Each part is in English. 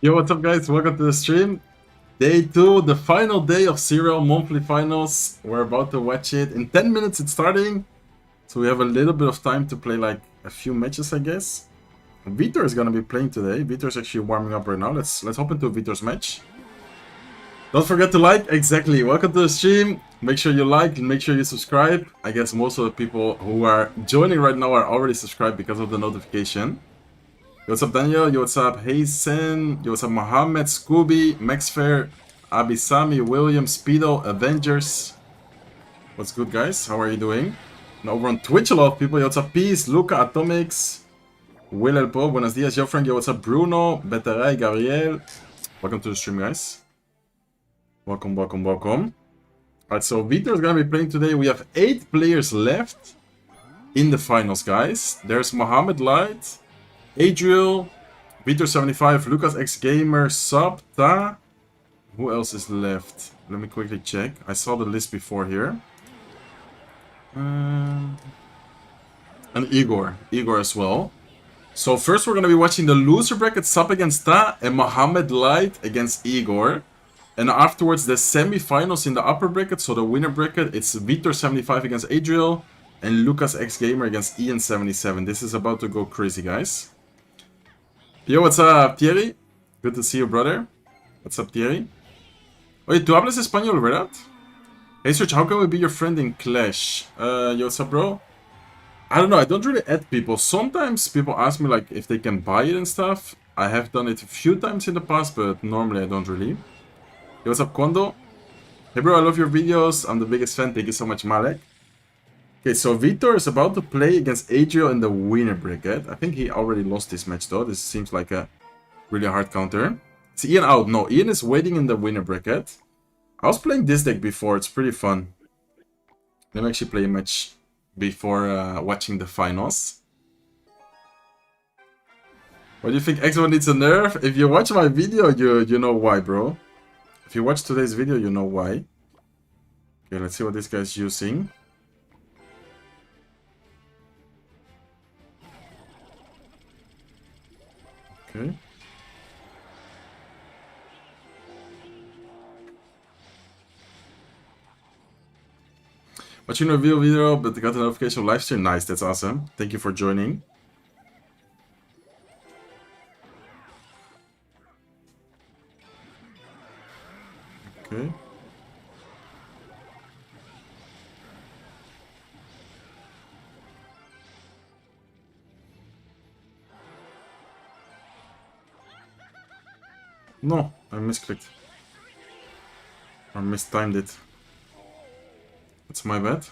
Yo, what's up guys? Welcome to the stream. Day 2, the final day of CRL monthly finals. We're about to watch it. In 10 minutes it's starting. So we have a little bit of time to play like a few matches, I guess. Vitor is gonna be playing today. Vitor's actually warming up right now. Let's hop into Vitor's match. Don't forget to like. Exactly. Welcome to the stream. Make sure you like and make sure you subscribe. I guess most of the people who are joining right now are already subscribed because of the notification. Yo, what's up, Daniel? Yo, what's up, Hazen? Yo, what's up, Mohamed, Scooby, Maxfair, Abisami, William, Speedo, Avengers. What's good, guys? How are you doing? And over on Twitch, a lot of people. Yo, what's up, Peace, Luca, Atomics, Will El Po, buenos dias, yo, friend. Yo, what's up, Bruno, Beteray, Gabriel. Welcome to the stream, guys. Welcome, welcome, welcome. Alright, so Vitor is gonna be playing today. We have 8 players left in the finals, guys. There's Mohamed Light, Adriel, Vitor75, Lucas X Gamer, Sabta. Who else is left? Let me quickly check. I saw the list before here. And Igor. Igor as well. So first we're going to be watching the loser bracket, Sub against Ta and Mohamed Light against Igor. And afterwards the semi-finals in the upper bracket. So the winner bracket, it's Vitor75 against Adriel and Lucas X Gamer against Ian77. This is about to go crazy, guys. Yo, what's up, Thierry? Good to see you, brother. What's up, Thierry? Oye, tú hablas español, ¿verdad? Hey, Search, how can we be your friend in Clash? Yo, what's up, bro? I don't know, I don't really add people. Sometimes people ask me, like, if they can buy it and stuff. I have done it a few times in the past, but normally I don't really. Yo, what's up, Kondo? Hey, bro, I love your videos. I'm the biggest fan. Thank you so much, Malek. Okay, so Vitor is about to play against Adriel in the winner bracket. I think he already lost this match though. This seems like a really hard counter. Is Ian out? No, Ian is waiting in the winner bracket. I was playing this deck before. It's pretty fun. Let me actually play a match before watching the finals. What do you think? X1 needs a nerf? If you watch my video, you know why, bro. If you watch today's video, you know why. Okay, let's see what this guy's using. Okay. Watching a review video, but got a notification of live stream. Nice, that's awesome. Thank you for joining. Okay. No, I misclicked. Or mistimed it. That's my bad.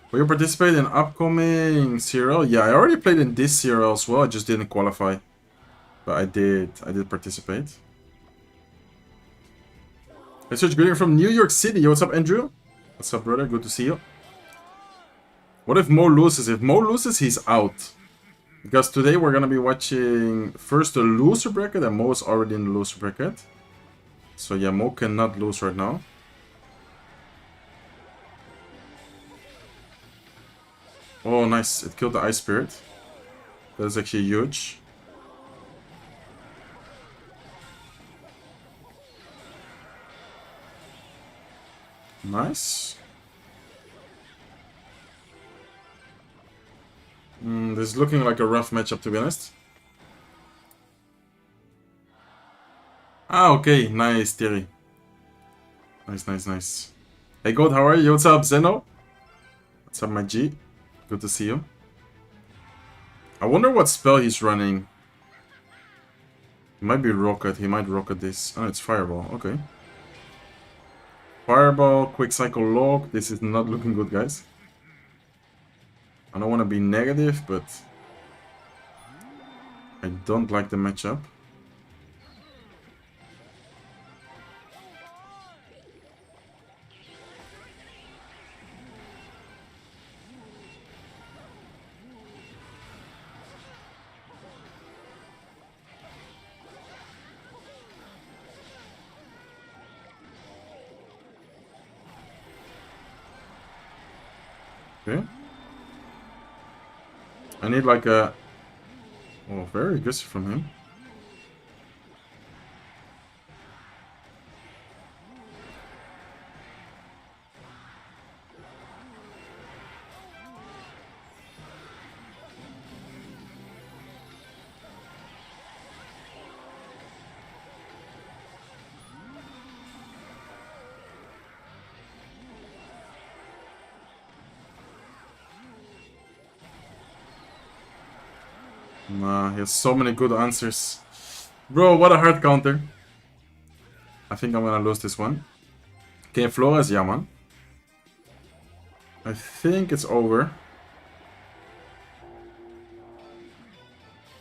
Will you participate in upcoming CRL? Yeah, I already played in this CRL as well. I just didn't qualify. But I did participate. Hey, Serge, greeting from New York City. Yo, what's up, Andrew? What's up, brother? Good to see you. What if Mo loses? If Mo loses, he's out. Because today we're gonna be watching first the loser bracket, and Mo is already in the loser bracket. So yeah, Mo cannot lose right now. Oh, nice. It killed the Ice Spirit. That is actually huge. Nice. This is looking like a rough matchup, to be honest. Ah, okay. Nice, Thierry. Nice, nice, nice. Hey, God, how are you? What's up, Zeno? What's up, my G? Good to see you. I wonder what spell he's running. It might be Rocket. He might Rocket this. Oh, it's Fireball. Okay. Fireball, Quick Cycle Lock. This is not looking good, guys. I don't want to be negative, but I don't like the matchup. Okay. I need like a... Oh, very aggressive from him. Nah, he has so many good answers. Bro, what a hard counter. I think I'm gonna lose this one. Okay, Flores, yeah, man. I think it's over.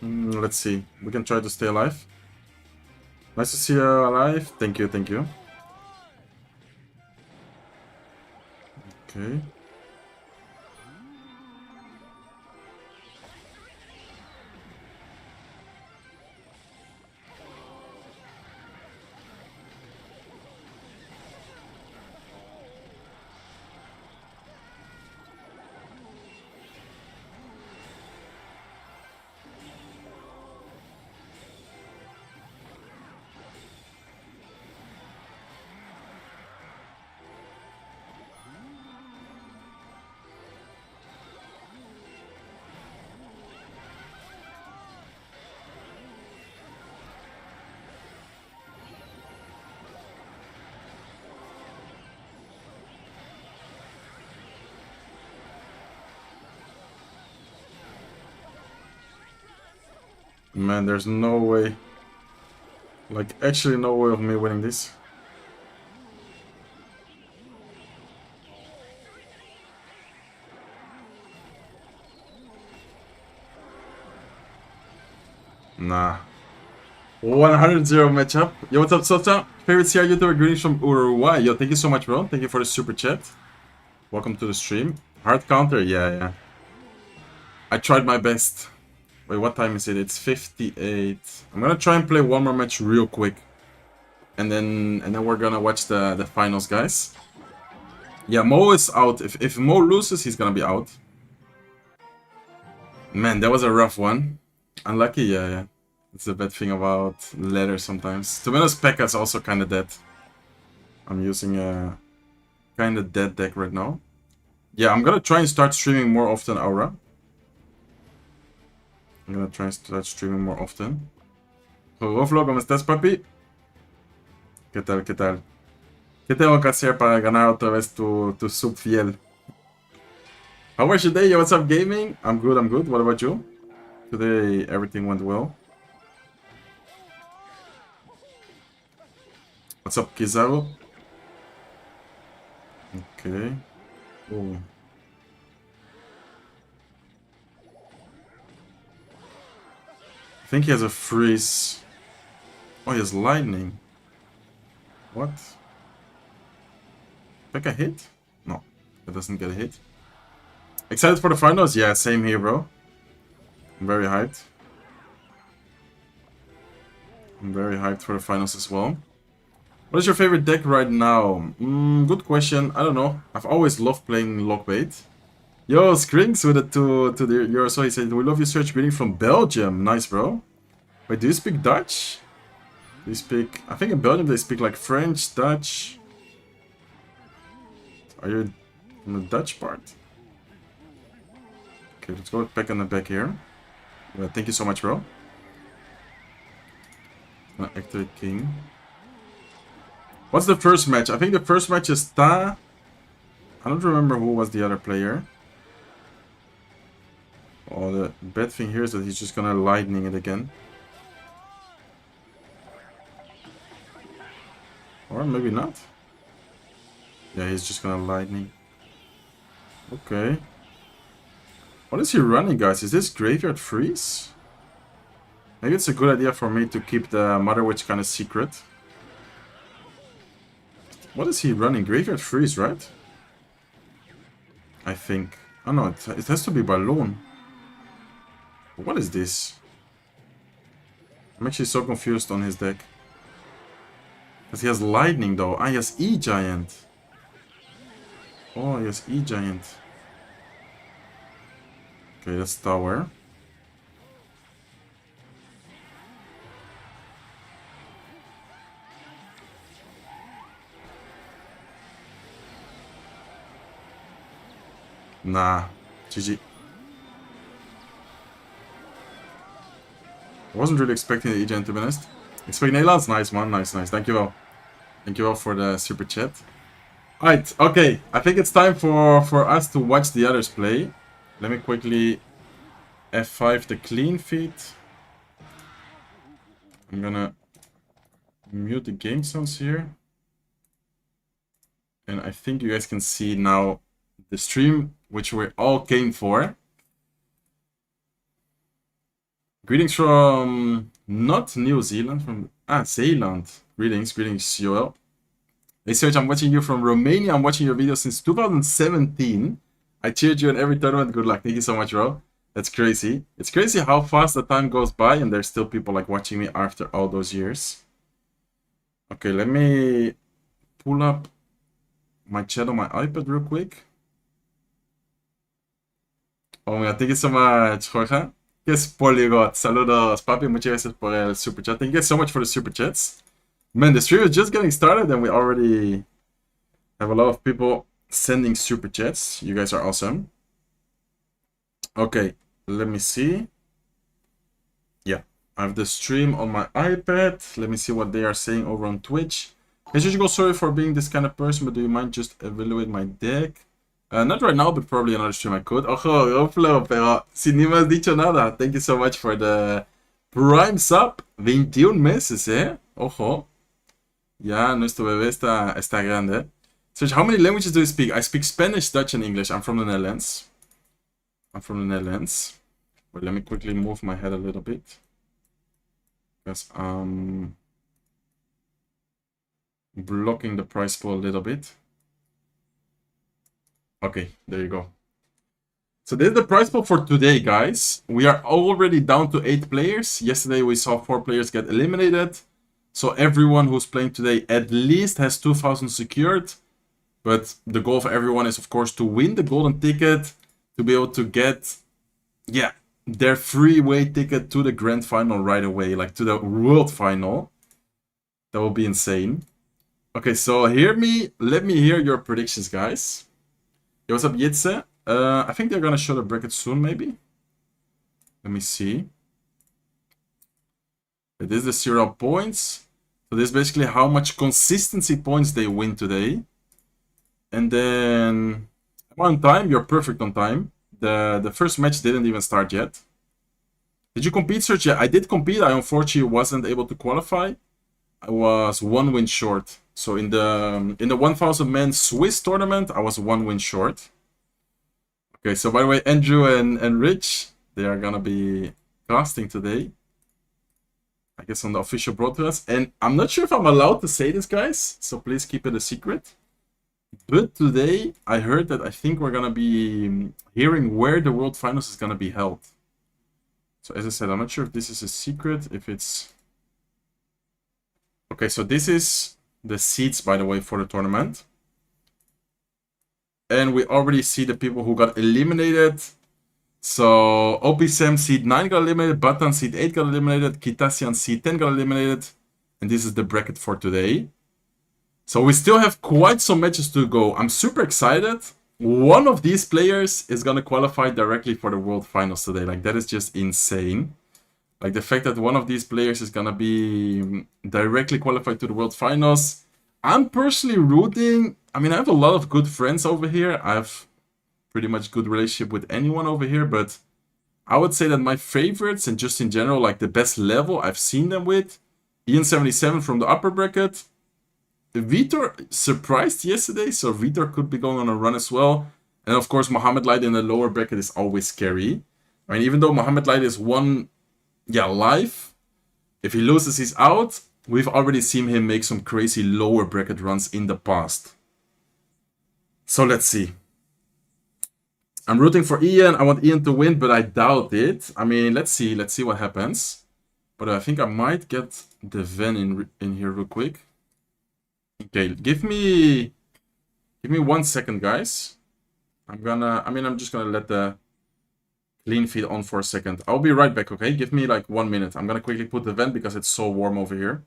Let's see. We can try to stay alive. Nice to see you alive. Thank you, thank you. Okay. Man, there's no way. Like, actually no way of me winning this. Nah. 100-0 matchup. Yo, what's up, Sota? Favorite CR YouTuber, greetings from Uruguay. Yo, thank you so much, bro. Thank you for the super chat. Welcome to the stream. Hard counter? Yeah. I tried my best. Wait, what time is it? It's 58. I'm gonna try and play one more match real quick. And then we're gonna watch the finals, guys. Yeah, Mo is out. If Mo loses, he's gonna be out. Man, that was a rough one. Unlucky, yeah. It's the bad thing about ladder sometimes. To be honest, P.E.K.K.A is also kinda dead. I'm using a kinda dead deck right now. Yeah, I'm gonna try and start streaming more often, Aura. I'm gonna try and start streaming more often. Roflo, ¿cómo estás, papi? ¿Qué tal? ¿Qué tengo que hacer para ganar otra vez tu sub fiel? How was your day? Yo, what's up, gaming? I'm good. What about you? Today, everything went well. What's up, Kizaru? Okay. Oh. I think he has a freeze. Oh, he has lightning. What? P.E.K.K.A hit? No, it doesn't get a hit. Excited for the finals? Yeah, same here, bro. I'm very hyped. I'm very hyped for the finals as well. What is your favorite deck right now? Good question. I don't know. I've always loved playing Lockbait. Yo, Skrings with it to the Euro. So he said, we love your search greeting from Belgium. Nice, bro. Wait, do you speak Dutch? Do you speak... I think in Belgium they speak like French, Dutch. Are you from the Dutch part? Okay, let's go back on the back here. Yeah, thank you so much, bro. Activate King. What's the first match? I think the first match is Ta. I don't remember who was the other player. Oh, the bad thing here is that he's just gonna lightning it again. Or maybe not. Yeah, he's just gonna lightning. Okay. What is he running, guys? Is this Graveyard Freeze? Maybe it's a good idea for me to keep the Mother Witch kind of secret. What is he running? Graveyard Freeze, right? I think. Oh no, it has to be Balloon. What is this? I'm actually so confused on his deck. Because he has Lightning though. Ah, he has E-Giant. Oh, he has E-Giant. Okay, that's Tower. Nah, GG. I wasn't really expecting the E-Giant, to be honest. Expect Neylands? Nice, man. Nice. Thank you all. Thank you all for the super chat. Alright, okay. I think it's time for us to watch the others play. Let me quickly F5 the clean feed. I'm gonna mute the game sounds here. And I think you guys can see now the stream, which we all came for. Greetings from not New Zealand, from Zeeland. Greetings, Joel. Hey Serge, I'm watching you from Romania. I'm watching your videos since 2017. I cheered you in every tournament. Good luck. Thank you so much, bro. That's crazy. It's crazy how fast the time goes by and there's still people like watching me after all those years. Okay, let me pull up my chat on my iPad real quick. Oh my god, thank you so much, Jorge. Yes, Polygot. Saludos, papi. Muchas gracias por el super chat. Thank you so much for the super chats. Man, the stream is just getting started and we already have a lot of people sending super chats. You guys are awesome. Okay, let me see. Yeah, I have the stream on my iPad. Let me see what they are saying over on Twitch. Hey, should you go sorry for being this kind of person, but do you mind just evaluate my deck? Not right now, but probably another stream I could. Ojo, Oflo, pero si ni me has dicho nada. Thank you so much for the Prime Sub. 21 meses, Ojo. Ya, nuestro bebé está grande. So, how many languages do you speak? I speak Spanish, Dutch, and English. I'm from the Netherlands. Wait, let me quickly move my head a little bit. Because I'm blocking the price pool a little bit. Okay, there you go. So this is the price pool for today, guys. We are already down to 8 players. Yesterday we saw 4 players get eliminated. So everyone who's playing today at least has 2,000 secured. But the goal for everyone is, of course, to win the golden ticket, to be able to get, yeah, their freeway ticket to the grand final right away, like to the world final. That will be insane. Okay, so let me hear your predictions, guys. Yo, what's up, Jitse? I think they're gonna show the bracket soon, maybe. Let me see. This is the CRL points. So this is basically how much consistency points they win today. And then on time, you're perfect on time. The first match didn't even start yet. Did you compete, Serge? Yeah, I did compete. I unfortunately wasn't able to qualify. I was 1 win short. So in the 1000 men Swiss tournament, I was 1 win short. Okay, so by the way, Andrew and Rich, they are gonna be casting today. I guess on the official broadcast. And I'm not sure if I'm allowed to say this, guys, so please keep it a secret. But today, I heard that I think we're gonna be hearing where the World Finals is gonna be held. So as I said, I'm not sure if this is a secret, if it's... Okay, so this is the seeds, by the way, for the tournament. And we already see the people who got eliminated. So OPSM seed 9 got eliminated, Batan seed 8 got eliminated, Kitasian seed 10 got eliminated. And this is the bracket for today. So we still have quite some matches to go. I'm super excited. One of these players is going to qualify directly for the World Finals today. Like, that is just insane. Like, the fact that one of these players is going to be directly qualified to the World Finals. I'm personally rooting... I mean, I have a lot of good friends over here. I have pretty much good relationship with anyone over here. But I would say that my favorites, and just in general, like the best level I've seen them with, Ian77 from the upper bracket. Vitor surprised yesterday, so Vitor could be going on a run as well. And of course, Mohamed Light in the lower bracket is always scary. I mean, even though Mohamed Light is one, live, if he loses, he's out. We've already seen him make some crazy lower bracket runs in the past. So let's see. I'm rooting for Ian. I want Ian to win, but I doubt it. I mean, let's see what happens. But I think I might get the Ven in here real quick. Okay, give me 1 second, guys. I'm just gonna let the clean feed on for a second. I'll be right back, okay? Give me like 1 minute. I'm gonna quickly put the vent because it's so warm over here.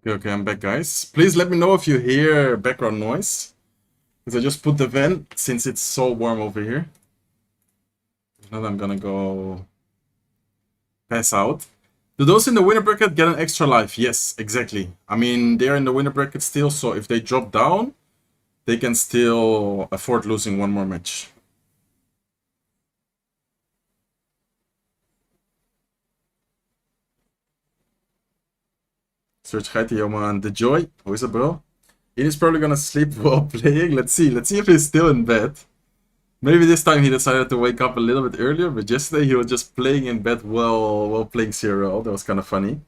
Okay, I'm back, guys. Please let me know if you hear background noise. Because I just put the vent since it's so warm over here. If not, I'm gonna go pass out. Do those in the winner bracket get an extra life? Yes, exactly. I mean, they're in the winner bracket still, so if they drop down, they can still afford losing one more match. Search Geiti, yo man. The Joy, how is it, bro? Ian is probably gonna sleep while playing. Let's see if he's still in bed. Maybe this time he decided to wake up a little bit earlier, but yesterday he was just playing in bed while playing CRL. That was kind of funny.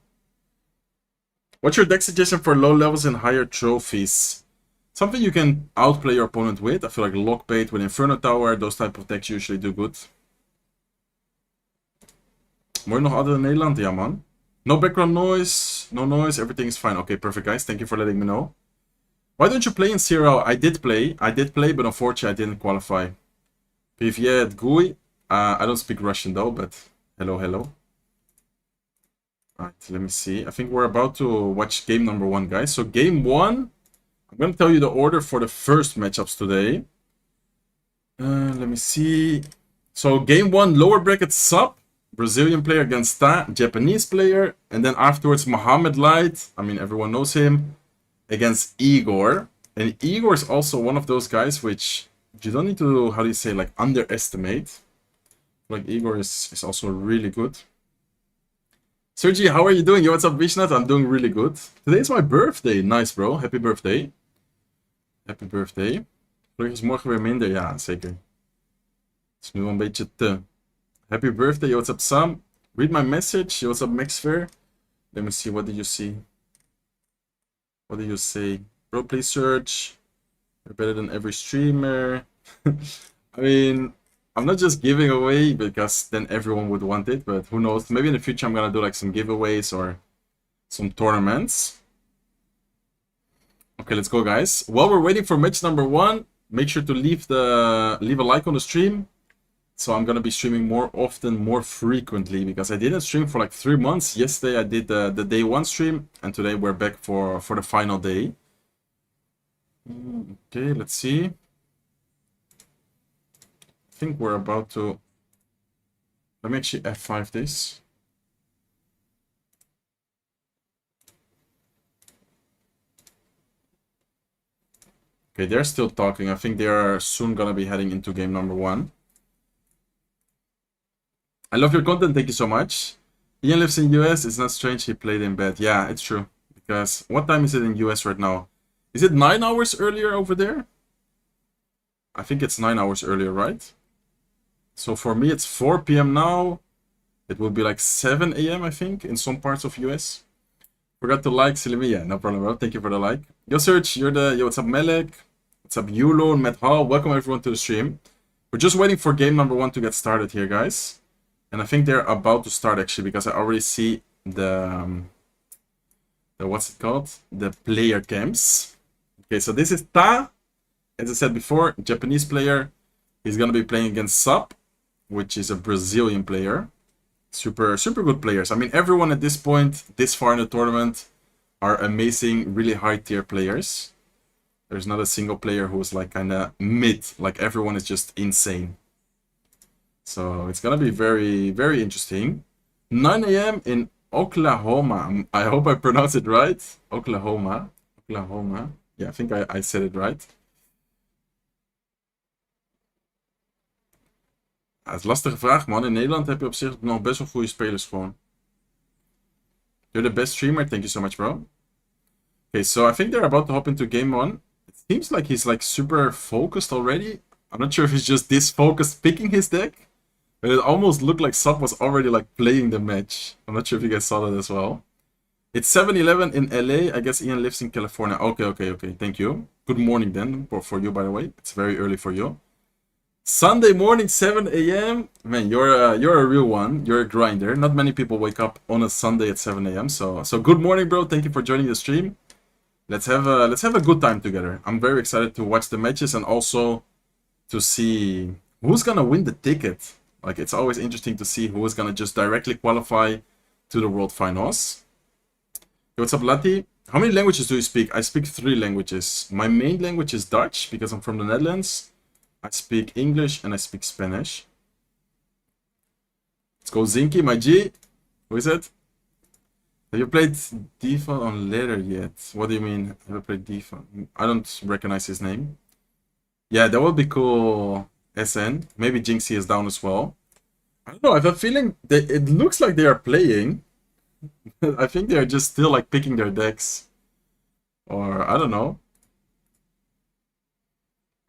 What's your deck suggestion for low levels and higher trophies? Something you can outplay your opponent with. I feel like Lockbait with Inferno Tower, those type of decks usually do good. Mooi nog altijd in Nederland? Ja man. No background noise, no noise, everything is fine. Okay, perfect guys, thank you for letting me know. Why don't you play in CRL? I did play, but unfortunately I didn't qualify. Привет, Gui. I don't speak Russian though, but hello. Alright, let me see. I think we're about to watch game number 1, guys. So game 1, I'm going to tell you the order for the first matchups today. Let me see. So game 1, lower bracket sub. Brazilian player against Ta, Japanese player. And then afterwards, Mohamed Light. I mean, everyone knows him. Against Igor. And Igor is also one of those guys which you don't need to, how do you say, like, underestimate. Like, Igor is also really good. Sergi, how are you doing? Yo, what's up, Vishnat? I'm doing really good. Today's my birthday. Nice, bro. Happy birthday. Happy birthday. Gelukkig is morgen weer minder. Ja, zeker. Het is nu wel een beetje te. Happy birthday. Yo, what's up, Sam? Read my message. Yo, what's up, Maxfair? Let me see. What did you see? What did you say? Bro, please search. You're better than every streamer. I mean, I'm not just giving away because then everyone would want it, but who knows? Maybe in the future I'm gonna do like some giveaways or some tournaments. Okay, let's go, guys. While we're waiting for match number 1, make sure to leave a like on the stream. So I'm gonna be streaming more often, more frequently, because I didn't stream for like 3 months. Yesterday I did the day 1 stream, and today we're back for the final day. Okay, let's see. I think we're about to... Let me actually F5 this. Okay, they're still talking. I think they are soon gonna be heading into game number 1. I love your content, thank you so much. Ian lives in US, it's not strange he played in bed. Yeah, it's true. Because what time is it in US right now? Is it 9 hours earlier over there? I think it's 9 hours earlier, right? So for me it's 4 PM now. It will be like 7 AM, I think, in some parts of US. Forgot to like, Silimi. Yeah, no problem, bro. Thank you for the like. Yo, Serge, you're the... Yo, what's up, Melek? What's up, Yulo, Matt Hall? Welcome everyone to the stream. We're just waiting for game number 1 to get started here, guys. And I think they're about to start, actually, because I already see the what's it called? The player camps. Okay, so this is Ta. As I said before, Japanese player. He's going to be playing against Sub, which is a Brazilian player. Super good players. I mean, everyone at this point, this far in the tournament, are amazing, really high tier players. There's not a single player who's like kind of mid. Like, everyone is just insane. So it's gonna be very interesting. 9 AM in Oklahoma. I hope I pronounced it right. Oklahoma. Yeah, I think I said it right. Ja, het is een lastige vraag, man. In Nederland heb je op zich nog best wel goede spelers gewoon. You're the best streamer. Thank you so much, bro. Okay, so I think they're about to hop into game 1. It seems like he's like super focused already. I'm not sure if he's just this focused picking his deck. But it almost looked like Sub was already like playing the match. I'm not sure if you guys saw that as well. It's 7-11 in LA. I guess Ian lives in California. Okay. Thank you. Good morning then for you, by the way. It's very early for you. Sunday morning, 7 AM. Man, you're a real one. You're a grinder. Not many people wake up on a Sunday at 7 AM. So good morning, bro. Thank you for joining the stream. Let's have a good time together. I'm very excited to watch the matches and also to see who's gonna win the ticket. Like, it's always interesting to see who is gonna just directly qualify to the World Finals. Yo, what's up, Lati? How many languages do you speak? I speak 3 languages. My main language is Dutch, because I'm from the Netherlands. I speak English and I speak Spanish. Let's go Zinky, my G. Who is it? Have you played default on ladder yet? What do you mean? Have you played default? I don't recognize his name. Yeah, that would be cool. SN. Maybe Jinxie is down as well. I don't know, I have a feeling that it looks like they are playing. I think they are just still like picking their decks. Or I don't know.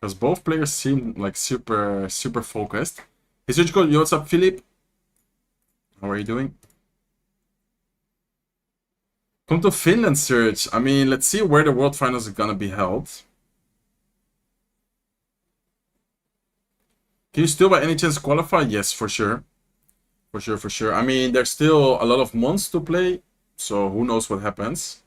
Because both players seem like super focused. Hey Surgical, yo, what's up, Philip? How are you doing? Come to Finland, Surge. I mean, let's see where the World Finals are gonna be held. Can you still by any chance qualify? Yes, for sure. For sure. I mean, there's still a lot of months to play, so who knows what happens.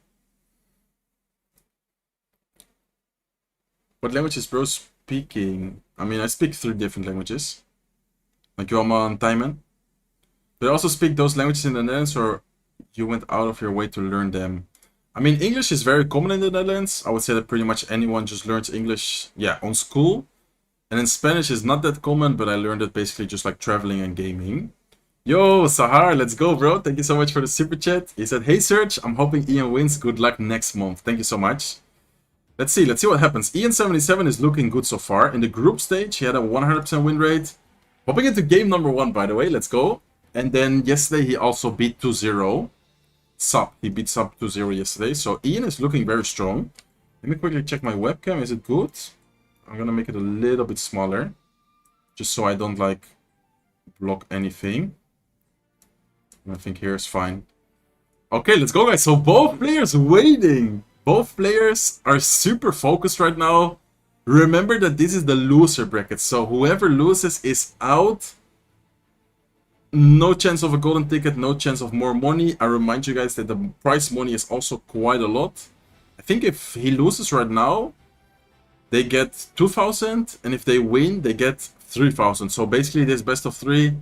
What language is bro speaking? I mean, I speak 3 different languages. Like you, Alman, Taiman. Do you also speak those languages in the Netherlands, or you went out of your way to learn them? I mean, English is very common in the Netherlands. I would say that pretty much anyone just learns English, yeah, on school. And then Spanish is not that common, but I learned it basically just like traveling and gaming. Yo, Sahar, let's go, bro. Thank you so much for the super chat. He said, hey, Serge, I'm hoping Ian wins. Good luck next month. Thank you so much. Let's see what happens. Ian77 is looking good so far. In the group stage, he had a 100% win rate. Hopping into game number 1, by the way. Let's go. And then yesterday, he also beat 2-0. Sub. He beat Sub 2-0 yesterday. So Ian is looking very strong. Let me quickly check my webcam. Is it good? I'm gonna make it a little bit smaller. Just so I don't, like, block anything. I think here is fine. Okay, let's go, guys. So both players waiting. Both players are super focused right now. Remember that this is the loser bracket. So whoever loses is out. No chance of a golden ticket. No chance of more money. I remind you guys that the prize money is also quite a lot. I think if he loses right now, they get 2,000. And if they win, they get 3,000. So basically this best of 3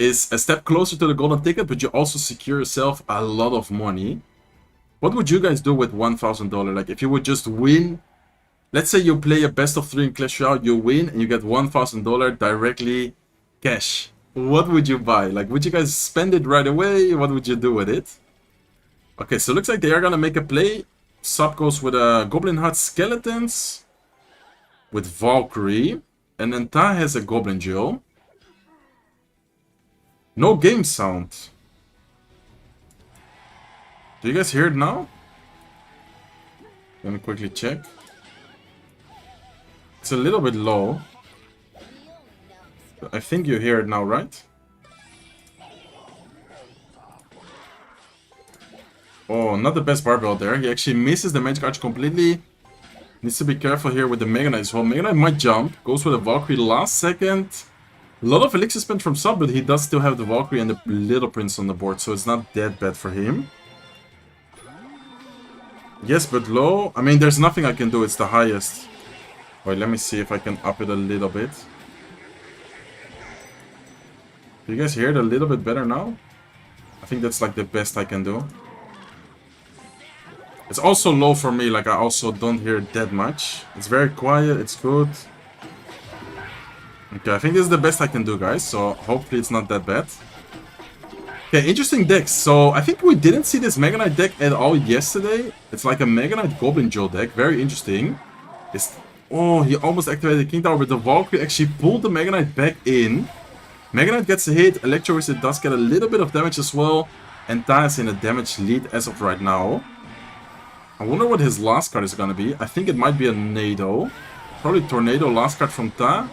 is a step closer to the golden ticket, but you also secure yourself a lot of money. What would you guys do with $1,000? Like, if you would just win, let's say you play a best of 3 in Clash Royale, you win, and you get $1,000 directly cash. What would you buy? Like, would you guys spend it right away? What would you do with it? Okay, so it looks like they are gonna make a play. Sub goes with a Goblin Hut Skeletons, with Valkyrie, and then Ta has a Goblin Jewel. No game sound. Do you guys hear it now? Let me quickly check. It's a little bit low. I think you hear it now, right? Oh, not the best barbell there. He actually misses the Magic Arch completely. Needs to be careful here with the Mega Knight as well. Mega Knight might jump. Goes with a Valkyrie last second. A lot of elixir spent from Sub, but he does still have the Valkyrie and the Little Prince on the board, so it's not that bad for him. Yes, but low. I mean, there's nothing I can do. It's the highest. Wait, let me see if I can up it a little bit. Do you guys hear it a little bit better now? I think that's like the best I can do. It's also low for me, like I also don't hear it that much. It's very quiet, it's good. Okay, I think this is the best I can do, guys, so hopefully it's not that bad. Okay, interesting decks. So I think we didn't see this Mega Knight deck at all yesterday. It's like a Mega Knight Goblin Joe deck, very interesting. Oh, he almost activated King Tower, but the Valkyrie actually pulled the Mega Knight back in. Mega Knight gets a hit, Electro Wizard does get a little bit of damage as well, and Ta is in a damage lead as of right now. I wonder what his last card is gonna be. I think it might be a Nado. Probably Tornado last card from Ta.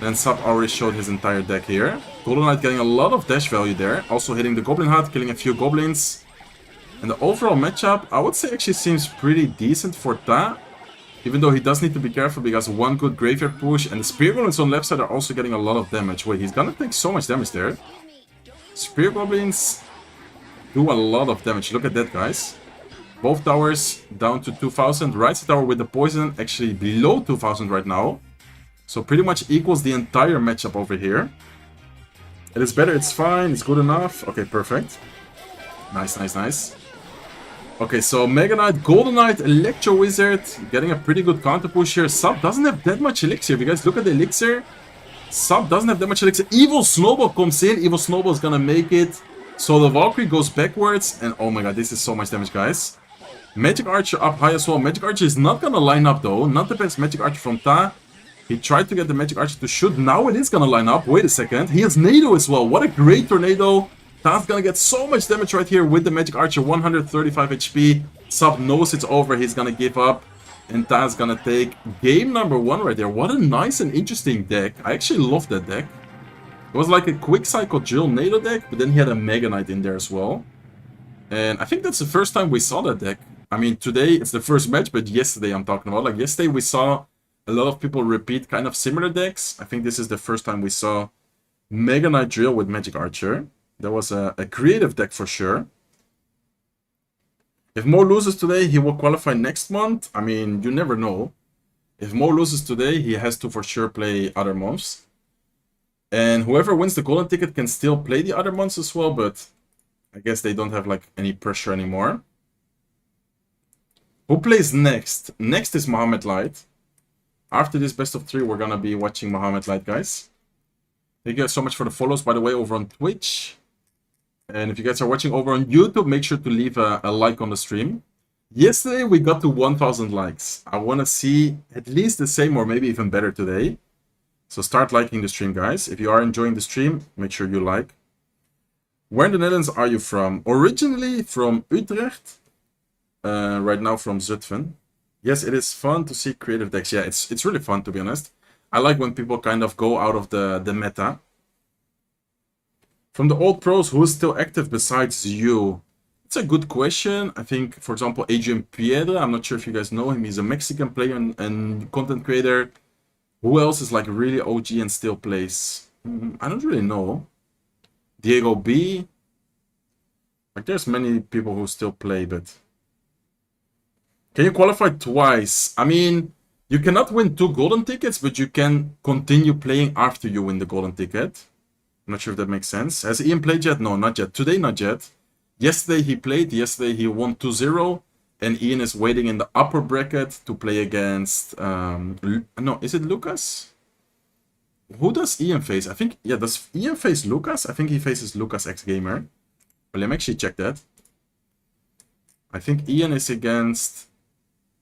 Then Sub already showed his entire deck here. Golden Knight getting a lot of dash value there. Also hitting the Goblin Hut, killing a few goblins. And the overall matchup, I would say actually seems pretty decent for Ta. Even though he does need to be careful because one good graveyard push and the Spear Goblins on left side are also getting a lot of damage. Wait, he's gonna take so much damage there. Spear Goblins do a lot of damage. Look at that, guys. Both towers down to 2,000. Right side tower with the poison actually below 2,000 right now. So pretty much equals the entire matchup over here. It is better, it's fine, it's good enough. Okay, perfect. Nice, nice, nice. Okay, so Mega Knight, Golden Knight, Electro Wizard, getting a pretty good counter push here. Sub doesn't have that much elixir. If you guys look at the elixir, Sub doesn't have that much elixir. Evil Snowball comes in. Evil Snowball is gonna make it. So the Valkyrie goes backwards, and oh my god, this is so much damage, guys. Magic Archer up high as well. Magic Archer is not gonna line up though. Not the best Magic Archer from Ta. He tried to get the Magic Archer to shoot. Now it is gonna line up. Wait a second. He has Nado as well. What a great tornado. Ta's gonna get so much damage right here with the Magic Archer. 135 HP. Sub knows it's over. He's gonna give up. And Ta's gonna take game number 1 right there. What a nice and interesting deck. I actually love that deck. It was like a quick cycle drill Nado deck, but then he had a Mega Knight in there as well. And I think that's the first time we saw that deck. I mean, today it's the first match, but yesterday I'm talking about. Like yesterday we saw a lot of people repeat kind of similar decks. I think this is the first time we saw Mega Knight drill with Magic Archer. That was a creative deck for sure. If Mo loses today, he will qualify next month. I mean, you never know. If Mo loses today, he has to for sure play other months. And whoever wins the golden ticket can still play the other months as well, but I guess they don't have like any pressure anymore. Who plays next? Next is Mohamed Light. After this best of 3, we're gonna be watching Mohamed Light, guys. Thank you guys so much for the follows, by the way, over on Twitch. And if you guys are watching over on YouTube, make sure to leave a like on the stream. Yesterday, we got to 1,000 likes. I want to see at least the same or maybe even better today. So start liking the stream, guys. If you are enjoying the stream, make sure you like. Where in the Netherlands are you from? Originally from Utrecht. Right now from Zutphen. Yes, it is fun to see creative decks. Yeah, it's really fun, to be honest. I like when people kind of go out of the meta. From the old pros, who is still active besides you? It's a good question. I think, for example, Adrian Piedra. I'm not sure if you guys know him. He's a Mexican player and content creator. Who else is like really OG and still plays? I don't really know. Diego B. Like there's many people who still play, but... Can you qualify twice? I mean, you cannot win 2 golden tickets, but you can continue playing after you win the golden ticket. I'm not sure if that makes sense. Has Ian played yet? No, not yet. Today, not yet. Yesterday he played. Yesterday he won 2-0. And Ian is waiting in the upper bracket to play against... no, is it Lucas? Who does Ian face? I think... Yeah, does Ian face Lucas? I think he faces Lucas X Gamer. Well, let me actually check that. I think Ian is against...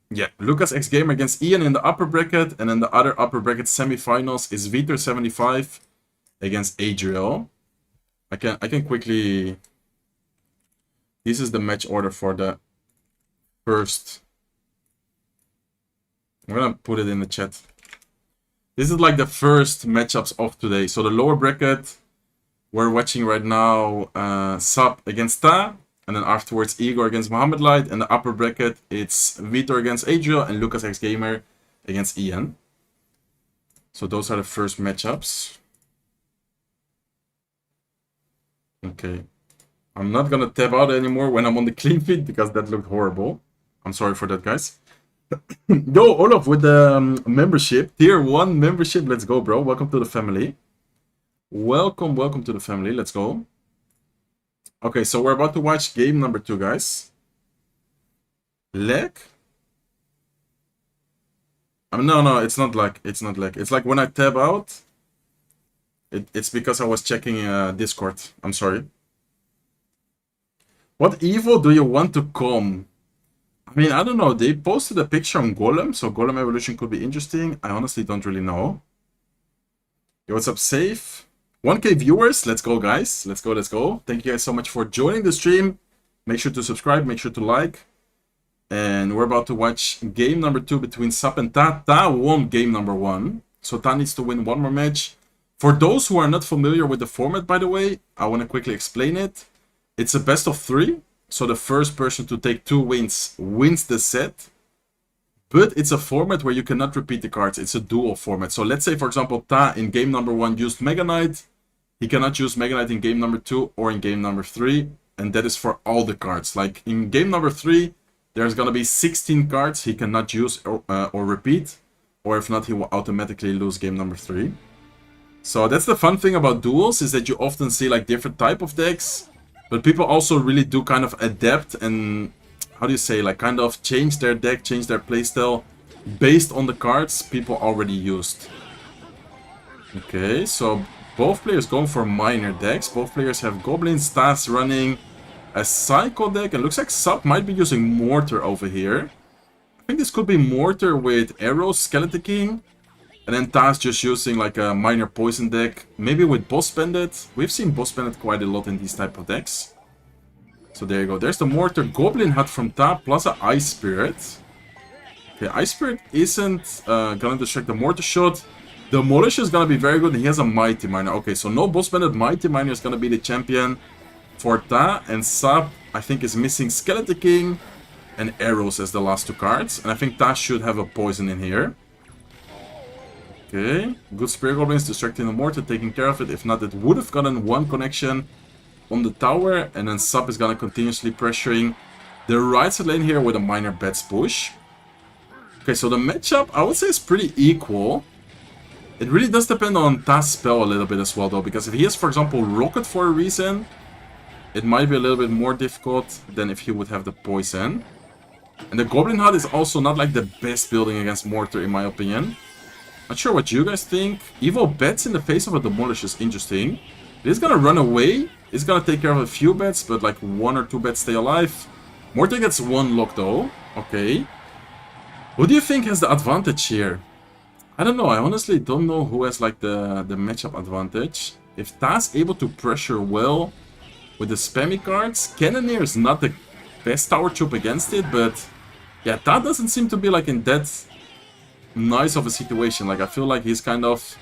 Yeah, Lucas X Gamer against Ian in the upper bracket. And then the other upper bracket semifinals is Vitor77 against Adriel. I can quickly... This is the match order for the first. I'm gonna put it in the chat. This is like the first matchups of today. So the lower bracket, we're watching right now Sub against Ta. And then afterwards Igor against Mohamed Light. And the upper bracket, it's Vitor against Adriel and Lucas X Gamer against Ian. So those are the first matchups. Okay. I'm not gonna tab out anymore when I'm on the clean feed because that looked horrible. I'm sorry for that, guys. Yo, Olaf with the membership. Tier 1 membership. Let's go, bro. Welcome to the family. Welcome to the family. Let's go. Okay, so we're about to watch game number 2, guys. Leg? No, it's not lag. It's not lag. It's like when I tab out, it's because I was checking Discord. I'm sorry. What Evo do you want to come? I mean, I don't know. They posted a picture on Golem, so Golem Evolution could be interesting. I honestly don't really know. Yo, what's up, Safe? 1K viewers. Let's go, guys. Let's go, let's go. Thank you guys so much for joining the stream. Make sure to subscribe. Make sure to like. And we're about to watch game number 2 between Sap and Ta. Ta won game number 1. So Ta needs to win one more match. For those who are not familiar with the format, by the way, I want to quickly explain it. It's a best of 3. So the first person to take 2 wins wins the set. But it's a format where you cannot repeat the cards. It's a dual format. So let's say, for example, Ta in game number 1 used Mega Knight. He cannot use Mega Knight in game number 2 or in game number 3. And that is for all the cards. Like in game number 3, there's going to be 16 cards he cannot use or repeat. Or if not, he will automatically lose game number 3. So that's the fun thing about duels, is that you often see like different type of decks. But people also really do kind of adapt and, how do you say, like kind of change their deck, change their playstyle based on the cards people already used. Okay, so both players going for minor decks. Both players have Goblins, Tas running a Psycho deck. And looks like Sub might be using Mortar over here. I think this could be Mortar with Arrows, Skeleton King. And then Tas just using like a minor poison deck. Maybe with Boss Bandit. We've seen Boss Bandit quite a lot in these type of decks. So there you go. There's the Mortar. Goblin Hut from Ta plus an Ice Spirit. Okay, Ice Spirit isn't gonna distract the Mortar shot. Demolish is gonna be very good, and he has a Mighty Miner. Okay, so no Boss Bandit, Mighty Miner is gonna be the champion for Ta, and Sub, I think, is missing Skeleton King and Arrows as the last two cards. And I think Ta should have a Poison in here. Okay, good Spear Goblins, distracting the Mortar, taking care of it. If not, it would have gotten one connection on the tower, and then Sub is gonna continuously pressuring the right side lane here with a minor Bats push. Okay, so the matchup, I would say, is pretty equal. It really does depend on Ta's spell a little bit as well, though, because if he has, for example, Rocket for a reason, it might be a little bit more difficult than if he would have the Poison. And the Goblin Hut is also not like the best building against Mortar, in my opinion. Not sure what you guys think. Evil Bats in the face of a Demolish is interesting. He's gonna run away. He's gonna take care of a few bats, but like 1 or 2 bats stay alive. Mortar gets 1 lock, though. Okay. Who do you think has the advantage here? I don't know, I honestly don't know who has like the matchup advantage. If Ta's able to pressure well with the spammy cards, Cannoneer is not the best tower troop against it, but yeah, Ta doesn't seem to be like in that nice of a situation. Like I feel like he's kind of,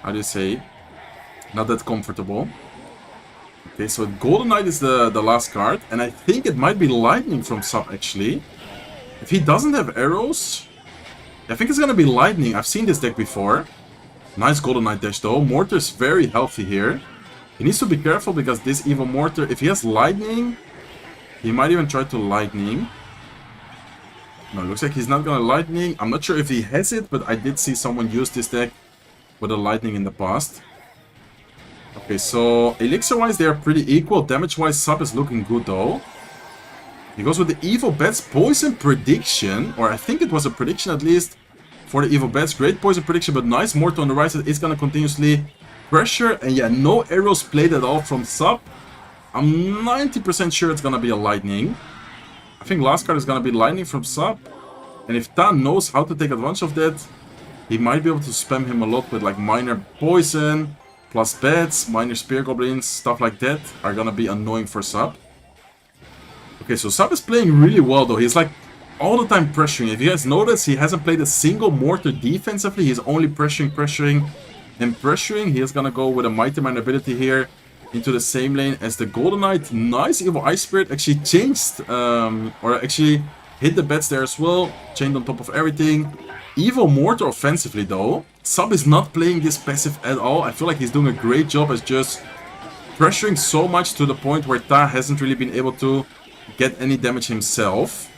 how do you say, not that comfortable. Okay, so Golden Knight is the last card, and I think it might be Lightning from Sub actually. If he doesn't have arrows, I think it's gonna be Lightning. I've seen this deck before. Nice Golden Knight dash though. Mortar is very healthy here. He needs to be careful because this Evil Mortar, if he has Lightning, he might even try to Lightning. No, looks like he's not gonna Lightning. I'm not sure if he has it, but I did see someone use this deck with a Lightning in the past. Okay, so Elixir-wise they are pretty equal. Damage-wise Sub is looking good though. He goes with the Evil Bats Poison Prediction, or I think it was a prediction at least for the Evil Bats. Great Poison Prediction, but nice Mortar on the right side is going to continuously pressure. And yeah, no arrows played at all from Sub. I'm 90% sure it's going to be a Lightning. I think last card is going to be Lightning from Sub. And if Ta knows how to take advantage of that, he might be able to spam him a lot with like minor Poison, plus Bats, minor Spear Goblins, stuff like that are going to be annoying for Sub. Okay, so Sub is playing really well though. He's like all the time pressuring. If you guys notice, he hasn't played a single Mortar defensively. He's only pressuring, and pressuring. He is gonna go with a Mighty Mine ability here into the same lane as the Golden Knight. Nice Evil Ice Spirit. Actually changed, or actually hit the bats there as well. Chained on top of everything. Evil Mortar offensively though. Sub is not playing this passive at all. I feel like he's doing a great job as just pressuring so much to the point where Ta hasn't really been able to get any damage himself.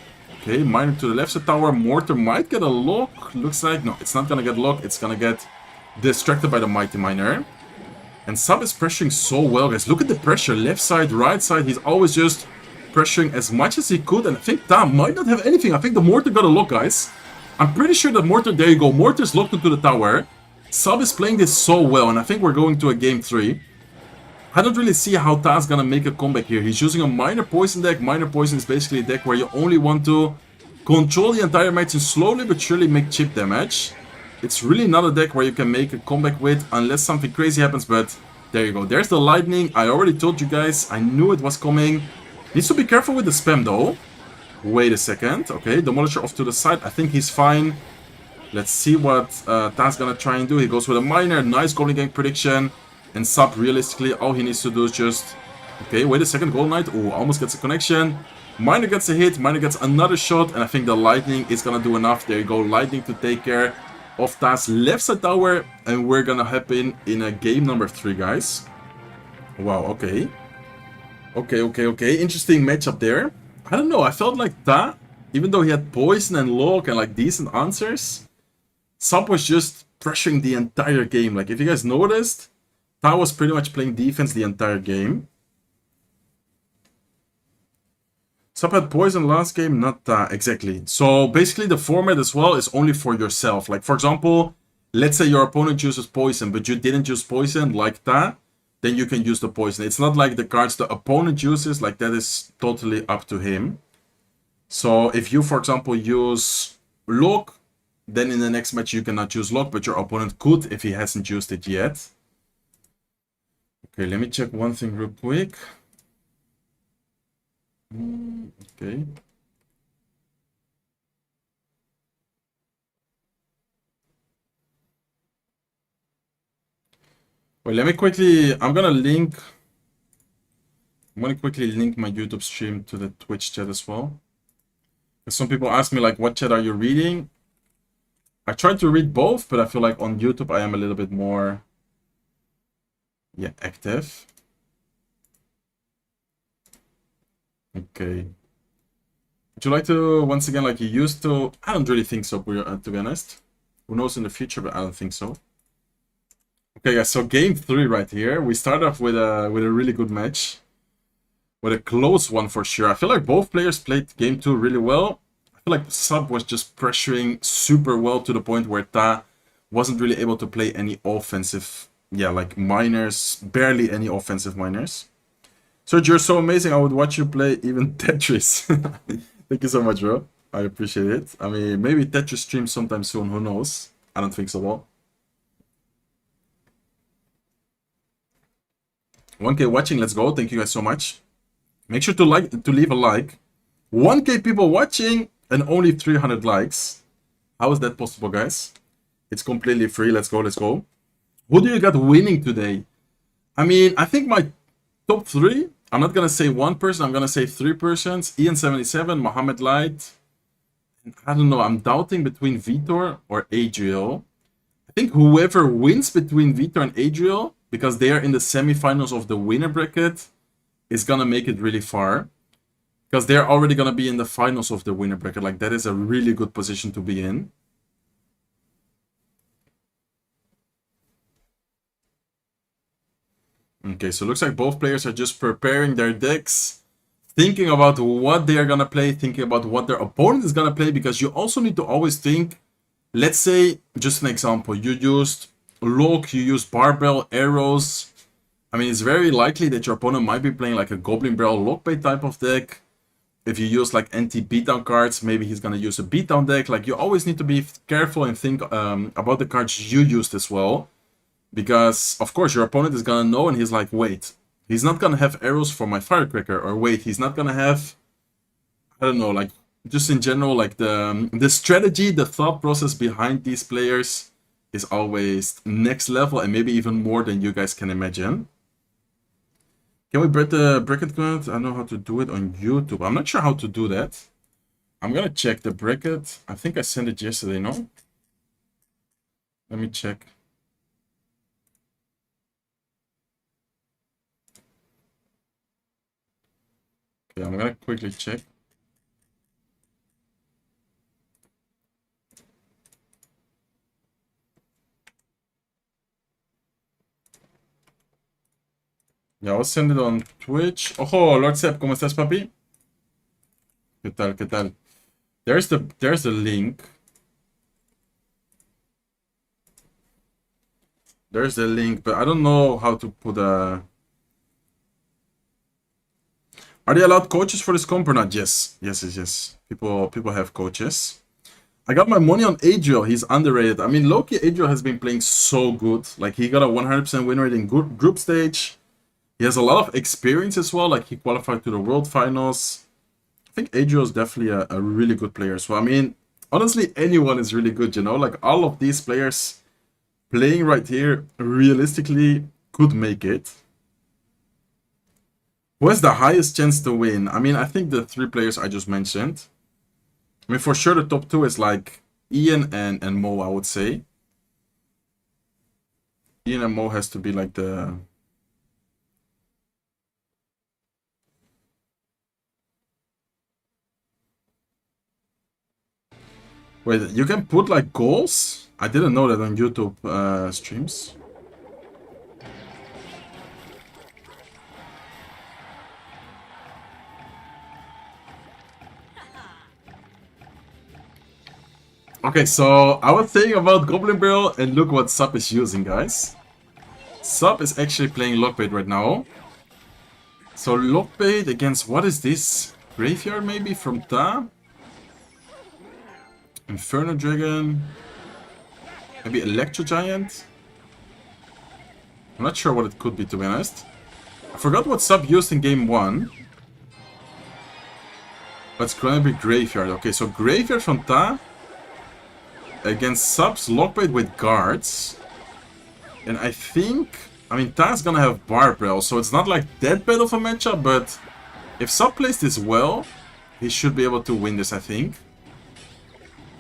Okay, Miner to the left side tower. Mortar might get a lock. Looks like, no, it's not gonna get locked. It's gonna get distracted by the Mighty Miner. And Sub is pressuring so well, guys. Look at the pressure. Left side, right side. He's always just pressuring as much as he could. And I think Ta might not have anything. I think the Mortar got a lock, guys. I'm pretty sure that Mortar, there you go. Mortar's locked into the tower. Sub is playing this so well. And I think we're going to a game 3. I don't really see how Ta's gonna make a comeback here. He's using a minor poison deck. Minor poison is basically a deck where you only want to control the entire match and slowly but surely make chip damage. It's really not a deck where you can make a comeback with unless something crazy happens, but there you go. There's the Lightning. I already told you guys. I knew it was coming. Needs to be careful with the spam though. Wait a second. Okay, Demolisher off to the side. I think he's fine. Let's see what Ta's gonna try and do. He goes with a minor. Nice Goblin Gang prediction. And Sub, realistically, all he needs to do is just... Okay, wait a second, Golden Knight. Oh, almost gets a connection. Miner gets a hit, Miner gets another shot, and I think the Lightning is gonna do enough. There you go, Lightning to take care of Ta's left side tower. And we're gonna happen in a game number 3, guys. Wow, okay. Okay. Interesting matchup there. I don't know, I felt like Ta, even though he had Poison and Lock and like decent answers, Sub was just pressuring the entire game. Like, if you guys noticed, Ta was pretty much playing defense the entire game. Sub had poison last game, not exactly. So basically the format as well is only for yourself. Like for example, let's say your opponent uses poison, but you didn't use poison like that, then you can use the poison. It's not like the cards the opponent uses, like that is totally up to him. So if you, for example, use lock, then in the next match you cannot use lock, but your opponent could if he hasn't used it yet. Okay, let me check one thing real quick. Okay. Wait, let me quickly, I'm gonna quickly link my YouTube stream to the Twitch chat as well. Some people ask me like, what chat are you reading? I try to read both, but I feel like on YouTube I am a little bit more, yeah, active. Okay. Would you like to, once again, like you used to? I don't really think so, to be honest. Who knows in the future, but I don't think so. Okay, guys, so game 3 right here. We start off with a really good match. With a close one for sure. I feel like both players played game 2 really well. I feel like Sub was just pressuring super well to the point where Ta wasn't really able to play any offensive, yeah, like minors, barely any offensive minors. Serge, you're so amazing. I would watch you play even Tetris. Thank you so much, bro. I appreciate it. I mean, maybe Tetris stream sometime soon. Who knows? I don't think so. Well, 1K watching. Let's go. Thank you guys so much. Make sure to leave a like. 1K people watching and only 300 likes. How is that possible, guys? It's completely free. Let's go. Let's go. Who do you got winning today? I mean, I think my top 3. I'm not gonna say one person. I'm gonna say 3 persons. Ian77, Mohamed Light. And I don't know. I'm doubting between Vitor or Adriel. I think whoever wins between Vitor and Adriel, because they are in the semifinals of the winner bracket, is gonna make it really far. Because they're already gonna be in the finals of the winner bracket. Like, that is a really good position to be in. Okay, so it looks like both players are just preparing their decks, thinking about what they are gonna play, thinking about what their opponent is gonna play, because you also need to always think, let's say, just an example, you used Lock, you used Barbell, Arrows. I mean, it's very likely that your opponent might be playing like a Goblin Barrel Lockbait type of deck. If you use like anti-beatdown cards, maybe he's gonna use a beatdown deck. Like, you always need to be careful and think about the cards you used as well. Because, of course, your opponent is gonna know and he's like, wait, he's not gonna have arrows for my firecracker. Or wait, he's not gonna have, I don't know, like, just in general, like the strategy, the thought process behind these players is always next level and maybe even more than you guys can imagine. Can we break the bracket code? I know how to do it on YouTube. I'm not sure how to do that. I'm gonna check the bracket. I think I sent it yesterday, no? Let me check. Okay, I'm gonna quickly check. Ya, I'll send it on Twitch. Ojo, Lord Sepp, ¿cómo estás, papi? ¿Qué tal, qué tal? There's the link. There's the link, but I don't know how to put a... Are they allowed coaches for this comp or not? Yes. Yes. People have coaches. I got my money on Adriel. He's underrated. I mean, low-key, Adriel has been playing so good. Like, he got a 100% win rate in group stage. He has a lot of experience as well. Like, he qualified to the World Finals. I think Adriel is definitely a really good player. So, I mean, honestly, anyone is really good, you know? Like, all of these players playing right here, realistically, could make it. Who has the highest chance to win? I mean, I think the 3 players I just mentioned. I mean, for sure, the top 2 is like Ian and Mo, I would say. Ian and Mo has to be like the... Wait, you can put like goals? I didn't know that on YouTube streams. Okay, so I was saying about Goblin Barrel, and look what Sub is using, guys. Sub is actually playing Lockbait right now. So Lockbait against, what is this? Graveyard maybe from Ta? Inferno Dragon? Maybe Electro Giant? I'm not sure what it could be, to be honest. I forgot what Sub used in game 1. But it's gonna be Graveyard. Okay, so Graveyard from Ta against Sub's Lockbait with guards. And I think... I mean, Ta's gonna have Barbell, so it's not like that bad of a matchup, but if Sub plays this well, he should be able to win this, I think.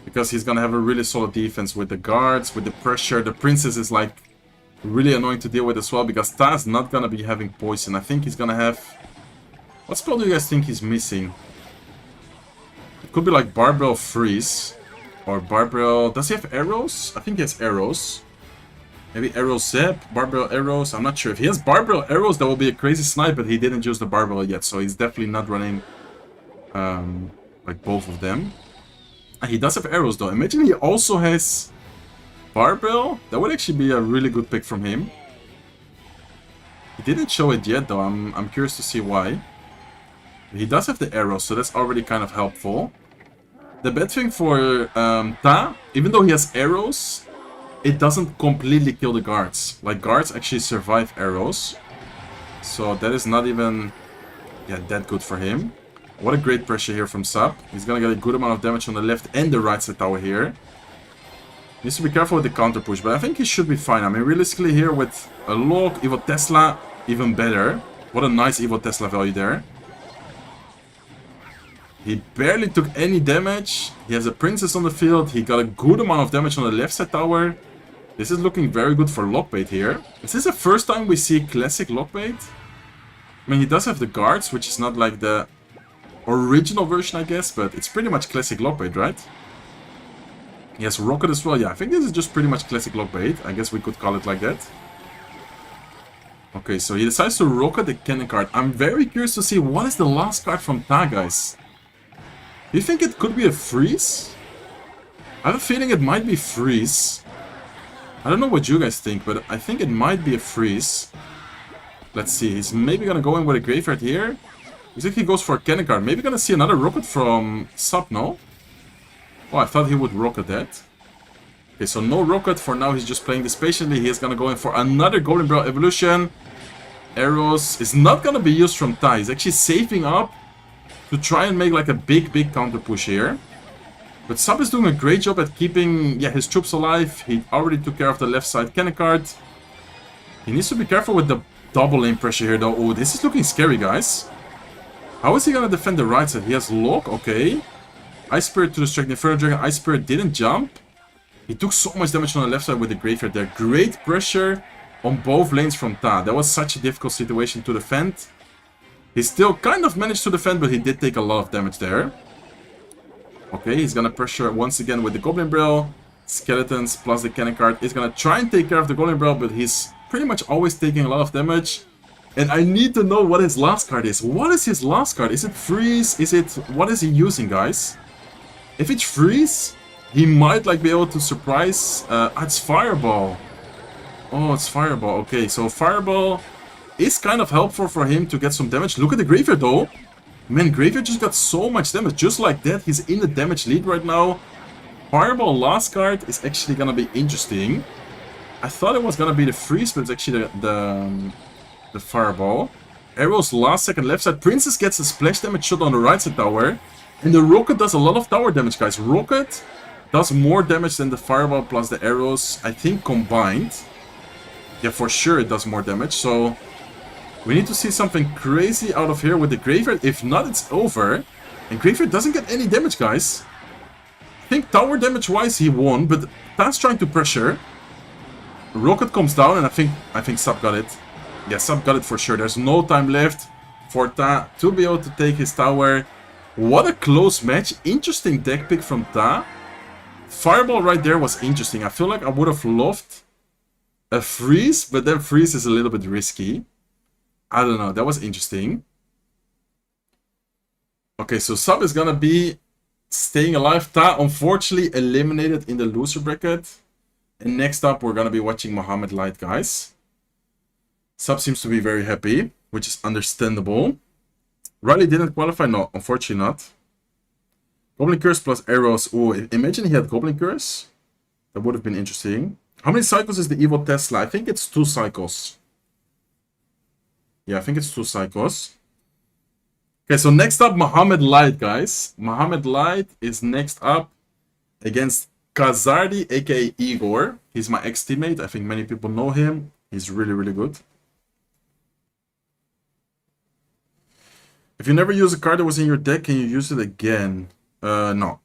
Because he's gonna have a really solid defense with the guards, with the pressure. The Princess is like really annoying to deal with as well, because Ta's not gonna be having poison. I think he's gonna have... What spell do you guys think he's missing? It could be like Barbell Freeze. Or Barbell... Does he have arrows? I think he has arrows. Maybe Arrow Zap, Barbell Arrows, I'm not sure. If he has Barbell Arrows, that will be a crazy snipe, but he didn't use the Barbell yet, so he's definitely not running like both of them. He does have arrows though. Imagine he also has Barbell. That would actually be a really good pick from him. He didn't show it yet though, I'm curious to see why. He does have the arrows, so that's already kind of helpful. The bad thing for Ta, even though he has arrows, it doesn't completely kill the guards. Like, guards actually survive arrows. So that is not even that good for him. What a great pressure here from Sub. He's gonna get a good amount of damage on the left and the right side tower here. Needs to be careful with the counter push, but I think he should be fine. I mean, realistically here with a Log, Evo Tesla, even better. What a nice Evo Tesla value there. He barely took any damage. He has a Princess on the field. He got a good amount of damage on the left side tower. This is looking very good for Lockbait here. Is this the first time we see classic Lockbait? I mean, he does have the guards, which is not like the original version, I guess, but it's pretty much classic Lockbait, right? He has Rocket as well. Yeah, I think this is just pretty much classic Lockbait. I guess we could call it like that. Okay, so he decides to Rocket the cannon card. I'm very curious to see what is the last card from Ta, guys. Do you think it could be a Freeze? I have a feeling it might be Freeze. I don't know what you guys think, but I think it might be a Freeze. Let's see, he's maybe gonna go in with a Graveyard here. Looks like he goes for a cannon card. Maybe gonna see another Rocket from Sub, no? Oh, I thought he would Rocket that. Okay, so no Rocket for now, he's just playing this patiently. He is gonna go in for another Goblin Barrel Evolution. Arrows is not gonna be used from Ta. He's actually saving up to try and make like a big counter push here. But Sub is doing a great job at keeping his troops alive. He already took care of the left side cannon card. He needs to be careful with the double lane pressure here though. Oh, this is looking scary, guys. How is he gonna defend the right side? He has Lock, okay. Ice Spirit to distract the Inferno Dragon. Ice Spirit didn't jump. He took so much damage on the left side with the Graveyard there. Great pressure on both lanes from Ta. That was such a difficult situation to defend. He still kind of managed to defend, but he did take a lot of damage there. Okay, he's gonna pressure once again with the Goblin Barrel. Skeletons plus the cannon card. He's gonna try and take care of the Goblin Barrel, but he's pretty much always taking a lot of damage. And I need to know what his last card is. What is his last card? Is it Freeze? Is it... What is he using, guys? If it's Freeze, he might like be able to surprise... it's Fireball. Oh, it's Fireball. Okay, so Fireball is kind of helpful for him to get some damage. Look at the Graveyard though. Man, Graveyard just got so much damage. Just like that, he's in the damage lead right now. Fireball last card is actually gonna be interesting. I thought it was gonna be the Freeze, but it's actually the Fireball. Arrows last second left side. Princess gets a splash damage shot on the right side tower. And the Rocket does a lot of tower damage, guys. Rocket does more damage than the Fireball plus the arrows, I think, combined. Yeah, for sure it does more damage, so... We need to see something crazy out of here with the Graveyard. If not, it's over. And Graveyard doesn't get any damage, guys. I think tower damage-wise he won, but Ta's trying to pressure. Rocket comes down, and I think Sub got it. Yeah, Sub got it for sure. There's no time left for Ta to be able to take his tower. What a close match. Interesting deck pick from Ta. Fireball right there was interesting. I feel like I would have loved a Freeze, but then Freeze is a little bit risky. I don't know, that was interesting. Okay, so Sub is gonna be staying alive. Ta, unfortunately, eliminated in the loser bracket. And next up, we're gonna be watching Mohamed Light, guys. Sub seems to be very happy, which is understandable. Riley didn't qualify? No, unfortunately not. Goblin Curse plus arrows. Ooh, imagine he had Goblin Curse. That would have been interesting. How many cycles is the Evil Tesla? I think it's 2 cycles. Yeah, I think it's 2 cycles. Okay, so next up, Mohamed Light, guys. Mohamed Light is next up against Kazardi, aka Igor. He's my ex-teammate. I think many people know him. He's really, really good. If you never use a card that was in your deck, can you use it again? No.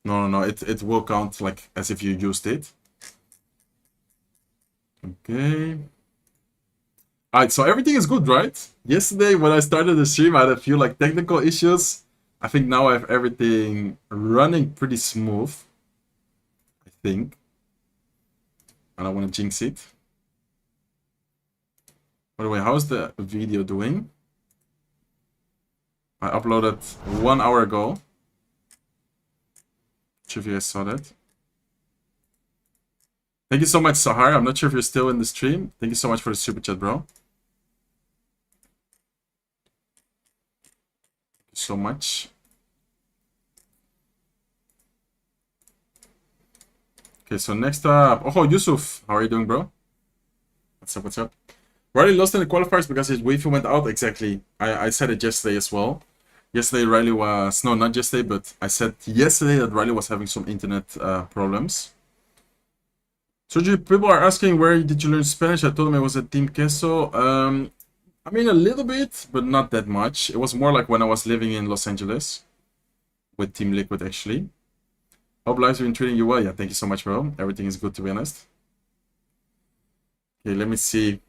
No. It will count like as if you used it. Okay. Alright, so everything is good, right? Yesterday when I started the stream, I had a few like technical issues. I think now I have everything running pretty smooth. I think. I don't want to jinx it. By the way, how's the video doing? I uploaded 1 hour ago. Not sure if you guys saw that. Thank you so much, Sahar. I'm not sure if you're still in the stream. Thank you so much for the super chat, bro. Thank you so much. Okay, so next up. Oh, Yusuf. How are you doing, bro? What's up, what's up? Riley lost in the qualifiers because his Wi-Fi went out. Exactly. I said it yesterday as well. Yesterday, Riley was... No, not yesterday, but I said yesterday that Riley was having some internet problems. So people are asking, where did you learn Spanish? I told them it was at Team Queso. I mean, a little bit, but not that much. It was more like when I was living in Los Angeles. With Team Liquid, actually. Hope lives have been treating you well. Yeah, thank you so much, bro. Everything is good, to be honest. Okay, let me see.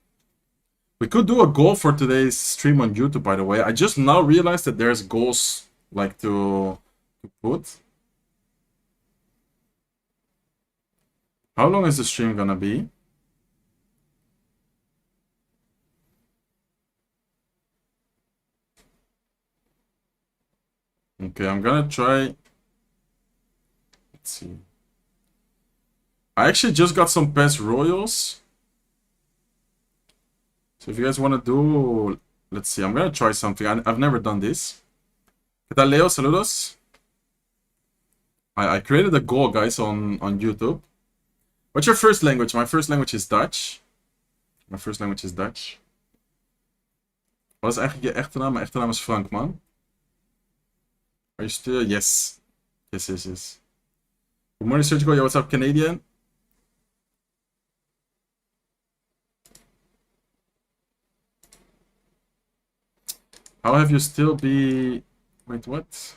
We could do a goal for today's stream on YouTube, by the way. I just now realized that there's goals like to put. How long is the stream gonna be? Okay, I'm gonna try. Let's see. I actually just got some past royals. So if you guys want to do... Let's see, I'm gonna try something. I've never done this. ¿Qué tal, Leo? Saludos. I created a goal, guys, on YouTube. What's your first language? My first language is Dutch. My first language is Dutch. Wat is eigenlijk je echte naam? Mijn echte naam is Frank, man. Are you still? Yes. Yes. Good morning, Surgical. Yo, what's up, Canadian? How have you still be... Wait, what?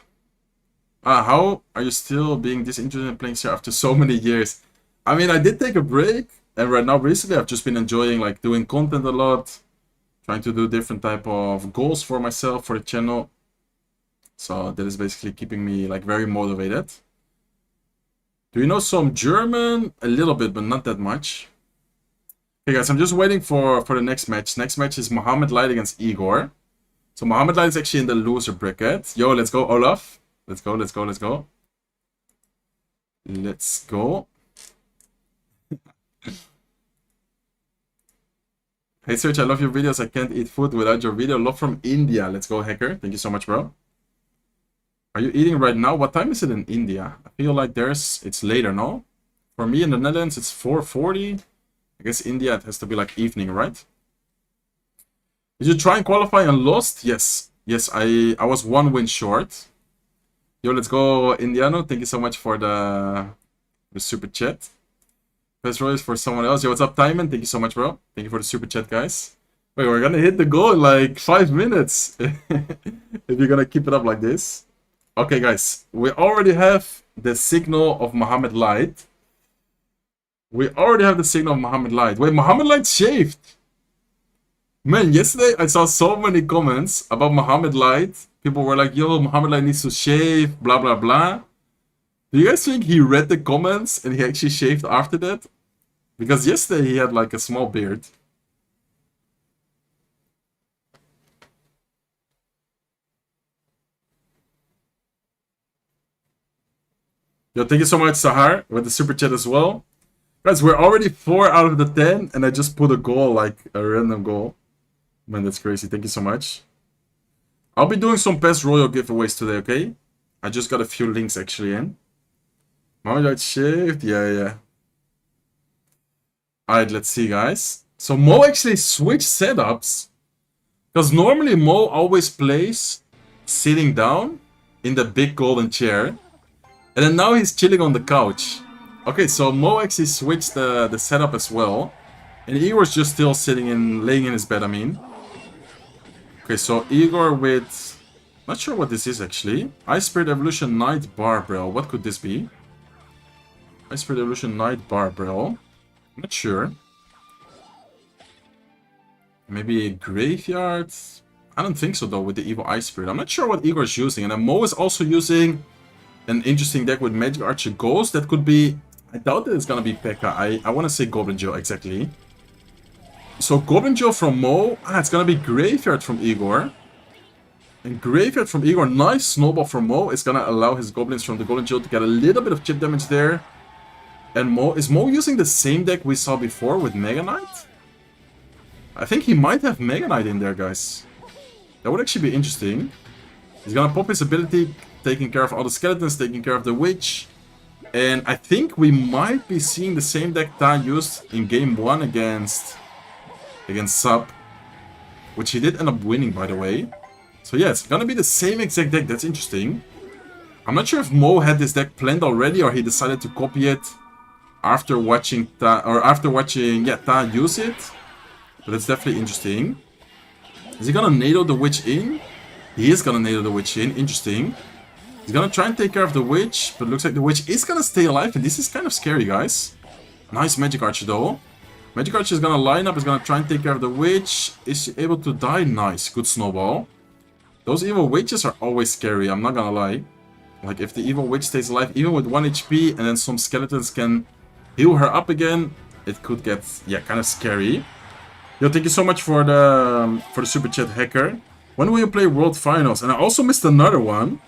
How are you still being disinterested in playing CR after so many years? I mean, I did take a break, and right now, recently, I've just been enjoying like doing content a lot, trying to do different type of goals for myself, for the channel. So that is basically keeping me like very motivated. Do you know some German? A little bit, but not that much. Okay, guys, I'm just waiting for the next match. Next match is Mohamed Light against Igor. So Mohamed Light is actually in the loser bracket. Yo, let's go, Olaf. Let's go. Hey, Serge, I love your videos. I can't eat food without your video. Love from India. Let's go, Hacker. Thank you so much, bro. Are you eating right now? What time is it in India? I feel like it's later, no? For me in the Netherlands, it's 4:40. I guess India, it has to be like evening, right? Did you try and qualify and lost? Yes. Yes, I was 1 win short. Yo, let's go, Indiano. Thank you so much for the super chat. Best roll is for someone else. Yo, what's up, Timon? Thank you so much, bro. Thank you for the super chat, guys. Wait, we're gonna hit the goal in like 5 minutes. If you're gonna keep it up like this. Okay, guys. We already have the signal of Mohamed Light. Wait, Mohamed Light shaved. Man, yesterday I saw so many comments about Mohamed Light. People were like, yo, Mohamed Light needs to shave, blah, blah, blah. Do you guys think he read the comments and he actually shaved after that? Because yesterday he had like a small beard. Yo, thank you so much, Sahar, with the super chat as well. Guys, we're already 4 out of the 10, and I just put a goal, like a random goal. Man, that's crazy. Thank you so much. I'll be doing some past Royal giveaways today, okay? I just got a few links actually in. Mohamed shaved? Yeah. Alright, let's see, guys. So Mo actually switched setups. Because normally Mo always plays sitting down in the big golden chair. And then now he's chilling on the couch. Okay, so Mo actually switched the setup as well. And Igor's just still laying in his bed, I mean. Okay, so Igor with... Not sure what this is actually. Ice Spirit Evolution Knight Barbell. What could this be? Ice Spirit Evolution Knight Barbell. Not sure. Maybe a Graveyard? I don't think so though with the Evil Ice Spirit. I'm not sure what Igor is using. And then Mo is also using an interesting deck with Magic Archer Ghost. That could be... I doubt that it's gonna be P.E.K.K.A. I want to say Goblin Joe, exactly. So Goblin Joe from Mo. It's gonna be Graveyard from Igor. And Graveyard from Igor. Nice Snowball from Mo. It's gonna allow his Goblins from the Goblin Joe to get a little bit of chip damage there. And Mo... Is Mo using the same deck we saw before with Mega Knight? I think he might have Mega Knight in there, guys. That would actually be interesting. He's gonna pop his ability, taking care of all the skeletons, taking care of the witch. And I think we might be seeing the same deck Ta used in game 1 against Sub. Which he did end up winning, by the way. So yeah, it's gonna be the same exact deck. That's interesting. I'm not sure if Mo had this deck planned already or he decided to copy it after watching Ta use it. But it's definitely interesting. Is he gonna NATO the witch in? He is gonna NATO the witch in. Interesting. He's gonna try and take care of the witch, but it looks like the witch is gonna stay alive, and this is kind of scary, guys. Nice Magic Archer, though. Magic Archer is gonna line up, is gonna try and take care of the witch. Is she able to die? Nice. Good Snowball. Those evil witches are always scary, I'm not gonna lie. Like, if the evil witch stays alive, even with 1 HP, and then some skeletons can heal her up again, it could get, yeah, kind of scary. Yo, thank you so much for the super chat, Hacker. When will you play World Finals? And I also missed another one.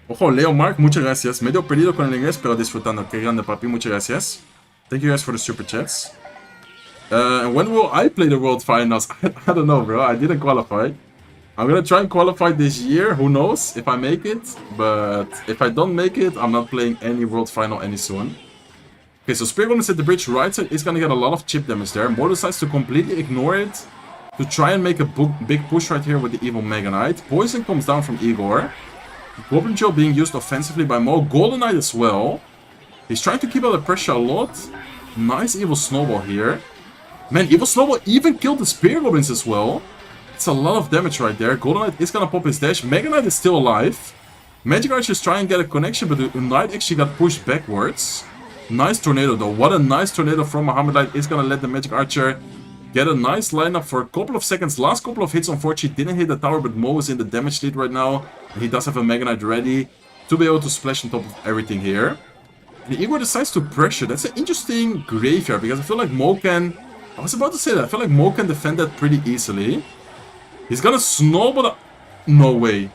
Ojo, Leo Mark, muchas gracias. Medio perdido con el inglés, pero disfrutando. Qué grande, papi. Muchas gracias. Thank you guys for the super chats. And when will I play the World Finals? I don't know, bro. I didn't qualify. I'm gonna try and qualify this year. Who knows if I make it. But if I don't make it, I'm not playing any World Final any soon. Okay, so Spirit Goblin at the bridge right side is gonna get a lot of chip damage there. Mo decides to completely ignore it. To try and make a big push right here with the Evil Mega Knight. Poison comes down from Igor. Goblin Joe being used offensively by Mo. Golden Knight as well. He's trying to keep out the pressure a lot. Nice Evil Snowball here. Man, Evil Snowball even killed the Spear Goblins as well. It's a lot of damage right there. Golden Knight is gonna pop his dash. Mega Knight is still alive. Magic Archer is trying to get a connection, but the Knight actually got pushed backwards. Nice Tornado though. What a nice Tornado from Mohamed Light is gonna let the Magic Archer get a nice lineup for a couple of seconds. Last couple of hits, unfortunately, didn't hit the tower, but Mo is in the damage lead right now. And he does have a Mega Knight ready to be able to splash on top of everything here. And Igor decides to pressure. That's an interesting graveyard, because I feel like Mo can... I was about to say that. I feel like Mo can defend that pretty easily. He's gonna snowball the... No way.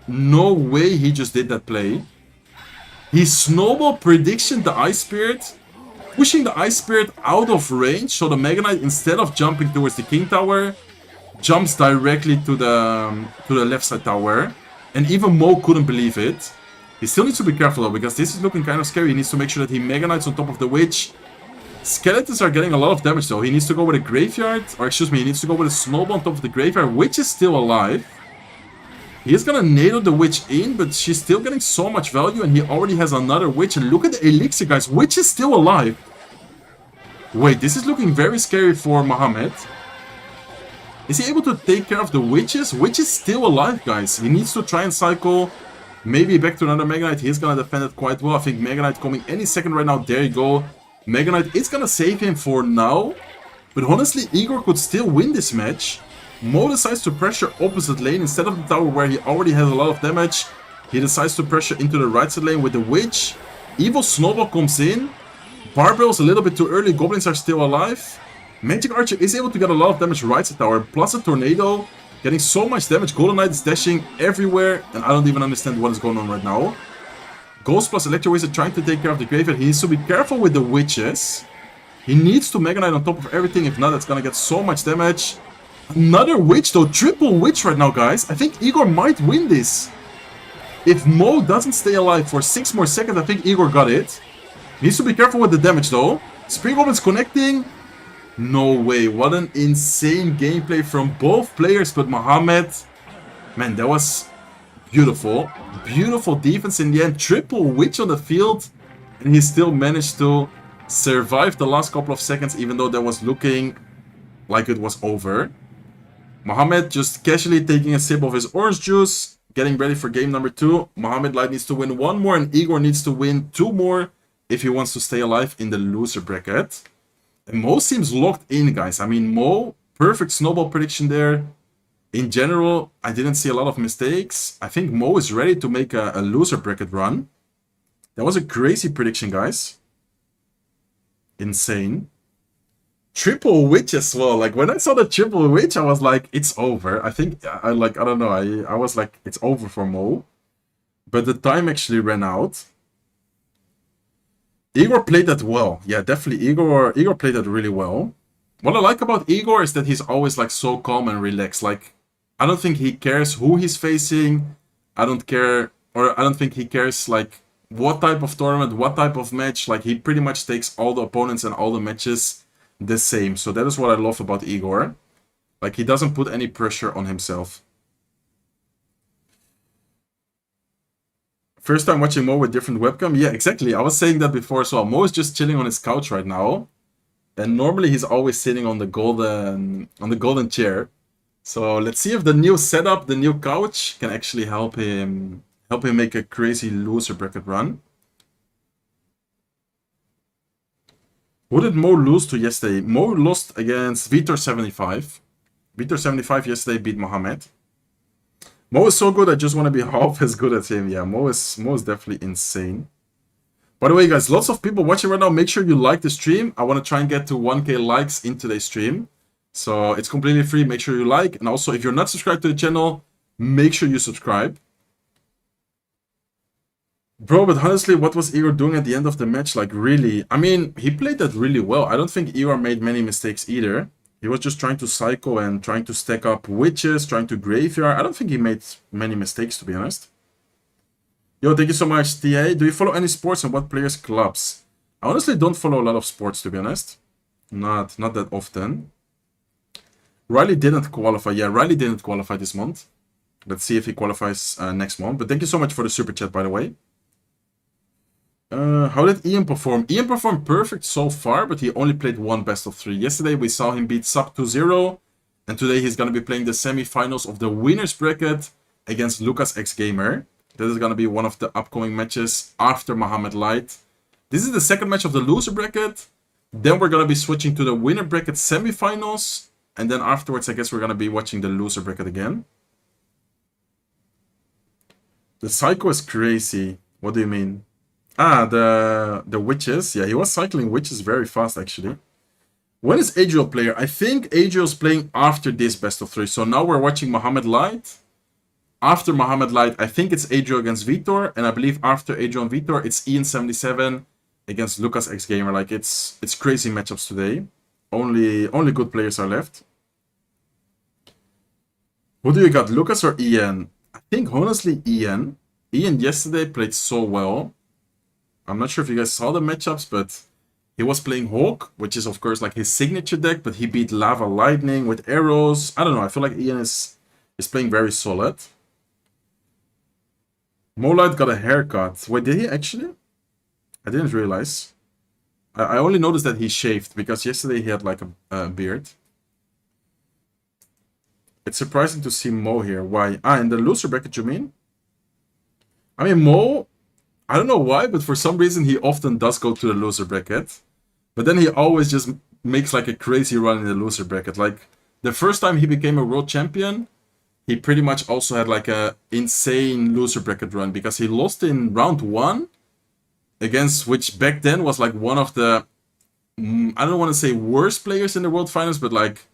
No way he just did that play. He snowball prediction the Ice Spirit, pushing the Ice Spirit out of range, so the Mega Knight, instead of jumping towards the King Tower, jumps directly to the left side tower. And even Mo couldn't believe it. He still needs to be careful though, because this is looking kind of scary. He needs to make sure that he Mega Knights on top of the Witch. Skeletons are getting a lot of damage though. He needs to go with a Graveyard, or excuse me, he needs to go with a Snowball on top of the Graveyard. Witch is still alive. He is gonna NATO the Witch in, but she's still getting so much value, and he already has another Witch. And look at the Elixir, guys. Witch is still alive. Wait, this is looking very scary for Mohamed. Is he able to take care of the Witches? Witch is still alive, guys. He needs to try and cycle maybe back to another Mega Knight. He's gonna defend it quite well. I think Mega Knight coming any second right now. There you go. Mega Knight is gonna save him for now. But honestly, Igor could still win this match. Mo decides to pressure opposite lane instead of the tower where he already has a lot of damage. He decides to pressure into the right side lane with the Witch. Evil Snowball comes in. Barbell's a little bit too early. Goblins are still alive. Magic Archer is able to get a lot of damage right side tower. Plus a Tornado. Getting so much damage. Golden Knight is dashing everywhere. And I don't even understand what is going on right now. Ghost plus Electro Wizard trying to take care of the graveyard. He needs to be careful with the witches. He needs to Mega Knight on top of everything. If not, it's gonna get so much damage. Another witch though. Triple witch right now, guys. I think Igor might win this. If Mo doesn't stay alive for 6 more seconds, I think Igor got it. Needs to be careful with the damage though. Spring Goblin's connecting. No way. What an insane gameplay from both players. But Mohamed, man, that was beautiful. Beautiful defense in the end. Triple witch on the field. And he still managed to survive the last couple of seconds, even though that was looking like it was over. Mohamed just casually taking a sip of his orange juice. Getting ready for game number 2. Mohamed Light needs to win 1 more and Igor needs to win 2 more if he wants to stay alive in the loser bracket. And Mo seems locked in, guys. I mean, Mo, perfect snowball prediction there. In general, I didn't see a lot of mistakes. I think Mo is ready to make a loser bracket run. That was a crazy prediction, guys. Insane. Triple witch as well. Like, when I saw the triple witch, I was like, it's over. I think, I don't know. I was like, it's over for Mo. But the time actually ran out. Igor played that well. Yeah, definitely Igor played that really well. What I like about Igor is that he's always like so calm and relaxed. Like, I don't think he cares who he's facing. I don't think he cares like what type of tournament, what type of match. Like, he pretty much takes all the opponents and all the matches the same. So that is what I love about Igor. Like, he doesn't put any pressure on himself. First time watching Mo with different webcam? Yeah, exactly. I was saying that before as well. Mo is just chilling on his couch right now. And normally he's always sitting on the golden chair. So let's see if the new setup, the new couch, can actually help him make a crazy loser bracket run. Who did Mo lose to yesterday? Mo lost against Vitor75. Vitor75 yesterday beat Mohamed. Mo is so good, I just want to be half as good as him. Yeah, Mo is definitely insane. By the way, guys, lots of people watching right now. Make sure you like the stream. I want to try and get to 1K likes in today's stream. So it's completely free. Make sure you like. And also, if you're not subscribed to the channel, make sure you subscribe. Bro, but honestly, what was Igor doing at the end of the match? Like, really? I mean, he played that really well. I don't think Igor made many mistakes either. He was just trying to cycle and trying to stack up witches, trying to graveyard. I don't think he made many mistakes, to be honest. Yo, thank you so much, TA. Do you follow any sports and what players' clubs? I honestly don't follow a lot of sports, to be honest. Not that often. Riley didn't qualify. Yeah, Riley didn't qualify this month. Let's see if he qualifies next month. But thank you so much for the super chat, by the way. How did Ian perform? Ian performed perfect so far, but he only played 1 best of 3. Yesterday we saw him beat Sub 2-0, and today he's going to be playing the semi-finals of the winners bracket against Lucas X Gamer. That is going to be one of the upcoming matches after Mohamed Light. This is the second match of the loser bracket. Then we're going to be switching to the winner bracket semi-finals, and then afterwards I guess we're going to be watching the loser bracket again. The Psycho is crazy. What do you mean? Ah, the witches. Yeah, he was cycling witches very fast, actually. When is Adriel player? I think Adriel's playing after this best of 3. So now we're watching Mohamed Light. After Mohamed Light, I think it's Adriel against Vitor. And I believe after Adriel and Vitor, it's Ian77 against Lucas X Gamer. Like, it's crazy matchups today. Only good players are left. Who do you got, Lucas or Ian? I think, honestly, Ian. Ian yesterday played so well. I'm not sure if you guys saw the matchups, but he was playing Hawk, which is, of course, like his signature deck, but he beat Lava Lightning with arrows. I don't know. I feel like Ian is playing very solid. Molite got a haircut. Wait, did he actually? I didn't realize. I only noticed that he shaved, because yesterday he had like a beard. It's surprising to see Mo here. Why? Ah, in the loser bracket, you mean? I mean, Mo... I don't know why, but for some reason he often does go to the loser bracket. But then he always just makes like a crazy run in the loser bracket. Like, the first time he became a world champion, he pretty much also had like a insane loser bracket run. Because he lost in round 1 against, which back then was like one of the, I don't want to say worst players in the world finals, but like,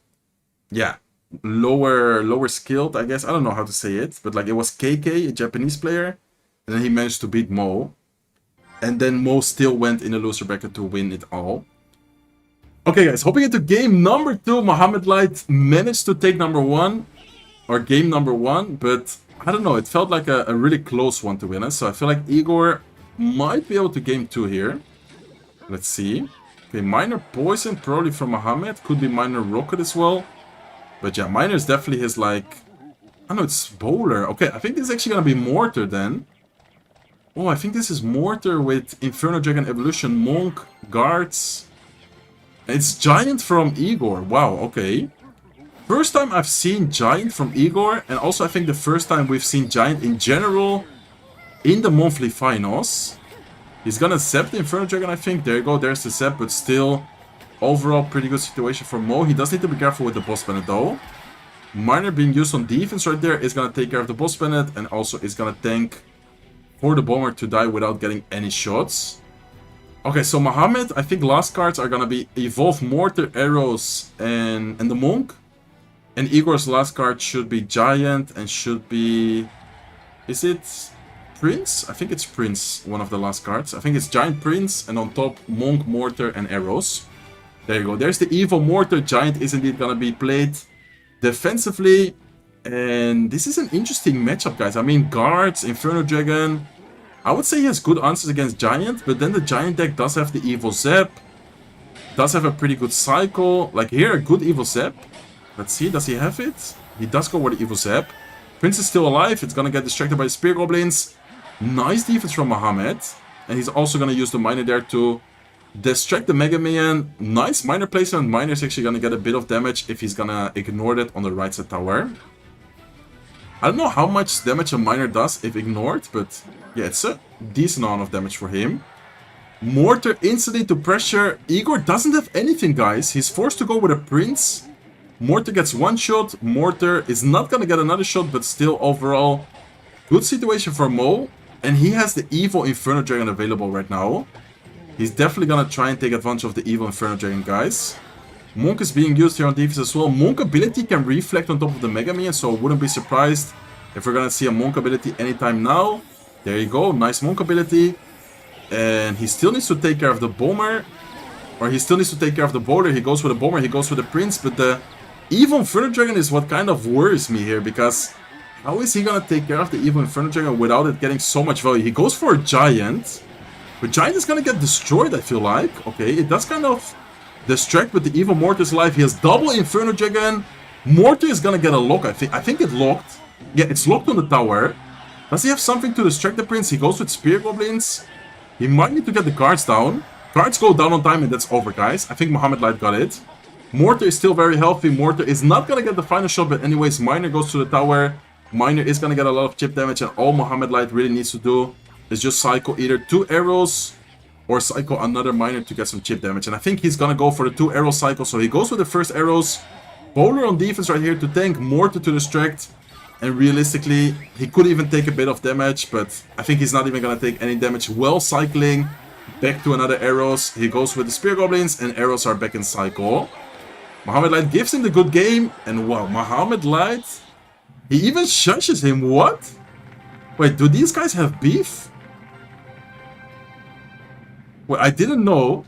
yeah, lower skilled, I guess. I don't know how to say it, but like it was KK, a Japanese player. And then he managed to beat Mo. And then Mo still went in the loser bracket to win it all. Okay, guys, hopping into game number 2. Mohamed Light managed to take number 1, or game number 1, but I don't know, it felt like a really close one to win. So I feel like Igor might be able to game 2 here. Let's see. Okay, Minor Poison probably from Mohamed. Could be Minor Rocket as well. But yeah, Minor is definitely his, like... I don't know, it's Bowler. Okay, I think this is actually gonna be Mortar then. Oh, I think this is Mortar with Inferno Dragon Evolution, Monk, Guards. It's Giant from Igor. Wow, okay. First time I've seen Giant from Igor, and also I think the first time we've seen Giant in general in the monthly finals. He's gonna Zap the Inferno Dragon, I think. There you go, there's the Zap, but still, overall pretty good situation for Mo. He does need to be careful with the boss Bennett though. Minor being used on defense right there is gonna take care of the boss Bennett, and also is gonna tank for the Bomber to die without getting any shots. Okay, so Mohamed, I think last cards are gonna be Evolve Mortar, Arrows, and the Monk. And Igor's last card should be Giant and should be... Is it Prince? I think it's Prince, one of the last cards. I think it's Giant Prince, and on top, Monk, Mortar, and Arrows. There you go. There's the Evil Mortar. Giant is indeed gonna be played defensively. And this is an interesting matchup, guys. I mean, Guards, Inferno Dragon... I would say he has good answers against Giant, but then the Giant deck does have the Evil Zap. Does have a pretty good cycle. Like here, a good Evil Zap. Let's see, does he have it? He does go with the Evil Zap. Prince is still alive. It's gonna get distracted by the Spear Goblins. Nice defense from Mohamed. And he's also gonna use the Miner there to distract the Mega Man. Nice Miner placement. Miner is actually gonna get a bit of damage if he's gonna ignore that on the right side tower. I don't know how much damage a Miner does if ignored, but yeah, it's a decent amount of damage for him. Mortar instantly to pressure. Igor doesn't have anything, guys. He's forced to go with a Prince. Mortar gets one shot. Mortar is not gonna get another shot, but still overall good situation for Mo. And he has the Evil Inferno Dragon available right now. He's definitely gonna try and take advantage of the Evil Inferno Dragon, guys. Monk is being used here on defense as well. Monk ability can reflect on top of the Mega Man, so I wouldn't be surprised if we're gonna see a Monk ability anytime now. There you go, nice Monk ability. And he still needs to take care of the Bomber. Or he still needs to take care of the Bowler. He goes with the Bomber, he goes with the Prince, but the Evil Inferno Dragon is what kind of worries me here, because how is he gonna take care of the Evil Inferno Dragon without it getting so much value? He goes for a Giant, but Giant is gonna get destroyed, I feel like. Okay, it does kind of distract with the Evil Mortar's life. He has double Inferno Dragon. Mortar is gonna get a lock, I think it locked. Yeah, it's locked on the tower. Does he have something to distract the Prince? He goes with Spear Goblins. He might need to get the cards down. Cards go down on time and that's over, guys. I think Mohamed Light got it. Mortar is still very healthy. Mortar is not gonna get the final shot, but anyways, Miner goes to the tower. Miner is gonna get a lot of chip damage, and all Mohamed Light really needs to do is just cycle either 2 arrows or cycle another Miner to get some chip damage. And I think he's gonna go for the 2 arrow cycle, so he goes with the first arrows. Bowler on defense right here to tank, Mortar to distract. And realistically, he could even take a bit of damage, but I think he's not even gonna take any damage. Well cycling, back to another arrows. He goes with the Spear Goblins, and arrows are back in cycle. Mohamed Light gives him the good game, and wow, Mohamed Light, he even shushes him. What? Wait, do these guys have beef? Wait, I didn't know.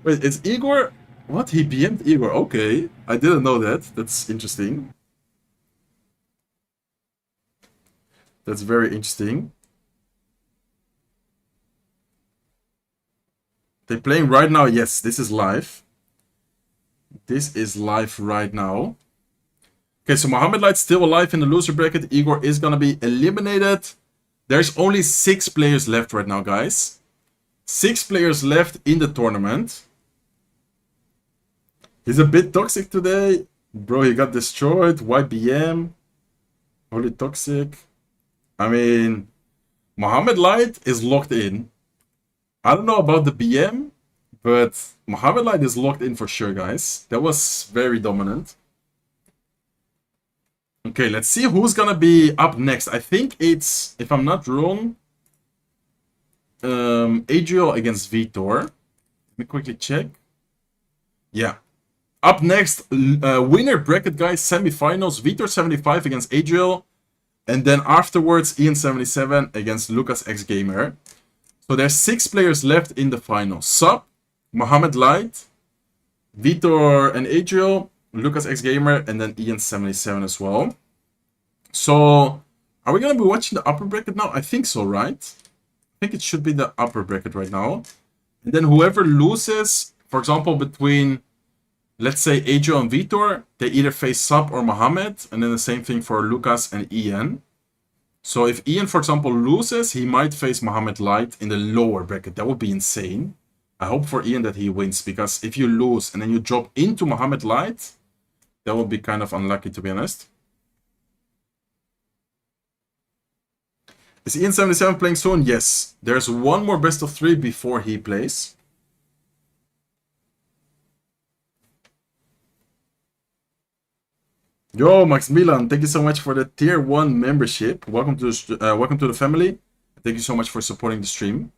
Wait, it's Igor? What? He BM'd Igor. Okay, I didn't know that. That's interesting. That's very interesting. They're playing right now. Yes, this is live. This is live right now. Okay, so Mohamed Light's still alive in the loser bracket. Igor is gonna be eliminated. There's only 6 players left right now, guys. 6 players left in the tournament. He's a bit toxic today. Bro, he got destroyed. YBM. Holy toxic. I mean, Mohamed Light is locked in. I don't know about the BM, but Mohamed Light is locked in for sure, guys. That was very dominant. Okay, let's see who's gonna be up next. I think it's, if I'm not wrong, Adriel against Vitor. Let me quickly check. Yeah. Up next, winner bracket, guys, semifinals. Vitor 75 against Adriel. And then afterwards, Ian77 against Lucas X Gamer. So there's 6 players left in the final. Sup, Mohamed Light, Vitor and Adriel, Lucas X Gamer, and then Ian77 as well. So, are we going to be watching the upper bracket now? I think so, right? I think it should be the upper bracket right now. And then whoever loses, for example, between, let's say, Adriel and Vitor, they either face Sup or Mohamed. And then the same thing for Lucas and Ian. So if Ian, for example, loses, he might face Mohamed Light in the lower bracket. That would be insane. I hope for Ian that he wins, because if you lose and then you drop into Mohamed Light, that would be kind of unlucky, to be honest. Is Ian77 playing soon? Yes. There's one more best of 3 before he plays. Yo, Max Milan, thank you so much for the tier 1 membership. Welcome to the family. Thank you so much for supporting the stream.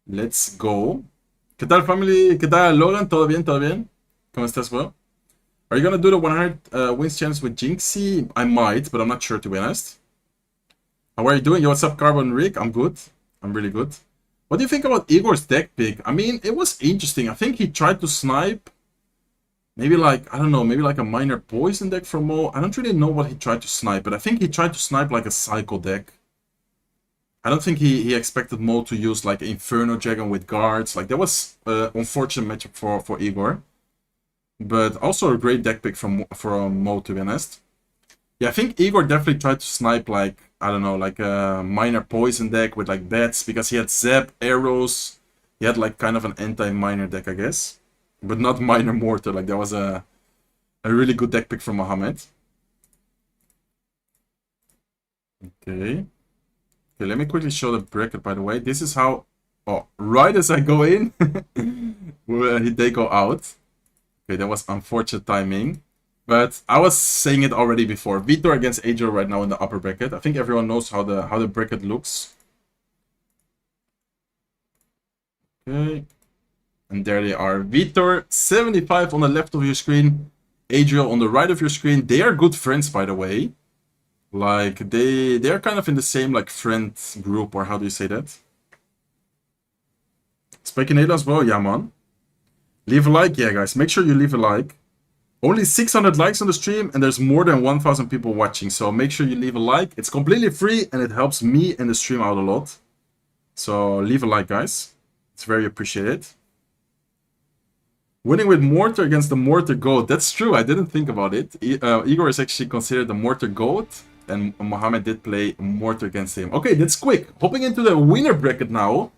Let's go. ¿Qué tal, family? ¿Qué tal, Logan? ¿Todo bien? ¿Todo bien? ¿Cómo estás, bro? Are you gonna do the 100 wins challenge with Jinxie? I might, but I'm not sure, to be honest. How are you doing? Yo, what's up, Carbon Rick? I'm good. I'm really good. What do you think about Igor's deck pick? I mean, it was interesting. I think he tried to snipe. Maybe like, I don't know, maybe like a minor poison deck from Mo. I don't really know what he tried to snipe, but I think he tried to snipe like a Psycho deck. I don't think he expected Mo to use like Inferno Dragon with guards. Like, that was an unfortunate matchup for Igor. But also a great deck pick from Mo, to be honest. Yeah, I think Igor definitely tried to snipe like, I don't know, like a minor poison deck with like bats, because he had Zap, arrows. He had like kind of an anti-minor deck, I guess. But not minor mortar. Like, that was a really good deck pick from Mohamed. Okay. Okay, let me quickly show the bracket, by the way. This is how... Oh, right as I go in, they go out. Okay, that was unfortunate timing. But I was saying it already before. Vitor against Adriel right now in the upper bracket. I think everyone knows how the bracket looks. Okay. And there they are. Vitor, 75 on the left of your screen. Adriel on the right of your screen. They are good friends, by the way. Like, they're kind of in the same, like, friend group, or how do you say that? Speaking as well? Yeah, man. Leave a like, yeah, guys. Make sure you leave a like. Only 600 likes on the stream, and there's more than 1,000 people watching. So make sure you leave a like. It's completely free, and it helps me and the stream out a lot. So leave a like, guys. It's very appreciated. Winning with Mortar against the Mortar Goat. That's true. I didn't think about it. Igor is actually considered the Mortar Goat, and Mohamed did play Mortar against him. Okay, that's quick. Hopping into the winner bracket now.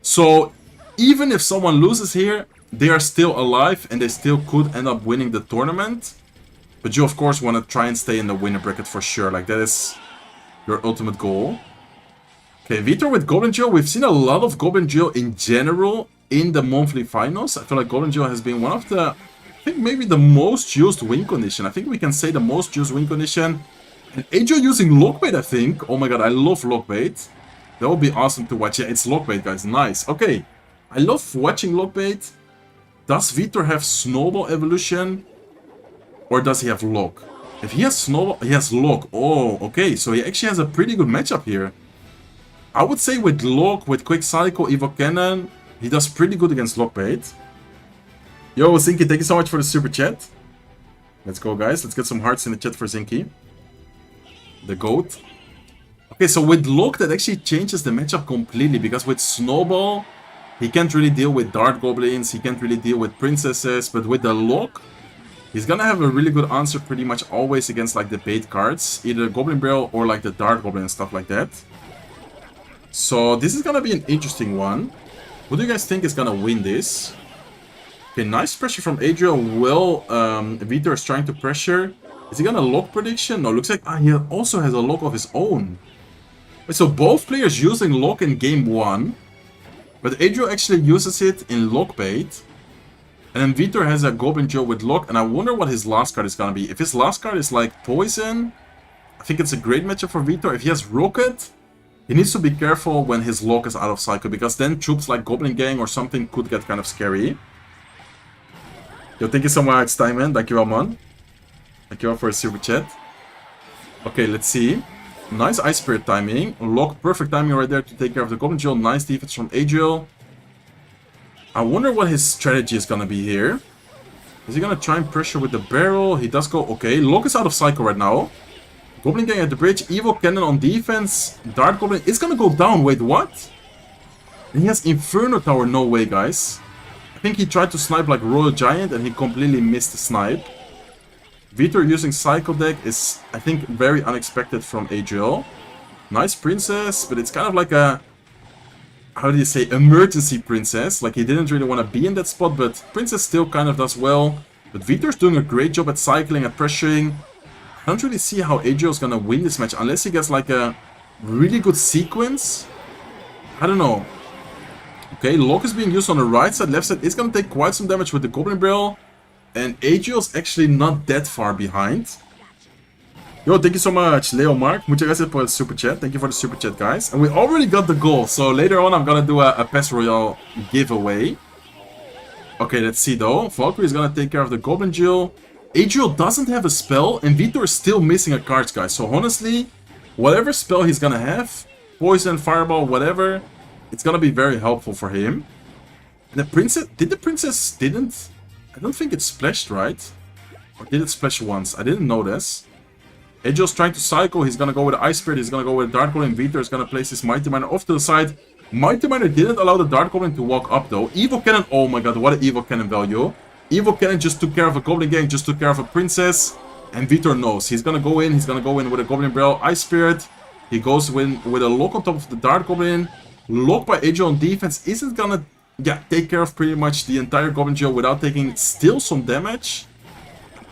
So even if someone loses here, they are still alive and they still could end up winning the tournament. But you, of course, want to try and stay in the winner bracket for sure. Like, that is your ultimate goal. Okay, Vitor with Goblin Duel. We've seen a lot of Goblin Duel in general in the monthly finals. I feel like Goblin Duel has been one of the, I think maybe the most used win condition. I think we can say the most used win condition. And Adriel using Lockbait, I think. Oh my god, I love Lockbait. That would be awesome to watch. Yeah, it's Lockbait, guys. Nice. Okay, I love watching Lockbait. Does Vitor have Snowball Evolution? Or does he have Lock? If he has Snowball, he has Lock. Oh, okay. So he actually has a pretty good matchup here. I would say with Lock, with Quick Cycle, Evo Cannon, he does pretty good against Lockbait. Yo, Zinky, thank you so much for the super chat. Let's go, guys. Let's get some hearts in the chat for Zinky. The GOAT. Okay, so with Lock, that actually changes the matchup completely. Because with Snowball, he can't really deal with Dart Goblins. He can't really deal with Princesses. But with the Lock, he's gonna have a really good answer pretty much always against like the bait cards. Either Goblin Barrel or like the Dart Goblin and stuff like that. So this is gonna be an interesting one. Who do you guys think is gonna win this? Okay, nice pressure from Adriel. Well, Vitor is trying to pressure. Is he gonna lock prediction? No, looks like he also has a lock of his own. Wait, so both players using lock in game 1. But Adriel actually uses it in Lockbait. And then Vitor has a Goblin Duel with Lock. And I wonder what his last card is gonna be. If his last card is like Poison, I think it's a great matchup for Vitor. If he has Rocket, he needs to be careful when his Lock is out of cycle. Because then troops like Goblin Gang or something could get kind of scary. Yo, thank you so much, Steinman. Thank you, man. Thank you all for a super chat. Okay, let's see. Nice Ice Spirit timing. Lock, perfect timing right there to take care of the Goblin Drill. Nice defense from Adriel. I wonder what his strategy is gonna be here. Is he gonna try and pressure with the barrel? He does go, okay. Lock is out of cycle right now. Goblin Gang at the bridge. Evil Cannon on defense. Dart Goblin is gonna go down. Wait, what? And he has Inferno Tower. No way, guys. I think he tried to snipe like Royal Giant and he completely missed the snipe. Vitor using Cycle Deck is, I think, very unexpected from Adriel. Nice Princess, but it's kind of like a, how do you say, emergency Princess. Like, he didn't really want to be in that spot, but Princess still kind of does well. But Vitor's doing a great job at cycling, at pressuring. I don't really see how Adriel's gonna win this match, unless he gets like a really good sequence. I don't know. Okay, Lock is being used on the right side, left side is gonna take quite some damage with the Goblin Barrel. And Adriel's actually not that far behind. Yo, thank you so much, Leo Mark. Muchas gracias por el super chat. Thank you for the super chat, guys. And we already got the goal. So later on, I'm gonna do a PES Royale giveaway. Okay, let's see though. Valkyrie is gonna take care of the Goblin Jill. Adriel doesn't have a spell, and Vitor is still missing a card, guys. So honestly, whatever spell he's gonna have, Poison, Fireball, whatever, it's gonna be very helpful for him. And the Princess, didn't... I don't think it splashed, right? Or did it splash once? I didn't notice. Adriel's trying to cycle. He's gonna go with the Ice Spirit. He's gonna go with Dart Goblin. Vitor is gonna place his Mighty Miner off to the side. Mighty Miner didn't allow the Dart Goblin to walk up, though. Evil Cannon. Oh my god, what an Evil Cannon value. Evil Cannon just took care of a Goblin Gang, just took care of a Princess. And Vitor knows. He's gonna go in. He's gonna go in with a Goblin Barrel. Ice Spirit. He goes in with a lock on top of the Dart Goblin. Lock by Adriel on defense. Isn't gonna... yeah, take care of pretty much the entire Goblin Jill without taking still some damage.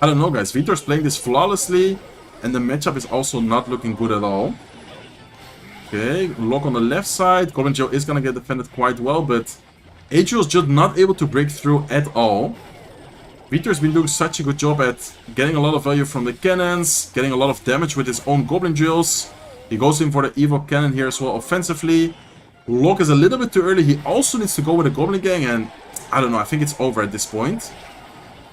I don't know, guys. Vitor's playing this flawlessly. And the matchup is also not looking good at all. Okay, lock on the left side. Goblin Jill is going to get defended quite well, but Adriel's just not able to break through at all. Vitor's been doing such a good job at getting a lot of value from the cannons, getting a lot of damage with his own Goblin Drills. He goes in for the Evil Cannon here as well offensively. Lock is a little bit too early. He also needs to go with a Goblin Gang, and I don't know, I think it's over at this point.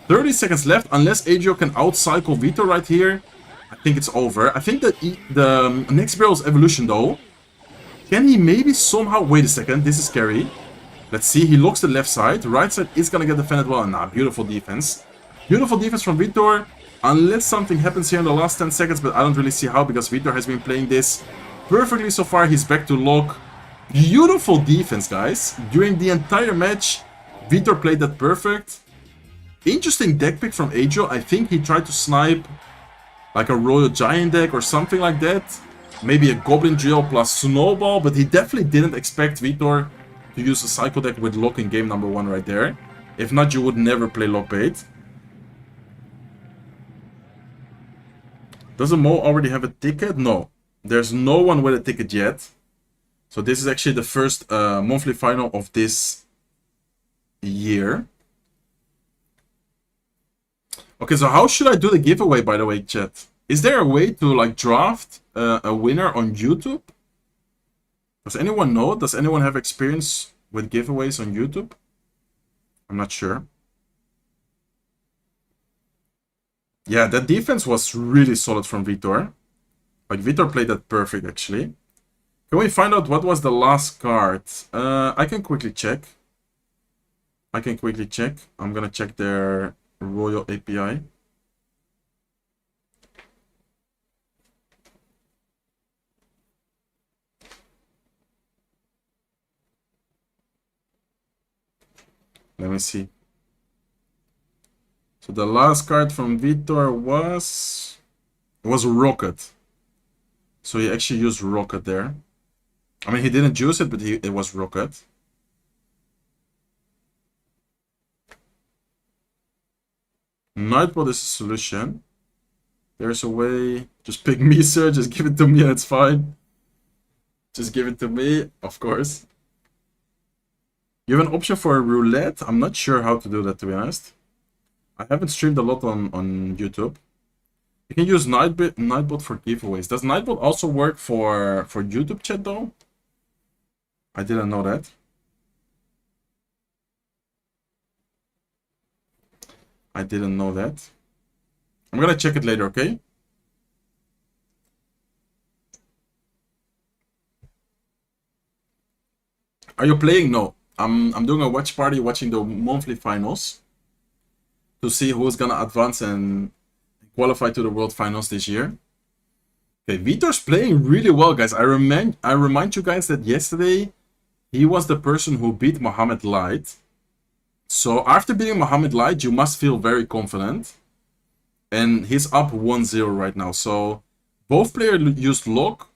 30 seconds left, unless Adriel can outcycle Vitor right here. I think it's over. I think that the next barrel's evolution, though. Can he maybe somehow... wait a second, this is scary. Let's see, he locks the left side. Right side is gonna get defended well. Nah, beautiful defense. Beautiful defense from Vitor. Unless something happens here in the last 10 seconds, but I don't really see how, because Vitor has been playing this perfectly so far. He's back to lock. Beautiful defense, guys. During the entire match, Vitor played that perfect. Interesting deck pick from Adriel. I think he tried to snipe like a Royal Giant deck or something like that. Maybe a Goblin Drill plus Snowball, but he definitely didn't expect Vitor to use a Cycle deck with Lock in game number 1 right there. If not, you would never play Lock bait. Does Mo already have a ticket? No. There's no one with a ticket yet. So this is actually the first monthly final of this year. Okay, so how should I do the giveaway, by the way, chat? Is there a way to, like, draft a winner on YouTube? Does anyone know? Does anyone have experience with giveaways on YouTube? I'm not sure. Yeah, that defense was really solid from Vitor. Like, Vitor played that perfect, actually. Can we find out what was the last card? I can quickly check. I'm gonna check their Royal API. Let me see. So the last card from Vitor was Rocket. So he actually used Rocket there. I mean, he didn't use it, but it was Rocket. Nightbot is a solution. There's a way. Just pick me, sir. Just give it to me and it's fine. Just give it to me, of course. You have an option for a roulette? I'm not sure how to do that, to be honest. I haven't streamed a lot on YouTube. You can use Nightbot for giveaways. Does Nightbot also work for YouTube chat, though? I didn't know that. I didn't know that. I'm gonna check it later, okay? Are you playing? No. I'm doing a watch party watching the monthly finals to see who's gonna advance and qualify to the world finals this year. Okay, Vitor's playing really well, guys. I remind you guys that yesterday he was the person who beat Mohamed Light. So after beating Mohamed Light, you must feel very confident. And he's up 1-0 right now. So both players used Lock.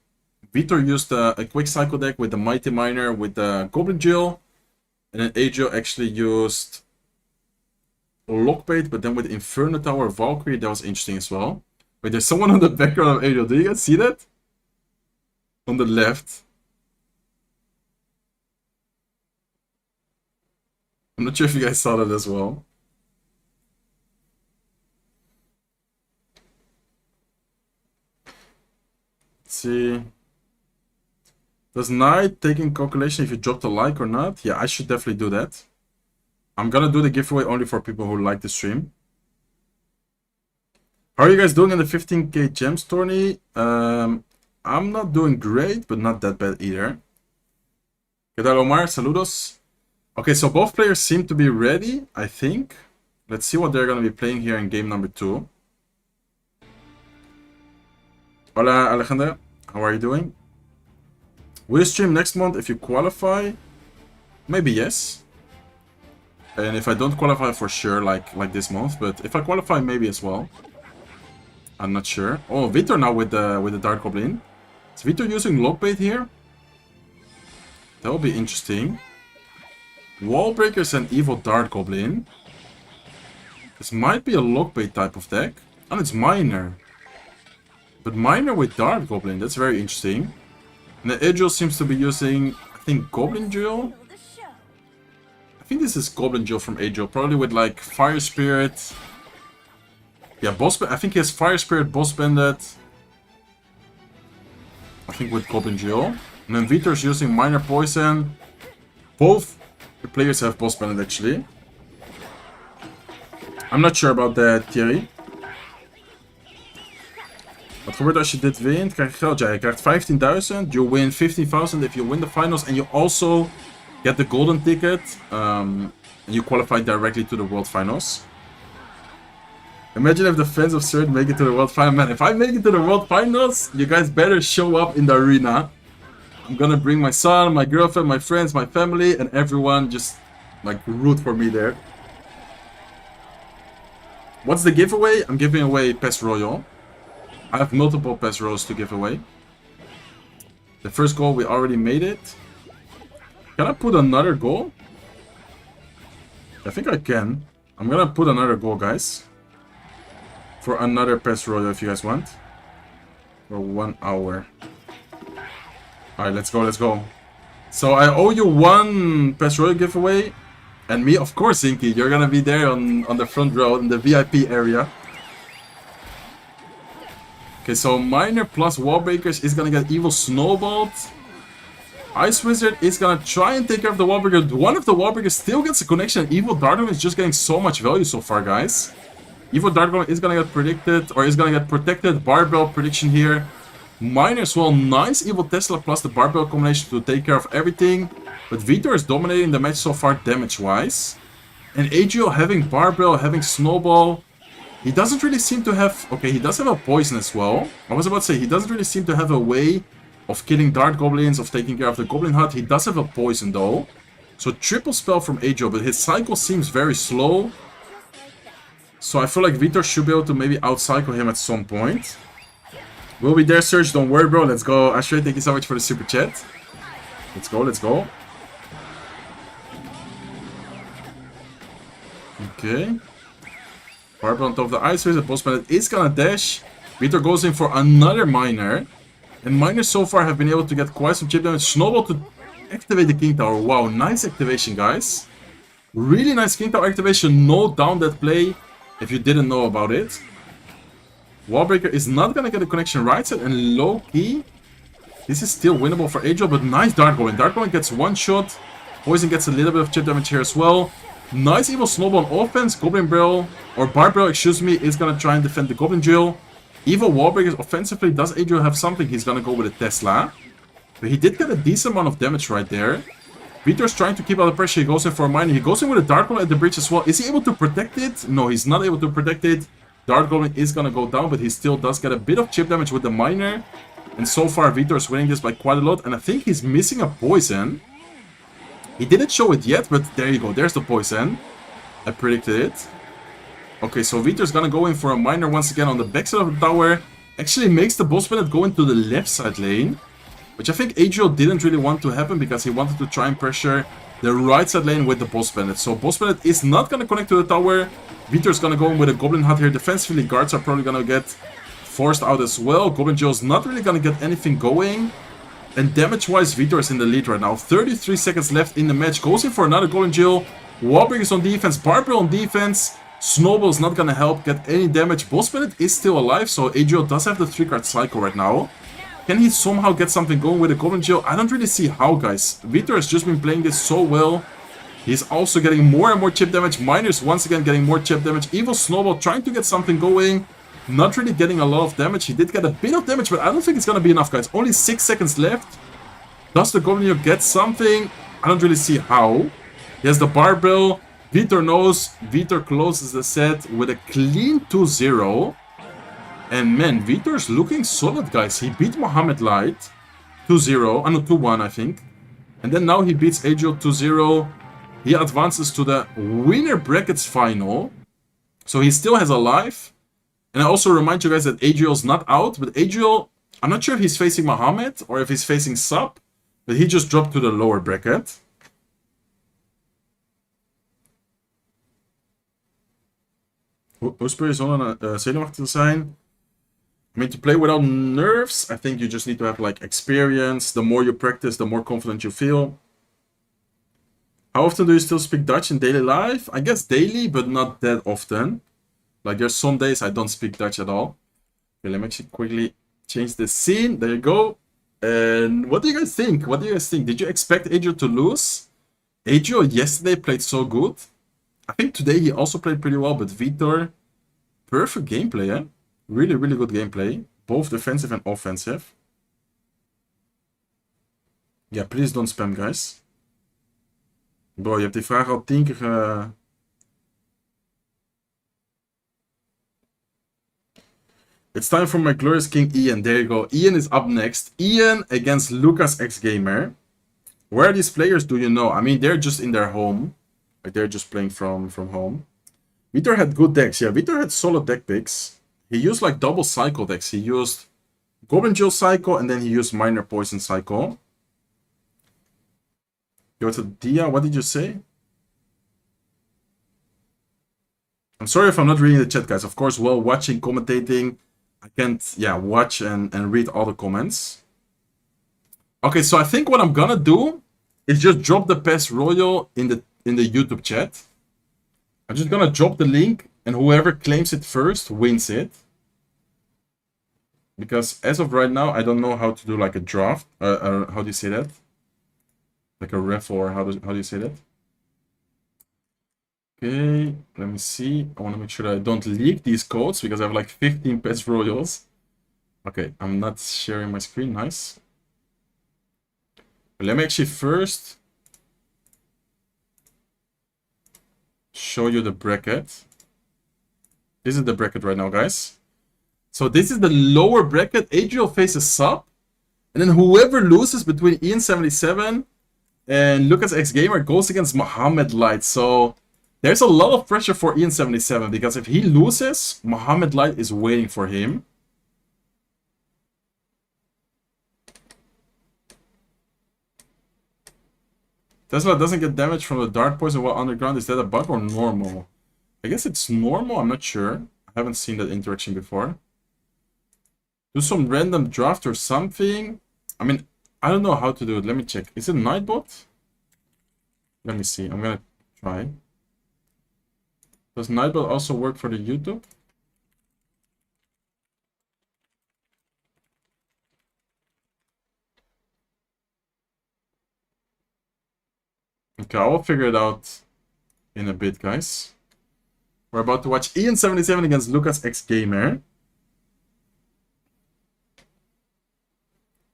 Vitor used a quick cycle deck with the Mighty Miner with the Goblin Jill. And then Adriel actually used Lockbait, but then with Inferno Tower Valkyrie, that was interesting as well. Wait, there's someone on the background of Adriel. Do you guys see that? On the left. I'm not sure if you guys saw that as well. Let's see. Does Knight take in calculation if you dropped a like or not? Yeah, I should definitely do that. I'm gonna do the giveaway only for people who like the stream. How are you guys doing in the 15k gems tourney? I'm not doing great, but not that bad either. ¿Qué tal, Omar? Saludos. Okay, so both players seem to be ready, I think. Let's see what they're going to be playing here in game number 2. Hola, Alejandra. How are you doing? Will you stream next month if you qualify? Maybe yes. And if I don't qualify, for sure, like this month. But if I qualify, maybe as well. I'm not sure. Oh, Vitor now with the Dark Goblin. Is Vitor using Lockbait here? That will be interesting. Wall Breakers and Evil Dart Goblin. This might be a Lockbait type of deck. And it's Miner. But Miner with Dart Goblin, that's very interesting. And the Adriel seems to be using, I think, Goblin Drill. I think this is Goblin Drill from Adriel, probably with like Fire Spirit. Yeah, I think he has Fire Spirit, Boss Bandit. I think with Goblin Drill. And then Vitor's using Minor Poison. Both the players have Boss Bandit actually. I'm not sure about that, Thierry. Wat gebeurt als je dit wint? Krijg je geld? Ja, je krijgt 15.000. You win 15,000 if you win the finals. And you also get the golden ticket. And you qualify directly to the world finals. Imagine if the fans of CERT make it to the world final. Man, if I make it to the world finals, you guys better show up in the arena. I'm gonna bring my son, my girlfriend, my friends, my family, and everyone just like root for me there. What's the giveaway? I'm giving away PES Royale. I have multiple PES Royals to give away. The first goal, we already made it. Can I put another goal? I think I can. I'm gonna put another goal, guys. For another PES Royale if you guys want. For 1 hour. Alright, let's go, let's go. So I owe you one PES Royale giveaway. And me, of course, Zinky, you're gonna be there on the front row in the VIP area. Okay, so Miner plus Wallbreakers is gonna get Evil Snowballed. Ice Wizard is gonna try and take care of the Wallbreaker. One of the Wallbreakers still gets a connection. Evil Darkman is just getting so much value so far, guys. Evil Darkman is gonna get predicted, or is gonna get protected. Barbell prediction here. Miner as well. Nice Evil Tesla plus the Barbell combination to take care of everything. But Vitor is dominating the match so far damage-wise. And Adriel having Barbell, having Snowball. He doesn't really seem to have... Okay, he does have a poison as well. I was about to say, he doesn't really seem to have a way of killing Dart Goblins, of taking care of the Goblin Hut. He does have a poison though. So triple spell from Adriel, but his cycle seems very slow. So I feel like Vitor should be able to maybe outcycle him at some point. We'll be there, Serge. Don't worry, bro. Let's go. Ashrey, thank you so much for the super chat. Let's go, let's go. Okay. Barbell on top of the Ice Wizard. Boss Bandit is gonna dash. Vitor goes in for another Miner. And Miners so far have been able to get quite some chip damage. Snowball to activate the King Tower. Wow, nice activation, guys. Really nice King Tower activation. No down that play if you didn't know about it. Wallbreaker is not gonna get a connection right side. And low key, this is still winnable for Adriel, but nice Dark Goblin. Dark Goblin gets one shot. Poison gets a little bit of chip damage here as well. Nice Evil Snowball on offense. Goblin Barrel, or Barbell, excuse me, is gonna try and defend the Goblin Drill. Evil Wallbreakers offensively, does Adriel have something? He's gonna go with a Tesla. But he did get a decent amount of damage right there. Vitor's trying to keep out the pressure. He goes in for a miner. He goes in with a Dart Goblin at the bridge as well. Is he able to protect it? No, he's not able to protect it. Dart Goblin is going to go down, but he still does get a bit of chip damage with the miner. And so far, Vitor's winning this by quite a lot. And I think he's missing a poison. He didn't show it yet, but there you go. There's the poison. I predicted it. Okay, so Vitor's going to go in for a miner once again on the backside of the tower. Actually makes the boss bandit go into the left side lane. Which I think Adriel didn't really want to happen because he wanted to try and pressure the right side lane with the boss bandit. So boss bandit is not going to connect to the tower. Vitor's going to go in with a Goblin Hut here. Defensively, guards are probably going to get forced out as well. Goblin Joe's not really going to get anything going. And damage-wise, Vitor is in the lead right now. 33 seconds left in the match. Goes in for another Goblin Jill. Wallbreaker is on defense. Barbell on defense. Snowball is not going to help get any damage. Boss bandit is still alive, so Adriel does have the 3-card cycle right now. Can he somehow get something going with a Goblin Jill? I don't really see how, guys. Vitor has just been playing this so well. He's also getting more and more chip damage. Miners once again getting more chip damage. Evil Snowball trying to get something going. Not really getting a lot of damage. He did get a bit of damage, but I don't think it's going to be enough, guys. Only 6 seconds left. Does the Goblin Jill get something? I don't really see how. He has the Barbell. Vitor knows. Vitor closes the set with a clean 2-0. And man, Vitor's looking solid, guys. He beat Mohamed Light 2-0. No, 2-1, I think. And then now he beats Adriel 2-0. He advances to the winner brackets final. So he still has a life. And I also remind you guys that Adriel's not out. But Adriel, I'm not sure if he's facing Mohamed or if he's facing Sub. But he just dropped to the lower bracket. Hoe speel je zonder zenuwachtig te zijn? I mean, to play without nerves, I think you just need to have, like, experience. The more you practice, the more confident you feel. How often do you still speak Dutch in daily life? I guess daily, but not that often. Like, there's some days I don't speak Dutch at all. Okay, let me actually quickly change the scene. There you go. And what do you guys think? What do you guys think? Did you expect Adriel to lose? Adriel yesterday played so good. I think today he also played pretty well, but Vitor, perfect gameplay, eh? Really, really good gameplay. Both defensive and offensive. Yeah, please don't spam, guys. Bro, je hebt die vraag al 10 keer It's time for my glorious king Ian. There you go. Ian is up next. Ian against Lucas X Gamer. Where are these players, do you know? I mean, they're just in their home. Like, they're just playing from home. Vitor had good decks. Yeah, Vitor had solid deck picks. He used, like, double cycle decks. He used Goblin Jill cycle, and then he used Minor Poison cycle. Yo, to Dia, what did you say? I'm sorry if I'm not reading the chat, guys. Of course, while watching, commentating, I can't, yeah, watch and read all the comments. Okay, so I think what I'm gonna do is just drop the PES Royale in the YouTube chat. I'm just gonna drop the link, and whoever claims it first wins it. Because as of right now, I don't know how to do like a draft. How do you say that? Like a raffle, or how do you say that? Okay, let me see. I want to make sure that I don't leak these codes because I have like 15 PES Royals. Okay, I'm not sharing my screen. Nice. But let me actually first show you the bracket. This is the bracket right now, guys. So this is the lower bracket. Adriel faces Sub. And then whoever loses between Ian77 and Lucas X Gamer goes against Mohamed Light. So there's a lot of pressure for Ian77 because if he loses, Mohamed Light is waiting for him. Tesla doesn't get damage from the dart poison while underground. Is that a bug or normal? I guess it's normal. I'm not sure. I haven't seen that interaction before. Do some random draft or something. I mean, I don't know how to do it. Let me check. Is it Nightbot? Let me see. I'm gonna try. Does Nightbot also work for the YouTube? Okay, I will figure it out in a bit, guys. We're about to watch Ian77 against Lucas X Gamer.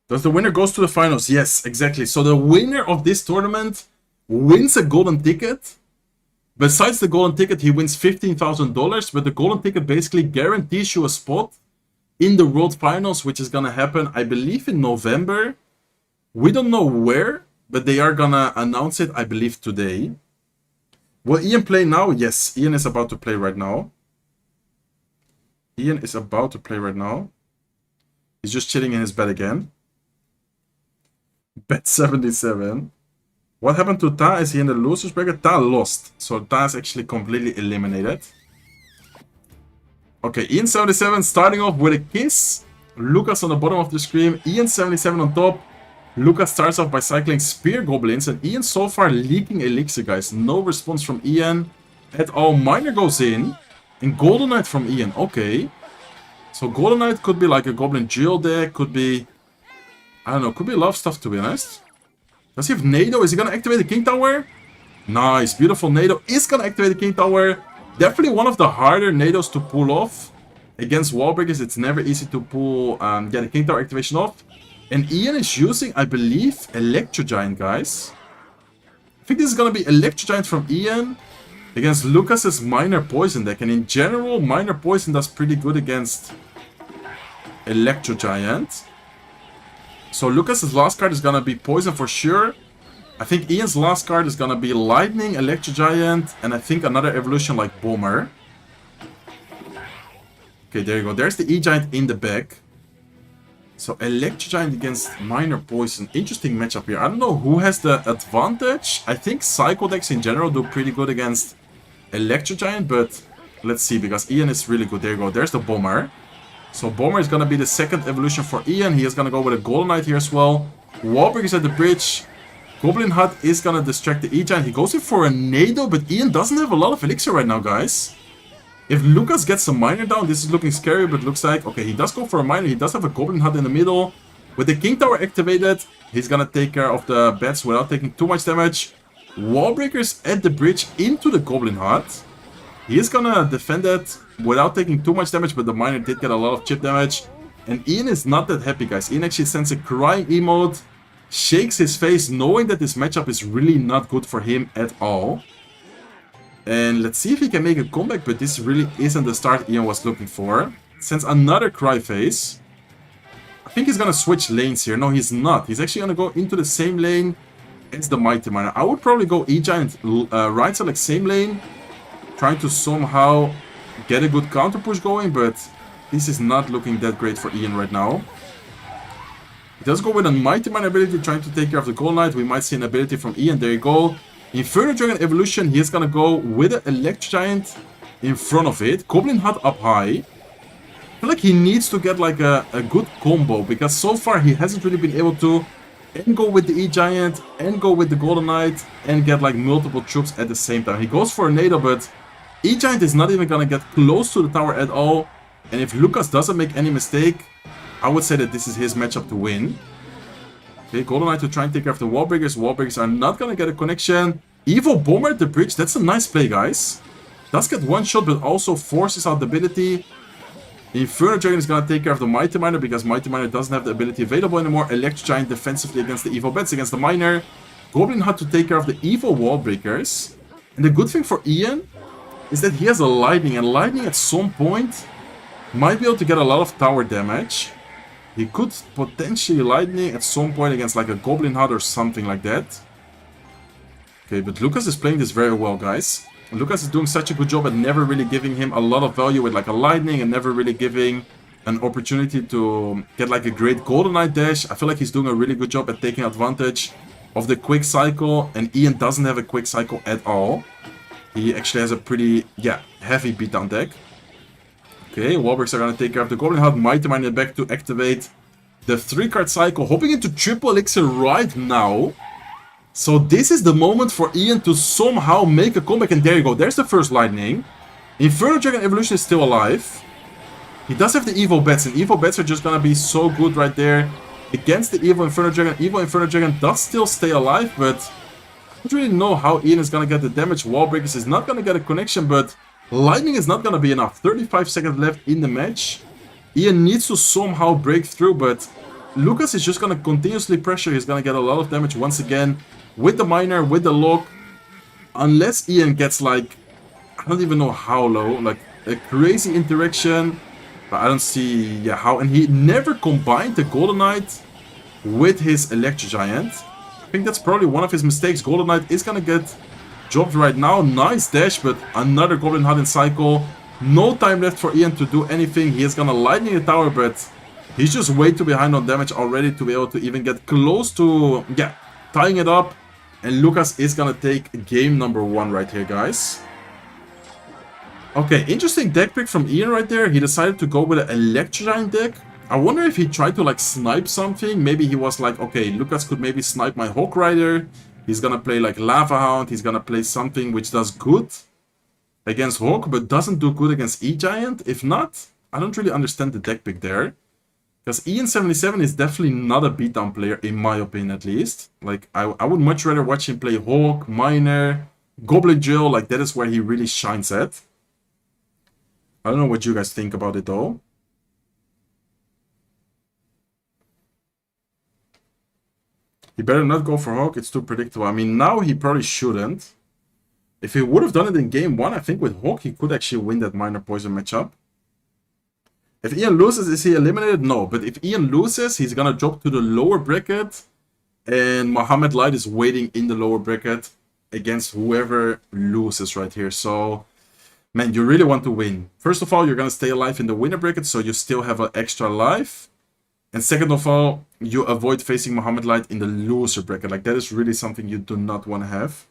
Does the winner goes to the finals? Yes, exactly. So the winner of this tournament wins a golden ticket. Besides the golden ticket, he wins $15,000, but the golden ticket basically guarantees you a spot in the World Finals, which is gonna happen, I believe, in November. We don't know where, but they are gonna announce it, I believe, today. Will Ian play now? Yes, Ian is about to play right now. Ian is about to play right now. He's just chilling in his bed again. Bet 77. What happened to Ta? Is he in the losers bracket? Ta lost. So Ta is actually completely eliminated. Okay, Ian77 starting off with a kiss. Lucas on the bottom of the screen. Ian77 on top. Lucas starts off by cycling Spear Goblins. And Ian so far leaking Elixir, guys. No response from Ian at all. Miner goes in. And Golden Knight from Ian. Okay. So Golden Knight could be like a Goblin Duel deck. Could be... I don't know. Could be a lot of stuff, to be honest. Does he have NATO? Is he going to activate the King Tower? Nice. Beautiful NATO is going to activate the King Tower. Definitely one of the harder NATOs to pull off. Against wall breakers, it's never easy to pull the King Tower activation off. And Ian is using, I believe, Electro Giant, guys. I think this is going to be Electro Giant from Ian against Lucas's Minor Poison deck. And in general, Minor Poison does pretty good against Electro Giant. So Lucas's last card is going to be Poison for sure. I think Ian's last card is going to be Lightning, Electro Giant, and I think another evolution like Bomber. Okay, there you go. There's the E-Giant in the back. So Electro Giant against Minor Poison. Interesting matchup here. I don't know who has the advantage. I think Psycho decks in general do pretty good against Electro Giant, but let's see, because Ian is really good. There you go. There's the Bomber. So Bomber is going to be the second evolution for Ian. He is going to go with a Golden Knight here as well. Wallbreak is at the bridge. Goblin Hut is going to distract the E-Giant. He goes in for a Nado, but Ian doesn't have a lot of Elixir right now, guys. If Lucas gets a Miner down, this is looking scary, but looks like... Okay, he does go for a Miner. He does have a Goblin Hut in the middle. With the King Tower activated, he's going to take care of the bats without taking too much damage. Wallbreakers at the bridge into the Goblin Hut. He is going to defend that without taking too much damage, but the Miner did get a lot of chip damage. And Ian is not that happy, guys. Ian actually sends a crying emote, shakes his face, knowing that this matchup is really not good for him at all. And let's see if he can make a comeback, but this really isn't the start Ian was looking for. Sends another cry face. I think he's going to switch lanes here. No, he's not. He's actually going to go into the same lane as the Mighty Miner. I would probably go E-Giant right select same lane, trying to somehow get a good counter push going, but this is not looking that great for Ian right now. He does go with a Mighty Miner ability, trying to take care of the Golden Knight. We might see an ability from Ian. There you go. Inferno Dragon Evolution, he is going to go with an Electro Giant in front of it. Goblin Hut up high. I feel like he needs to get like a good combo, because so far he hasn't really been able to and go with the E-Giant and go with the Golden Knight and get like multiple troops at the same time. He goes for a Nado, but E-Giant is not even going to get close to the tower at all. And if Lucas doesn't make any mistake, I would say that this is his matchup to win. Okay, Golden Knight to try and take care of the Wallbreakers. Wallbreakers are not going to get a connection. Evil Bomber at the bridge. That's a nice play, guys. Does get one shot, but also forces out the ability. Inferno Dragon is going to take care of the Mighty Miner, because Mighty Miner doesn't have the ability available anymore. Electro Giant defensively against the Evil Bats, against the Miner. Goblin Hut to take care of the Evil Wallbreakers. And the good thing for Ian is that he has a Lightning. And Lightning at some point might be able to get a lot of tower damage. He could potentially Lightning at some point against like a Goblin Hut or something like that. Okay, but Lucas is playing this very well, guys. Lucas is doing such a good job at never really giving him a lot of value with like a Lightning, and never really giving an opportunity to get like a great Golden Knight dash. I feel like he's doing a really good job at taking advantage of the quick cycle, and Ian doesn't have a quick cycle at all. He actually has a pretty, heavy beatdown deck. Okay, Wallbreakers are going to take care of the Goblin Hut. Mighty Miner in the back to activate the 3-card cycle. Hopping into triple elixir right now. So this is the moment for Ian to somehow make a comeback. And there you go. There's the first Lightning. Inferno Dragon Evolution is still alive. He does have the Evil Bats. And Evil Bats are just going to be so good right there against the Evil Inferno Dragon. Evil Inferno Dragon does still stay alive, but I don't really know how Ian is going to get the damage. Wallbreakers is not going to get a connection, but Lightning is not going to be enough. 35 seconds left in the match. Ian needs to somehow break through, but Lucas is just gonna continuously pressure. He's gonna get a lot of damage once again with the miner, with the lock. Unless Ian gets like, I don't even know how low, like a crazy interaction. But I don't see how. And he never combined the Golden Knight with his Electro Giant. I think that's probably one of his mistakes. Golden Knight is gonna get dropped right now. Nice dash, but another Goblin Hut in cycle. No time left for Ian to do anything. He is gonna lightning the tower, but he's just way too behind on damage already to be able to even get close to, tying it up. And Lucas is gonna take game number 1 right here, guys. Okay, interesting deck pick from Ian right there. He decided to go with an Electro Giant deck. I wonder if he tried to like snipe something. Maybe he was like, okay, Lucas could maybe snipe my Hawk Rider. He's gonna play like Lava Hound. He's gonna play something which does good against Hawk, but doesn't do good against E-Giant. If not, I don't really understand the deck pick there. Because Ian77 is definitely not a beatdown player, in my opinion at least. Like, I would much rather watch him play Hawk, Miner, Goblin Drill. Like, that is where he really shines at. I don't know what you guys think about it though. He better not go for Hawk, it's too predictable. I mean, now he probably shouldn't. If he would have done it in game 1, I think with Hawk he could actually win that Miner Poison matchup. If Ian loses, is he eliminated? No, but if Ian loses, he's gonna drop to the lower bracket. And Mohamed Light is waiting in the lower bracket against whoever loses right here. So, man, you really want to win. First of all, you're gonna stay alive in the winner bracket, so you still have an extra life. And second of all, you avoid facing Mohamed Light in the loser bracket. Like, that is really something you do not want to have.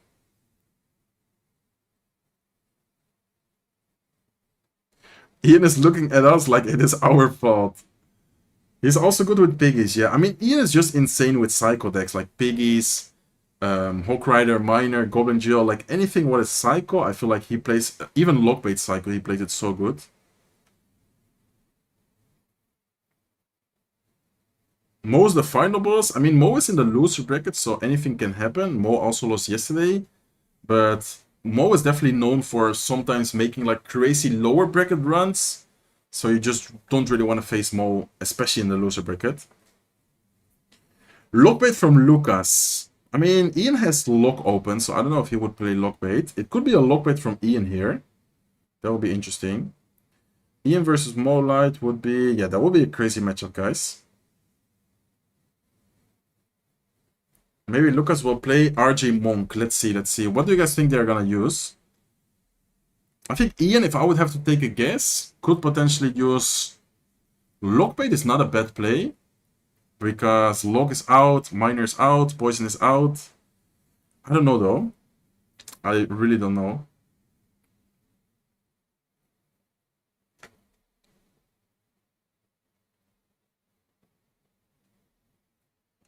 Ian is looking at us like it is our fault. He's also good with Piggies, yeah. I mean, Ian is just insane with Psycho decks, like Piggies, Hawk Rider, Miner, Goblin Drill, like anything what is Psycho, I feel like he plays, even Lockbait Psycho, he plays it so good. Mo is the final boss. I mean, Mo is in the loser bracket, so anything can happen. Mo also lost yesterday, but Mo is definitely known for sometimes making like crazy lower bracket runs, so you just don't really want to face Mo, especially in the loser bracket. Lockbait from Lucas. I mean, Ian has lock open, so I don't know if he would play Lockbait. It could be a Lockbait from Ian here. That would be interesting. Ian versus Mo Light would be, that would be a crazy matchup, guys. Maybe Lucas will play RJ Monk. Let's see. What do you guys think they're gonna use? I think Ian, if I would have to take a guess, could potentially use... Lockbait is not a bad play. Because Lock is out, Miner's out, Poison is out. I don't know though. I really don't know.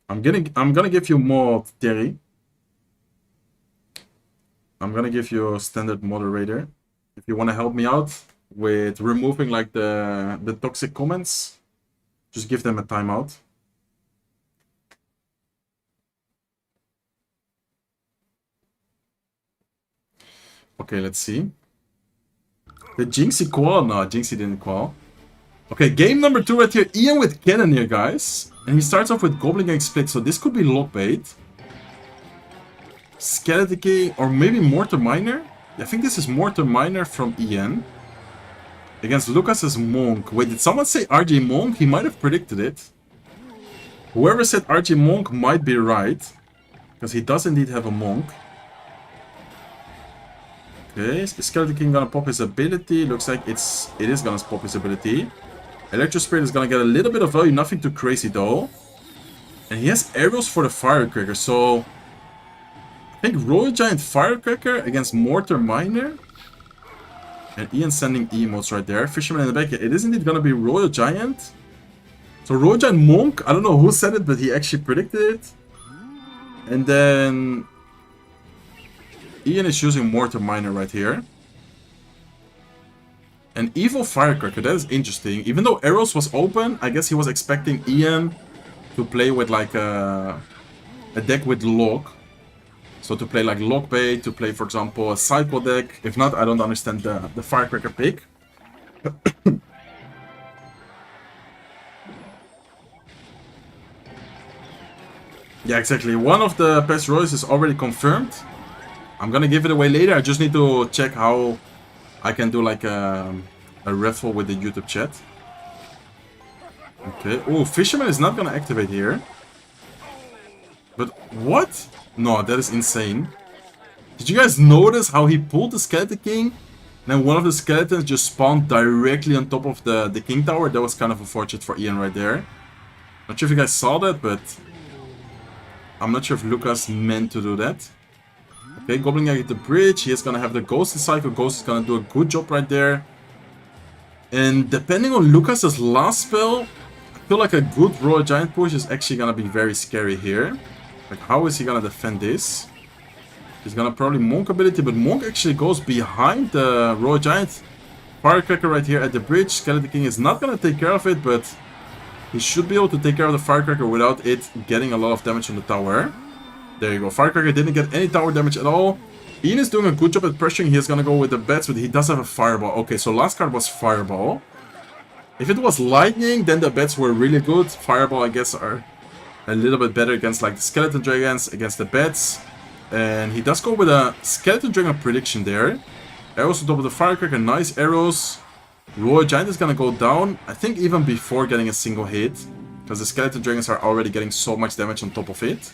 I'm gonna give you more Terry. I'm gonna give you a standard moderator. If you wanna help me out with removing like the toxic comments, just give them a timeout. Okay, let's see. Did Jinxie qual? No, Jinxie didn't qual. Okay, game number 2 right here. Ian with Cannon here, guys. And he starts off with Goblin Gang Split, so this could be Lockbait. Skeleton King, or maybe Mortar Miner? I think this is Mortar Miner from Ian. Against Lucas's Monk. Wait, did someone say RJ Monk? He might have predicted it. Whoever said RJ Monk might be right. Because he does indeed have a Monk. Okay, is Skeleton King gonna pop his ability? Looks like it is gonna pop his ability. Electro Spirit is gonna get a little bit of value, nothing too crazy though. And he has arrows for the Firecracker, so... I think Royal Giant Firecracker against Mortar Miner. And Ian sending emotes right there. Fisherman in the back, it is indeed gonna be Royal Giant. So Royal Giant Monk, I don't know who said it, but he actually predicted it. And then... Ian is using Mortar Miner right here. An Evil Firecracker, that is interesting. Even though Arrows was open, I guess he was expecting Ian to play with like a deck with Lock. So to play like Lockbait, to play for example a Cycle deck. If not, I don't understand the Firecracker pick. Yeah, exactly. One of the best royals is already confirmed. I'm gonna give it away later. I just need to check how I can do like a raffle with the YouTube chat. Okay. Oh, Fisherman is not gonna activate here. But what? No, that is insane. Did you guys notice how he pulled the Skeleton King? And then one of the skeletons just spawned directly on top of the King Tower? That was kind of unfortunate for Ian right there. Not sure if you guys saw that, but I'm not sure if Lucas meant to do that. Okay, Goblin gonna get the bridge. He is gonna have the Ghost cycle. Ghost is gonna do a good job right there. And depending on Lucas's last spell, I feel like a good Royal Giant push is actually gonna be very scary here. Like, how is he gonna defend this? He's gonna probably Monk ability, but Monk actually goes behind the Royal Giant. Firecracker right here at the bridge. Skeleton King is not gonna take care of it, but he should be able to take care of the Firecracker without it getting a lot of damage on the tower. There you go. Firecracker didn't get any tower damage at all. Ian is doing a good job at pressuring. He's gonna go with the bets, but he does have a Fireball. Okay, so last card was Fireball. If it was Lightning, then the bets were really good. Fireball, I guess, are a little bit better against like the Skeleton Dragons, against the bets. And he does go with a Skeleton Dragon prediction there. Arrows on top of the Firecracker, nice arrows. Royal Giant is gonna go down, I think even before getting a single hit. Because the Skeleton Dragons are already getting so much damage on top of it.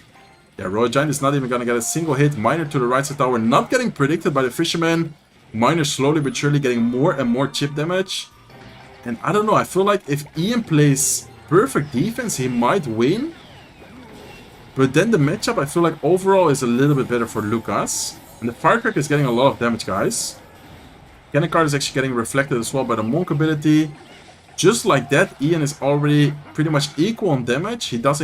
Yeah, Royal Giant is not even gonna get a single hit. Miner to the right side tower, not getting predicted by the Fisherman. Miner slowly but surely getting more and more chip damage. And I don't know, I feel like if Ian plays perfect defense, he might win. But then the matchup, I feel like overall is a little bit better for Lucas. And the Firecracker is getting a lot of damage, guys. Cannon card is actually getting reflected as well by the Monk ability. Just like that, Ian is already pretty much equal on damage. He does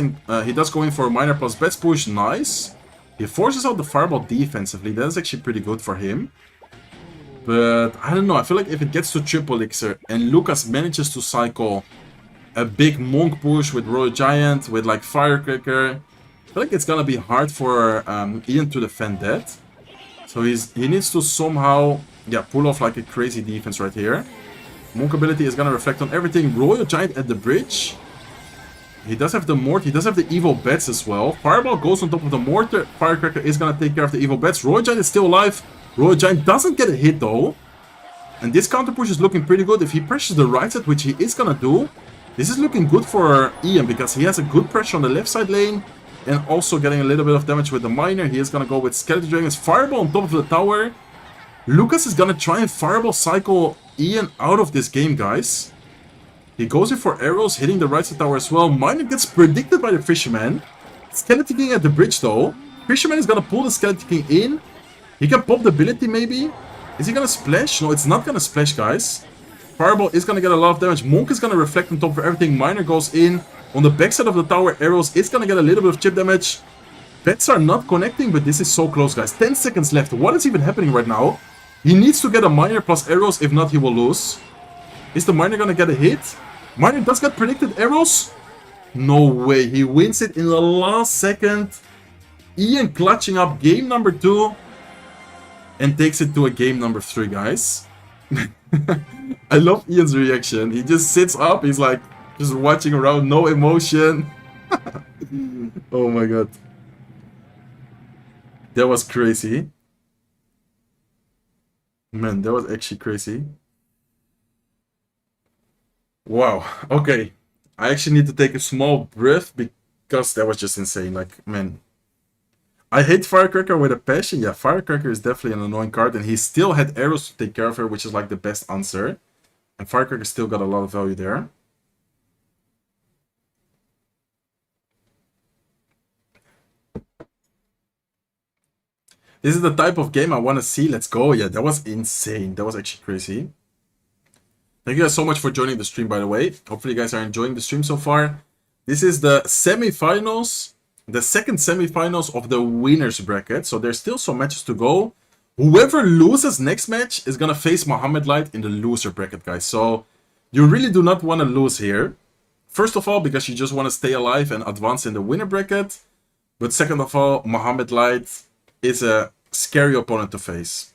go in for a Miner plus bets push, nice. He forces out the Fireball defensively, that's actually pretty good for him. But I don't know, I feel like if it gets to Triple Elixir and Lucas manages to cycle a big Monk push with Royal Giant, with like Firecracker, I feel like it's gonna be hard for Ian to defend that. So he needs to somehow, yeah, pull off like a crazy defense right here. Monk ability is gonna reflect on everything. Royal Giant at the bridge. He does have the Mortar, he does have the Evil Bats as well. Fireball goes on top of the Mortar. Firecracker is gonna take care of the Evil Bats. Royal Giant is still alive. Royal Giant doesn't get a hit though. And this counter push is looking pretty good. If he pressures the right side, which he is gonna do, this is looking good for Ian because he has a good pressure on the left side lane. And also getting a little bit of damage with the Miner. He is gonna go with Skeleton Dragons. Fireball on top of the tower. Lucas is gonna try and Fireball cycle Ian out of this game, guys. He goes in for arrows, hitting the right side tower as well. Miner gets predicted by the Fisherman. Skeleton King at the bridge though. Fisherman is gonna pull the Skeleton King in. He can pop the ability maybe. Is he gonna splash? No, it's not gonna splash, guys. Fireball is gonna get a lot of damage. Monk is gonna reflect on top of everything. Miner goes in. On the backside of the tower, arrows is gonna get a little bit of chip damage. Bets are not connecting, but this is so close, guys. 10 seconds left. What is even happening right now? He needs to get a Miner plus arrows, if not he will lose. Is the Miner gonna get a hit? Miner does get predicted arrows. No way, he wins it in the last second. Ian clutching up game number 2. And takes it to a game number 3, guys. I love Ian's reaction. He just sits up, he's like, just watching around, no emotion. Oh my god. That was crazy. Man, that was actually crazy. Wow, okay. I actually need to take a small breath because that was just insane. Like, man. I hate Firecracker with a passion. Yeah, Firecracker is definitely an annoying card. And he still had arrows to take care of her, which is like the best answer. And Firecracker still got a lot of value there. This is the type of game I want to see. Let's go. Yeah, that was insane. That was actually crazy. Thank you guys so much for joining the stream, by the way. Hopefully you guys are enjoying the stream so far. This is the semifinals. The second semifinals of the winners bracket. So there's still some matches to go. Whoever loses next match is going to face Mohamed Light in the loser bracket, guys. So you really do not want to lose here. First of all, because you just want to stay alive and advance in the winner bracket. But second of all, Mohamed Light is a scary opponent to face.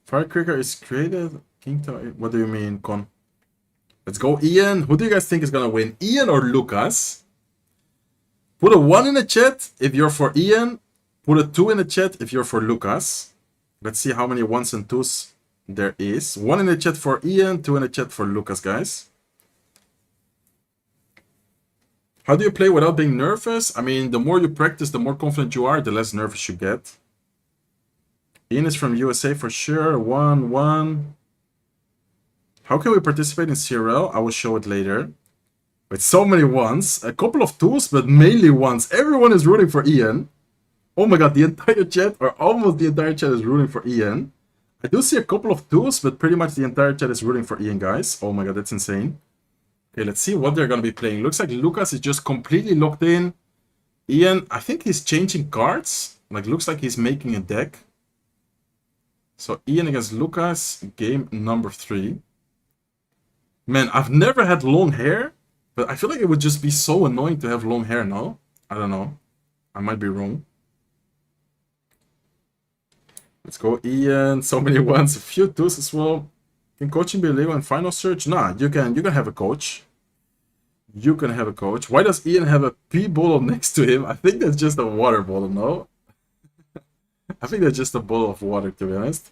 Firecracker is created. King Tower. What do you mean, Con? Let's go, Ian. Who do you guys think is gonna win, Ian or Lucas? Put a 1 in the chat if you're for Ian. Put a 2 in the chat if you're for Lucas. Let's see how many 1s and 2s there is. 1 in the chat for Ian, 2 in the chat for Lucas, guys. How do you play without being nervous? I mean, the more you practice, the more confident you are, the less nervous you get. Ian is from USA for sure. 1-1. How can we participate in CRL? I will show it later. With so many 1s. A couple of 2s, but mainly 1s. Everyone is rooting for Ian. Oh my god, the entire chat, or almost the entire chat, is rooting for Ian. I do see a couple of 2s, but pretty much the entire chat is rooting for Ian, guys. Oh my god, that's insane. Okay, let's see what they're going to be playing. Looks like Lucas is just completely locked in. Ian, I think he's changing cards. Like, looks like he's making a deck. So, Ian against Lucas, game number 3. Man, I've never had long hair, but I feel like it would just be so annoying to have long hair, no? I don't know. I might be wrong. Let's go, Ian. So many 1s, a few 2s as well. Can coaching be illegal in final search? Nah, you can have a coach. You can have a coach. Why does Ian have a pee bottle next to him? I think that's just a water bottle, no? I think that's just a bottle of water, to be honest.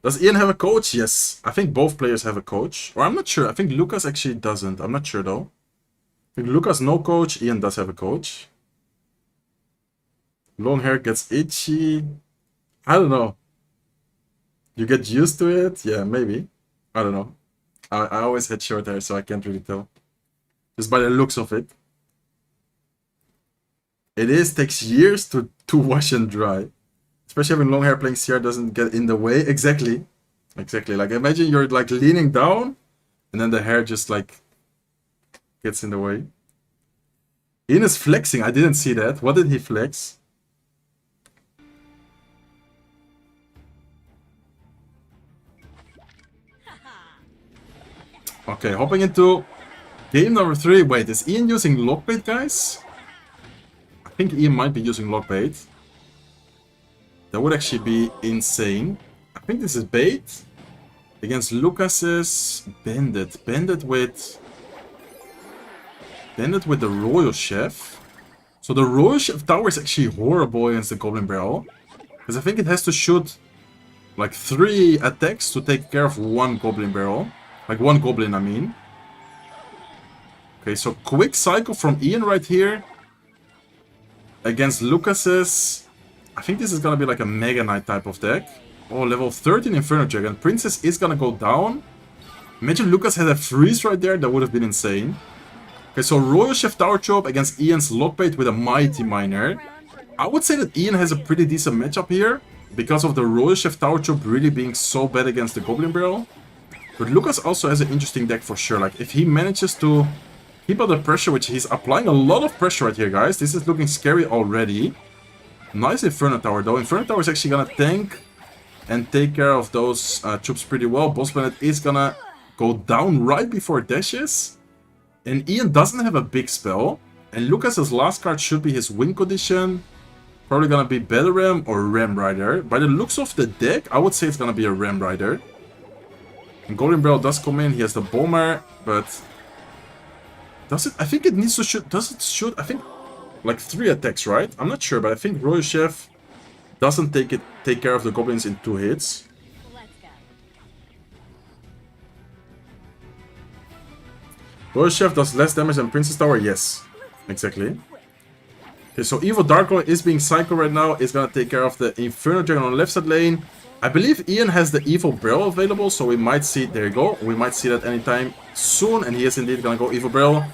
Does Ian have a coach? Yes. I think both players have a coach. Or I'm not sure. I think Lucas actually doesn't. I'm not sure, though. I think Lucas no coach. Ian does have a coach. Long hair gets itchy. I don't know. You get used to it? Yeah, maybe. I don't know. I always had short hair, so I can't really tell. Just by the looks of it. Takes years to wash and dry. Especially having long hair, playing CR doesn't get in the way. Exactly. Exactly. Like, imagine you're, like, leaning down, and then the hair just, like, gets in the way. Ian is flexing. I didn't see that. What did he flex? Okay, hopping into game number 3. Wait, is Ian using lockbait, guys? I think Ian might be using lockbait. That would actually be insane. I think this is bait. Against Lucas's Bandit. Bandit with the Royal Chef. So the Royal Chef tower is actually horrible against the Goblin Barrel. Because I think it has to shoot like 3 attacks to take care of 1 Goblin Barrel. Like 1 Goblin, I mean. Okay, so quick cycle from Ian right here. Against Lucas's... I think this is gonna be like a Mega Knight type of deck. Oh, level 13 Inferno Dragon. Princess is gonna go down. Imagine Lucas had a freeze right there. That would have been insane. Okay, so Royal Chef Tower Chop against Ian's Lockbait with a Mighty Miner. I would say that Ian has a pretty decent matchup here. Because of the Royal Chef Tower Chop really being so bad against the Goblin Barrel. But Lucas also has an interesting deck for sure. Like, if he manages to keep up the pressure, which he's applying a lot of pressure right here, guys. This is looking scary already. Nice Inferno Tower, though. Inferno Tower is actually gonna tank and take care of those troops pretty well. Boss Planet is gonna go down right before it dashes. And Ian doesn't have a big spell. And Lucas's last card should be his win condition. Probably gonna be Battle Ram or Ram Rider. By the looks of the deck, I would say it's gonna be a Ram Rider. And Golden Barrel does come in. He has the Bomber, but does it? I think it needs to shoot. Does it shoot? I think like 3 attacks, right? I'm not sure, but I think Royal Chef doesn't take care of the goblins in 2 hits. Royal Chef does less damage than Princess Tower. Yes, exactly. Okay, so Evil Dark Lord is being cycled right now. It's gonna take care of the Inferno Dragon on the left side lane. I believe Ian has the Evil Barrel available, so we might see... There you go. We might see that anytime soon, and he is indeed gonna go Evil Barrel.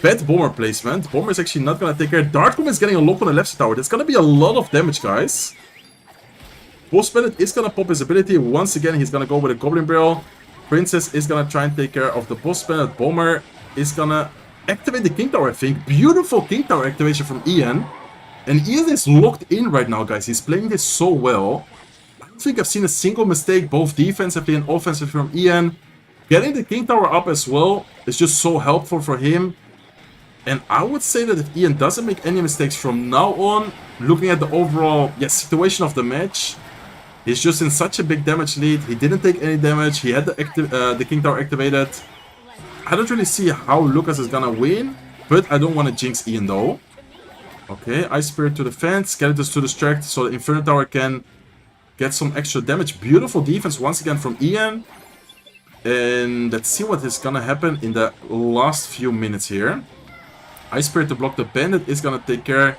Bad Bomber placement. Bomber is actually not gonna take care. Darkroom is getting a lock on the left side tower. That's gonna be a lot of damage, guys. Boss Bandit is gonna pop his ability. Once again, he's gonna go with a Goblin Barrel. Princess is gonna try and take care of the Boss Bandit. Bomber is gonna activate the King Tower, I think. Beautiful King Tower activation from Ian. And Ian is locked in right now, guys. He's playing this so well. I don't think I've seen a single mistake, both defensively and offensively, from Ian. Getting the King Tower up as well is just so helpful for him. And I would say that if Ian doesn't make any mistakes from now on, looking at the overall situation of the match, He's just in such a big damage lead. He didn't take any damage. He had the King Tower activated. I don't really see how Lucas is gonna win, but I don't want to jinx Ian though. Okay, Ice Spirit to defense, Skeletons to distract, so the Inferno Tower can get some extra damage. Beautiful defense once again from Ian. And let's see what is gonna happen in the last few minutes here. Ice Spirit to block the Bandit is gonna take care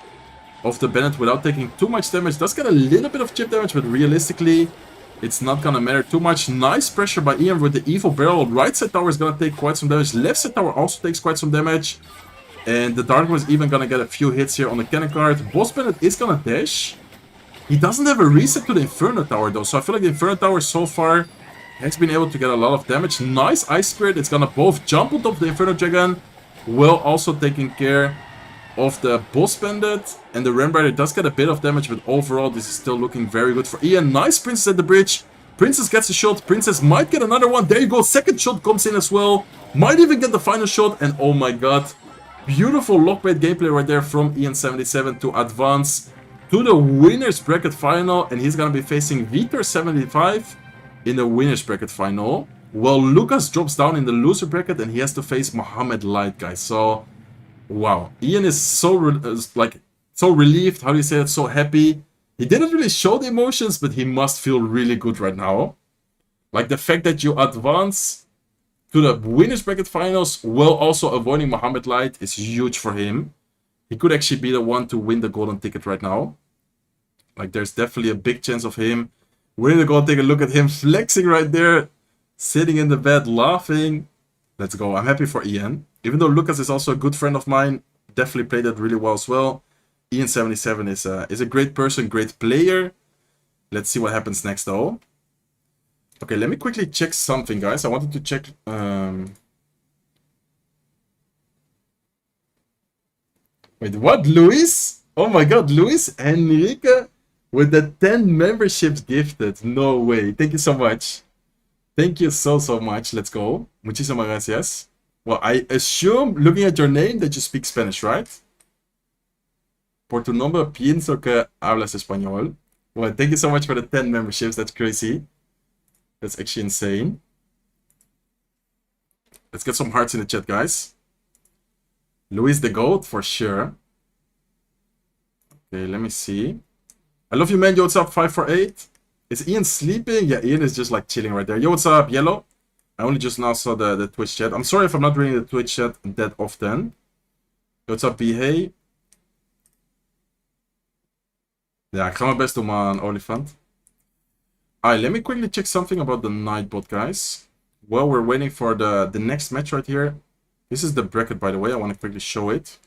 of the Bandit without taking too much damage. Does get a little bit of chip damage, but realistically, it's not gonna matter too much. Nice pressure by Ian with the Evil Barrel. Right side tower is gonna take quite some damage. Left side tower also takes quite some damage. And the Dark One is even gonna get a few hits here on the cannon card. Boss Bandit is gonna dash. He doesn't have a reset to the Inferno Tower though, so I feel like the Inferno Tower so far has been able to get a lot of damage. Nice Ice Spirit. It's gonna both jump on top of the Inferno Dragon, while also taking care of the Boss Bandit. And the Ram Rider does get a bit of damage, but overall this is still looking very good for Ian. Nice Princess at the bridge. Princess gets a shot. Princess might get another one. There you go. Second shot comes in as well. Might even get the final shot. And oh my god. Beautiful lockbait gameplay right there from Ian77 to advance to the winner's bracket final. And he's going to be facing Vitor75 in the winner's bracket final. Well, Lucas drops down in the loser bracket and he has to face Mohamed Light, guys. So, wow. Ian is so, so relieved. How do you say it? So happy. He didn't really show the emotions, but he must feel really good right now. Like the fact that you advance to the winner's bracket finals while also avoiding Mohamed Light is huge for him. He could actually be the one to win the golden ticket right now. Like there's definitely a big chance of him winning the golden ticket. Look at him flexing right there, sitting in the bed laughing. Let's go. I'm happy for Ian. Even though Lucas is also a good friend of mine, definitely played that really well as well. Ian77 is a great person, great player. Let's see what happens next though. Okay, let me quickly check something, guys. I wanted to check... Wait, what? Luis? Oh my god, Luis Enrique with the 10 memberships gifted. No way. Thank you so much. Thank you so much. Let's go. Muchísimas gracias. Well, I assume, looking at your name, that you speak Spanish, right? Por tu nombre pienso que hablas español. Well, thank you so much for the 10 memberships. That's crazy. That's actually insane. Let's get some hearts in the chat, guys. Luis the GOAT, for sure. Okay, let me see. I love you, man. Yo, what's up, 548? Is Ian sleeping? Yeah, Ian is just like chilling right there. Yo, what's up, Yellow? I only just now saw the Twitch chat. I'm sorry if I'm not reading the Twitch chat that often. Yo, what's up, B-Hey? Ja, ik ga mijn best doen, man, olifant. Alright, let me quickly check something about the Nightbot, guys. Well, we're waiting for the next match right here. This is the bracket, by the way. I want to quickly show it.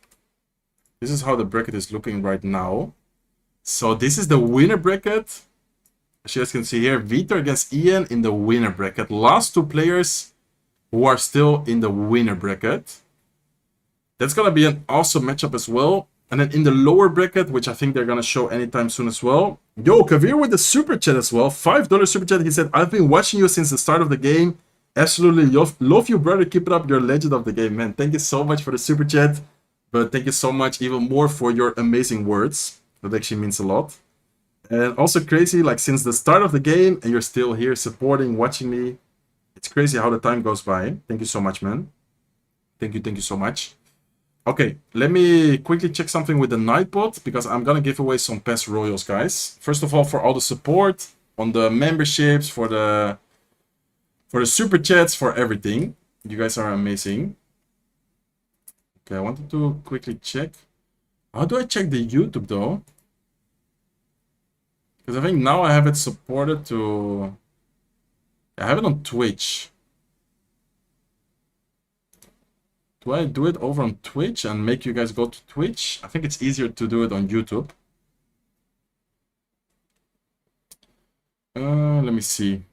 This is how the bracket is looking right now. So this is the winner bracket. As you guys can see here, Vitor against Ian in the winner bracket. Last two players who are still in the winner bracket. That's going to be an awesome matchup as well. And then in the lower bracket, which I think they're going to show anytime soon as well. Yo, Kavir with the super chat as well. $5 super chat. He said, I've been watching you since the start of the game. Absolutely love you, brother. Keep it up. You're a legend of the game, man. Thank you so much for the super chat. But thank you so much even more for your amazing words. That actually means a lot. And also crazy, like since the start of the game, and you're still here supporting, watching me. It's crazy how the time goes by. Thank you so much, man. Thank you so much. Okay, let me quickly check something with the Nightbot, because I'm gonna give away some past royals, guys. First of all, for all the support on the memberships, for the super chats, for everything. You guys are amazing. Okay, I wanted to quickly check. How do I check the YouTube though? Because I think now I have it supported to... I have it on Twitch. Do I do it over on Twitch and make you guys go to Twitch? I think it's easier to do it on YouTube. Let me see.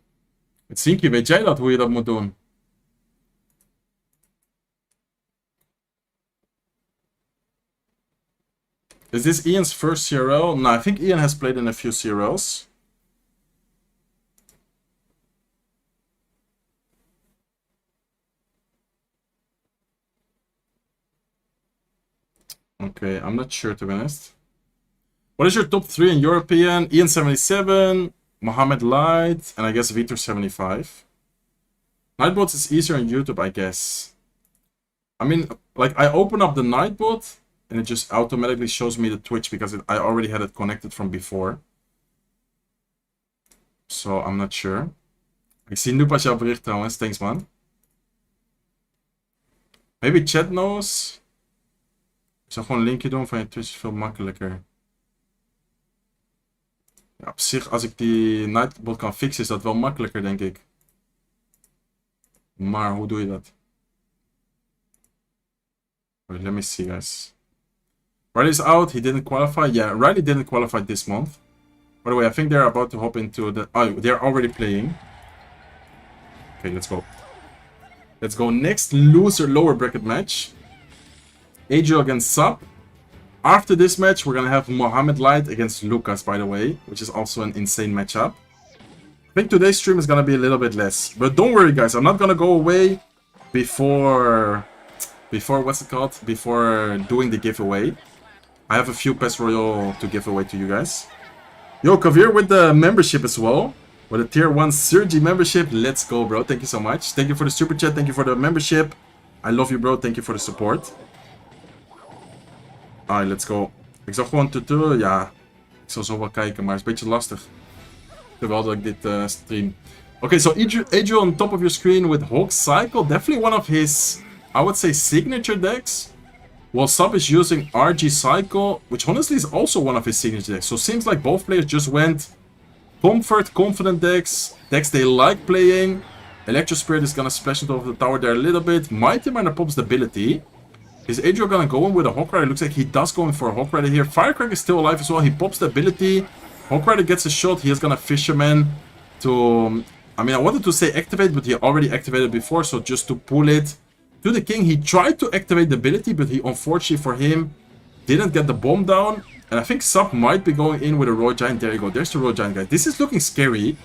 Sinky, weet jij dat, hoe je dat moet doen? Is this Ian's first CRL? No, I think Ian has played in a few CRLs. Okay, I'm not sure, to be honest. What is your top 3 in your opinion? Ian77, Mohamed Light, and I guess Vitor 75. Nightbots is easier on YouTube, I guess. I mean, like, I open up the Nightbot, and it just automatically shows me the Twitch because I already had it connected from before. So, I'm not sure. Ik zie nu pas jouw bericht trouwens. Thanks, man. Maybe chat knows. Ik zou gewoon een linkje doen van je Twitch, is veel makkelijker. Ja, op zich, als ik die Nightbot kan fixen, is dat wel makkelijker, denk ik. Maar hoe doe je dat? Wait, let me see, guys. Riley's out. He didn't qualify. Yeah, Riley didn't qualify this month. By the way, I think they're about to hop into the... Oh, they're already playing. Okay, let's go. Let's go. Next loser lower bracket match. Adriel against Sub. After this match, we're going to have Mohamed Light against Lucas, by the way, which is also an insane matchup. I think today's stream is going to be a little bit less. But don't worry, guys. I'm not going to go away before what's it called? Before doing the giveaway. I have a few PES Royale to give away to you guys. Yo, Kavir with the membership as well. With a tier 1 Sergi membership. Let's go, bro. Thank you so much. Thank you for the super chat. Thank you for the membership. I love you, bro. Thank you for the support. Alright, let's go. Ik zag gewoon tutorial. Ja, ik zal zo wel kijken, maar het is een beetje lastig. Terwijl dat ik dit stream. Okay, so Adriel on top of your screen with Hawk Cycle. Definitely one of his, I would say, signature decks. While Sub is using RG Cycle, which honestly is also one of his signature decks. So it seems like both players just went comfort, confident decks. Decks they like playing. Electro Spirit is gonna splash it over the tower there a little bit. Mighty Miner pops the ability. Is Adriel gonna go in with a Hawk Rider? Looks like he does go in for a Hawk Rider here. Firecracker is still alive as well. He pops the ability. Hawk Rider gets a shot. He is gonna Fisherman to... I mean, I wanted to say activate, but he already activated before. So just to pull it to the king. He tried to activate the ability, but he, unfortunately for him, didn't get the bomb down. And I think Sub might be going in with a Royal Giant. There you go. There's the Royal Giant, guys. This is looking scary.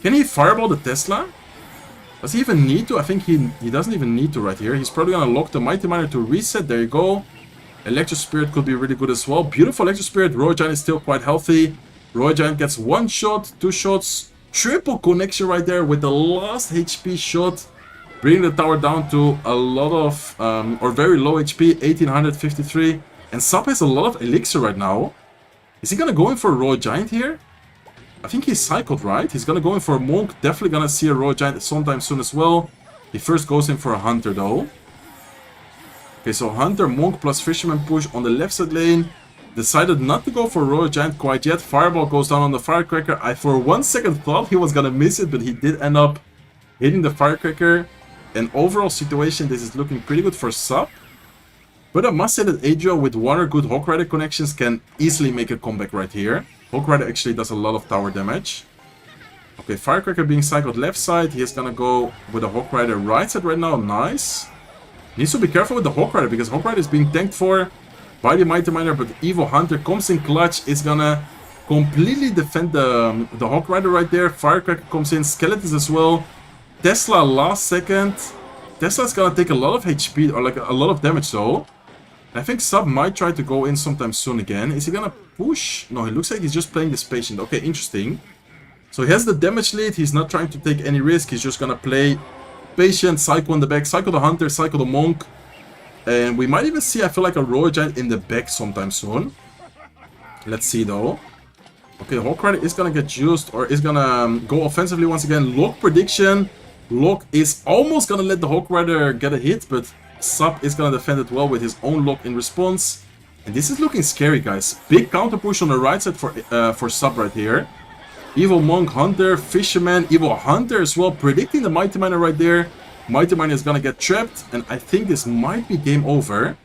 Can he fireball the Tesla? Does he even need to? I think he doesn't even need to right here. He's probably going to lock the Mighty Miner to reset. There you go. Electro Spirit could be really good as well. Beautiful Electro Spirit. Royal Giant is still quite healthy. Royal Giant gets 1 shot, 2 shots. Triple connection right there with the last HP shot. Bringing the tower down to a lot of, or very low HP, 1853. And Sub has a lot of elixir right now. Is he going to go in for a Royal Giant here? I think he's cycled, right? He's going to go in for a Monk. Definitely going to see a Royal Giant sometime soon as well. He first goes in for a Hunter, though. Okay, so Hunter, Monk plus Fisherman push on the left side lane. Decided not to go for a Royal Giant quite yet. Fireball goes down on the Firecracker. I for 1 second thought he was going to miss it, but he did end up hitting the Firecracker. And overall situation, this is looking pretty good for Sub. But I must say that Adriel with 1 or good Hawk Rider connections can easily make a comeback right here. Hawk Rider actually does a lot of tower damage. Okay, Firecracker being cycled left side. He is gonna go with a Hawk Rider right side right now. Nice. Needs to be careful with the Hawk Rider because Hawk Rider is being tanked for by the Mighty Miner. But Evo Hunter comes in clutch. Is gonna completely defend the Hawk Rider right there. Firecracker comes in. Skeletons as well. Tesla last second. Tesla's gonna take a lot of HP or like a lot of damage though. I think Sub might try to go in sometime soon again. Is he gonna push? No, he looks like he's just playing this patient. Okay, interesting. So he has the damage lead. He's not trying to take any risk. He's just gonna play patient, cycle in the back, cycle the Hunter, cycle the Monk. And we might even see, I feel like, a Royal Giant in the back sometime soon. Let's see though. Okay, Hawk Rider is gonna get used or is gonna go offensively once again. Lock prediction. Lock is almost gonna let the Hawk Rider get a hit, but Sub is gonna defend it well with his own lock in response. And this is looking scary, guys. Big counter push on the right side for Sub right here. Evil Monk, Hunter, Fisherman, Evil Hunter as well, predicting the Mighty Miner right there. Mighty Miner is gonna get trapped, and I think this might be game over.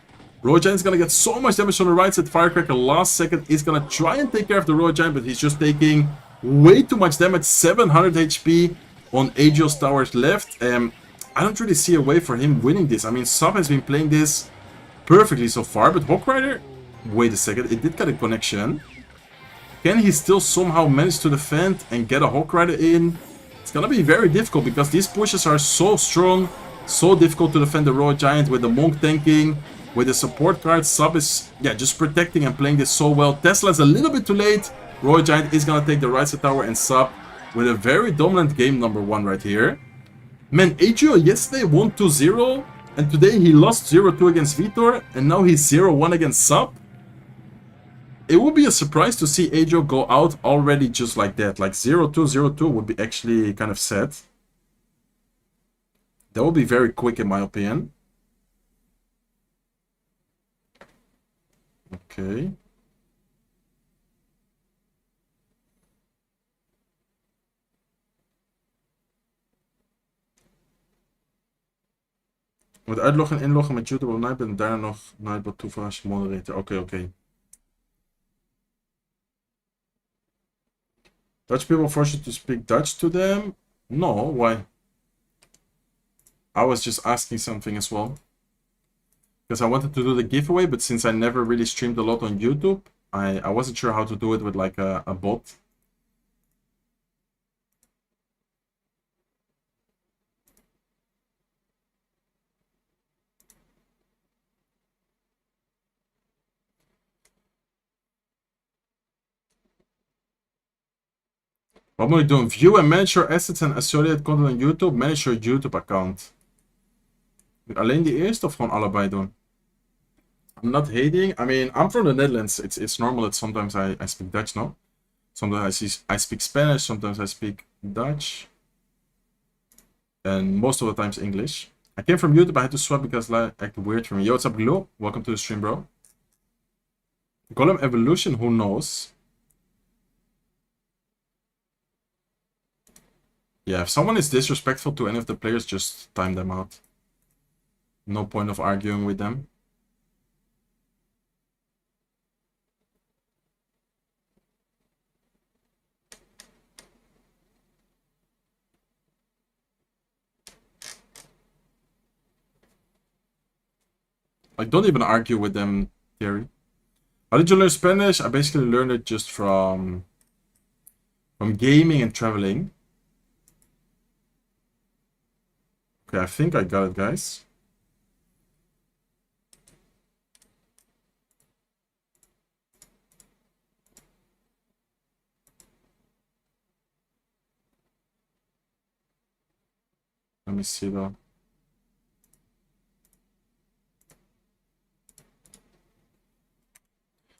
Royal Giant is gonna get so much damage on the right side. Firecracker last second is gonna try and take care of the Royal Giant, but he's just taking way too much damage. 700 HP on Adriel's towers left. I don't really see a way for him winning this. I mean, Sub has been playing this perfectly so far, but Hawk Rider... Wait a second, it did get a connection. Can he still somehow manage to defend and get a Hawk Rider in? It's gonna be very difficult because these pushes are so strong. So difficult to defend the Royal Giant with the Monk tanking. With the support card, Sub is just protecting and playing this so well. Tesla's a little bit too late. Royal Giant is gonna take the right side tower and Sub with a very dominant game number 1 right here. Man, Adriel yesterday won 2-0, and today he lost 0-2 against Vitor, and now he's 0-1 against Sub. It would be a surprise to see Adriel go out already just like that. Like 0-2, 0-2 would be actually kind of sad. That would be very quick in my opinion. Okay. Moet uitloggen en inloggen met YouTube op Nightbot en daarna nog Nightbot toevoegen als je moderator. Oké. Dutch people force you to speak Dutch to them? No, why? I was just asking something as well. Because I wanted to do the giveaway, but since I never really streamed a lot on YouTube, I wasn't sure how to do it with like a bot. Wat moet ik doen? View and manage your assets and associated content on YouTube. Manage your YouTube account. Alleen die eerste of gewoon allebei doen? I'm not hating. I mean, I'm from the Netherlands. It's normal that sometimes I speak Dutch, no? Sometimes I speak Spanish, sometimes I speak Dutch. And most of the times English. I came from YouTube, I had to swap because it acted weird for me. Yo, what's up, Glue? Welcome to the stream, bro. Golem Evolution, who knows? Yeah, if someone is disrespectful to any of the players, just time them out. No point of arguing with them. Like, don't even argue with them, Thierry. How did you learn Spanish? I basically learned it just from gaming and traveling. Okay, I think I got it, guys. Let me see though.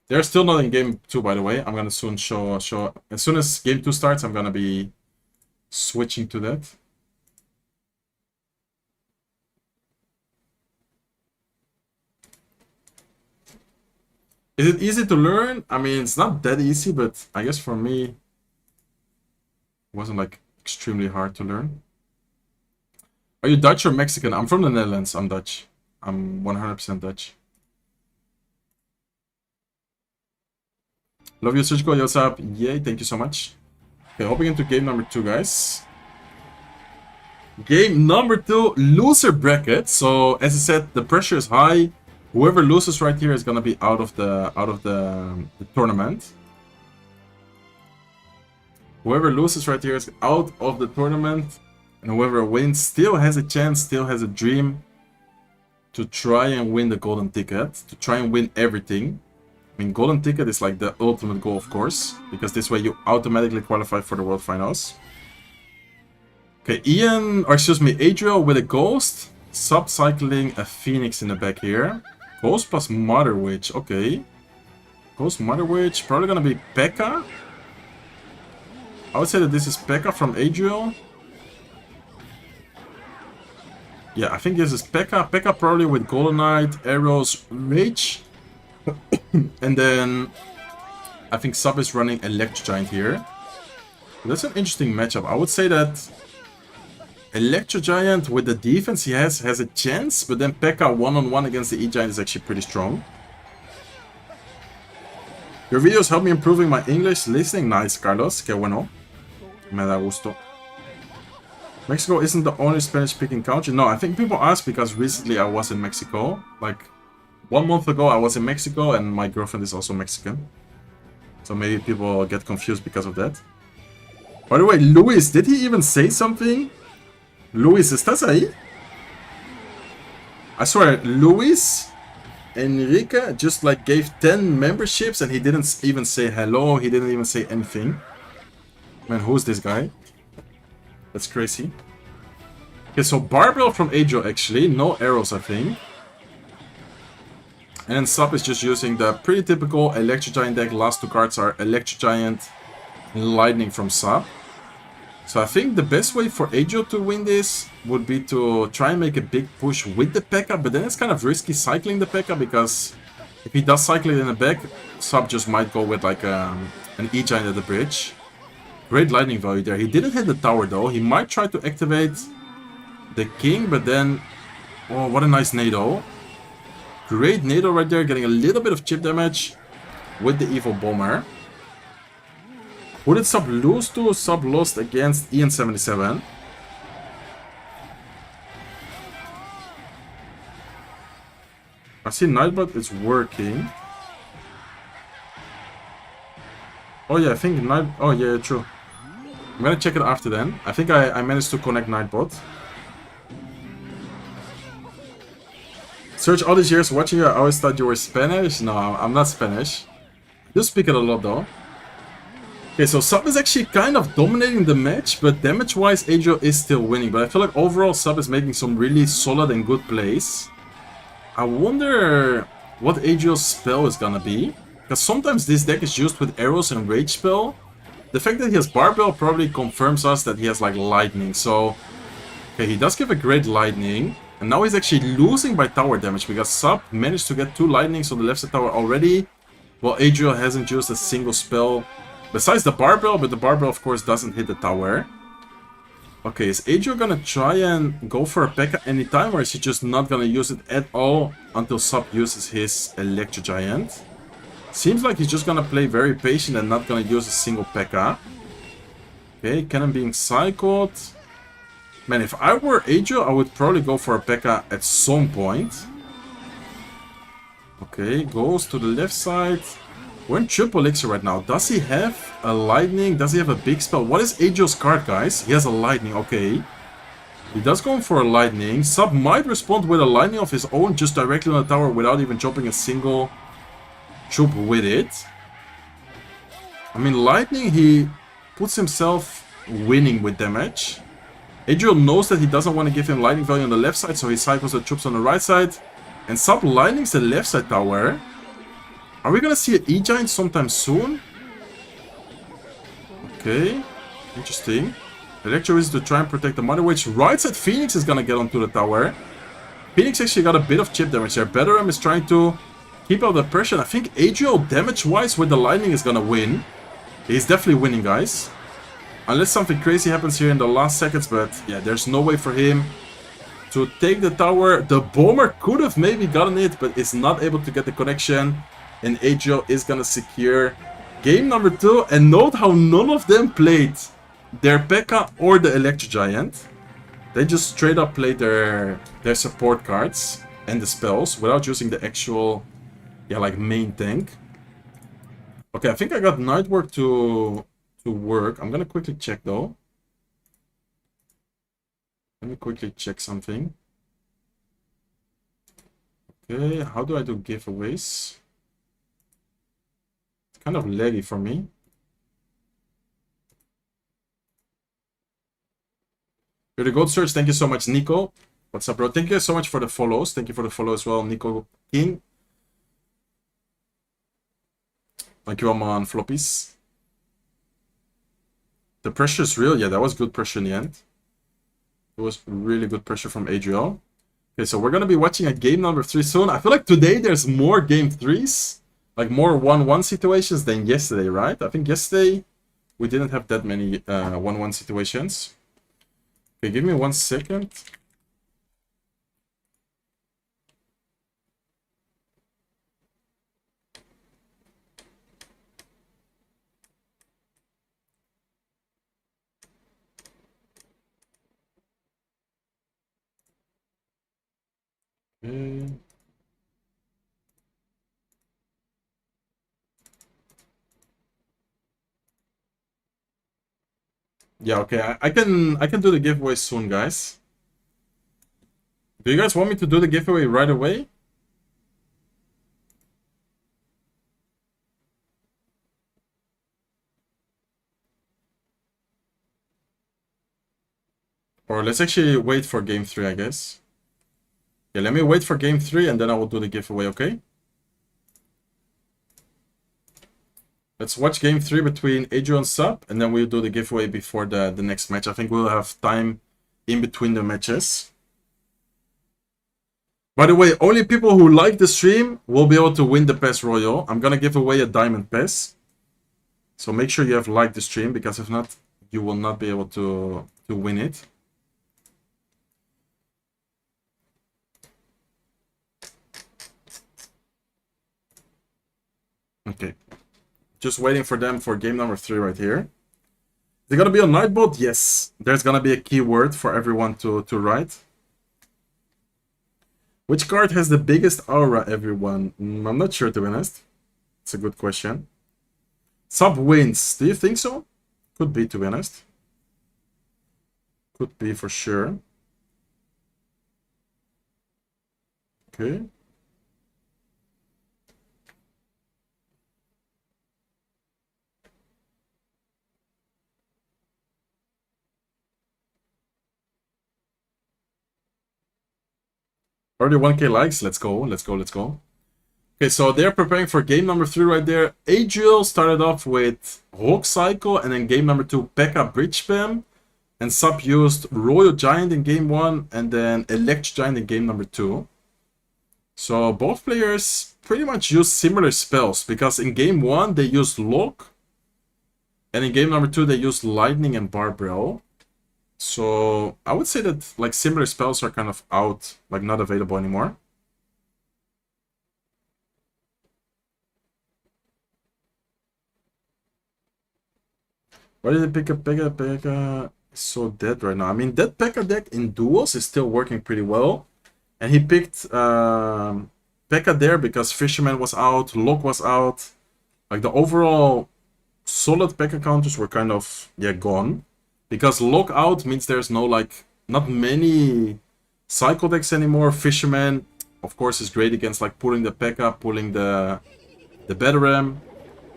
They're still not in game 2, by the way. I'm gonna soon show as soon as game 2 starts, I'm gonna be switching to that. Is it easy to learn? I mean, it's not that easy, but I guess for me, it wasn't like extremely hard to learn. Are you Dutch or Mexican? I'm from the Netherlands. I'm Dutch. I'm 100% Dutch. Love you, Surgical. What's up? Yay, thank you so much. Okay, hopping into game number 2, guys. Game number 2, loser bracket. So, as I said, the pressure is high. Whoever loses right here is gonna be out of the tournament. Whoever loses right here is out of the tournament, and whoever wins still has a chance, still has a dream to try and win the golden ticket, to try and win everything. I mean, golden ticket is like the ultimate goal, of course, because this way you automatically qualify for the world finals. Okay, Adriel with a ghost, sub-cycling a phoenix in the back here. Ghost plus Mother Witch, okay. Ghost Mother Witch, probably gonna be P.E.K.K.A. I would say that this is P.E.K.K.A. from Adriel. Yeah, I think this is P.E.K.K.A. P.E.K.K.A. probably with Golden Knight, Arrows, Rage. And then I think Sub is running Electro Giant here. That's an interesting matchup. I would say that Electro Giant with the defense he has a chance, but then P.E.K.K.A. one-on-one against the E-Giant is actually pretty strong. Your videos help me improving my English listening. Nice, Carlos. Que bueno. Me da gusto. Mexico isn't the only Spanish-speaking country. No, I think people ask because recently I was in Mexico. Like 1 month ago I was in Mexico and my girlfriend is also Mexican. So maybe people get confused because of that. By the way, Luis, did he even say something? Luis, ¿estás ahí? I swear, Luis Enrique just like gave 10 memberships and he didn't even say hello, he didn't even say anything. Man, who's this guy? That's crazy. Okay, so barbell from Adriel actually. No arrows, I think. And Sub is just using the pretty typical Electro Giant deck. Last two cards are Electro Giant and Lightning from Sub. So I think the best way for Adriel to win this would be to try and make a big push with the P.E.K.K.A. But then it's kind of risky cycling the P.E.K.K.A. because if he does cycle it in the back, Sub just might go with like an E-Giant at the bridge. Great lightning value there. He didn't hit the tower though. He might try to activate the king, but then... Oh, what a nice Nado. Great Nado right there, getting a little bit of chip damage with the evil bomber. Who did Sub lose to? Sub lost against Ian77. I see Nightbot is working. Oh yeah, I think Night... Oh yeah, true. I'm gonna check it after then. I think I managed to connect Nightbot. Search all these years watching you, I always thought you were Spanish. No, I'm not Spanish. I do speak it a lot though. Okay, so Sub is actually kind of dominating the match, but damage-wise, Adriel is still winning. But I feel like overall, Sub is making some really solid and good plays. I wonder what Adriel's spell is gonna be. Because sometimes this deck is used with arrows and rage spell. The fact that he has barbell probably confirms us that he has like lightning. So, okay, he does give a great lightning. And now he's actually losing by tower damage because Sub managed to get 2 lightnings on the left side tower already. While Adriel hasn't used a single spell besides the barbell, but the barbell of course doesn't hit the tower. Okay, is Adriel gonna try and go for a P.E.K.K.A. anytime, or is he just not gonna use it at all until Sub uses his Electro Giant? Seems like he's just gonna play very patient and not gonna use a single P.E.K.K.A. Okay, cannon being cycled. Man, if I were Adriel, I would probably go for a P.E.K.K.A. at some point. Okay, goes to the left side. We're in triple elixir right now. Does he have a lightning? Does he have a big spell? What is Adriel's card, guys? He has a lightning, okay. He does go for a lightning. Sub might respond with a lightning of his own just directly on the tower without even dropping a single troop with it. I mean, lightning, he puts himself winning with damage. Adriel knows that he doesn't want to give him lightning value on the left side, so he cycles the troops on the right side. And Sub lightnings the left side tower. Are we gonna see an E-Giant sometime soon? Okay, interesting. Electro is to try and protect the Mother Witch. Right side Phoenix is gonna get onto the tower. Phoenix actually got a bit of chip damage there. Betteram is trying to keep out the pressure. I think Adriel, damage-wise, with the lightning is gonna win. He's definitely winning, guys. Unless something crazy happens here in the last seconds, but yeah, there's no way for him to take the tower. The bomber could have maybe gotten it, but is not able to get the connection. And Adriel is gonna secure game number 2. And note how none of them played their P.E.K.K.A. or the Electro Giant. They just straight up played their support cards and the spells without using the actual, yeah, like main tank. Okay, I think I got Nightwork to work. I'm gonna quickly check though. Let me quickly check something. Okay, how do I do giveaways? It's kind of laggy for me. You're the gold search. Thank you so much, Nico. What's up, bro? Thank you so much for the follows. Thank you for the follow as well, Nico King. Dankjewel, man, floppies. The pressure is real. Yeah, that was good pressure in the end. It was really good pressure from Adriel. Okay, so we're going to be watching a game number 3 soon. I feel like today there's more game 3s. Like more 1-1 situations than yesterday, right? I think yesterday we didn't have that many 1-1 situations. Okay, give me 1 second. Okay. Yeah, okay. I can do the giveaway soon, guys. Do you guys want me to do the giveaway right away? Or let's actually wait for game 3, I guess. Yeah, let me wait for game 3 and then I will do the giveaway, okay? Let's watch game 3 between Adriel and Sub, and then we'll do the giveaway before the next match. I think we'll have time in between the matches. By the way, only people who like the stream will be able to win the PES Royale. I'm gonna give away a Diamond PES. So make sure you have liked the stream, because if not, you will not be able to win it. Okay. Just waiting for them for game number 3 right here. Is it gonna be on Nightbot? Yes. There's gonna be a keyword for everyone to write. Which card has the biggest aura, everyone? I'm not sure, to be honest. It's a good question. Sub wins. Do you think so? Could be, to be honest. Could be for sure. Okay. Already 1k likes. Let's go. Let's go. Let's go. Okay, so they're preparing for game number 3 right there. Adriel started off with Rock Cycle, and then game number 2, P.E.K.K.A. Bridge Spam. And Sub used Royal Giant in game 1, and then Electro Giant in game number 2. So both players pretty much used similar spells, because in game 1 they used Lock, and in game number 2 they used Lightning and Barbell. So I would say that like similar spells are kind of out, like not available anymore. Why did they pick up P.E.K.K.A.? P.E.K.K.A. is so dead right now. I mean, that P.E.K.K.A. deck in duels is still working pretty well. And he picked P.E.K.K.A. there because Fisherman was out, Lock was out. Like the overall solid P.E.K.K.A. counters were kind of, yeah, gone. Because Lock out means there's no, like, not many cycle decks anymore. Fisherman, of course, is great against, like, pulling the P.E.K.K.A., pulling the Batarang.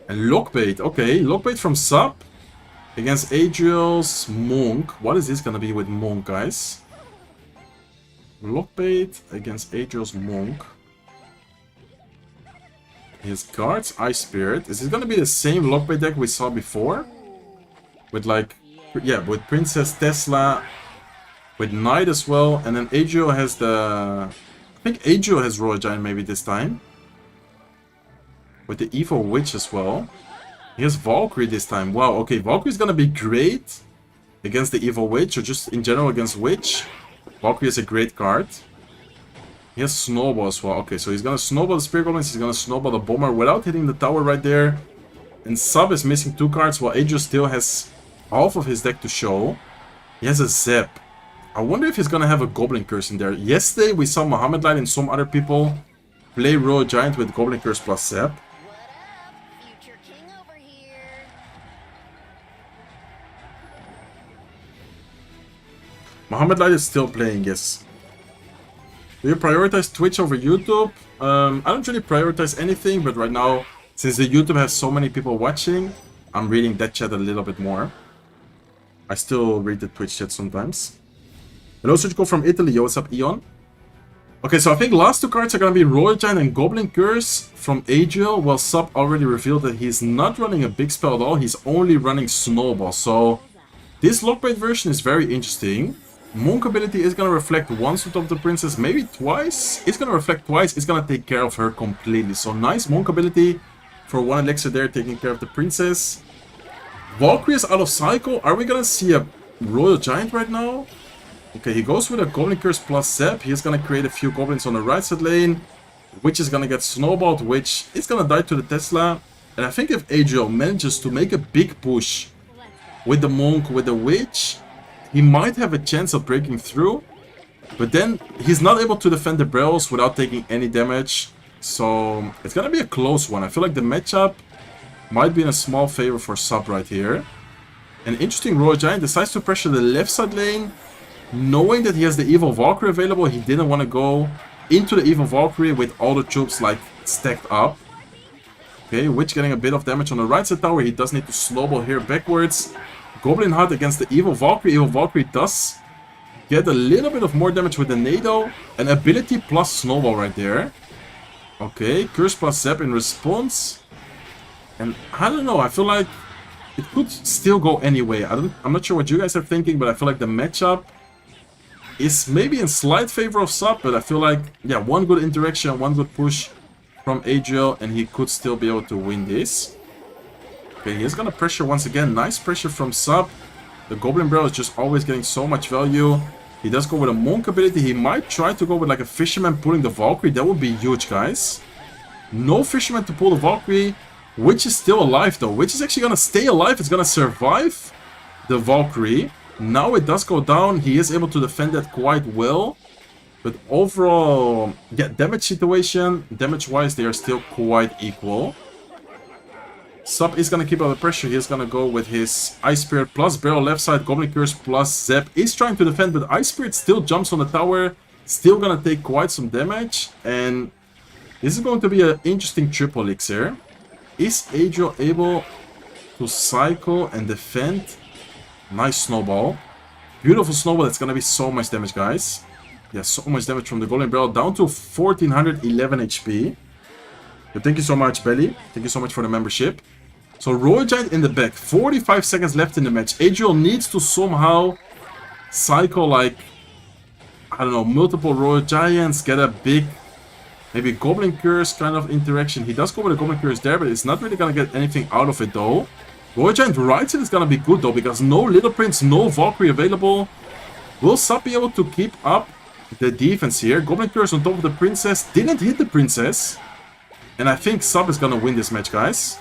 And Lockbait, okay, Lockbait from Sub against Adriel's Monk. What is this gonna be with Monk, guys? Lockbait against Adriel's Monk. His cards, Ice Spirit. Is it gonna be the same Lockbait deck we saw before? With like, yeah, with Princess Tesla, with Knight as well, and then Adriel has the... I think Adriel has Royal Giant maybe this time. With the Evil Witch as well. He has Valkyrie this time. Wow, okay, Valkyrie's gonna be great against the Evil Witch, or just in general against Witch. Valkyrie is a great card. He has Snowball as well. Okay, so he's gonna Snowball the Spirit Goblins, he's gonna Snowball the Bomber without hitting the tower right there. And Sub is missing 2 cards, while Adriel still has half of his deck to show. He has a Zep. I wonder if he's gonna have a Goblin Curse in there. Yesterday we saw Mohamed and some other people play Royal Giant with Goblin Curse plus Zep. Mohamed Light is still playing, yes. Do you prioritize Twitch over YouTube? I don't really prioritize anything, but right now, since the YouTube has so many people watching, I'm reading that chat a little bit more. I still read the Twitch chat sometimes. Hello, Surgical from Italy. Yo, what's up, Eon? Okay, so I think last 2 cards are gonna be Royal Giant and Goblin Curse from Adriel, while Sub already revealed that he's not running a big spell at all, he's only running Snowball. So, this Lockbait version is very interesting. Monk ability is gonna reflect once on top of the princess, maybe twice. It's gonna reflect twice, it's gonna take care of her completely. So nice Monk ability for 1 elixir there, taking care of the princess. Valkyrie is out of cycle. Are we gonna see a Royal Giant right now? Okay, he goes with a Goblin Curse plus Zep. He's gonna create a few goblins on the right side lane. Witch is gonna get snowballed, which is gonna die to the Tesla. And I think if Adriel manages to make a big push with the Monk, with the Witch, he might have a chance of breaking through, but then he's not able to defend the barrels without taking any damage. So it's gonna be a close one. I feel like the matchup might be in a small favor for Sub right here. An interesting Royal Giant decides to pressure the left side lane. Knowing that he has the Evil Valkyrie available, he didn't want to go into the Evil Valkyrie with all the troops like stacked up. Okay, Witch getting a bit of damage on the right side tower. He does need to snowball here backwards. Goblin Hut against the Evil Valkyrie. Evil Valkyrie does get a little bit of more damage with the NATO. An ability plus snowball right there. Okay, curse plus zap in response. And I don't know, I feel like it could still go anyway. I'm not sure what you guys are thinking, but I feel like the matchup is maybe in slight favor of Sub, but I feel like, yeah, one good interaction, one good push from Adriel, and he could still be able to win this. Okay, he's gonna pressure once again. Nice pressure from Sub. The Goblin Barrel is just always getting so much value. He does go with a Monk ability. He might try to go with like a Fisherman pulling the Valkyrie. That would be huge, guys. No Fisherman to pull the Valkyrie. Witch is still alive, though. Witch is actually gonna stay alive. It's gonna survive the Valkyrie. Now it does go down. He is able to defend that quite well. But overall, yeah, damage situation, damage-wise, they are still quite equal. Sub is gonna keep up the pressure. He's gonna go with his Ice Spirit plus Barrel left side. Goblin Curse plus Zap is trying to defend, but Ice Spirit still jumps on the tower. Still gonna take quite some damage. And this is going to be an interesting triple elixir. Is Adriel able to cycle and defend? Nice snowball. Beautiful snowball. That's gonna be so much damage, guys. Yeah, so much damage from the Golden Barrel. Down to 1411 HP. But thank you so much, Belly. Thank you so much for the membership. So Royal Giant in the back. 45 seconds left in the match. Adriel needs to somehow cycle like, I don't know, multiple Royal Giants. Get a big, maybe Goblin Curse kind of interaction. He does go with a Goblin Curse there, but it's not really gonna get anything out of it though. Royal Giant rides it is gonna be good though, because no Little Prince, no Valkyrie available. Will Sub be able to keep up the defense here? Goblin Curse on top of the Princess. Didn't hit the Princess. And I think Sub is gonna win this match, guys.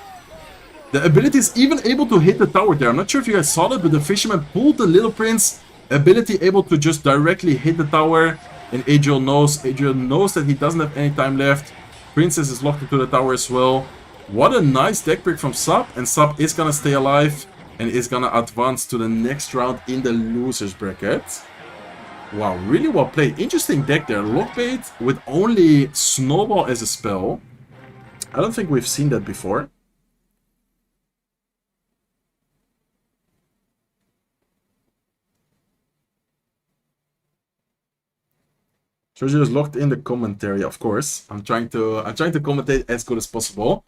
The ability is even able to hit the tower there. I'm not sure if you guys saw that, but the Fisherman pulled the Little Prince. Ability able to just directly hit the tower. And Adriel knows that he doesn't have any time left. Princess is locked into the tower as well. What a nice deck pick from Sub. And Sub is gonna stay alive. And is gonna advance to the next round in the losers bracket. Wow, really well played. Interesting deck there. Lockbait with only Snowball as a spell. I don't think we've seen that before. Sergio is locked in the commentary, of course. I'm trying to commentate as good as possible.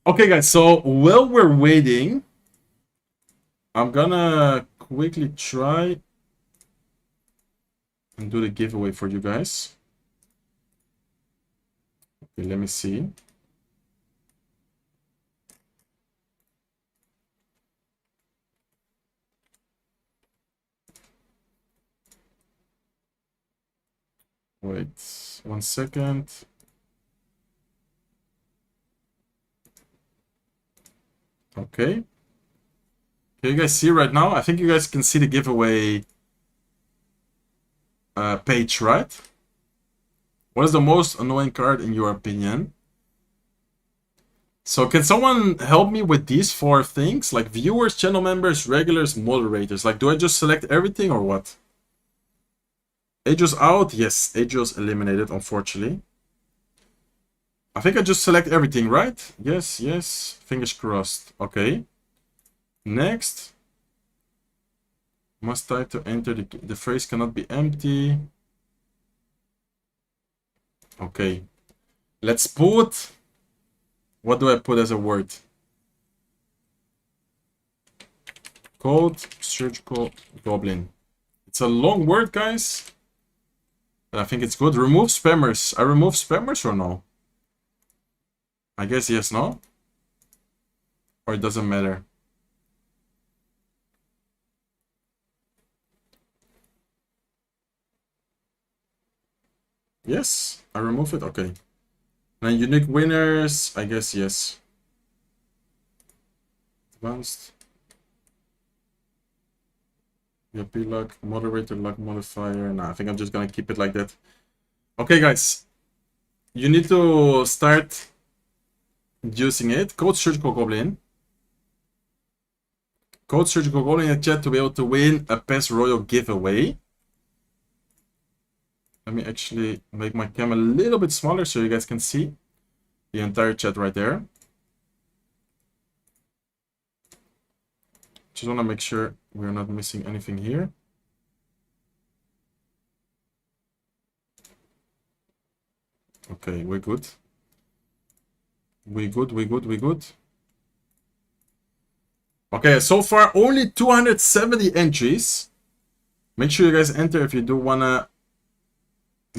Okay, guys, so while we're waiting, I'm gonna quickly try and do the giveaway for you guys. Okay, let me see. Wait 1 second. Okay. Can you guys see right now? I think you guys can see the giveaway page, right? What is the most annoying card in your opinion? So can someone help me with these 4 things? Like viewers, channel members, regulars, moderators. Like, do I just select everything or what? Adriel's out. Yes, Adriel's eliminated, unfortunately. I think I just select everything, right? Yes, yes. Fingers crossed. Okay. Next. Must type to enter. The phrase cannot be empty. Okay. Let's put... What do I put as a word? Code surgical goblin. It's a long word, guys. But I think it's good. Remove spammers. I remove spammers or no? I guess yes, no? Or it doesn't matter. Yes, I remove it. Okay. And unique winners, I guess yes. Advanced. VP luck, moderator luck modifier. Nah, I think I'm just gonna keep it like that. Okay, guys. You need to start using it. Code Surgical Goblin. Code Surgical Goblin in the chat to be able to win a PES Royal giveaway. Let me actually make my cam a little bit smaller so you guys can see the entire chat right there. Just want to make sure we're not missing anything here. Okay, we're good. We good. Okay, so far only 270 entries. Make sure you guys enter if you do wanna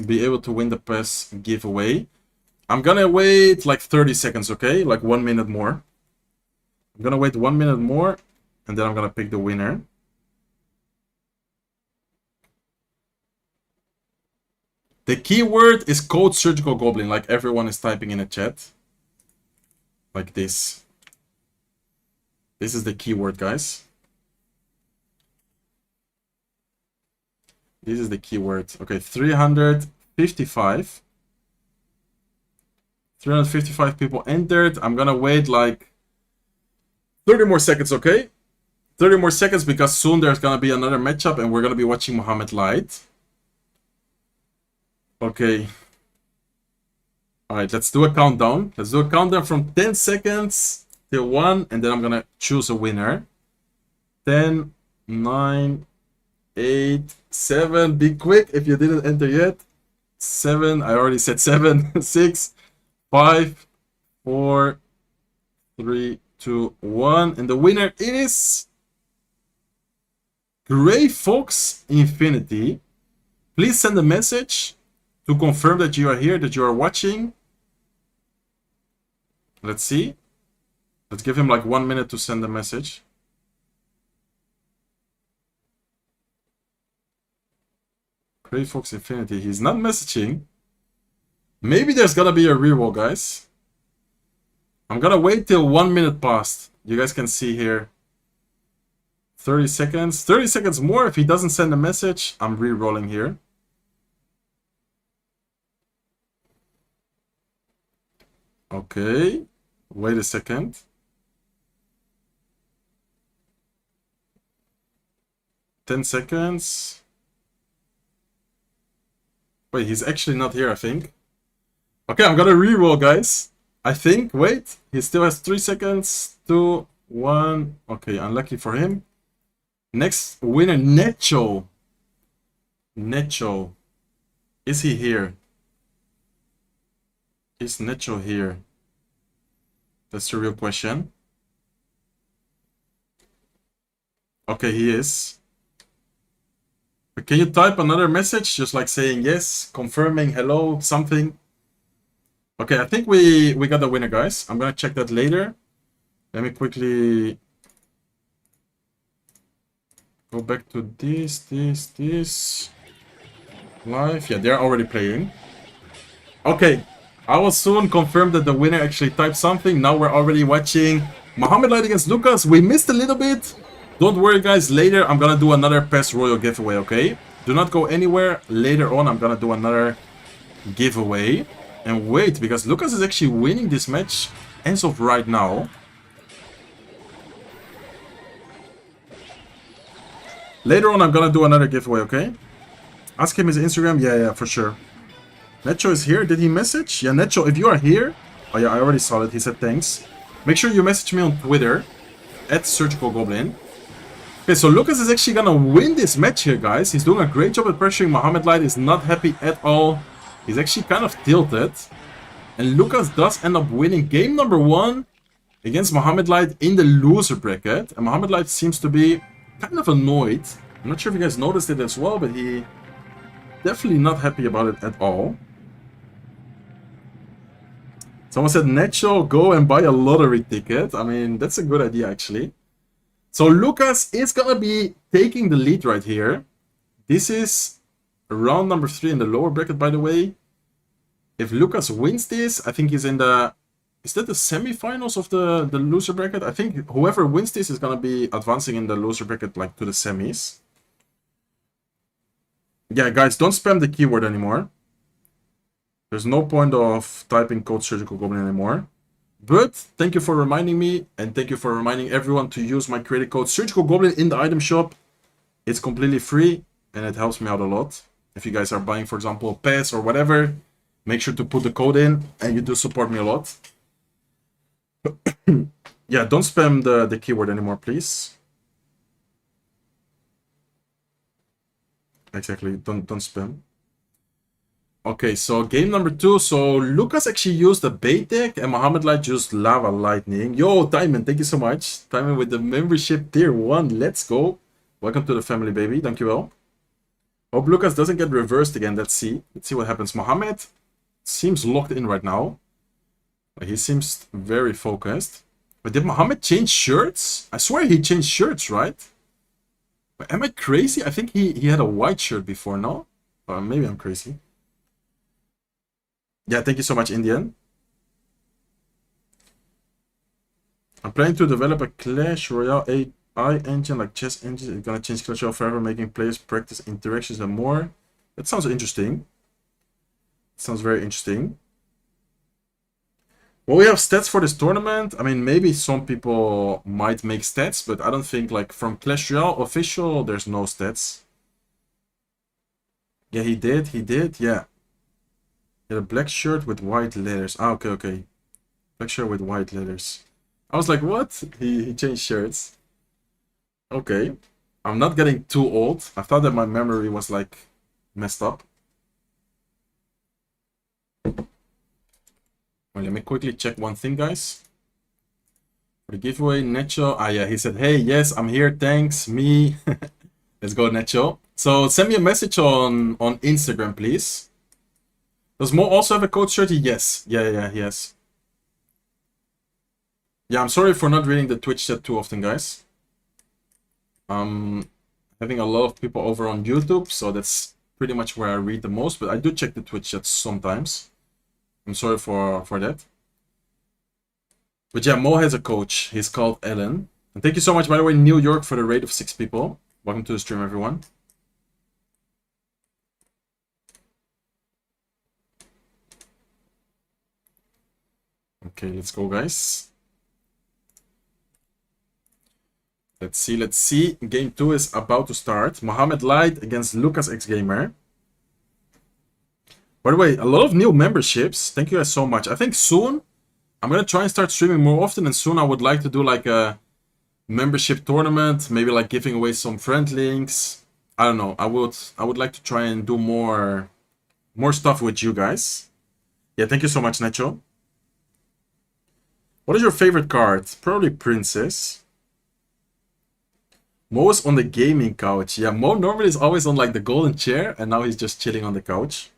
be able to win the pass giveaway. I'm gonna wait like 30 seconds, okay? Like 1 minute more. I'm gonna wait 1 minute more, and then I'm gonna pick the winner. The keyword is code surgical goblin, like everyone is typing in a chat. Like this. This is the keyword, guys. This is the keyword. Okay, 355. 355 people entered. I'm gonna wait like 30 more seconds, okay? 30 more seconds because soon there's gonna be another matchup and we're gonna be watching Mohamed Light. Okay. Alright, let's do a countdown. Let's do a countdown from 10 seconds till 1, and then I'm gonna choose a winner. 10, 9, 8, 7. Be quick if you didn't enter yet. 7. I already said 7. 6, 5, 4, 3, 2, 1. And the winner is Gray Fox Infinity. Please send a message to confirm that you are here, that you are watching. Let's see. Let's give him like 1 minute to send a message. Gray Fox Infinity. He's not messaging. Maybe there's gonna be a reroll, guys. I'm gonna wait till 1 minute passed. You guys can see here. 30 seconds. 30 seconds more. If he doesn't send a message, I'm re-rolling here. Okay. Wait a second. 10 seconds. Wait, he's actually not here, I think. Okay, I'm gonna re-roll, guys. I think. Wait. He still has 3 seconds. 2, 1. Okay, unlucky for him. Next winner, Necho. Necho. Is he here? Is Necho here? That's the real question. Okay, he is. But can you type another message? Just like saying yes, confirming, hello, something. Okay, I think we got the winner, guys. I'm gonna check that later. Let me quickly go back to this. Live. Yeah, they're already playing. Okay, I will soon confirm that the winner actually typed something. Now we're already watching Mohamed Light against Lucas. We missed a little bit. Don't worry, guys. Later, I'm gonna do another PES Royal giveaway, okay? Do not go anywhere. Later on, I'm gonna do another giveaway. And wait, because Lucas is actually winning this match as of right now. Later on, I'm gonna do another giveaway, okay? Ask him his Instagram. Yeah, for sure. Necho is here. Did he message? Yeah, Necho, if you are here... Oh yeah, I already saw it. He said thanks. Make sure you message me on Twitter. @SurgicalGoblin. Okay, so Lucas is actually gonna win this match here, guys. He's doing a great job at pressuring. Mohamed Light is not happy at all. He's actually kind of tilted. And Lucas does end up winning game number 1 against Mohamed Light in the loser bracket. And Mohamed Light seems to be kind of annoyed. I'm not sure if you guys noticed it as well, but he definitely not happy about it at all. Someone said, Necho, go and buy a lottery ticket. I mean, that's a good idea, actually. So Lucas is gonna be taking the lead right here. This is round number 3 in the lower bracket, by the way. If Lucas wins this, I think he's in the... Is that the semifinals of the loser bracket? I think whoever wins this is gonna be advancing in the loser bracket, like, to the semis. Yeah, guys, don't spam the keyword anymore. There's no point of typing code Surgical Goblin anymore. But thank you for reminding me, and thank you for reminding everyone to use my creator code Surgical Goblin in the item shop. It's completely free, and it helps me out a lot. If you guys are buying, for example, a PES or whatever, make sure to put the code in, and you do support me a lot. Yeah, don't spam the keyword anymore, please. Exactly, don't spam. Okay, so game number 2. So Lucas actually used a bait deck and Mohamed Light used Lava Lightning. Yo, Diamond, thank you so much. Diamond with the membership tier 1. Let's go. Welcome to the family, baby. Thank you all. Hope Lucas doesn't get reversed again. Let's see. Let's see what happens. Mohamed seems locked in right now. He seems very focused. But did Mohamed change shirts? I swear he changed shirts, right? But am I crazy? I think he had a white shirt before, no? Or maybe I'm crazy. Yeah, thank you so much, Indian. I'm planning to develop a Clash Royale AI engine like chess engine. It's gonna change Clash Royale forever, making players practice interactions and more. That sounds interesting. Sounds very interesting. Well, we have stats for this tournament. I mean, maybe some people might make stats, but I don't think, like, from Clash Royale official, there's no stats. Yeah, he did, yeah. He had a black shirt with white letters. Ah, okay, okay. Black shirt with white letters. I was like, what? He changed shirts. Okay. I'm not getting too old. I thought that my memory was, like, messed up. Well, let me quickly check one thing, guys. For the giveaway, Necho. Ah, yeah, he said, hey, yes, I'm here. Thanks, me. Let's go, Necho. So send me a message on Instagram, please. Does Mo also have a code shirt? Yes. Yeah, yes. Yeah, I'm sorry for not reading the Twitch chat too often, guys. Having a lot of people over on YouTube, so that's pretty much where I read the most, but I do check the Twitch chat sometimes. I'm sorry for that. But yeah, Mo has a coach. He's called Ellen. And thank you so much, by the way, New York, for the raid of 6 people. Welcome to the stream, everyone. Okay, let's go, guys. Let's see. Game 2 is about to start. Mohamed Light against Lucas X Gamer. By the way, a lot of new memberships. Thank you guys so much. I think soon I'm gonna try and start streaming more often, and soon I would like to do like a membership tournament, maybe like giving away some friend links. I don't know. I would like to try and do more stuff with you guys. Yeah, thank you so much, Necho. What is your favorite card? Probably Princess. Mo is on the gaming couch. Yeah, Mo normally is always on like the golden chair, and now he's just chilling on the couch.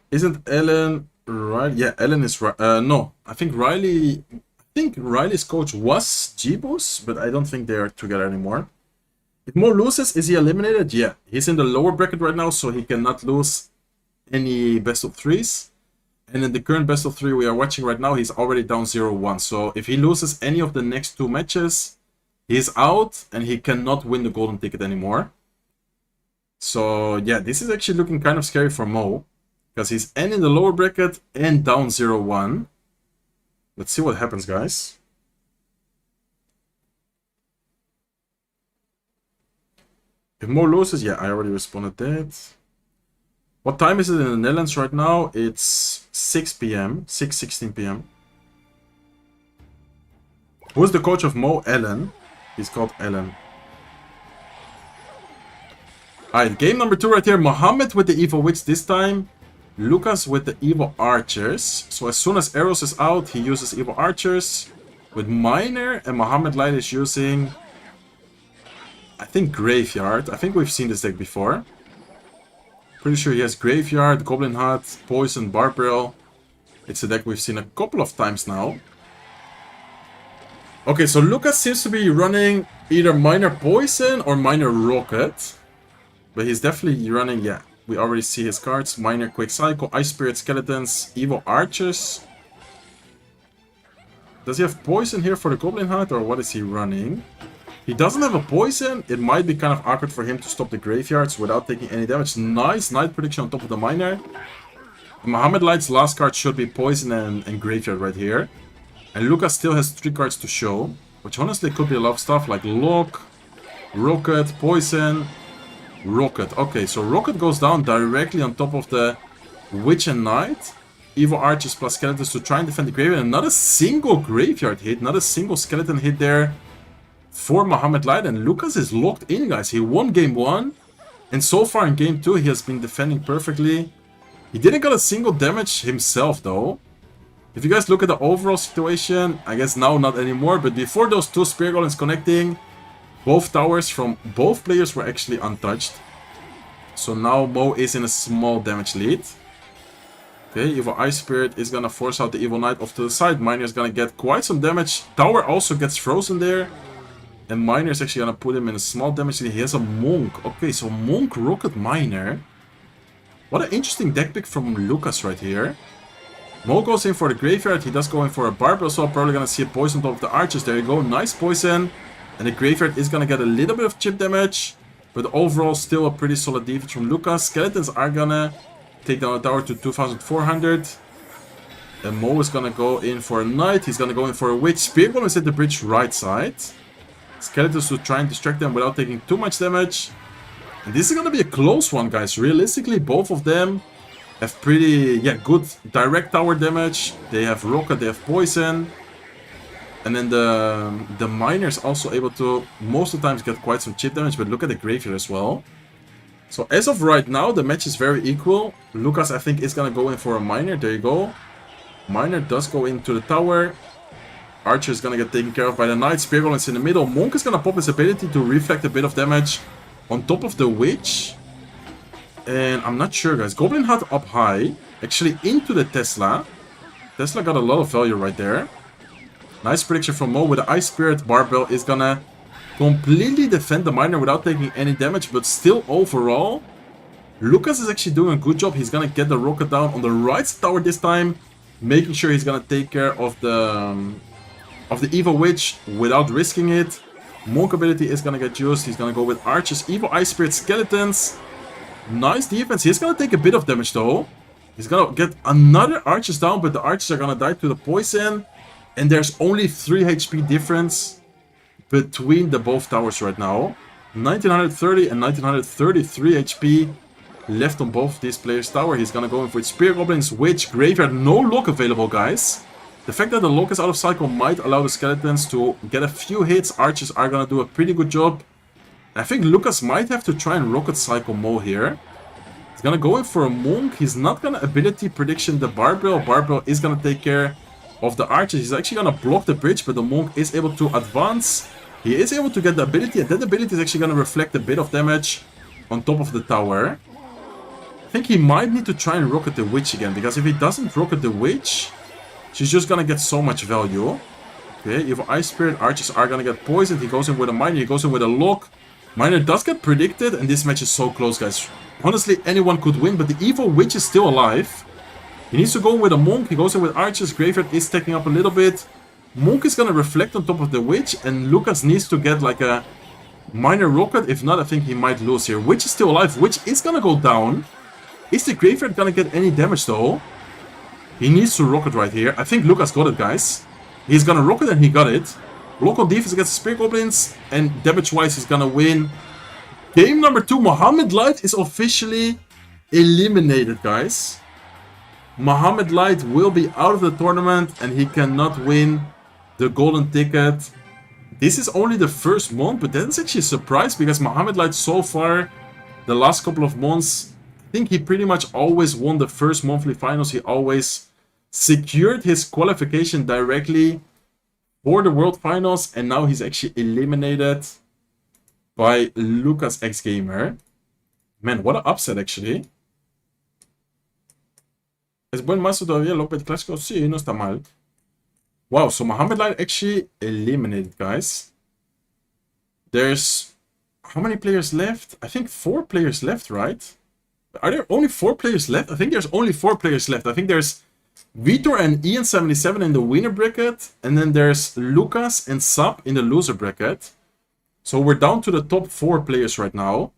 Isn't Ellen right? Yeah, Ellen is right. No, I think Riley's coach was Jeebus, but I don't think they are together anymore. If Mo loses, is he eliminated? Yeah, he's in the lower bracket right now, so he cannot lose any best of threes. And in the current best of 3 we are watching right now, he's already down 0-1. So if he loses any of the next 2 matches, he's out and he cannot win the golden ticket anymore. So yeah, this is actually looking kind of scary for Mo, because he's in the lower bracket and down 0-1. Let's see what happens, guys. If Mo loses, yeah, I already responded that. What time is it in the Netherlands right now? It's 6 p.m. 6:16 p.m. Who's the coach of Mo? Ellen. He's called Ellen. Alright, game number 2 right here. Mohamed with the Evil Witch this time. Lucas with the Evil Archers. So as soon as Arrows is out, he uses Evil Archers. With Miner, and Mohamed Light is using, I think, Graveyard. I think we've seen this deck before. Pretty sure he has Graveyard, Goblin Hut, Poison, Barbarial. It's a deck we've seen a couple of times now. Okay, so Lucas seems to be running either Miner Poison or Miner Rocket. But he's definitely running, yeah, we already see his cards. Miner Quick Cycle, Ice Spirit Skeletons, Evil Archers. Does he have Poison here for the Goblin Hut, or what is he running? He doesn't have a Poison. It might be kind of awkward for him to stop the Graveyards without taking any damage. Nice Night Prediction on top of the Miner. Mohamed Light's last card should be Poison and Graveyard right here. And Lucas still has 3 cards to show, which honestly could be a lot of stuff like Lock, Rocket, Poison, Rocket. Okay, so Rocket goes down directly on top of the Witch and Knight. Evil Archers plus Skeletons to try and defend the Graveyard. And not a single Graveyard hit, not a single Skeleton hit there for Mohamed Light, and Lucas is locked in, guys. He won game 1, and so far in game 2, he has been defending perfectly. He didn't get a single damage himself, though. If you guys look at the overall situation, I guess now not anymore, but before those two Spear Golems connecting, both towers from both players were actually untouched. So now Mo is in a small damage lead. Okay, Evil Ice Spirit is gonna force out the Evil Knight off to the side. Miner is gonna get quite some damage. Tower also gets frozen there. And Miner is actually gonna put him in a small damage lead. He has a Monk. Okay, so Monk, Rocket, Miner. What an interesting deck pick from Lucas right here. Mo goes in for the Graveyard. He does go in for a Barbell, so probably gonna see a poison on top of the Archers. There you go, nice poison. And the Graveyard is gonna get a little bit of chip damage. But overall, still a pretty solid defense from Lucas. Skeletons are gonna take down the tower to 2400. And Mo is gonna go in for a Knight. He's gonna go in for a Witch. Spear Golem is at the bridge right side. Skeletons to try and distract them without taking too much damage. And this is gonna be a close one, guys. Realistically, both of them have pretty, good direct tower damage. They have Rocket, they have Poison. And then the Miner is also able to, most of the times, get quite some chip damage. But look at the Graveyard as well. So as of right now, the match is very equal. Lucas, I think, is gonna go in for a Miner. There you go. Miner does go into the tower. Archer is gonna get taken care of by the Knight. Spear Golem is in the middle. Monk is gonna pop his ability to reflect a bit of damage on top of the Witch. And I'm not sure, guys. Goblin had up high, actually into the Tesla. Tesla got a lot of value right there. Nice prediction from Mo with the Ice Spirit. Barbell is gonna completely defend the Miner without taking any damage, but still overall, Lucas is actually doing a good job. He's gonna get the Rocket down on the right tower this time, making sure he's gonna take care of the Evil Witch without risking it. Monk ability is gonna get used. He's gonna go with Archers, Evil Ice Spirit, Skeletons. Nice defense. He's gonna take a bit of damage though. He's gonna get another Archers down, but the Archers are gonna die to the poison. And there's only 3 HP difference between the both towers right now. 1930 and 1933 HP left on both these players' tower. He's gonna go in for Spear Goblins, Witch, Graveyard. No lock available, guys. The fact that the lock is out of cycle might allow the Skeletons to get a few hits. Archers are gonna do a pretty good job. I think Lucas might have to try and Rocket Cycle Mo here. He's gonna go in for a Monk. He's not gonna ability prediction the Barbell. Barbell is gonna take care of the Archers. He's actually gonna block the bridge, but the Monk is able to advance. He is able to get the ability, and that ability is actually gonna reflect a bit of damage on top of the tower. I think he might need to try and Rocket the Witch again, because if he doesn't Rocket the Witch, she's just gonna get so much value. Okay, Evil Ice Spirit, Archers are gonna get poisoned. He goes in with a Miner, he goes in with a Lock. Miner does get predicted, and this match is so close, guys. Honestly, anyone could win, but the Evil Witch is still alive. He needs to go with a Monk. He goes in with Archers. Graveyard is taking up a little bit. Monk is going to reflect on top of the Witch. And Lucas needs to get like a Miner Rocket. If not, I think he might lose here. Witch is still alive. Witch is going to go down. Is the Graveyard going to get any damage though? He needs to Rocket right here. I think Lucas got it, guys. He's going to Rocket and he got it. Local defense against Spear Goblins. And damage-wise, he's going to win. Game number 2. Mohamed Light is officially eliminated, guys. Mohamed Light will be out of the tournament and he cannot win the golden ticket. This is only the first month, but that's actually a surprise because Mohamed Light so far, the last couple of months, I think he pretty much always won the first monthly finals. He always secured his qualification directly for the World Finals, and now he's actually eliminated by Lucas X Gamer. Man, what an upset actually. Es buen mazo todavía, López Clásico, sí, no está mal. Wow, so Mohamed Light actually eliminated, guys. There's how many players left? I think 4 players left, right? Are there only 4 players left? I think there's only 4 players left. I think there's Vitor and Ian77 in the winner bracket, and then there's Lucas and Sub in the loser bracket. So we're down to the top 4 players right now.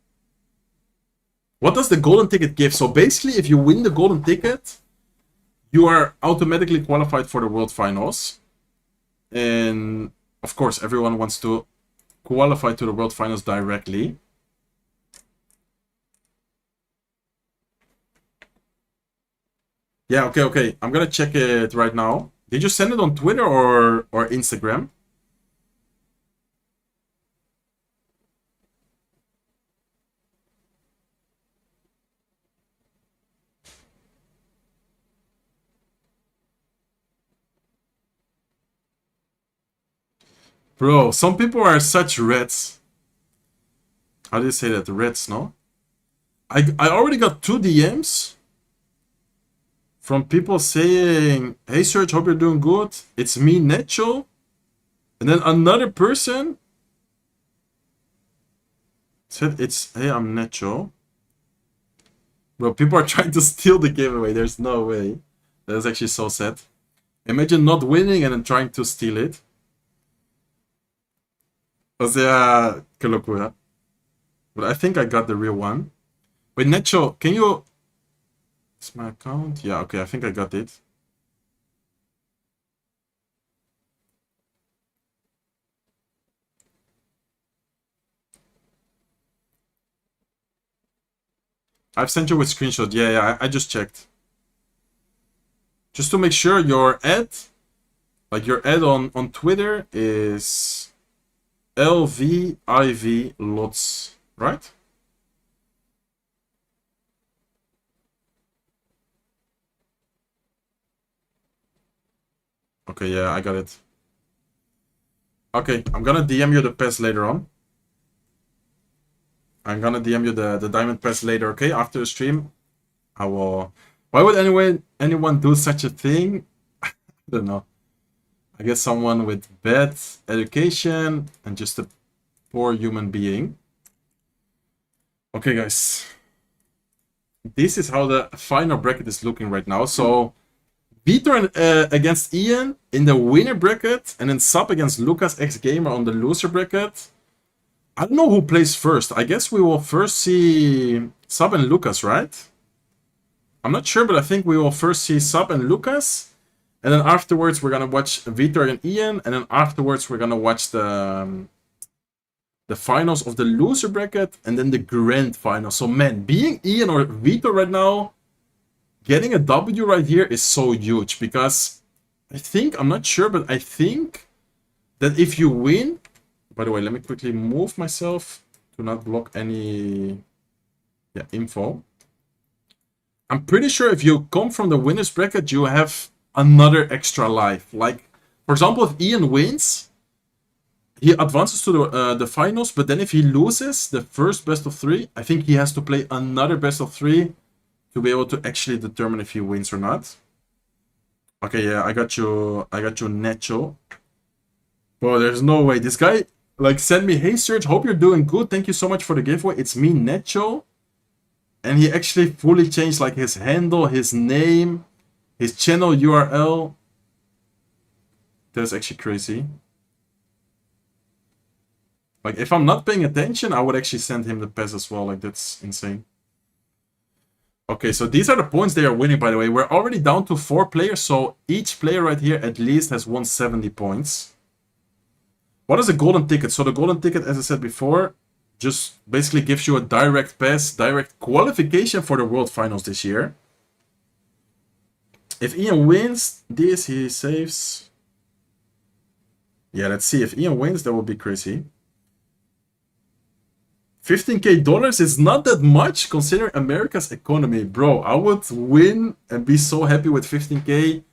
What does the golden ticket give? So basically, if you win the golden ticket, you are automatically qualified for the World Finals. And of course, everyone wants to qualify to the World Finals directly. Yeah, okay. I'm gonna check it right now. Did you send it on Twitter or Instagram? Bro, some people are such rats. How do you say that? Rats, no? I already got 2 DMs from people saying, "Hey Serge, hope you're doing good. It's me, Necho." And then another person said, "Hey, I'm Necho." Bro, people are trying to steal the giveaway. There's no way. That's actually so sad. Imagine not winning and then trying to steal it. O sea, qué locura. But I think I got the real one. Wait, Necho, can you... It's my account? Yeah, okay, I think I got it. I've sent you a screenshot. Yeah, I just checked. Just to make sure your ad, like your ad on Twitter is LVIV lots, right? Okay, yeah, I got it. Okay, I'm gonna DM you the pass later on. I'm gonna DM you the diamond pass later, okay? After the stream, I will... Why would anyone do such a thing? I don't know. I guess someone with bad education and just a poor human being. Okay, guys. This is how the final bracket is looking right now. So, Vitor against Ian in the winner bracket, and then Sub against Lucas X Gamer on the loser bracket. I don't know who plays first. I guess we will first see Sub and Lucas, right? I'm not sure, but I think we will first see Sub and Lucas. And then afterwards, we're going to watch Vitor and Ian. And then afterwards, we're going to watch the finals of the loser bracket. And then the grand final. So, man, being Ian or Vitor right now, getting a W right here is so huge. Because I think, I'm not sure, but I think that if you win... By the way, let me quickly move myself to not block any info. I'm pretty sure if you come from the winner's bracket, you have another extra life. Like, for example, if Ian wins, he advances to the finals. But then if he loses the first best of 3, I think he has to play another best of 3 to be able to actually determine if he wins or not. Okay, yeah, I got you, Necho. Bro, there's no way. This guy... Like, send me, "Hey Serge, hope you're doing good. Thank you so much for the giveaway. It's me, Necho." And he actually fully changed, like, his handle, his name, his channel URL. That's actually crazy. Like, if I'm not paying attention, I would actually send him the pass as well. Like, that's insane. Okay, so these are the points they are winning, by the way. We're already down to 4 players, so each player right here at least has 170 points. What is a golden ticket? So the golden ticket, as I said before, just basically gives you a direct pass, direct qualification for the World Finals this year. If Ian wins this, he saves... Yeah, let's see. If Ian wins, that would be crazy. $15K is not that much considering America's economy. Bro, I would win and be so happy with 15K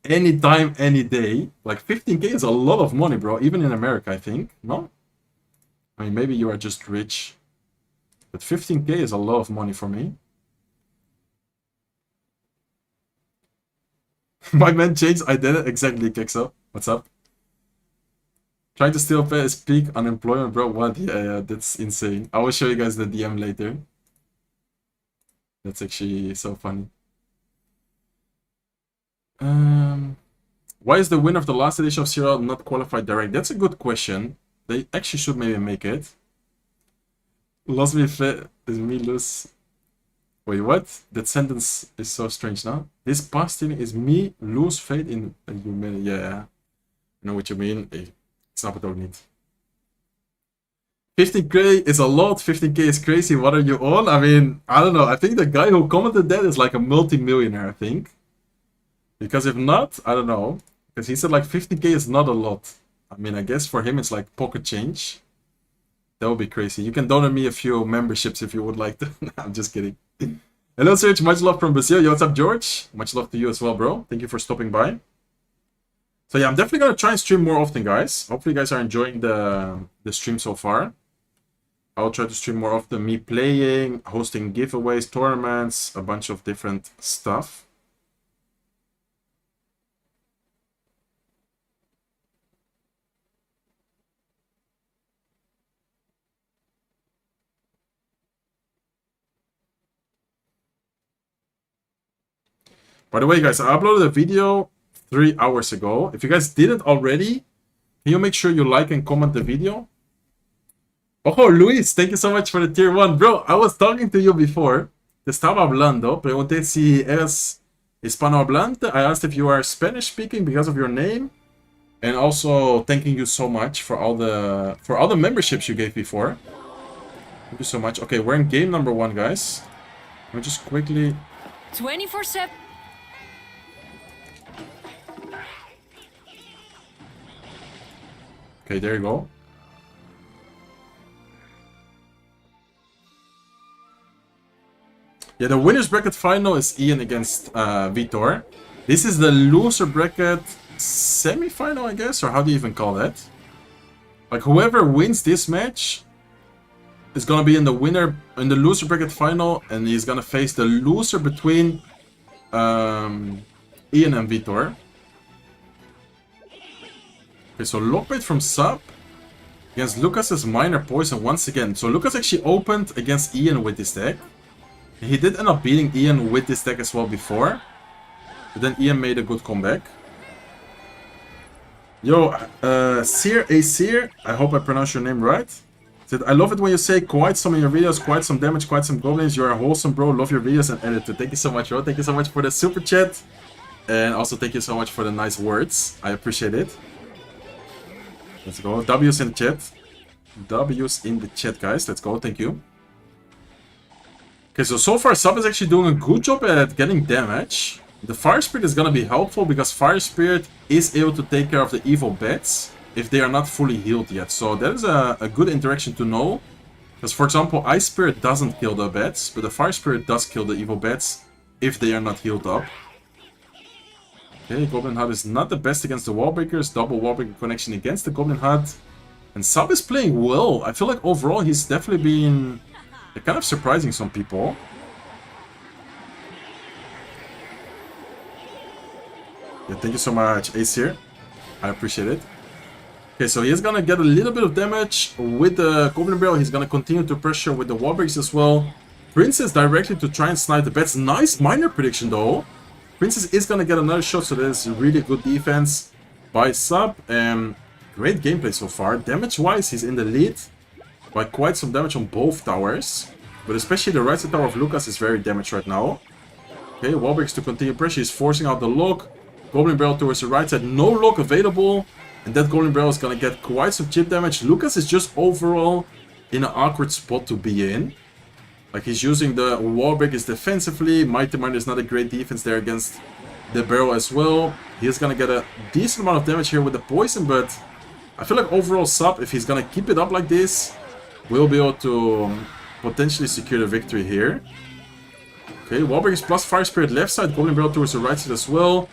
anytime, any day. Like, 15K is a lot of money, bro. Even in America, I think. No? I mean, maybe you are just rich. But 15K is a lot of money for me. My man changed identity. Exactly, Kexo. What's up? Trying to still pay his peak unemployment, bro. What? Yeah, that's insane. I will show you guys the DM later. That's actually so funny. Why is the winner of the last edition of CRL not qualified direct? That's a good question. They actually should maybe make it. Lost me is me lose. Wait, what? That sentence is so strange now. This past thing is me lose faith in humanity. Yeah, I know what you mean. It's not what I need. 15K is a lot. 15K is crazy. What are you on? I mean, I don't know. I think the guy who commented that is like a multi-millionaire, I think. Because if not, I don't know. Because he said like 50K is not a lot. I mean, I guess for him it's like pocket change. That would be crazy. You can donate me a few memberships if you would like to. Nah, I'm just kidding. Hello, Serge. Much love from Brazil. Yo, what's up, George? Much love to you as well, bro. Thank you for stopping by. So yeah, I'm definitely gonna try and stream more often, guys. Hopefully you guys are enjoying the stream so far. I'll try to stream more often, me playing, hosting giveaways, tournaments, a bunch of different stuff. By the way, guys, I uploaded a video 3 hours ago. If you guys didn't already, can you make sure you like and comment the video? Oh, Luis, thank you so much for the tier 1. Bro, I was talking to you before. Te estaba hablando. Pregunté si eres hispanohablante. I asked if you are Spanish speaking because of your name. And also thanking you so much for all the memberships you gave before. Thank you so much. Okay, we're in game number 1, guys. Let me just quickly... 24/7. Okay, there you go. Yeah, the winner's bracket final is Ian against Vitor. This is the loser bracket semi-final, I guess, or how do you even call that? Like, whoever wins this match is gonna be in the loser bracket final, and he's gonna face the loser between Ian and Vitor. Okay, so Lockbait from Sub against Lucas's Minor Poison once again. So Lucas actually opened against Ian with this deck. He did end up beating Ian with this deck as well before. But then Ian made a good comeback. Yo, Seer, I hope I pronounced your name right. Said, I love it when you say quite some in your videos, quite some damage, quite some goblins. You're a wholesome bro, love your videos and editor. Thank you so much, bro. Thank you so much for the super chat. And also thank you so much for the nice words. I appreciate it. Let's go. W's in the chat. W's in the chat, guys. Let's go. Thank you. Okay, so far Sub is actually doing a good job at getting damage. The Fire Spirit is gonna be helpful because Fire Spirit is able to take care of the evil bats if they are not fully healed yet. So that is a good interaction to know. Because for example, Ice Spirit doesn't kill the bats, but the Fire Spirit does kill the evil bats if they are not healed up. Okay, Goblin Hut is not the best against the Wallbreakers. Double Wallbreaker connection against the Goblin Hut. And Sub is playing well. I feel like overall he's definitely been... kind of surprising some people. Yeah, thank you so much, Ace here. I appreciate it. Okay, so he's gonna get a little bit of damage with the Goblin Barrel. He's gonna continue to pressure with the Wallbreaks as well. Princess directly to try and snipe the bats. Nice minor prediction though. Princess is gonna get another shot, so that is really good defense by Sub. Great gameplay so far. Damage-wise, he's in the lead by quite some damage on both towers. But especially the right side tower of Lucas is very damaged right now. Okay, Wallbreaks to continue pressure. He's forcing out the lock. Goblin Barrel towards the right side. No lock available. And that Goblin Barrel is going to get quite some chip damage. Lucas is just overall in an awkward spot to be in. Like, he's using the Wallbreakers defensively. Mighty Miner is not a great defense there against the Barrel as well. He's going to get a decent amount of damage here with the Poison. But I feel like overall Sub, if he's going to keep it up like this, will be able to potentially secure the victory here. Okay, Wallbreakers plus Fire Spirit left side, Goblin Barrel towards the right side as well.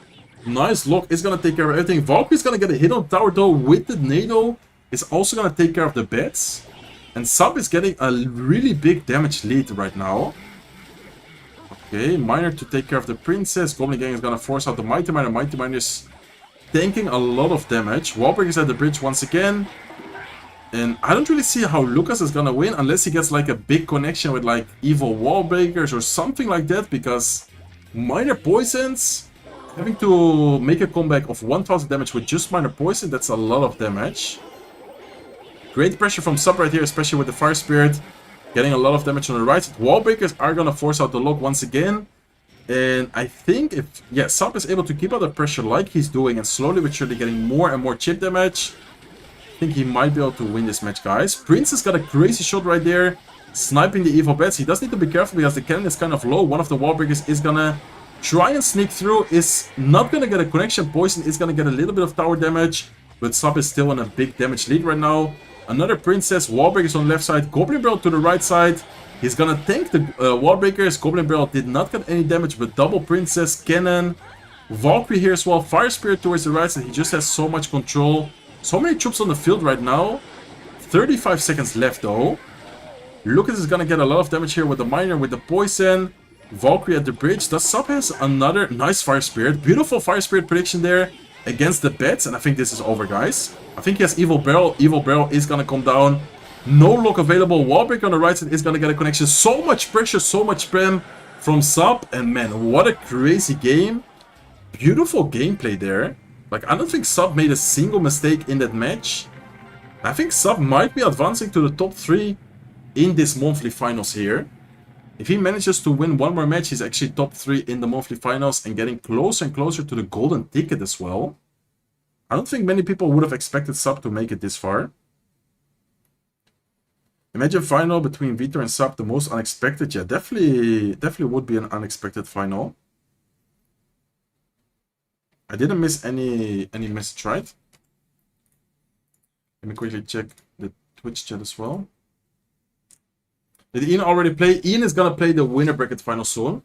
Nice lock is gonna take care of everything. Valkyrie's gonna get a hit on tower though with the Nado. Is also gonna take care of the bats. And Sub is getting a really big damage lead right now. Okay, Miner to take care of the Princess. Goblin Gang is gonna force out the Mighty Miner. Mighty Miner is tanking a lot of damage. Wallbreakers at the bridge once again. And I don't really see how Lucas is gonna win unless he gets like a big connection with like evil Wallbreakers or something like that, because Minor Poisons, having to make a comeback of 1000 damage with just Minor Poison, that's a lot of damage. Great pressure from Sub right here, especially with the Fire Spirit. Getting a lot of damage on the right side. Wallbreakers are gonna force out the lock once again. And I think if, yeah, Sub is able to keep out the pressure like he's doing and slowly but surely getting more and more chip damage, I think he might be able to win this match, guys. Princess got a crazy shot right there, sniping the evil bats. He does need to be careful because the cannon is kind of low. One of the Wallbreakers is gonna try and sneak through, is not gonna get a connection. Poison is gonna get a little bit of tower damage, but Sub is still in a big damage lead right now. Another Princess, Wallbreakers on the left side, Goblin Barrel to the right side. He's gonna tank the Wallbreakers. Goblin Barrel did not get any damage, but double Princess, Cannon, Valkyrie here as well. Fire Spirit towards the right side. He just has so much control. So many troops on the field right now. 35 seconds left though. Lucas is gonna get a lot of damage here with the miner, with the poison. Valkyrie at the bridge. The sub has another nice Fire Spirit. Beautiful Fire Spirit prediction there against the bats. And I think this is over, guys. I think he has Evil Barrel. Evil Barrel is gonna come down. No lock available. Wallbreaker on the right side is gonna get a connection. So much pressure, so much spam from sub. And man, what a crazy game. Beautiful gameplay there. Like, I don't think sub made a single mistake in that match. I think sub might be advancing to the top 3 in this monthly finals here. If he manages to win one more match, he's actually top 3 in the monthly finals and getting closer and closer to the golden ticket as well. I don't think many people would have expected sub to make it this far. Imagine final between Vitor and sub, the most unexpected. Yeah, definitely would be an unexpected final. I didn't miss any message, right? Let me quickly check the Twitch chat as well. Did Ian already play? Ian is gonna play the winner bracket final soon.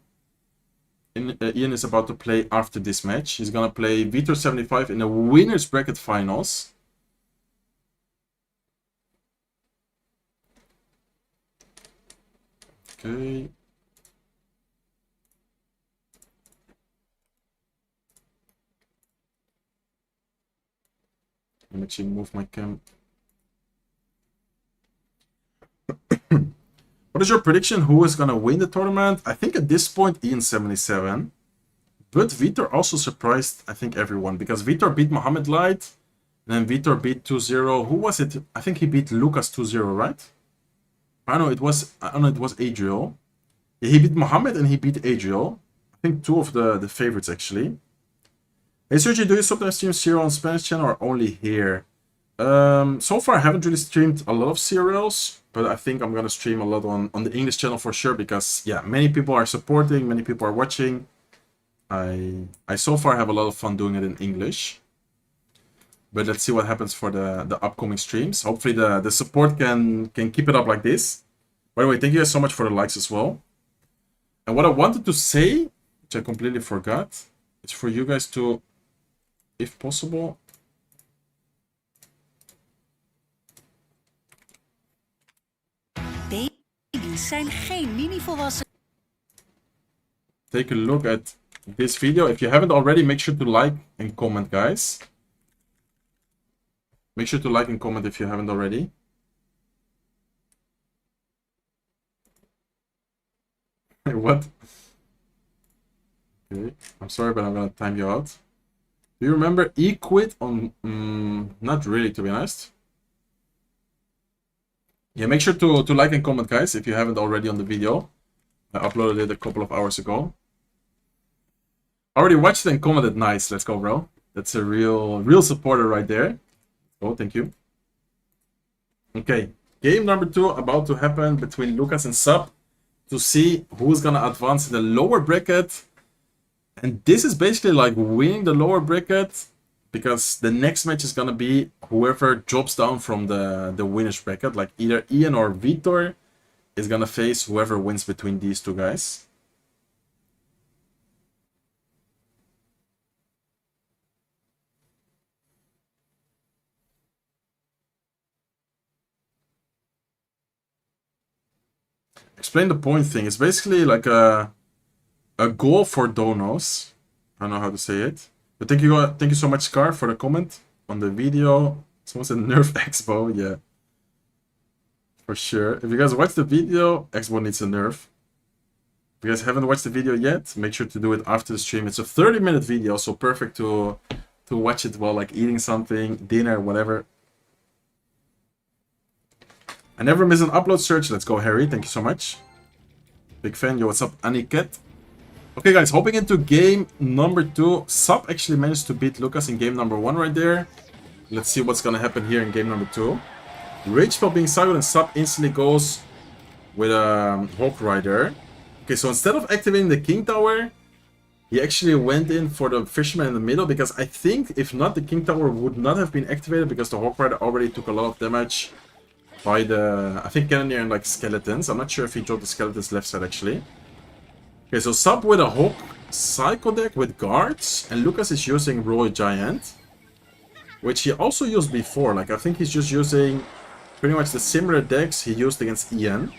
Ian is about to play after this match. He's gonna play Vitor75 in the winners bracket finals. Okay. Let me actually move my cam. What is your prediction? Who is going to win the tournament? I think at this point, Ian77. But Vitor also surprised, I think, everyone. Because Vitor beat Mohamed Light. And then Vitor beat 2-0. Who was it? I think he beat Lucas 2-0, right? I don't know, it was Adriel. Yeah, he beat Mohamed and he beat Adriel. I think 2 of the favorites, actually. Hey Sergio, do you sometimes stream CRL on Spanish channel or only here? So far I haven't really streamed a lot of CRLs, but I think I'm gonna stream a lot on the English channel for sure, because yeah, many people are supporting, many people are watching. I so far have a lot of fun doing it in English. But let's see what happens for the upcoming streams. Hopefully the support can keep it up like this. By the way, thank you guys so much for the likes as well. And what I wanted to say, which I completely forgot, is for you guys to, if possible, baby's zijn geen mini-volwassen. Take a look at this video. If you haven't already, make sure to like and comment, guys. Make sure to like and comment if you haven't already. What? Okay, I'm sorry, but I'm gonna time you out. Do you remember E-Quit on... not really, to be honest. Yeah, make sure to like and comment, guys, if you haven't already on the video. I uploaded it a couple of hours ago. Already watched it and commented. Nice, let's go, bro. That's a real supporter right there. Oh, thank you. Okay, game number 2 about to happen between Lucas and Sub to see who's gonna advance in the lower bracket. And this is basically like winning the lower bracket, because the next match is gonna be whoever drops down from the winners bracket. Like either Ian or Vitor is gonna face whoever wins between these two guys. Explain the point thing. It's basically like a goal for donos. I don't know how to say it. But thank you so much, Scar, for the comment on the video. Someone said nerf Expo. Yeah, for sure. If you guys watch the video, Expo needs a nerf. If you guys haven't watched the video yet, make sure to do it after the stream. It's a 30-minute video, so perfect to watch it while like eating something, dinner, whatever. I never miss an upload search. Let's go, Harry. Thank you so much. Big fan. Yo, what's up, Aniket? Okay, guys, hopping into game number 2. Sub actually managed to beat Lucas in game number 1 right there. Let's see what's gonna happen here in game number 2. Rage spell being cycled and Sub instantly goes with a Hawk Rider. Okay, so instead of activating the King Tower, he actually went in for the Fisherman in the middle, because I think if not, the King Tower would not have been activated, because the Hawk Rider already took a lot of damage by the, I think, Cannoneer and like Skeletons. I'm not sure if he dropped the Skeletons left side actually. Okay, so sub with a Hawk Psycho deck with guards, and Lucas is using Royal Giant, which he also used before. Like, I think he's just using pretty much the similar decks he used against Ian.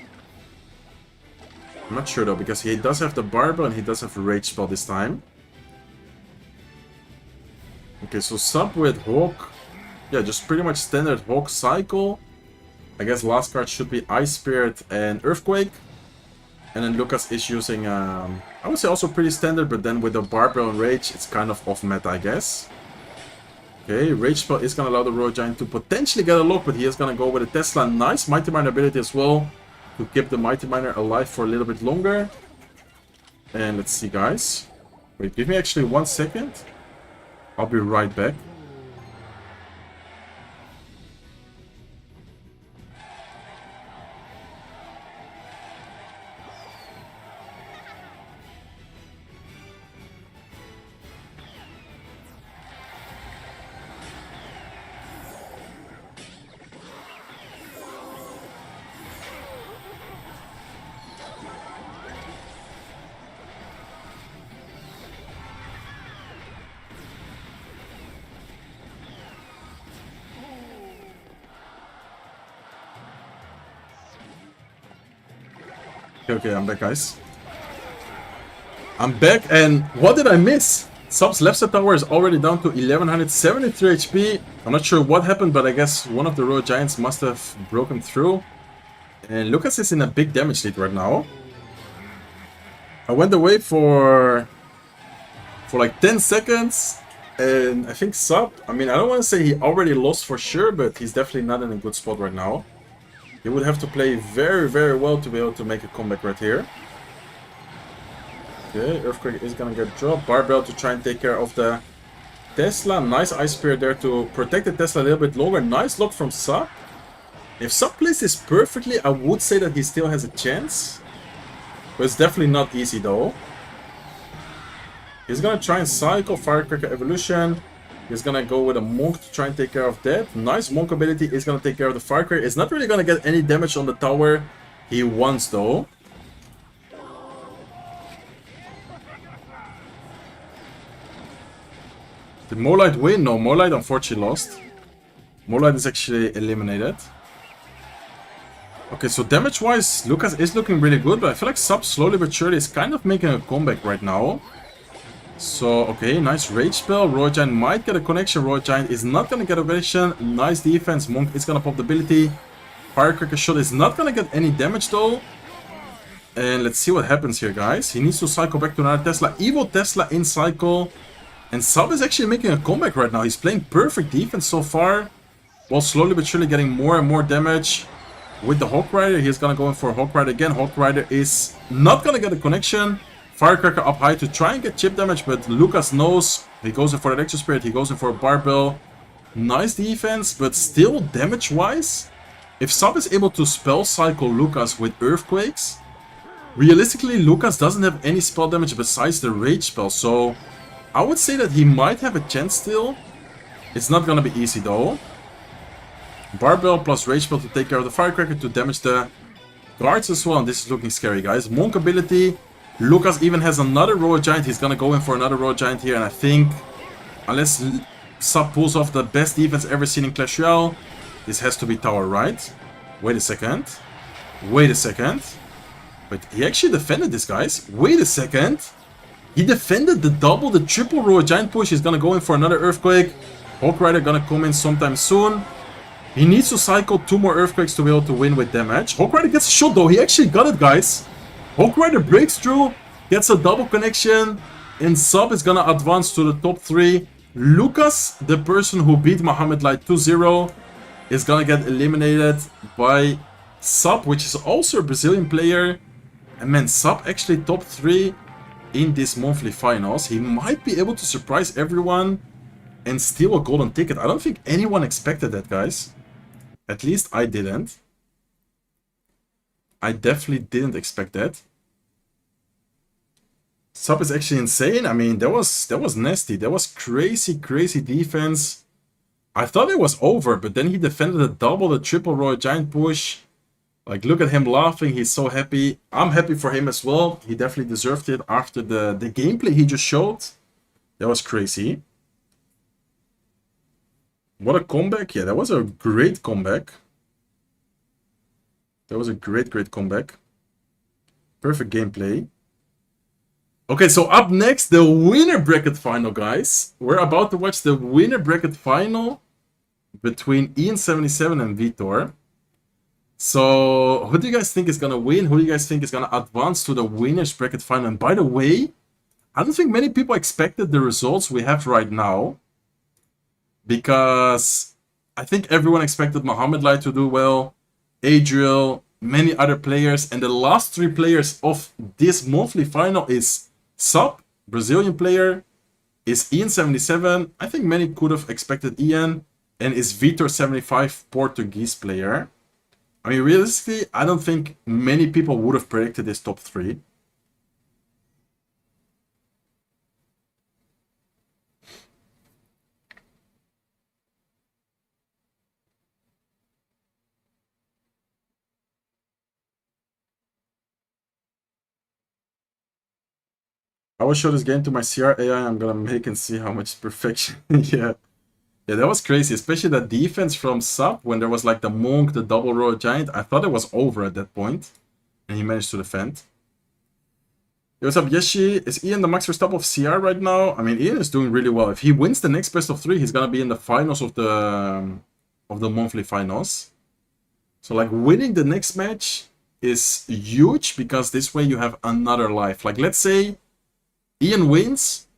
I'm not sure though, because he does have the Barbell and he does have a Rage spell this time. Okay, so sub with Hawk. Yeah, just pretty much standard Hawk Cycle. I guess last card should be Ice Spirit and Earthquake. And then Lucas is using, I would say also pretty standard, but then with the Barbell and Rage, it's kind of off meta, I guess. Okay, Rage spell is going to allow the Royal Giant to potentially get a lock, but he is going to go with a Tesla. Nice Mighty Miner ability as well, to keep the Mighty Miner alive for a little bit longer. And let's see, guys. Wait, give me actually 1 second. I'll be right back. Okay, I'm back, guys. I'm back, and what did I miss? Sub's left side tower is already down to 1173 HP. I'm not sure what happened, but I guess one of the Royal Giants must have broken through. And Lucas is in a big damage lead right now. I went away for like 10 seconds, and I think Sub, I mean, I don't want to say he already lost for sure, but he's definitely not in a good spot right now. He would have to play very, very well to be able to make a comeback right here. Okay, Earthquake is gonna get dropped. Barbell to try and take care of the Tesla. Nice Ice Spirit there to protect the Tesla a little bit longer. Nice lock from Sub. If Sub plays this perfectly, I would say that he still has a chance. But it's definitely not easy though. He's gonna try and cycle Firecracker Evolution. He's gonna go with a Monk to try and take care of that. Nice Monk ability is gonna take care of the Firecracker. It's not really gonna get any damage on the tower he wants though. Did Morlight win? No, Morlight unfortunately lost. Morlight is actually eliminated. Okay, so damage-wise, Lucas is looking really good, but I feel like Sub slowly but surely is kind of making a comeback right now. So, okay, nice Rage spell. Royal Giant might get a connection. Royal Giant is not going to get a connection. Nice defense. Monk is going to pop the ability. Firecracker shot is not going to get any damage though. And let's see what happens here, guys. He needs to cycle back to another Tesla. Evo Tesla in cycle. And Sub is actually making a comeback right now. He's playing perfect defense so far, while slowly but surely getting more and more damage. With the Hawk Rider, he's going to go in for a Hawk Rider again. Hawk Rider is not going to get a connection. Firecracker up high to try and get chip damage, but Lucas knows. He goes in for the Electro Spirit, he goes in for a Barbell. Nice defense, but still damage-wise, if Sub is able to spell cycle Lucas with Earthquakes, realistically Lucas doesn't have any spell damage besides the Rage spell, so I would say that he might have a chance still. It's not gonna be easy though. Barbell plus Rage spell to take care of the Firecracker to damage the guards as well, and this is looking scary, guys. Monk ability. Lucas even has another Royal Giant. He's gonna go in for another Royal Giant here, and I think, unless Sub pulls off the best defense ever seen in Clash Royale, this has to be tower, right? Wait a second. Wait a second. Wait, he actually defended this, guys. Wait a second. He defended the double, the triple Royal Giant push. He's gonna go in for another Earthquake. Hawk Rider gonna come in sometime soon. He needs to cycle 2 more Earthquakes to be able to win with damage. Hawk Rider gets a shot though. He actually got it, guys. Hawk Rider breaks through, gets a double connection, and Sub is gonna advance to the top 3. Lucas, the person who beat Mohamed like 2-0, is gonna get eliminated by Sub, which is also a Brazilian player. And man, Sub actually top 3 in this monthly finals. He might be able to surprise everyone and steal a golden ticket. I don't think anyone expected that, guys. At least I didn't. I definitely didn't expect that. Sub is actually insane. I mean, that was nasty. That was crazy, crazy defense. I thought it was over, but then he defended a double, the triple Royal Giant push. Like, look at him laughing. He's so happy. I'm happy for him as well. He definitely deserved it after the gameplay he just showed. That was crazy. What a comeback. Yeah, that was a great comeback. That was a great comeback. Perfect gameplay. Okay, so up next, the winner bracket final, guys. We're about to watch the winner bracket final between Ian77 and Vitor. So, who do you guys think is gonna win? Who do you guys think is gonna advance to the winners bracket final? And by the way, I don't think many people expected the results we have right now, because I think everyone expected Mohamed to do well, Adriel, many other players, and the last three players of this monthly final is Sub, Brazilian player, is Ian77. I think many could have expected Ian, and is Vitor75, Portuguese player. I mean, realistically, I don't think many people would have predicted this top 3. I will show this game to my CR AI. I'm gonna make and see how much perfection. Yeah. Yeah, that was crazy, especially that defense from Sub when there was like the Monk, the double row giant. I thought it was over at that point, and he managed to defend. Yo, what's up, Yeshi? Is Ian the Max Verstappen of CR right now? I mean, Ian is doing really well. If he wins the next best of 3, he's gonna be in the finals of the monthly finals. So like winning the next match is huge, because this way you have another life. Like, let's say Ian wins,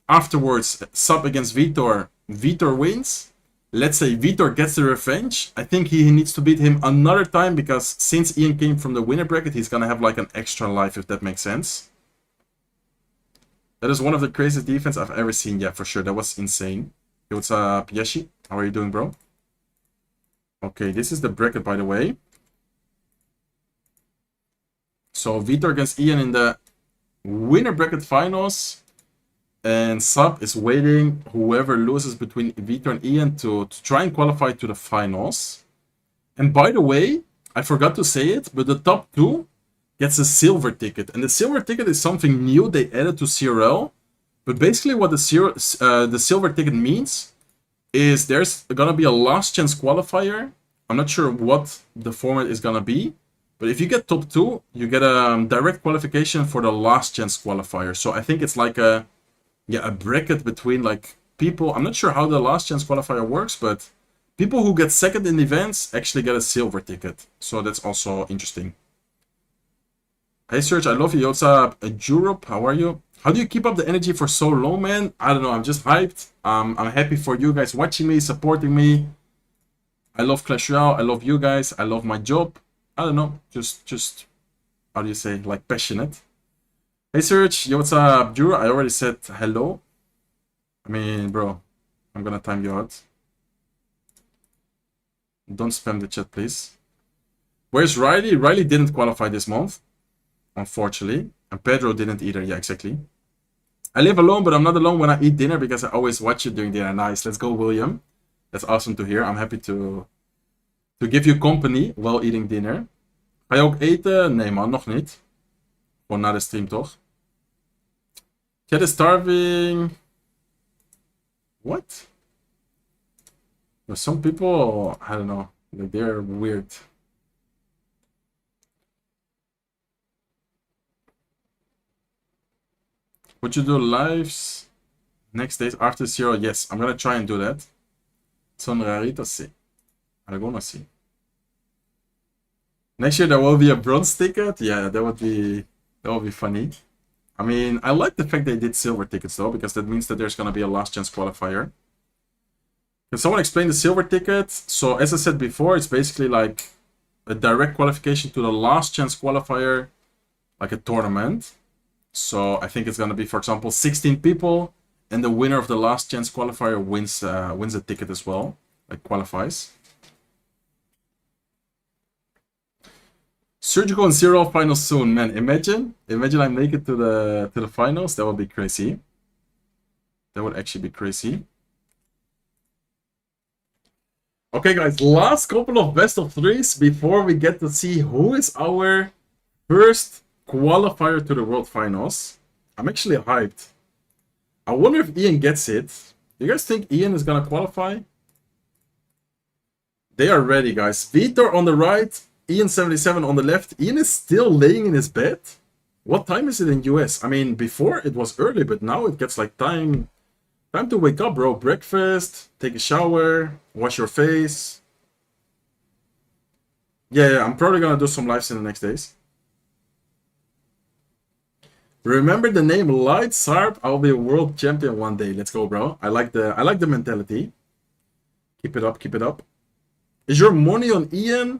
afterwards Sub against Vitor, Vitor wins. Let's say Vitor gets the revenge. I think he needs to beat him another time, because since Ian came from the winner bracket, he's gonna have like an extra life, if that makes sense. That is one of the craziest defense I've ever seen. Yeah, for sure. That was insane. Hey, what's up, Yeshi? How are you doing, bro? Okay, this is the bracket, by the way. So Vitor against Ian in the winner bracket finals. And Sub is waiting whoever loses between Vitor and Ian to try and qualify to the finals. And by the way, I forgot to say it, but the top 2 gets a silver ticket. And the silver ticket is something new they added to CRL. But basically what the silver ticket means is there's gonna be a last chance qualifier. I'm not sure what the format is gonna be, but if you get top 2, you get a direct qualification for the last chance qualifier. So I think it's like a bracket between like people. I'm not sure how the last chance qualifier works, but people who get second in events actually get a silver ticket. So that's also interesting. Hey Serge, I love you. What's up, Europe? How are you? How do you keep up the energy for so long, man? I don't know. I'm just hyped. I'm happy for you guys watching me, supporting me. I love Clash Royale. I love you guys. I love my job. I don't know. Just how do you say? Like passionate. Hey Serge, yo, what's up, Drew? I already said hello. I mean, bro, I'm gonna time you out. Don't spam the chat, please. Where's Riley? Riley didn't qualify this month, unfortunately. And Pedro didn't either. Yeah, exactly. I live alone, but I'm not alone when I eat dinner, because I always watch you during dinner. Nice. Let's go, William. That's awesome to hear. I'm happy to give you company while eating dinner. Ga je ook eten? Nee man, nog niet. Gewoon na de stream, toch? Chat is starving. What? There's some people, I don't know, like they're weird. Would you do lives next days after 0? Yes, I'm gonna try and do that. Son rarito, sí. Algunos sí. Next year there will be a bronze ticket. Yeah, that would be funny. I mean, I like the fact they did silver tickets though, because that means that there's gonna be a last chance qualifier. Can someone explain the silver ticket? So as I said before, it's basically like a direct qualification to the last chance qualifier, like a tournament. So I think it's gonna be, for example, 16 people, and the winner of the last chance qualifier wins a ticket as well, like qualifies. Surgical and CRL finals soon, man. Imagine I make it to the finals. That would be crazy. That would actually be crazy. Okay, guys, last couple of best of threes before we get to see who is our first qualifier to the World Finals. I'm actually hyped. I wonder if Ian gets it. Do you guys think Ian is gonna qualify? They are ready, guys. Vitor on the right, Ian77 on the left. Ian is still laying in his bed. What time is it in US? I mean, before it was early, but now it gets like time to wake up, bro. Breakfast, take a shower, wash your face. Yeah, I'm probably gonna do some lives in the next days. Remember the name Light Sarp. I'll be a world champion one day. Let's go, bro. I like the mentality. Keep it up, keep it up. Is your money on Ian?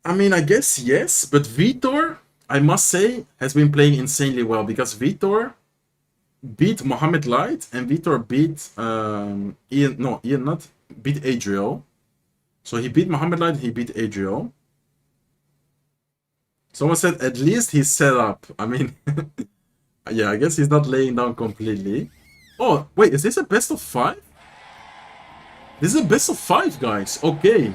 I mean, I guess yes, but Vitor, I must say, has been playing insanely well because Vitor beat Mohamed Light and Vitor beat beat Adriel. So he beat Mohamed Light, he beat Adriel. Someone said at least he's set up. I mean, yeah, I guess he's not laying down completely. Oh, wait, is this a best of 5? This is a best of 5, guys. Okay.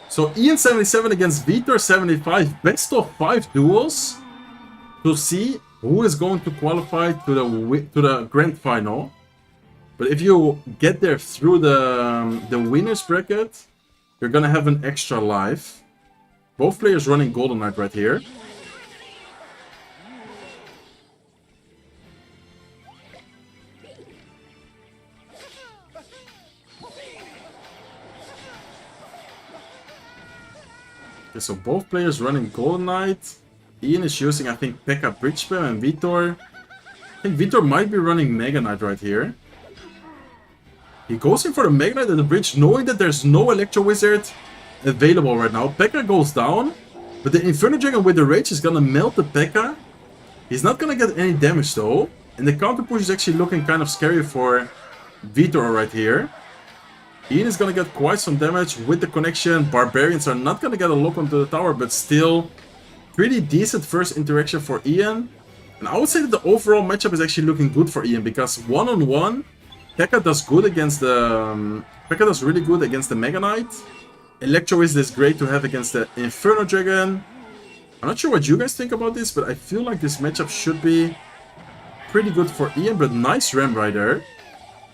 So Ian77 against Vitor75, best of 5 duels to see who is going to qualify to the grand final. But if you get there through the winners bracket, you're gonna have an extra life. Both players running Golden Knight right here. Okay, so both players running Golden Knight. Ian is using, I think, Pekka Bridge Spam, and Vitor. I think Vitor might be running Mega Knight right here. He goes in for the Mega Knight at the bridge, knowing that there's no Electro Wizard available right now. Pekka goes down, but the Inferno Dragon with the Rage is gonna melt the Pekka. He's not gonna get any damage though, and the counter push is actually looking kind of scary for Vitor right here. Ian is gonna get quite some damage with the connection. Barbarians are not gonna get a lock onto the tower, but still pretty decent first interaction for Ian. And I would say that the overall matchup is actually looking good for Ian because one-on-one, Pekka does good against the Pekka does really good against the Mega Knight. Electro Wizard is great to have against the Inferno Dragon. I'm not sure what you guys think about this, but I feel like this matchup should be pretty good for Ian. But nice Ram Rider.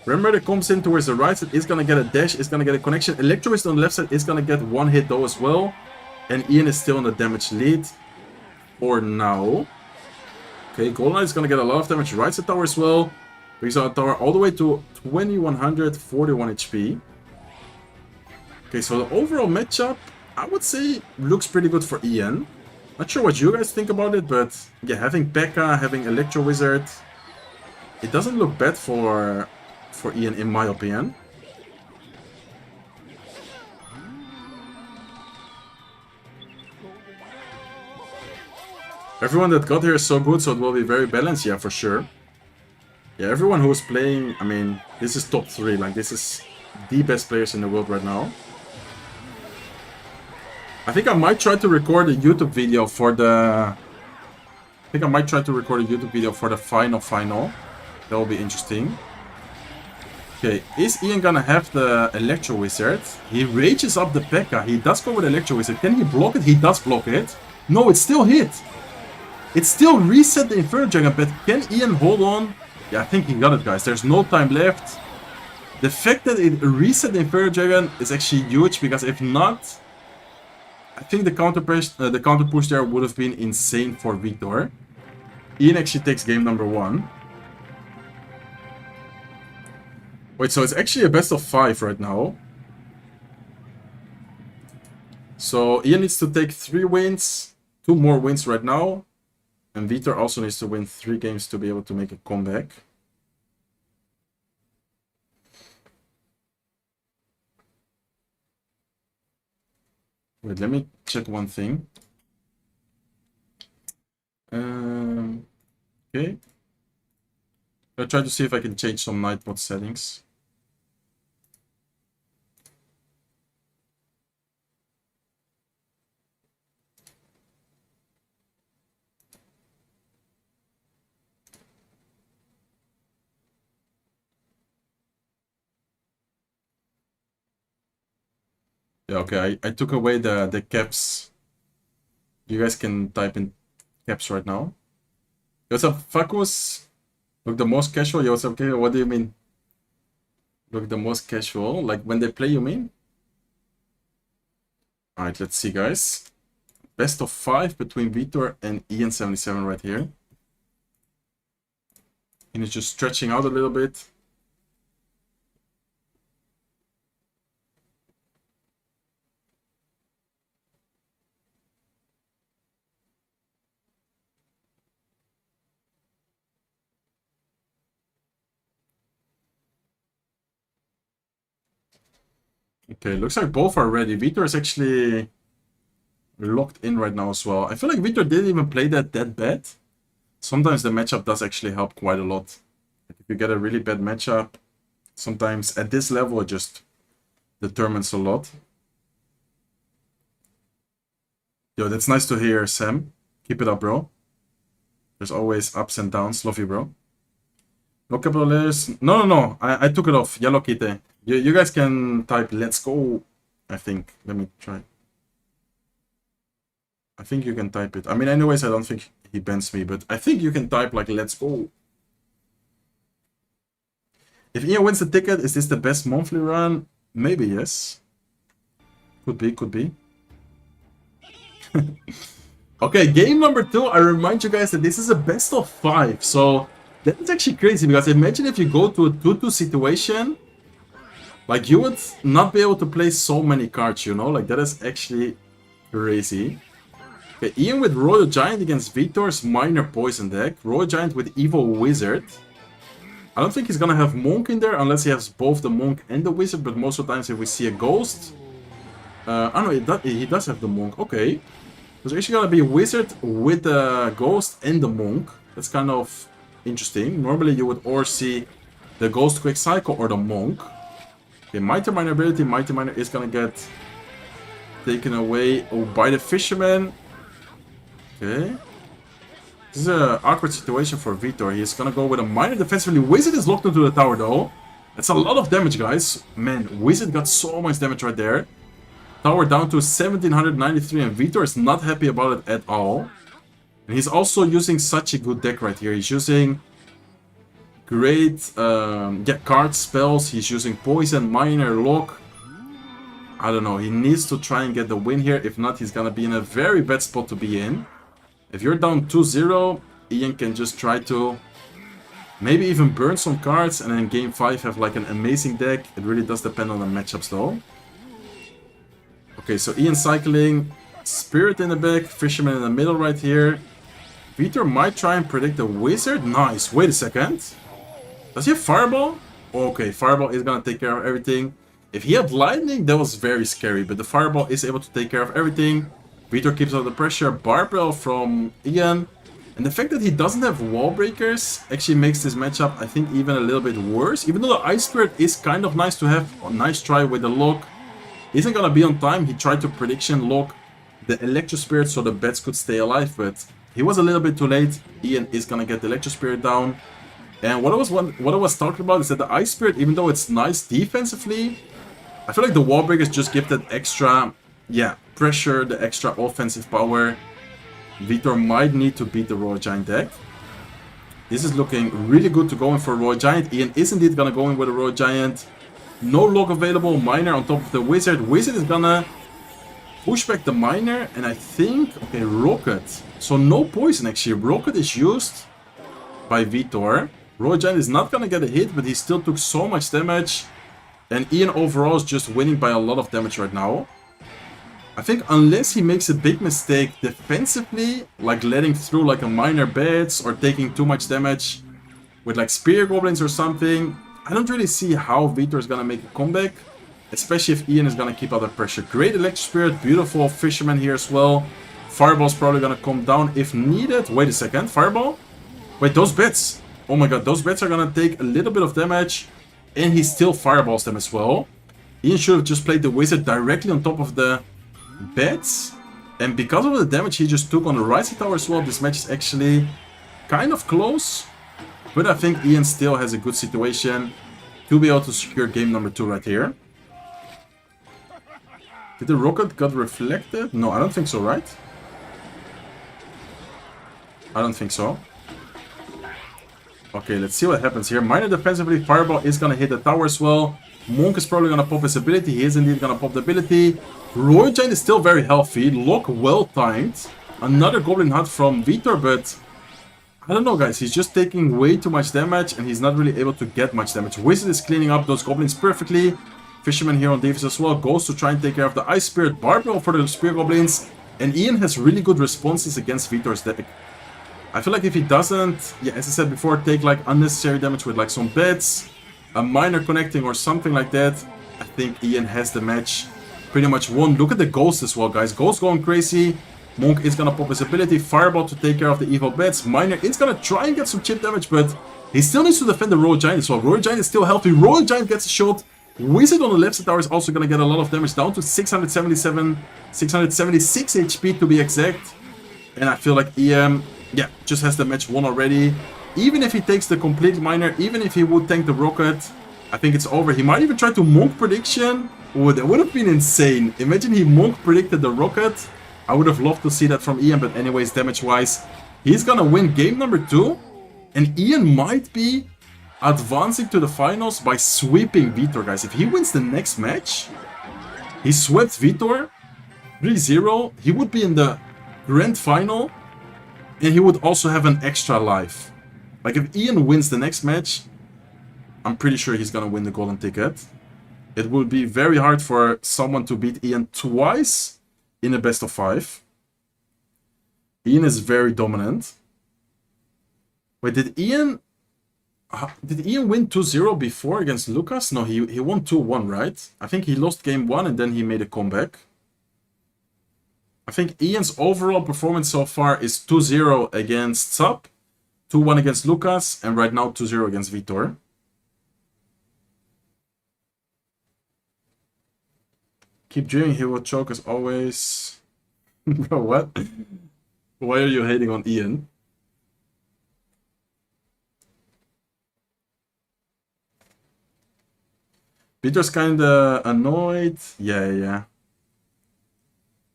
Ram Rider comes in towards the right side, is gonna get a dash, is gonna get a connection. Electro Wizard on the left side is gonna get one hit though as well. And Ian is still on the damage lead for now. Okay, Golden Knight is gonna get a lot of damage right side tower as well. Brings our tower all the way to 2141 HP. Okay, so the overall matchup, I would say, looks pretty good for Ian. Not sure what you guys think about it, but yeah, having Pekka, having Electro Wizard, it doesn't look bad for Ian, in my opinion. Everyone that got here is so good, so it will be very balanced, yeah, for sure. Yeah, everyone who's playing, I mean, this is top 3, like, this is the best players in the world right now. I think I might try to record a YouTube video for the... final. That will be interesting. Okay, is Ian gonna have the Electro Wizard? He rages up the Pekka. He does go with Electro Wizard. Can he block it? He does block it. No, it's still hit. It still reset the Inferno Dragon, but can Ian hold on? Yeah, I think he got it, guys. There's no time left. The fact that it reset the Inferno Dragon is actually huge, because if not, I think the counter push there would have been insane for Vitor. Ian actually takes game number 1. Wait, so it's actually a best of 5 right now. So Ian needs to take 3 wins, 2 more wins right now. And Vitor also needs to win 3 games to be able to make a comeback. Wait, let me check one thing. Okay. I'll try to see if I can change some night mode settings. Yeah, okay, I took away the caps. You guys can type in caps right now. Yo, what's up, Fakus? Look, the most casual. Yo, what's up, okay? What do you mean? Look, the most casual. Like when they play, you mean? Alright, let's see, guys. Best of 5 between Vitor and Ian77 right here. And it's just stretching out a little bit. Okay, looks like both are ready. Vitor is actually locked in right now as well. I feel like Vitor didn't even play that bad. Sometimes the matchup does actually help quite a lot. Like if you get a really bad matchup, sometimes at this level it just determines a lot. Yo, that's nice to hear, Sam. Keep it up, bro. There's always ups and downs. Love you, bro. No capital letters. No. I took it off. Yellow Kite. You guys can type let's go, I think. Let me try. I think you can type it. I mean, anyways, I don't think he bans me, but I think you can type like let's go. If Ian wins the ticket, is this the best monthly run? Maybe, yes. Could be. Okay, game number 2. I remind you guys that this is a best of 5. So that's actually crazy because imagine if you go to a 2-2 situation, like you would not be able to play so many cards, you know? Like that is actually crazy. Okay, Ian with Royal Giant against Vitor's Minor Poison deck. Royal Giant with Evil Wizard. I don't think he's gonna have Monk in there unless he has both the Monk and the Wizard, but most of the times if we see a Ghost... I don't know, he does have the Monk, okay. There's actually gonna be a Wizard with the Ghost and the Monk. That's kind of interesting. Normally you would or see the Ghost Quick Cycle or the Monk. Okay, Mighty Miner ability, Mighty Miner is gonna get taken away by the Fisherman. Okay. This is an awkward situation for Vitor. He's gonna go with a Miner defensively. Wizard is locked into the tower though. That's a lot of damage, guys. Man, Wizard got so much damage right there. Tower down to 1793 and Vitor is not happy about it at all. And he's also using such a good deck right here. He's using great card spells. He's using Poison, Miner, Lock. I don't know. He needs to try and get the win here. If not, he's gonna be in a very bad spot to be in. If you're down 2-0, Ian can just try to maybe even burn some cards and in game 5 have like an amazing deck. It really does depend on the matchups though. Okay, so Ian cycling, Spirit in the back, Fisherman in the middle right here. Vitor might try and predict the Wizard. Nice. Wait a second. Does he have Fireball? Okay, Fireball is gonna take care of everything. If he had Lightning, that was very scary, but the Fireball is able to take care of everything. Vitor keeps out the pressure. Barbell from Ian. And the fact that he doesn't have Wall Breakers actually makes this matchup, I think, even a little bit worse. Even though the Ice Spirit is kind of nice to have. A nice try with the Lock. Isn't gonna be on time. He tried to prediction lock the Electro Spirit so the bats could stay alive, but he was a little bit too late. Ian is gonna get the Electro Spirit down. And what I was talking about is that the Ice Spirit, even though it's nice defensively, I feel like the Wall Breakers just give that extra, pressure, the extra offensive power. Vitor might need to beat the Royal Giant deck. This is looking really good to go in for Royal Giant. Ian is indeed gonna go in with a Royal Giant. No Lock available, Miner on top of the Wizard. Wizard is gonna push back the Miner, and I think, okay, Rocket. So no poison actually. Rocket is used by Vitor. Royal Giant is not gonna get a hit, but he still took so much damage. And Ian overall is just winning by a lot of damage right now. I think unless he makes a big mistake defensively, like letting through like a Miner bats or taking too much damage with like Spear Goblins or something, I don't really see how Vitor is gonna make a comeback, especially if Ian is gonna keep out the pressure. Great Electro Spirit, beautiful Fisherman here as well. Fireball's probably gonna come down if needed. Wait a second, Fireball? Wait, those bats. Oh my god, those bats are gonna take a little bit of damage, and he still fireballs them as well. Ian should have just played the Wizard directly on top of the bats, and because of the damage he just took on the Rising Tower as well, this match is actually kind of close. But I think Ian still has a good situation to be able to secure game number 2 right here. Did the rocket got reflected? No, I don't think so, right? I don't think so. Okay, let's see what happens here. Minor defensively, Fireball is gonna hit the tower as well. Monk is probably gonna pop his ability. He is indeed gonna pop the ability. Royal Giant is still very healthy. Lock well timed. Another Goblin Hunt from Vitor, but I don't know, guys. He's just taking way too much damage, and he's not really able to get much damage. Wizard is cleaning up those Goblins perfectly. Fisherman here on Davis as well goes to try and take care of the Ice Spirit. Barbell for the Spear Goblins. And Ian has really good responses against Vitor's deck. I feel like if he doesn't, yeah, as I said before, take like unnecessary damage with like some bets, a minor connecting or something like that, I think Ian has the match pretty much won. Look at the Ghost as well, guys. Ghost going crazy. Monk is gonna pop his ability. Fireball to take care of the evil bets. Minor is gonna try and get some chip damage, but he still needs to defend the Royal Giant as well. Royal Giant is still healthy. Royal Giant gets a shot. Wizard on the left side tower is also gonna get a lot of damage, down to 677, 676 HP to be exact. And I feel like Ian, yeah, just has the match won already. Even if he takes the complete minor, even if he would tank the rocket, I think it's over. He might even try to Monk prediction. Oh, that would have been insane. Imagine he Monk predicted the rocket. I would have loved to see that from Ian, but anyways, damage-wise, he's gonna win game number 2. And Ian might be advancing to the finals by sweeping Vitor, guys. If he wins the next match, he swept Vitor 3-0. He would be in the grand final, and he would also have an extra life. Like, if Ian wins the next match, I'm pretty sure he's gonna win the golden ticket. It will be very hard for someone to beat Ian twice in a best of 5. Ian is very dominant. Wait, did Ian win 2-0 before against Lucas? No, he won 2-1, right? I think he lost game 1 and then he made a comeback. I think Ian's overall performance so far is 2-0 against Sub, 2-1 against Lucas, and right now 2-0 against Vitor. Keep dreaming he will choke as always. Bro, what? Why are you hating on Ian? Vitor's kinda annoyed. Yeah.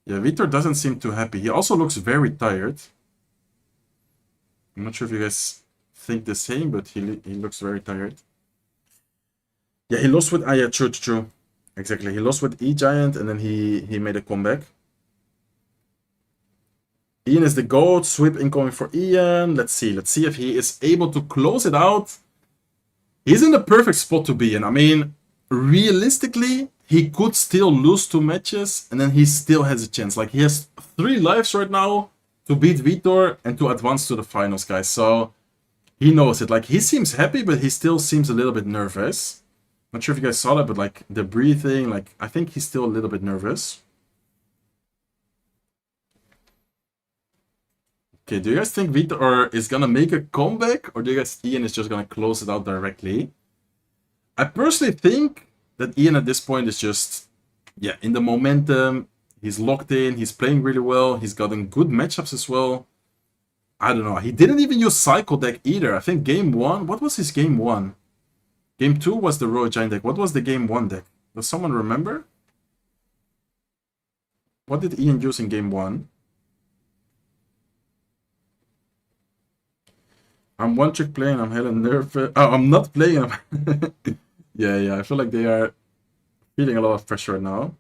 Yeah, Vitor doesn't seem too happy. He also looks very tired. I'm not sure if you guys think the same, but he looks very tired. Yeah, he lost with... Ah, yeah, true. Exactly. He lost with E-Giant, and then he made a comeback. Ian is the GOAT. Sweep incoming for Ian. Let's see if he is able to close it out. He's in the perfect spot to be in. I mean, realistically, he could still lose 2 matches, and then he still has a chance. Like, he has 3 lives right now to beat Vitor and to advance to the finals, guys. So, he knows it. Like, he seems happy, but he still seems a little bit nervous. Not sure if you guys saw that, but, like, the breathing, like, I think he's still a little bit nervous. Okay, do you guys think Vitor is gonna make a comeback, or do you guys think Ian is just gonna close it out directly? I personally think that Ian at this point is just, yeah, in the momentum. He's locked in. He's playing really well. He's gotten good matchups as well. I don't know. He didn't even use Cycle deck either. I think game 1. What was his game 1? Game 2 was the Royal Giant deck. What was the game 1 deck? Does someone remember? What did Ian use in game 1? I'm one trick playing. I'm hella nervous. Oh, I'm not playing. Yeah. I feel like they are feeling a lot of pressure right now.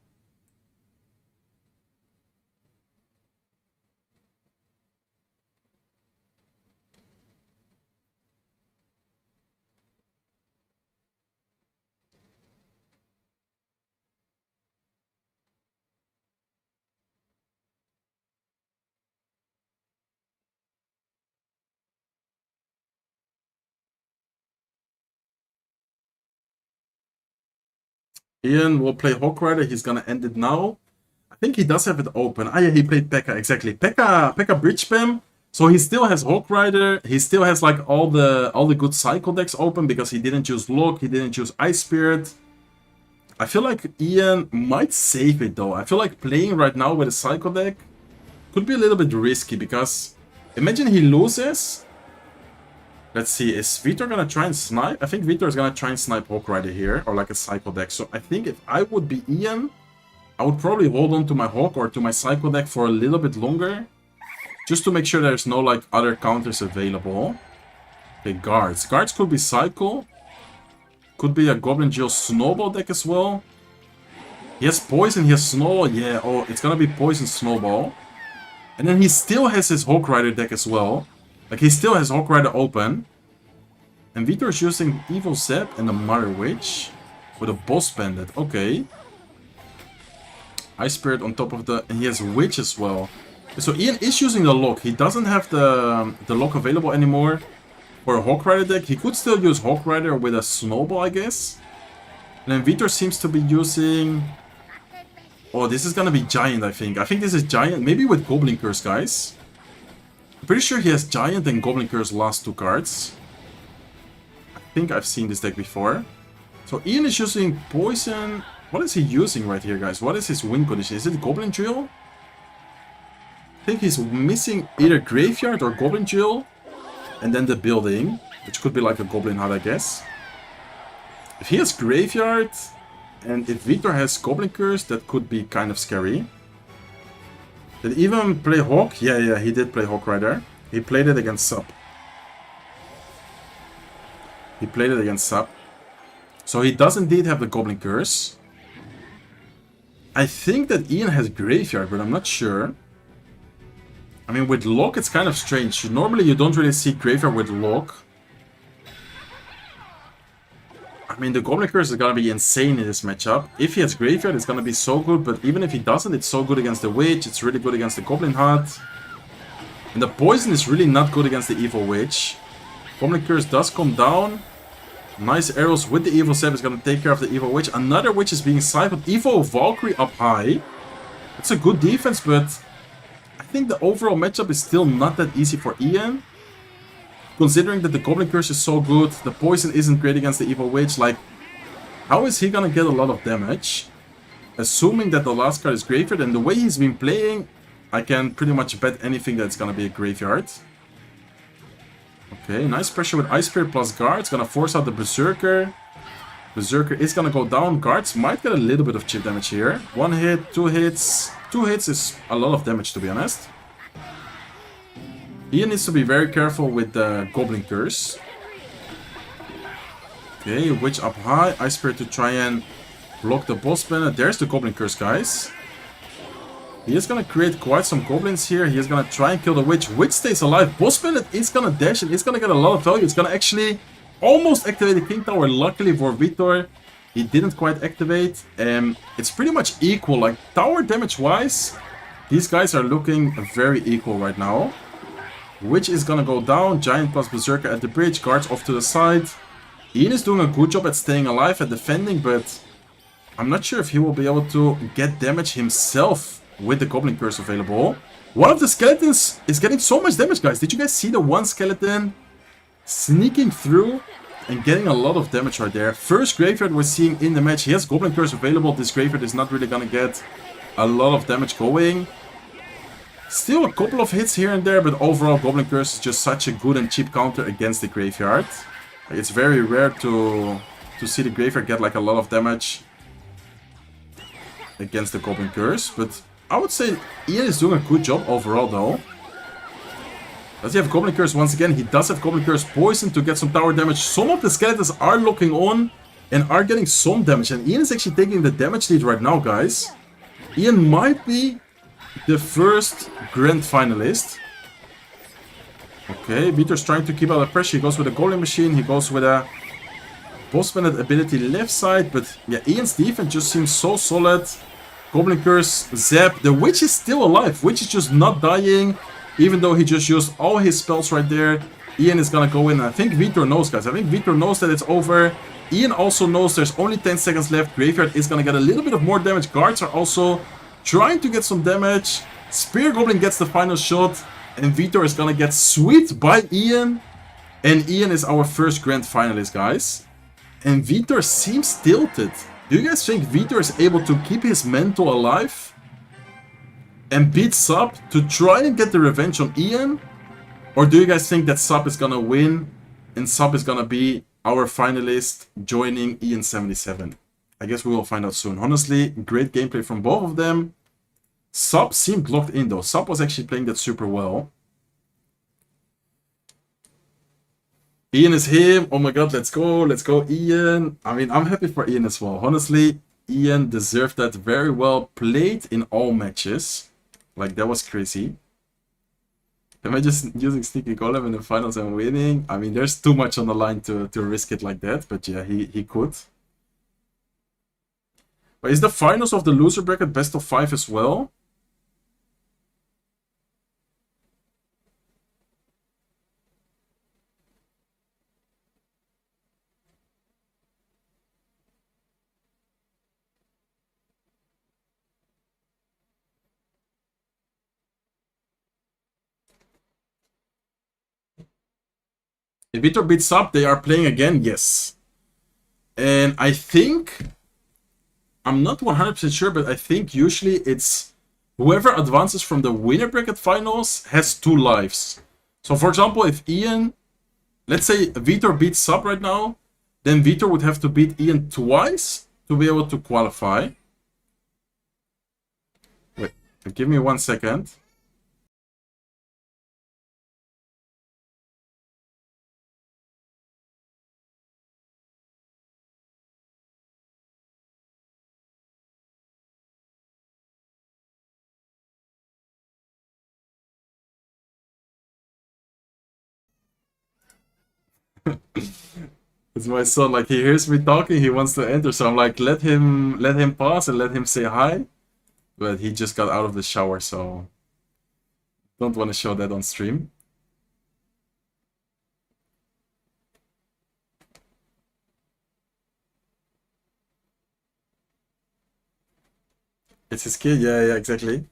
Ian will play Hawk Rider. He's gonna end it now. I think he does have it open. Ah, yeah, he played P.E.K.K.A. Exactly. P.E.K.K.A bridge spam. So he still has Hawk Rider. He still has like all the good cycle decks open because he didn't choose Lock. He didn't choose Ice Spirit. I feel like Ian might save it though. I feel like playing right now with a cycle deck could be a little bit risky because imagine he loses. Let's see, is Vitor gonna try and snipe? I think Vitor is gonna try and snipe Hawk Rider here, or like a cycle deck. So I think if I would be Ian, I would probably hold on to my Hawk or to my Psycho deck for a little bit longer. Just to make sure there's no like other counters available. Okay, guards. Guards could be Cycle. Could be a Goblin Jill Snowball deck as well. He has Poison, he has Snowball. Yeah, oh, it's gonna be Poison Snowball. And then he still has his Hawk Rider deck as well. Like, he still has Hawk Rider open. And Vitor is using Evil Zap and the Mother Witch. With a Boss Bandit. Okay. Ice Spirit on top of the... And he has Witch as well. So Ian is using the lock. He doesn't have the lock available anymore for a Hawk Rider deck. He could still use Hawk Rider with a Snowball, I guess. And then Vitor seems to be using... Oh, this is gonna be Giant, I think. I think this is Giant. Maybe with Goblin Curse, guys. I'm pretty sure he has Giant and Goblin Curse last 2 cards. I think I've seen this deck before. So Ian is using Poison. What is he using right here, guys? What is his win condition? Is it Goblin Drill? I think he's missing either Graveyard or Goblin Drill. And then the building, which could be like a Goblin Hut, I guess. If he has Graveyard, and if Vitor has Goblin Curse, that could be kind of scary. Did he even play Hawk? Yeah, he did play Hawk Rider. He played it against Sub. So he does indeed have the Goblin Curse. I think that Ian has Graveyard, but I'm not sure. I mean, with Lock, it's kind of strange. Normally, you don't really see Graveyard with Lock. I mean, the Goblin Curse is gonna be insane in this matchup. If he has Graveyard, it's gonna be so good, but even if he doesn't, it's so good against the Witch, it's really good against the Goblin Hut. And the Poison is really not good against the Evil Witch. Goblin Curse does come down. Nice arrows with the Evil Zap is gonna take care of the Evil Witch. Another Witch is being cycled. Evil Valkyrie up high. It's a good defense, but I think the overall matchup is still not that easy for Ian. Considering that the Goblin Curse is so good, the Poison isn't great against the Evil Witch, like, how is he gonna get a lot of damage? Assuming that the last card is Graveyard, and the way he's been playing, I can pretty much bet anything that it's gonna be a Graveyard. Okay, nice pressure with Ice Spirit plus Guard. It's gonna force out the Berserker. Berserker is gonna go down. Guards might get a little bit of chip damage here. 1 hit, 2 hits. 2 hits is a lot of damage, to be honest. Ian needs to be very careful with the Goblin Curse. Okay, Witch up high. Ice Spirit to try and block the Boss Bandit. There's the Goblin Curse, guys. He is gonna create quite some Goblins here. He is gonna try and kill the Witch. Witch stays alive. Boss Bandit is gonna dash and it's gonna get a lot of value. It's gonna actually almost activate the King Tower. Luckily for Vitor, he didn't quite activate. It's pretty much equal. Like, tower damage-wise, these guys are looking very equal right now. Witch is gonna go down. Giant plus Berserker at the bridge. Guards off to the side. Ian is doing a good job at staying alive, at defending, but I'm not sure if he will be able to get damage himself with the Goblin Curse available. One of the skeletons is getting so much damage, guys. Did you guys see the one skeleton sneaking through and getting a lot of damage right there? First Graveyard we're seeing in the match. He has Goblin Curse available. This Graveyard is not really gonna get a lot of damage going. Still a couple of hits here and there, but overall Goblin Curse is just such a good and cheap counter against the Graveyard. It's very rare to see the Graveyard get like a lot of damage against the Goblin Curse, but I would say Ian is doing a good job overall though. Does he have Goblin Curse once again? He does have Goblin Curse. Poison to get some tower damage. Some of the skeletons are locking on and are getting some damage, and Ian is actually taking the damage lead right now, guys. Ian might be the first grand finalist. Okay, Vitor's trying to keep out the pressure. He goes with a Golem Machine. He goes with a Boss Bandit ability left side. But yeah, Ian's defense just seems so solid. Goblin Curse, Zap. The Witch is still alive. Witch is just not dying. Even though he just used all his spells right there. Ian is gonna go in. I think Vitor knows, guys. I think Vitor knows that it's over. Ian also knows there's only 10 seconds left. Graveyard is gonna get a little bit of more damage. Guards are also trying to get some damage. Spear Goblin gets the final shot. And Vitor is gonna get swept by Ian. And Ian is our first grand finalist, guys. And Vitor seems tilted. Do you guys think Vitor is able to keep his mental alive and beat Sub to try and get the revenge on Ian? Or do you guys think that Sub is gonna win and Sub is gonna be our finalist joining Ian77? I guess we will find out soon. Honestly, great gameplay from both of them. Sub seemed locked in though. Sub was actually playing that super well. Ian is him. Oh my god, let's go. Let's go, Ian. I mean, I'm happy for Ian as well. Honestly, Ian deserved that very well. Played in all matches. Like, that was crazy. Am I just using Sneaky Golem in the finals and winning? I mean, there's too much on the line to risk it like that. But yeah, he could. But is the finals of the loser bracket best of 5 as well? If Vitor beats up, they are playing again? Yes. And I think... I'm not 100% sure, but I think usually it's... Whoever advances from the winner bracket finals has 2 lives. So for example, if Ian... Let's say Vitor beats Sub right now, then Vitor would have to beat Ian twice to be able to qualify. Wait, give me 1 second. It's my son, like he hears me talking, he wants to enter, so I'm like, let him pause and let him say hi. But he just got out of the shower, so don't want to show that on stream. It's his kid, yeah, exactly.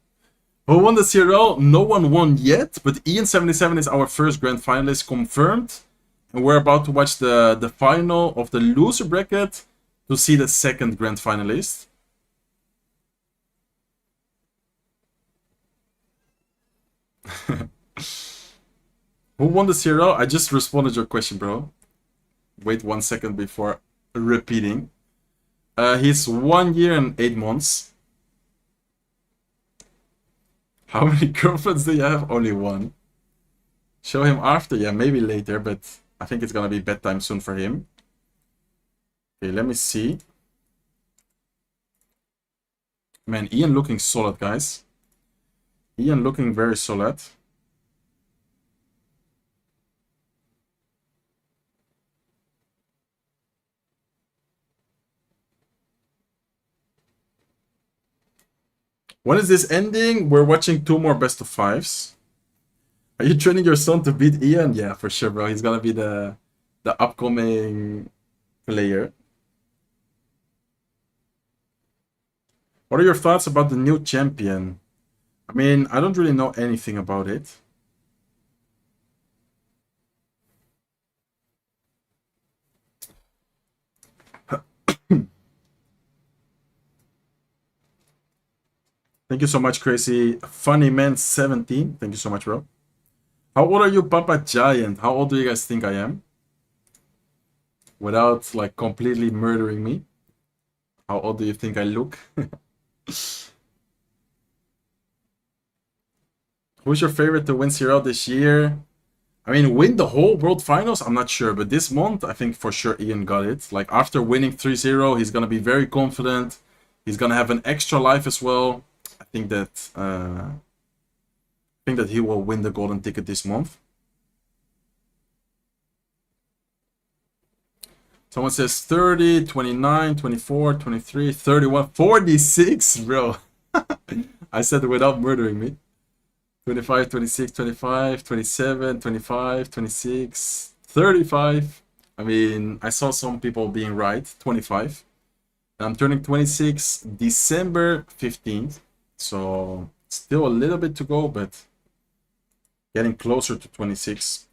Who won the CRL? No one won yet, but Ian77 is our first grand finalist confirmed. And we're about to watch the final of the loser bracket to see the second grand finalist. Who won the CRL? I just responded your question, bro. Wait 1 second before repeating. He's 1 year and 8 months. How many girlfriends do you have? Only one. Show him after? Yeah, maybe later, but I think it's gonna be bedtime soon for him. Okay, let me see. Man, Ian looking solid, guys. Ian looking very solid. When is this ending? We're watching 2 more best of 5s. Are you training your son to beat Ian? Yeah, for sure, bro. He's gonna be the upcoming player. What are your thoughts about the new champion? I mean, I don't really know anything about it. Thank you so much, Crazy. Funny Man 17. Thank you so much, bro. How old are you, Papa Giant? How old do you guys think I am? Without, like, completely murdering me. How old do you think I look? Who's your favorite to win CRL this year? I mean, win the whole World Finals? I'm not sure. But this month, I think for sure Ian got it. Like, after winning 3-0, he's going to be very confident. He's going to have an extra life as well. I think that he will win the golden ticket this month. Someone says 30, 29, 24, 23, 31, 46, bro. I said it without murdering me. 25, 26, 25, 27, 25, 26, 35. I mean, I saw some people being right. 25. And I'm turning 26 December 15th. So still a little bit to go, but getting closer to 26.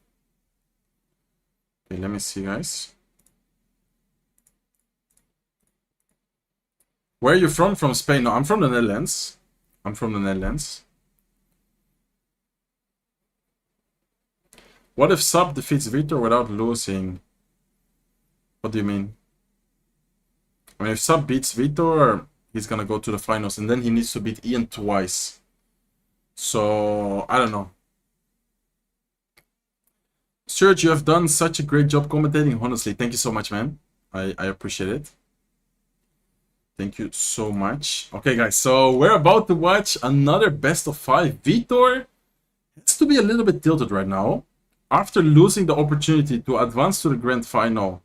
Okay, let me see, guys. Where are you from? From Spain? No, I'm from the Netherlands. I'm from the Netherlands. What if Sub defeats Vitor without losing? What do you mean? I mean, if Sub beats Vitor, he's gonna go to the finals, and then he needs to beat Ian twice. So, I don't know. Serge, you have done such a great job commentating, honestly. Thank you so much, man. I appreciate it. Thank you so much. Okay, guys, so we're about to watch another best of 5. Vitor has to be a little bit tilted right now. After losing the opportunity to advance to the grand final,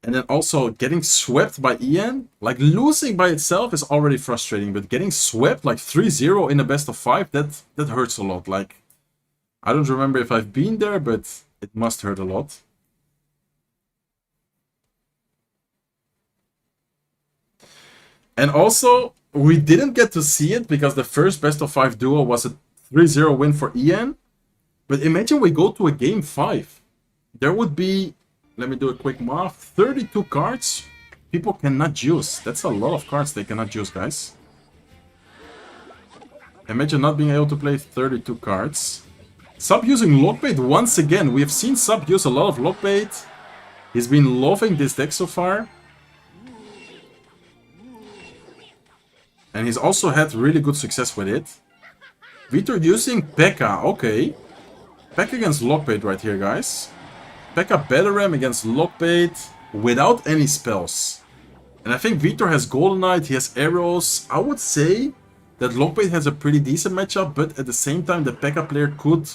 and then also getting swept by Ian, like losing by itself is already frustrating, but getting swept like 3-0 in a best of 5, that hurts a lot. Like, I don't remember if I've been there, but it must hurt a lot. And also, we didn't get to see it because the first best of 5 duo was a 3-0 win for Ian. But imagine we go to a game 5. There would be, let me do a quick math, 32 cards people cannot use. That's a lot of cards they cannot use, guys. Imagine not being able to play 32 cards. Sub using Lockbait once again. We have seen Sub use a lot of Lockbait. He's been loving this deck so far. And he's also had really good success with it. Vitor using P.E.K.K.A. Okay. P.E.K.K.A. against Lockbait right here, guys. P.E.K.K.A. Battle against Lockbait without any spells. And I think Vitor has Golden Knight, he has arrows. I would say that Lockbait has a pretty decent matchup, but at the same time the P.E.K.K.A. player could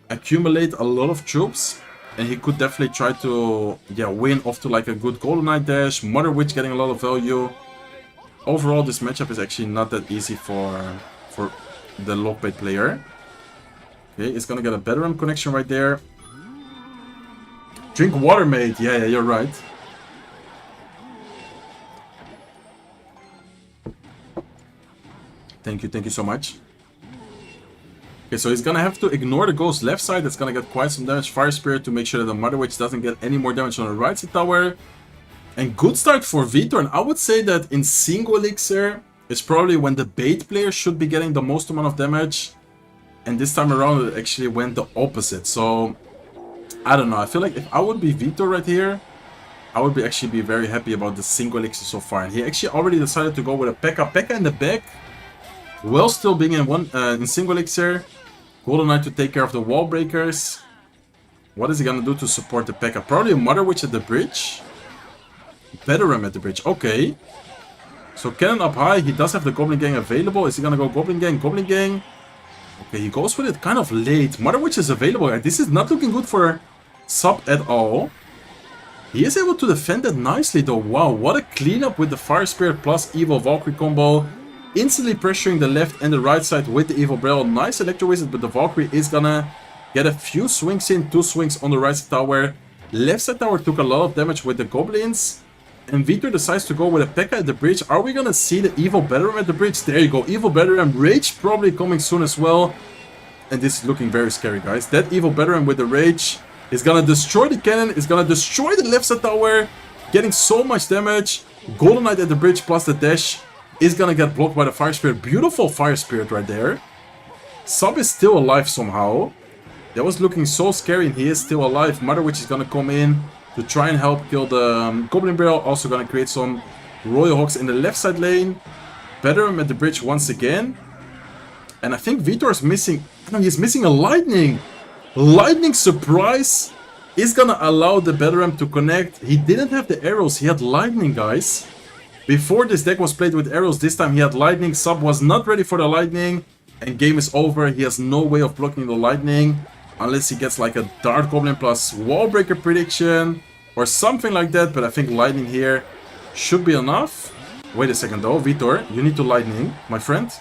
accumulate a lot of troops. And he could definitely try to win off to like a good Golden Knight dash. Mother Witch getting a lot of value. Overall, this matchup is actually not that easy for the Lockbait player. Okay, he's gonna get a Bedram connection right there. Drink water, mate. Yeah, you're right. Thank you so much. Okay, so he's gonna have to ignore the ghost left side. That's gonna get quite some damage. Fire Spirit to make sure that the Mother Witch doesn't get any more damage on the right side tower. And good start for Vitor, and I would say that in single elixir, it's probably when the bait player should be getting the most amount of damage. And this time around, it actually went the opposite. So, I don't know. I feel like if I would be Vitor right here, I would actually be very happy about the single elixir so far. And he actually already decided to go with a P.E.K.K.A. P.E.K.K.A. in the back, while still being in single elixir. Golden Knight to take care of the wall breakers. What is he gonna do to support the P.E.K.K.A.? Probably a Mother Witch at the bridge. Bedram at the bridge. Okay. So cannon up high. He does have the Goblin Gang available. Is he gonna go Goblin Gang? Goblin Gang. Okay, he goes with it kind of late. Mother Witch is available. This is not looking good for Sub at all. He is able to defend it nicely though. Wow, what a cleanup with the Fire Spirit plus Evil Valkyrie combo. Instantly pressuring the left and the right side with the Evil Barrel. Nice Electro Wizard, but the Valkyrie is gonna get a few swings in. 2 swings on the right side tower. Left side tower took a lot of damage with the Goblins. And Vitor decides to go with a P.E.K.K.A. at the bridge. Are we gonna see the Evil Bedram at the bridge? There you go, Evil Bedram. Rage probably coming soon as well. And this is looking very scary, guys. That Evil Bedram with the Rage is gonna destroy the cannon, is gonna destroy the left side tower, getting so much damage. Golden Knight at the bridge plus the dash is gonna get blocked by the Fire Spirit. Beautiful Fire Spirit right there. Sub is still alive somehow. That was looking so scary, and he is still alive. Mother Witch is gonna come in to try and help kill the Goblin Barrel. Also gonna create some Royal Hawks in the left side lane. Bedram at the bridge once again. And I think Vitor is missing... No, he's missing a Lightning. Lightning Surprise is gonna allow the Bedram to connect. He didn't have the arrows, he had Lightning, guys. Before this deck was played with arrows, this time he had Lightning. Sub was not ready for the Lightning. And game is over. He has no way of blocking the Lightning. Unless he gets like a Dart Goblin plus Wall Breaker prediction. Or something like that. But I think Lightning here should be enough. Wait a second though. Vitor, you need to Lightning, my friend.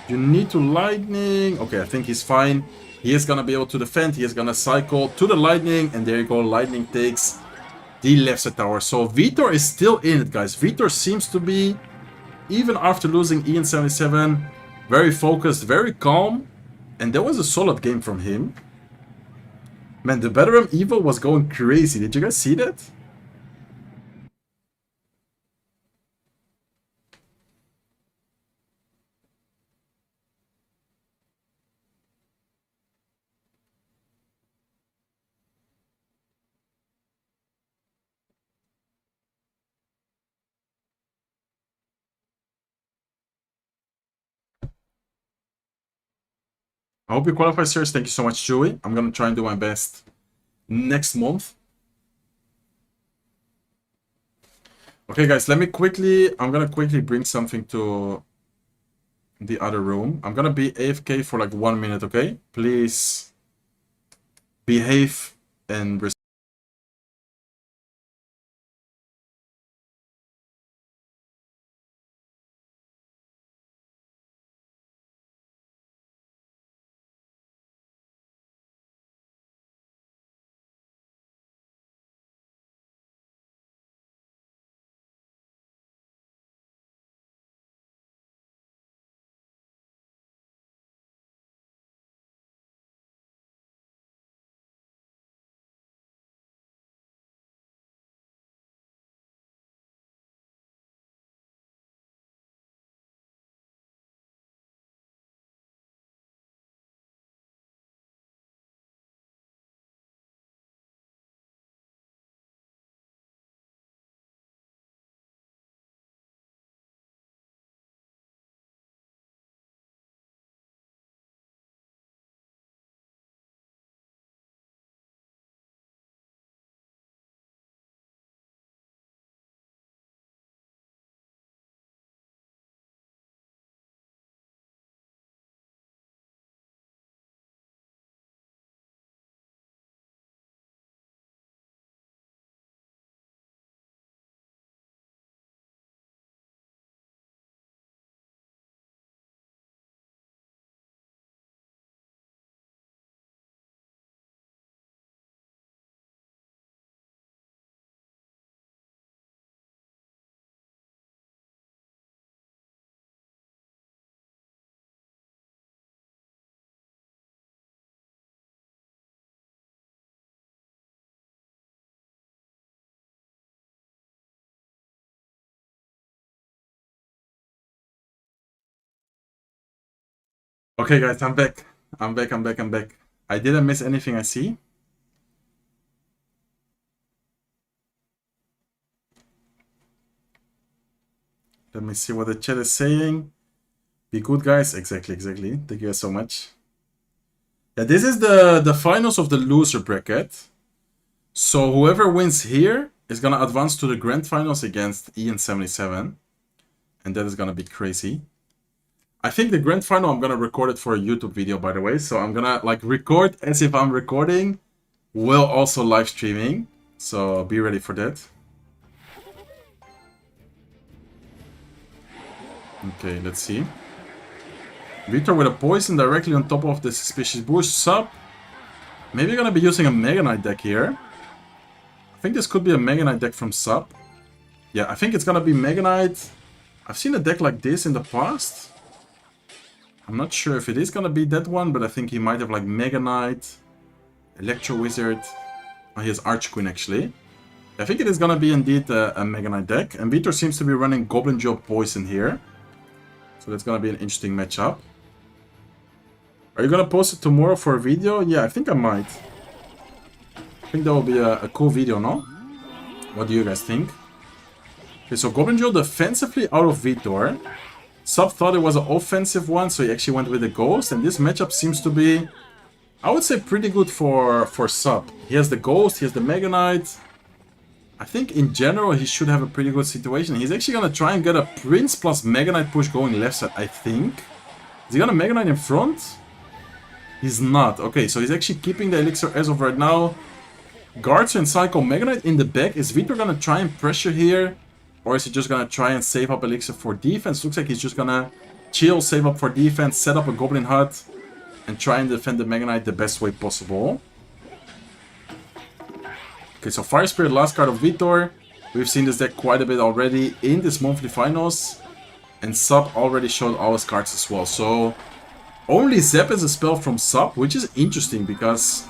You need to Lightning. Okay, I think he's fine. He is gonna be able to defend. He is gonna cycle to the Lightning. And there you go. Lightning takes the left side tower. So Vitor is still in it, guys. Vitor seems to be, even after losing Ian77, very focused, very calm. And that was a solid game from him. Man, the Bedram Evil was going crazy. Did you guys see that? I hope you qualify, sirs. Thank you so much, Chewy. I'm gonna try and do my best next month. Okay, guys, I'm gonna quickly bring something to the other room. I'm gonna be AFK for like 1 minute, okay? Please behave and respect. Okay, guys, I'm back. I'm back. I didn't miss anything, I see. Let me see what the chat is saying. Be good, guys. Exactly. Thank you guys so much. Yeah, this is the finals of the loser bracket. So whoever wins here is gonna advance to the grand finals against Ian77. And that is gonna be crazy. I think the grand final, I'm gonna record it for a YouTube video, by the way. So I'm gonna like record as if I'm recording, while also live streaming. So be ready for that. Okay, let's see. Vitor with a poison directly on top of the suspicious bush sub. Maybe gonna be using a Mega Knight deck here. I think this could be a Mega Knight deck from sub. Yeah, I think it's gonna be Mega Knight. I've seen a deck like this in the past. I'm not sure if it is gonna be that one, but I think he might have like Mega Knight, Electro Wizard. Oh, he has Arch Queen actually. I think it is gonna be indeed a Mega Knight deck. And Vitor seems to be running Goblin Joe Poison here. So that's gonna be an interesting matchup. Are you gonna post it tomorrow for a video? Yeah, I think I might. I think that will be a cool video, no? What do you guys think? Okay, so Goblin Joe defensively out of Vitor. Sub thought it was an offensive one, so he actually went with the Ghost. And this matchup seems to be, I would say, pretty good for Sub. He has the Ghost, he has the Mega Knight. I think in general he should have a pretty good situation. He's actually gonna try and get a Prince plus Mega Knight push going left side, I think. Is he gonna Mega Knight in front? He's not. Okay, so he's actually keeping the Elixir as of right now. Guards and Psycho Mega Knight in the back. Is Vitor gonna try and pressure here? Or is he just gonna try and save up Elixir for defense? Looks like he's just gonna chill, save up for defense, set up a Goblin Hut, and try and defend the Mega Knight the best way possible. Okay, so Fire Spirit, last card of Vitor. We've seen this deck quite a bit already in this monthly finals. And Sub already showed all his cards as well. So, only Zap is a spell from Sub, which is interesting because,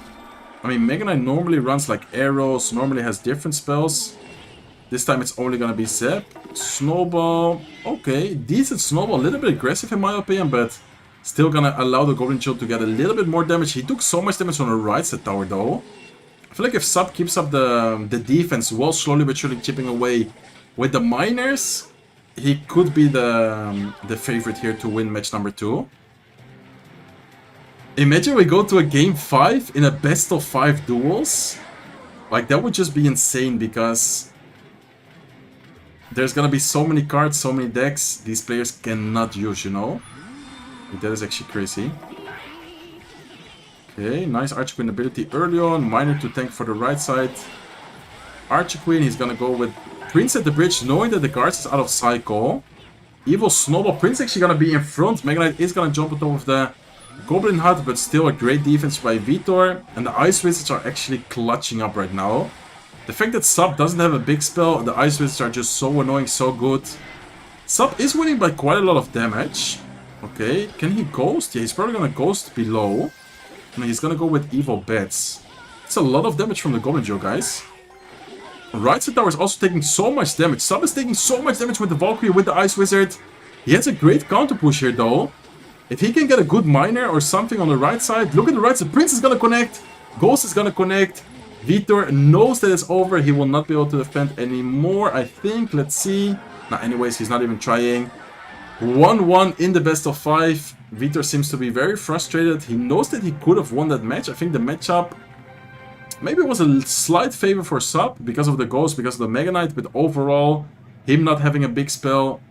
I mean, Mega Knight normally runs like arrows, normally has different spells. This time it's only gonna be Zap. Snowball, okay, decent Snowball, a little bit aggressive in my opinion, but still gonna allow the Goblin Chill to get a little bit more damage. He took so much damage on the right side tower though. I feel like if Sub keeps up the defense while slowly but surely chipping away with the miners, he could be the favorite here to win match number 2. Imagine we go to a game 5 in a best of 5 duels. Like, that would just be insane because there's gonna be so many cards, so many decks these players cannot use, you know? Like, that is actually crazy. Okay, nice Archqueen ability early on. Miner to tank for the right side. Archqueen, he's gonna go with Prince at the bridge, knowing that the guards is out of cycle. Evil Snowball. Prince actually gonna be in front. Mega Knight is gonna jump on top of the Goblin hut, but still a great defense by Vitor. And the Ice Wizards are actually clutching up right now. The fact that Sub doesn't have a big spell, the Ice Wizards are just so annoying, so good. Sub is winning by quite a lot of damage. Okay, can he ghost? Yeah, he's probably gonna ghost below. And he's gonna go with Evil Bats. It's a lot of damage from the Goblin Joe, guys. Right side tower is also taking so much damage. Sub is taking so much damage with the Valkyrie, with the Ice Wizard. He has a great counter push here, though. If he can get a good miner or something on the right side. Look at the right side. Prince is gonna connect. Ghost is gonna connect. Vitor knows that it's over. He will not be able to defend anymore, I think. Let's see. Nah, anyways, he's not even trying. 1-1 in the best of 5. Vitor seems to be very frustrated. He knows that he could have won that match. I think the matchup maybe it was a slight favor for Sub because of the Ghost, because of the Mega Knight, but overall, him not having a big spell,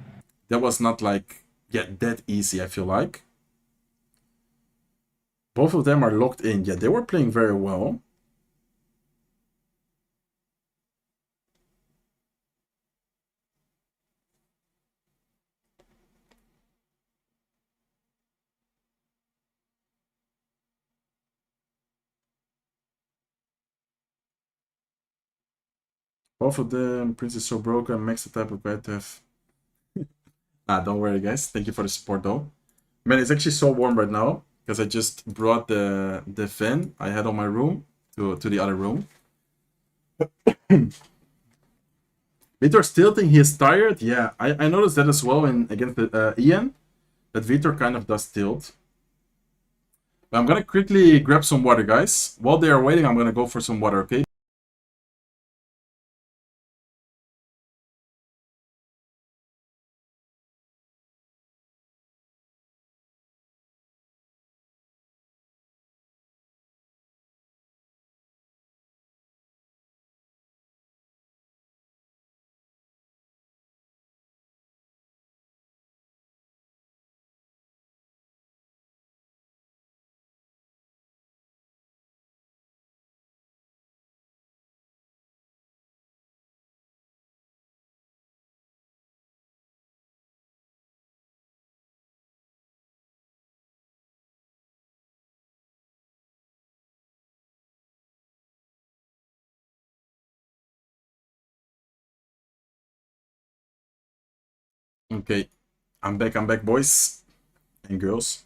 that was not like, yeah, that easy, I feel like. Both of them are locked in. Yeah, they were playing very well. Both of them, Prince is so broken, max the type of guy to have. Ah, don't worry, guys. Thank you for the support, though. Man, it's actually so warm right now because I just brought the fan I had on my room to the other room. Vitor still think he is tired. Yeah, I noticed that as well in against the, Ian, that Vitor kind of does tilt. But I'm gonna quickly grab some water, guys. While they are waiting, I'm gonna go for some water, okay? Okay, I'm back, boys and girls.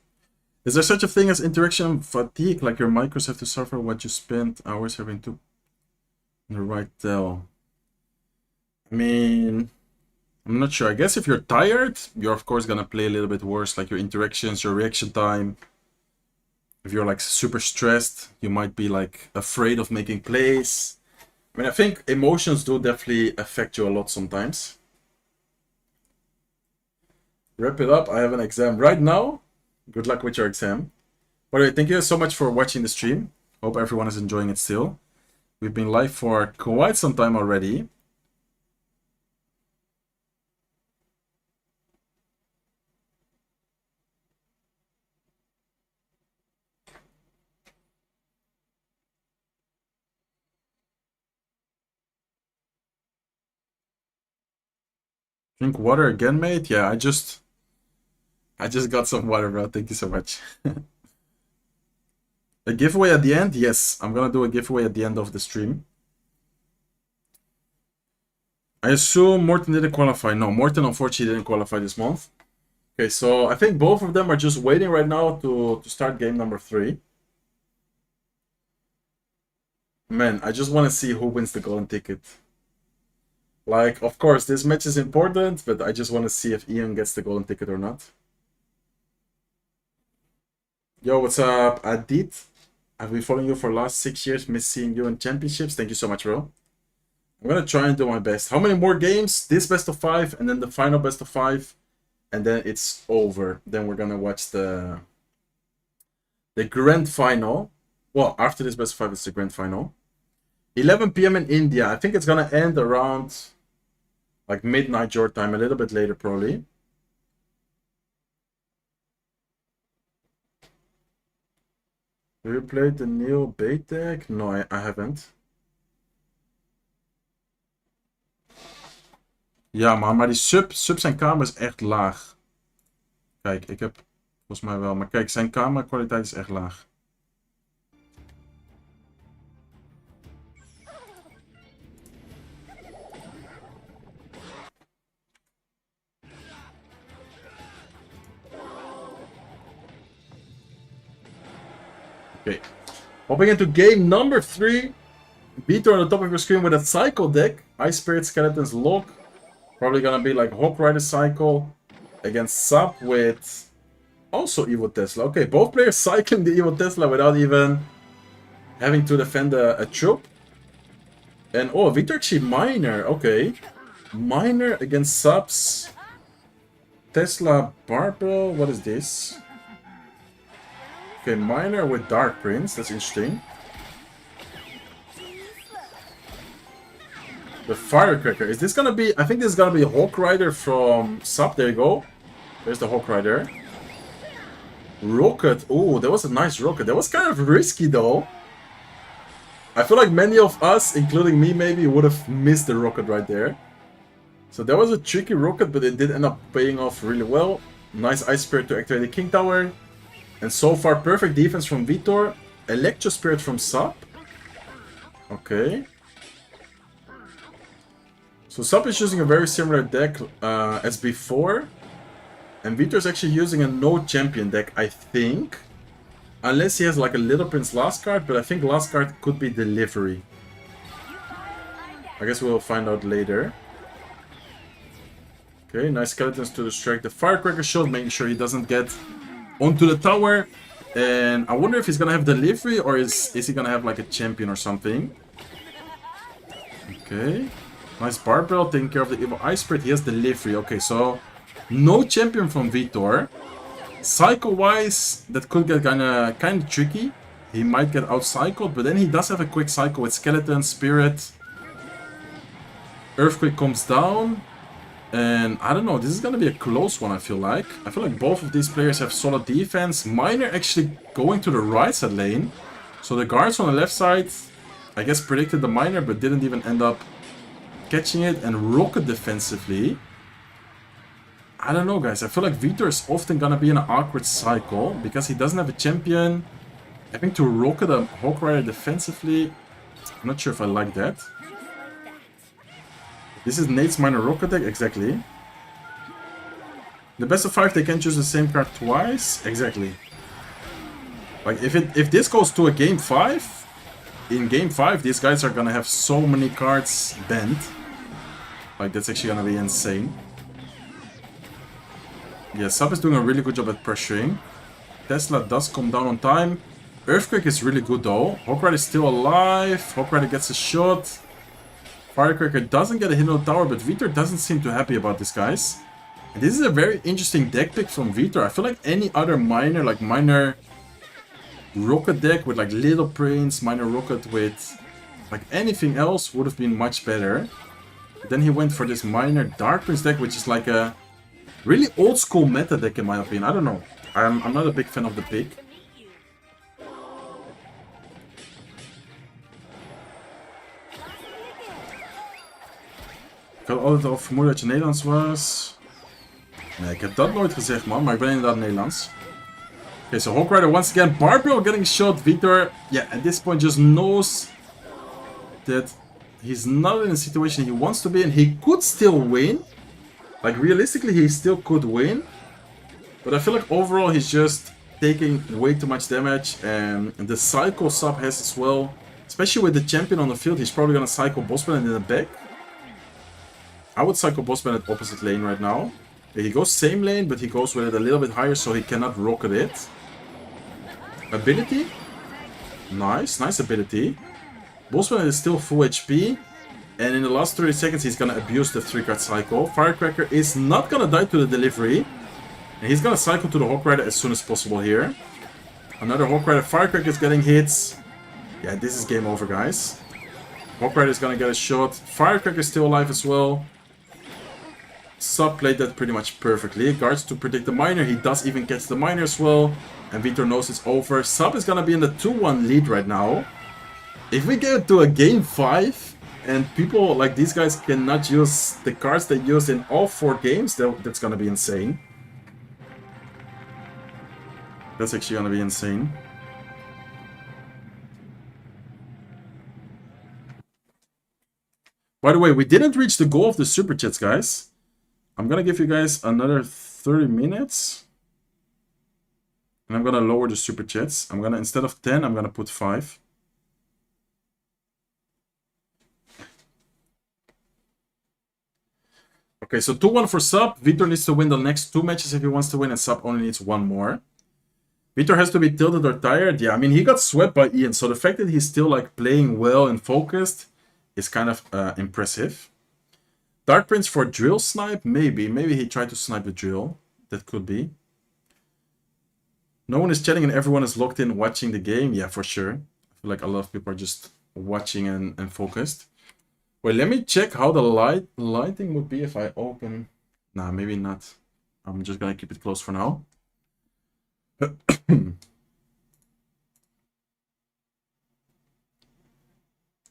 Is there such a thing as interaction fatigue, like your micros have to suffer what you spent hours having to the right tell? I mean, I'm not sure. I guess if you're tired, you're of course gonna play a little bit worse, like your interactions, your reaction time. If you're like super stressed, you might be like afraid of making plays. I mean, I think emotions do definitely affect you a lot sometimes. Wrap it up. I have an exam right now. Good luck with your exam. By the way, thank you so much for watching the stream. Hope everyone is enjoying it still. We've been live for quite some time already. Drink water again, mate? Yeah, I just got some water, bro. Thank you so much. A giveaway at the end? Yes, I'm gonna do a giveaway at the end of the stream. I assume Morten didn't qualify. No, Morten unfortunately didn't qualify this month. Okay, so I think both of them are just waiting right now to start game number 3. Man, I just want to see who wins the golden ticket. Like, of course, this match is important, but I just want to see if Ian gets the golden ticket or not. Yo, what's up, Adit? I've been following you for the last 6 years, miss seeing you in championships. Thank you so much, bro. I'm gonna try and do my best. How many more games? This best of 5, and then the final best of 5, and then it's over. Then we're gonna watch the the grand final. Well, after this best of 5, it's the grand final. 11 p.m. in India. I think it's gonna end around like midnight your time, a little bit later probably. Have you played the new bait deck? No, I haven't. Ja man, maar die sub zijn camera is echt laag. Kijk, ik heb volgens mij wel. Maar kijk, zijn camera kwaliteit is echt laag. Okay. Hopping into game number 3. Vitor on the top of your screen with a cycle deck. Ice Spirit, Skeletons, Lock. Probably gonna be like Hawk Rider cycle. Against Sub with also Evil Tesla. Okay, both players cycling the Evil Tesla without even having to defend a troop. And oh, Vitor actually Miner. Okay. Miner against Subs. Tesla Barbell. What is this? Okay, Miner with Dark Prince. That's interesting. The Firecracker. Is this gonna be... I think this is gonna be Hawk Rider from Sub. There you go. There's the Hawk Rider. Rocket. Oh, that was a nice rocket. That was kind of risky though. I feel like many of us, including me maybe, would have missed the rocket right there. So that was a tricky rocket, but it did end up paying off really well. Nice Ice Spirit to activate the King Tower. And so far, perfect defense from Vitor. Electro Spirit from Sub. Okay. So Sub is using a very similar deck as before. And Vitor's actually using a no champion deck, I think. Unless he has like a Little Prince last card, but I think last card could be Delivery. I guess we'll find out later. Okay, nice Skeletons to distract the Firecracker shield, making sure he doesn't get onto the tower. And I wonder if he's gonna have Delivery or is he gonna have like a champion or something. Okay. Nice Barbell taking care of the Evil Ice Spirit. He has Delivery. Okay, so no champion from Vitor. Cycle-wise, that could get kind of tricky. He might get out-cycled, but then he does have a quick cycle with Skeleton, Spirit. Earthquake comes down. And I don't know, this is going to be a close one, I feel like. I feel like both of these players have solid defense. Miner actually going to the right side lane. So the guards on the left side, I guess, predicted the Miner, but didn't even end up catching it. And Rocket defensively. I don't know, guys. I feel like Vitor is often going to be in an awkward cycle because he doesn't have a champion. Having to Rocket a Hawk Rider defensively, I'm not sure if I like that. This is Nate's Minor Rocket deck, exactly. The best of 5, they can't choose the same card twice. Exactly. Like, if this goes to a game 5, in game 5, these guys are gonna have so many cards banned. Like, that's actually gonna be insane. Yeah, Sub is doing a really good job at pressuring. Tesla does come down on time. Earthquake is really good though. Hawk Rider is still alive. Hawk Rider gets a shot. Firecracker doesn't get a hit on the tower, but Vitor doesn't seem too happy about this, guys. And this is a very interesting deck pick from Vitor. I feel like any other Miner, like Miner Rocket deck with like Little Prince, Miner Rocket with like anything else would have been much better. But then he went for this Miner Dark Prince deck, which is like a really old school meta deck in my opinion. I don't know. I'm not a big fan of the pick. Ik had altijd al vermoeden dat je Nederlands was. Nee, ik heb dat nooit gezegd, man. Maar ik ben inderdaad Nederlands. Okay, so Hawk Rider once again. Barbell getting shot. Vitor, yeah, at this point just knows that he's not in a situation he wants to be in. He could still win. Like, realistically, he still could win. But I feel like overall he's just taking way too much damage. And the cycle Sub has as well. Especially with the champion on the field, he's probably going to cycle Bossman in the back. I would cycle Bossman at opposite lane right now. He goes same lane, but he goes with it a little bit higher so he cannot rocket it. Ability? Nice, nice ability. Bossman is still full HP. And in the last 30 seconds he's gonna abuse the 3-card cycle. Firecracker is not gonna die to the delivery. And he's gonna cycle to the Hawk Rider as soon as possible here. Another Hawk Rider Firecracker is getting hits. Yeah, this is game over, guys. Hawk Rider is gonna get a shot. Firecracker is still alive as well. Sub played that pretty much perfectly. Guards to predict the miner. He does even catch the miner as well. And Vitor knows it's over. Sub is gonna be in the 2-1 lead right now. If we get to a game 5 and people like these guys cannot use the cards they used in all 4 games, that's gonna be insane. That's actually gonna be insane. By the way, we didn't reach the goal of the super chats, guys. I'm gonna give you guys another 30 minutes. And I'm gonna lower the super chats. I'm gonna, instead of 10, I'm gonna put 5. Okay, so 2-1 for Sub. Vitor needs to win the next 2 matches if he wants to win, and Sub only needs 1 more. Vitor has to be tilted or tired. Yeah, I mean, he got swept by Ian, so the fact that he's still like playing well and focused is kind of impressive. Dark Prince for drill snipe? Maybe. Maybe he tried to snipe the drill. That could be. No one is chatting and everyone is locked in watching the game. Yeah, for sure. I feel like a lot of people are just watching and focused. Wait, let me check how the lighting would be if I open... Nah, maybe not. I'm just gonna keep it closed for now.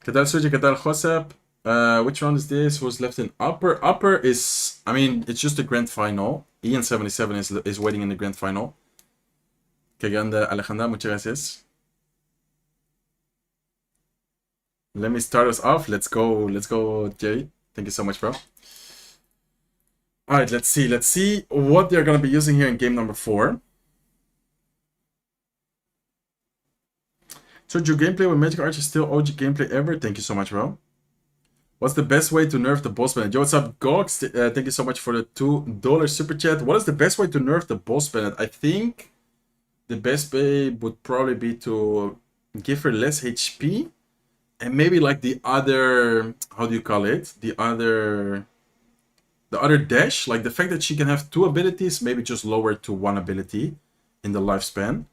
¿Qué tal, Suji? ¿Qué tal, Josep? Which round is this? Who's left in upper? Upper is... I mean, it's just the grand final. Ian77 is waiting in the grand final. Que grande, Alejandra. Muchas gracias. Let me start us off. Let's go, Jay. Thank you so much, bro. Alright, let's see what they're gonna be using here in game number 4. So your gameplay with Magic Arch is still OG gameplay ever. Thank you so much, bro. What's the best way to nerf the boss bandit? Yo, what's up, Gox? Thank you so much for the $2 super chat. What is the best way to nerf the boss bandit? I think the best way would probably be to give her less HP. And maybe like the other, how do you call it? The other dash. Like the fact that she can have 2 abilities, maybe just lower it to 1 ability in the lifespan.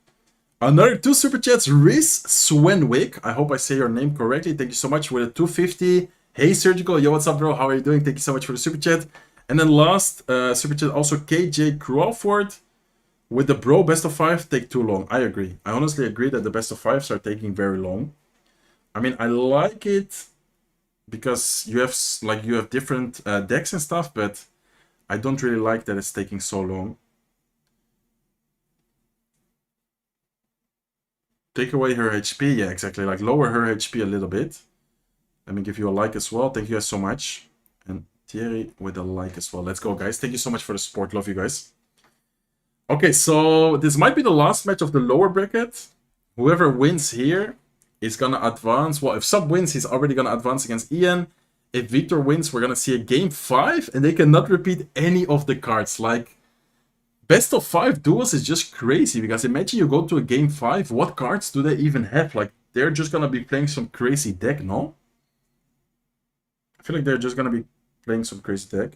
Another 2 super chats. Riz Swenwick. I hope I say your name correctly. Thank you so much for the 250. Hey Surgical. Yo, what's up, bro? How are you doing? Thank you so much for the super chat. And then last super chat also KJ Crawford. With the bro best of 5 take too long. I agree. I honestly agree that the best of 5s are taking very long. I mean, I like it because you have different decks and stuff, but I don't really like that it's taking so long. Take away her HP. Yeah, exactly. Like lower her HP a little bit. Let me give you a like as well. Thank you guys so much. And Thierry with a like as well. Let's go, guys. Thank you so much for the support. Love you guys. Okay, so this might be the last match of the lower bracket. Whoever wins here is gonna advance. Well, if Sub wins, he's already gonna advance against Ian. If Vitor wins, we're gonna see a game 5, and they cannot repeat any of the cards. Like, best of 5 duels is just crazy, because imagine you go to a game 5, what cards do they even have? Like, they're just gonna be playing some crazy deck, no? I feel like they're just gonna be playing some crazy deck.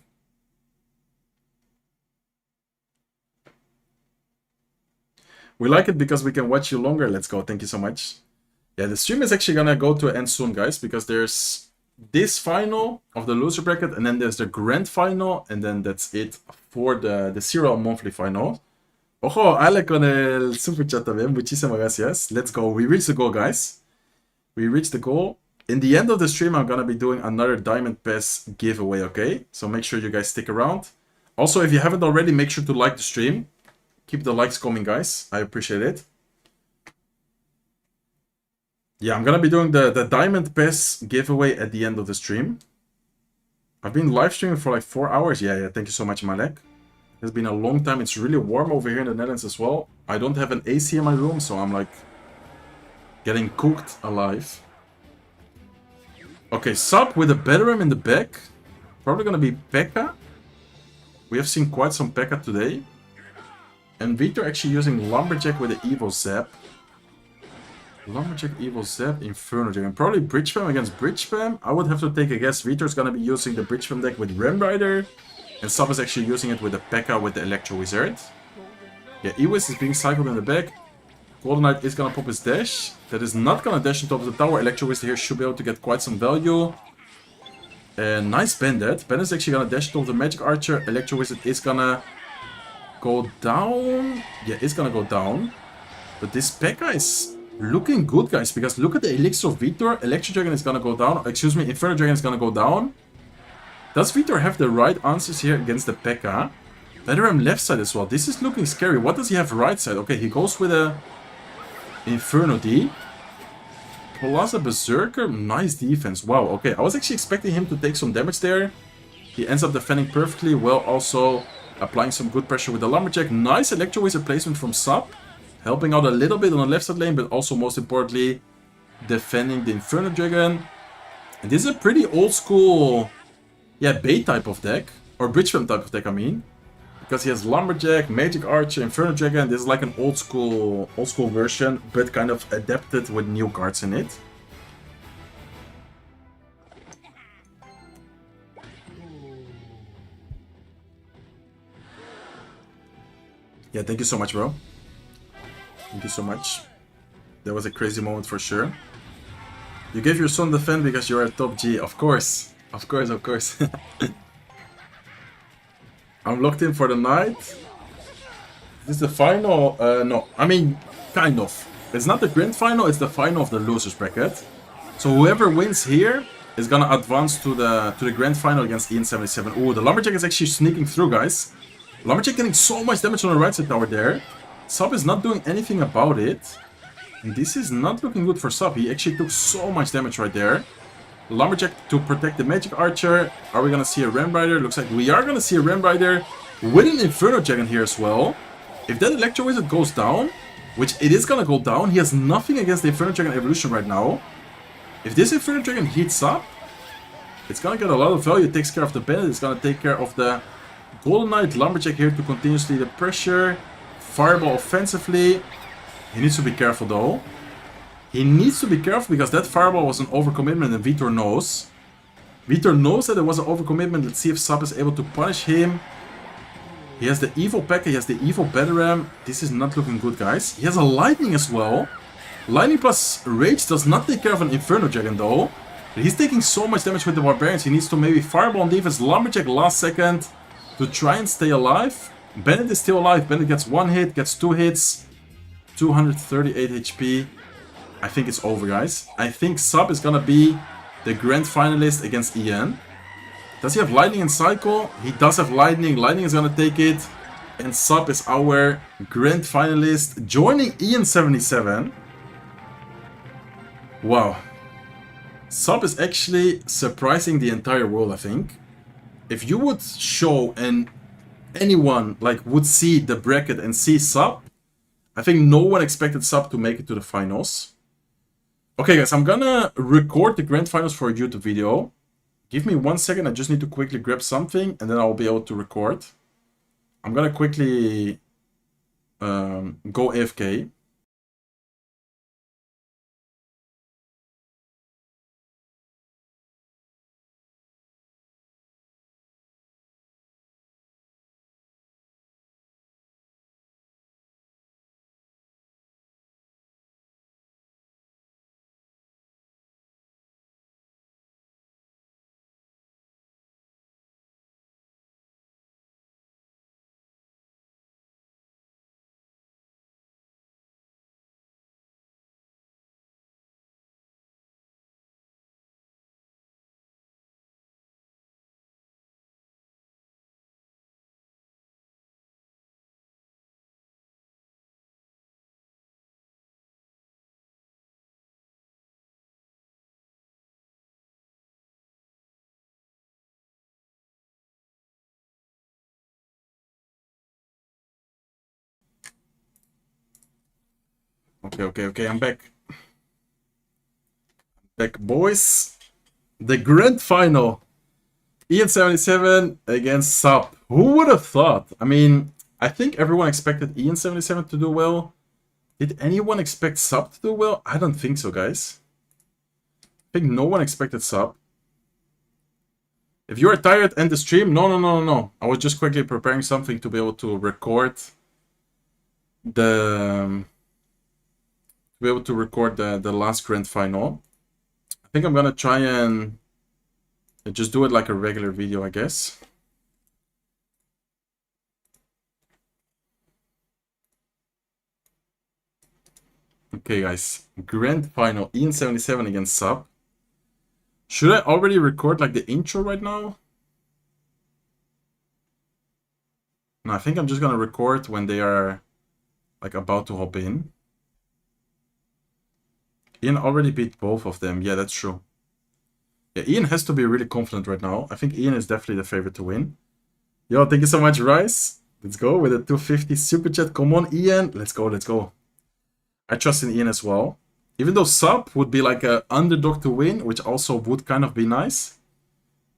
We like it because we can watch you longer. Let's go. Thank you so much. Yeah, the stream is actually gonna go to an end soon, guys, because there's this final of the loser bracket, and then there's the grand final, and then that's it for the CRL monthly final. Ojo, Ale con el super chat también. Muchísimas gracias. Let's go. We reached the goal, guys. We reached the goal. In the end of the stream, I'm gonna be doing another Diamond Pass giveaway, okay? So make sure you guys stick around. Also, if you haven't already, make sure to like the stream. Keep the likes coming, guys. I appreciate it. Yeah, I'm gonna be doing the Diamond Pass giveaway at the end of the stream. I've been live streaming for like 4 hours. Yeah, thank you so much, Malek. It's been a long time. It's really warm over here in the Netherlands as well. I don't have an AC in my room, so I'm like getting cooked alive. Okay, Sub with a Bedram in the back. Probably gonna be P.E.K.K.A. We have seen quite some P.E.K.K.A. today. And Vitor actually using Lumberjack with the Evil Zap. Lumberjack, Evil Zap, Inferno Jack. And probably Bridge Spam against Bridge Spam. I would have to take a guess. Vitor's gonna be using the Bridge Spam deck with Ram Rider. And Sub is actually using it with the P.E.K.K.A. with the Electro Wizard. Yeah, Ewis is being cycled in the back. Golden Knight is gonna pop his dash. That is not gonna dash on top of the tower. Electro Wizard here should be able to get quite some value. And nice Bandit. Bandit is actually gonna dash on top of the Magic Archer. Electro Wizard is gonna go down. Yeah, it's gonna go down. But this P.E.K.K.A. is looking good, guys, because look at the Elixir of Vitor. Electro Dragon is gonna go down. Excuse me, Inferno Dragon is gonna go down. Does Vitor have the right answers here against the P.E.K.K.A.? Veteran left side as well. This is looking scary. What does he have right side? Okay, he goes with a Inferno D. Plus a Berserker. Nice defense. Wow, okay. I was actually expecting him to take some damage there. He ends up defending perfectly well, also applying some good pressure with the Lumberjack. Nice Electro Wizard placement from Sub. Helping out a little bit on the left side lane, but also most importantly, defending the Inferno Dragon. And this is a pretty old school, yeah, bait type of deck. Or bridge type of deck, I mean. Because he has Lumberjack, Magic Archer, Inferno Dragon. This is like an old school version, but kind of adapted with new cards in it. Yeah, thank you so much, bro. Thank you so much. That was a crazy moment for sure. You gave your son defend because you're a top G. Of course. Of course, of course. I'm locked in for the night. This is the final. No, I mean, kind of. It's not the grand final, it's the final of the losers bracket. So whoever wins here is gonna advance to the grand final against Ian77. Oh, the Lumberjack is actually sneaking through, guys. Lumberjack getting so much damage on the right side tower there. Sub is not doing anything about it. And this is not looking good for Sub. He actually took so much damage right there. Lumberjack to protect the Magic Archer. Are we gonna see a Ram Rider? Looks like we are gonna see a Ram Rider with an Inferno Dragon here as well. If that Electro Wizard goes down, which it is gonna go down, he has nothing against the Inferno Dragon evolution right now. If this Inferno Dragon heats up, it's gonna get a lot of value. It takes care of the Bandit, it's gonna take care of the Golden Knight. Lumberjack here to continuously the pressure. Fireball offensively. He needs to be careful though. He needs to be careful because that Fireball was an overcommitment and Vitor knows. Vitor knows that it was an overcommitment. Let's see if Sub is able to punish him. He has the evil P.E.K.K.A, he has the evil Battleram. This is not looking good, guys. He has a Lightning as well. Lightning plus Rage does not take care of an Inferno Dragon though. But he's taking so much damage with the Barbarians. He needs to maybe Fireball on defense. Lumberjack last second to try and stay alive. Bandit is still alive. Bandit gets 1 hit, gets 2 hits. 238 HP. I think it's over, guys. I think Sub is gonna be the grand finalist against Ian. Does he have Lightning and Cycle? He does have Lightning. Lightning is gonna take it. And Sub is our grand finalist, joining Ian77. Wow. Sub is actually surprising the entire world, I think. If you would show and anyone like would see the bracket and see Sub, I think no one expected Sub to make it to the finals. Okay, guys, I'm gonna record the grand finals for a YouTube video. Give me 1 second, I just need to quickly grab something and then I'll be able to record. I'm gonna quickly go AFK. Okay, I'm back. Back, boys. The grand final. Ian77 against Sub. Who would have thought? I mean, I think everyone expected Ian77 to do well. Did anyone expect Sub to do well? I don't think so, guys. I think no one expected Sub. If you are tired, end the stream. No. I was just quickly preparing something to be able to record the be able to record the last grand final. I think I'm gonna try and just do it like a regular video, I guess. Okay, guys. Grand final. Ian77 against Sub. Should I already record like the intro right now? No, I think I'm just gonna record when they are like about to hop in. Ian already beat both of them. Yeah, that's true. Yeah, Ian has to be really confident right now. I think Ian is definitely the favorite to win. Yo, thank you so much, Rice. Let's go with a 250 super chat. Come on, Ian. Let's go, let's go. I trust in Ian as well. Even though Sub would be like an underdog to win, which also would kind of be nice.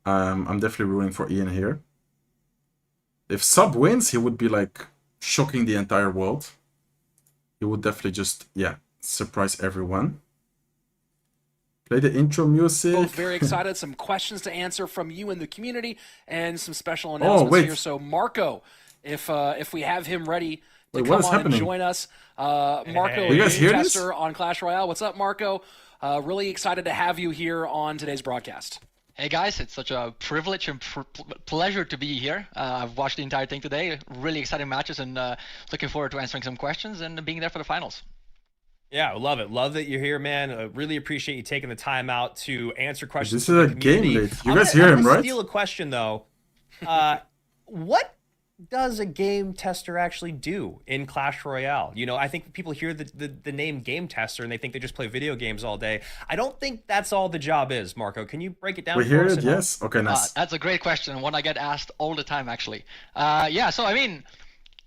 I'm definitely rooting for Ian here. If Sub wins, he would be like shocking the entire world. He would definitely just, yeah, surprise everyone. Play the intro music. Both very excited. Some questions to answer from you in the community and some special announcements here. So Marco, if we have him ready to come on and join us. Marco, you guys hear tester this? on Clash Royale. What's up, Marco? Really excited to have you here on today's broadcast. Hey guys, it's such a privilege and pleasure to be here. I've watched the entire thing today. Really exciting matches and looking forward to answering some questions and being there for the finals. Yeah, I love it. Love that you're here, man. I really appreciate you taking the time out to answer questions. This is a game late. You guys hear him, right? Steal a question though. What does a game tester actually do in Clash Royale? You know, I think people hear the name game tester and they think they just play video games all day. I don't think that's all the job is, Marco. Can you break it down? We hear it, yes. Okay, nice. That's a great question, one I get asked all the time, actually. Yeah, so I mean,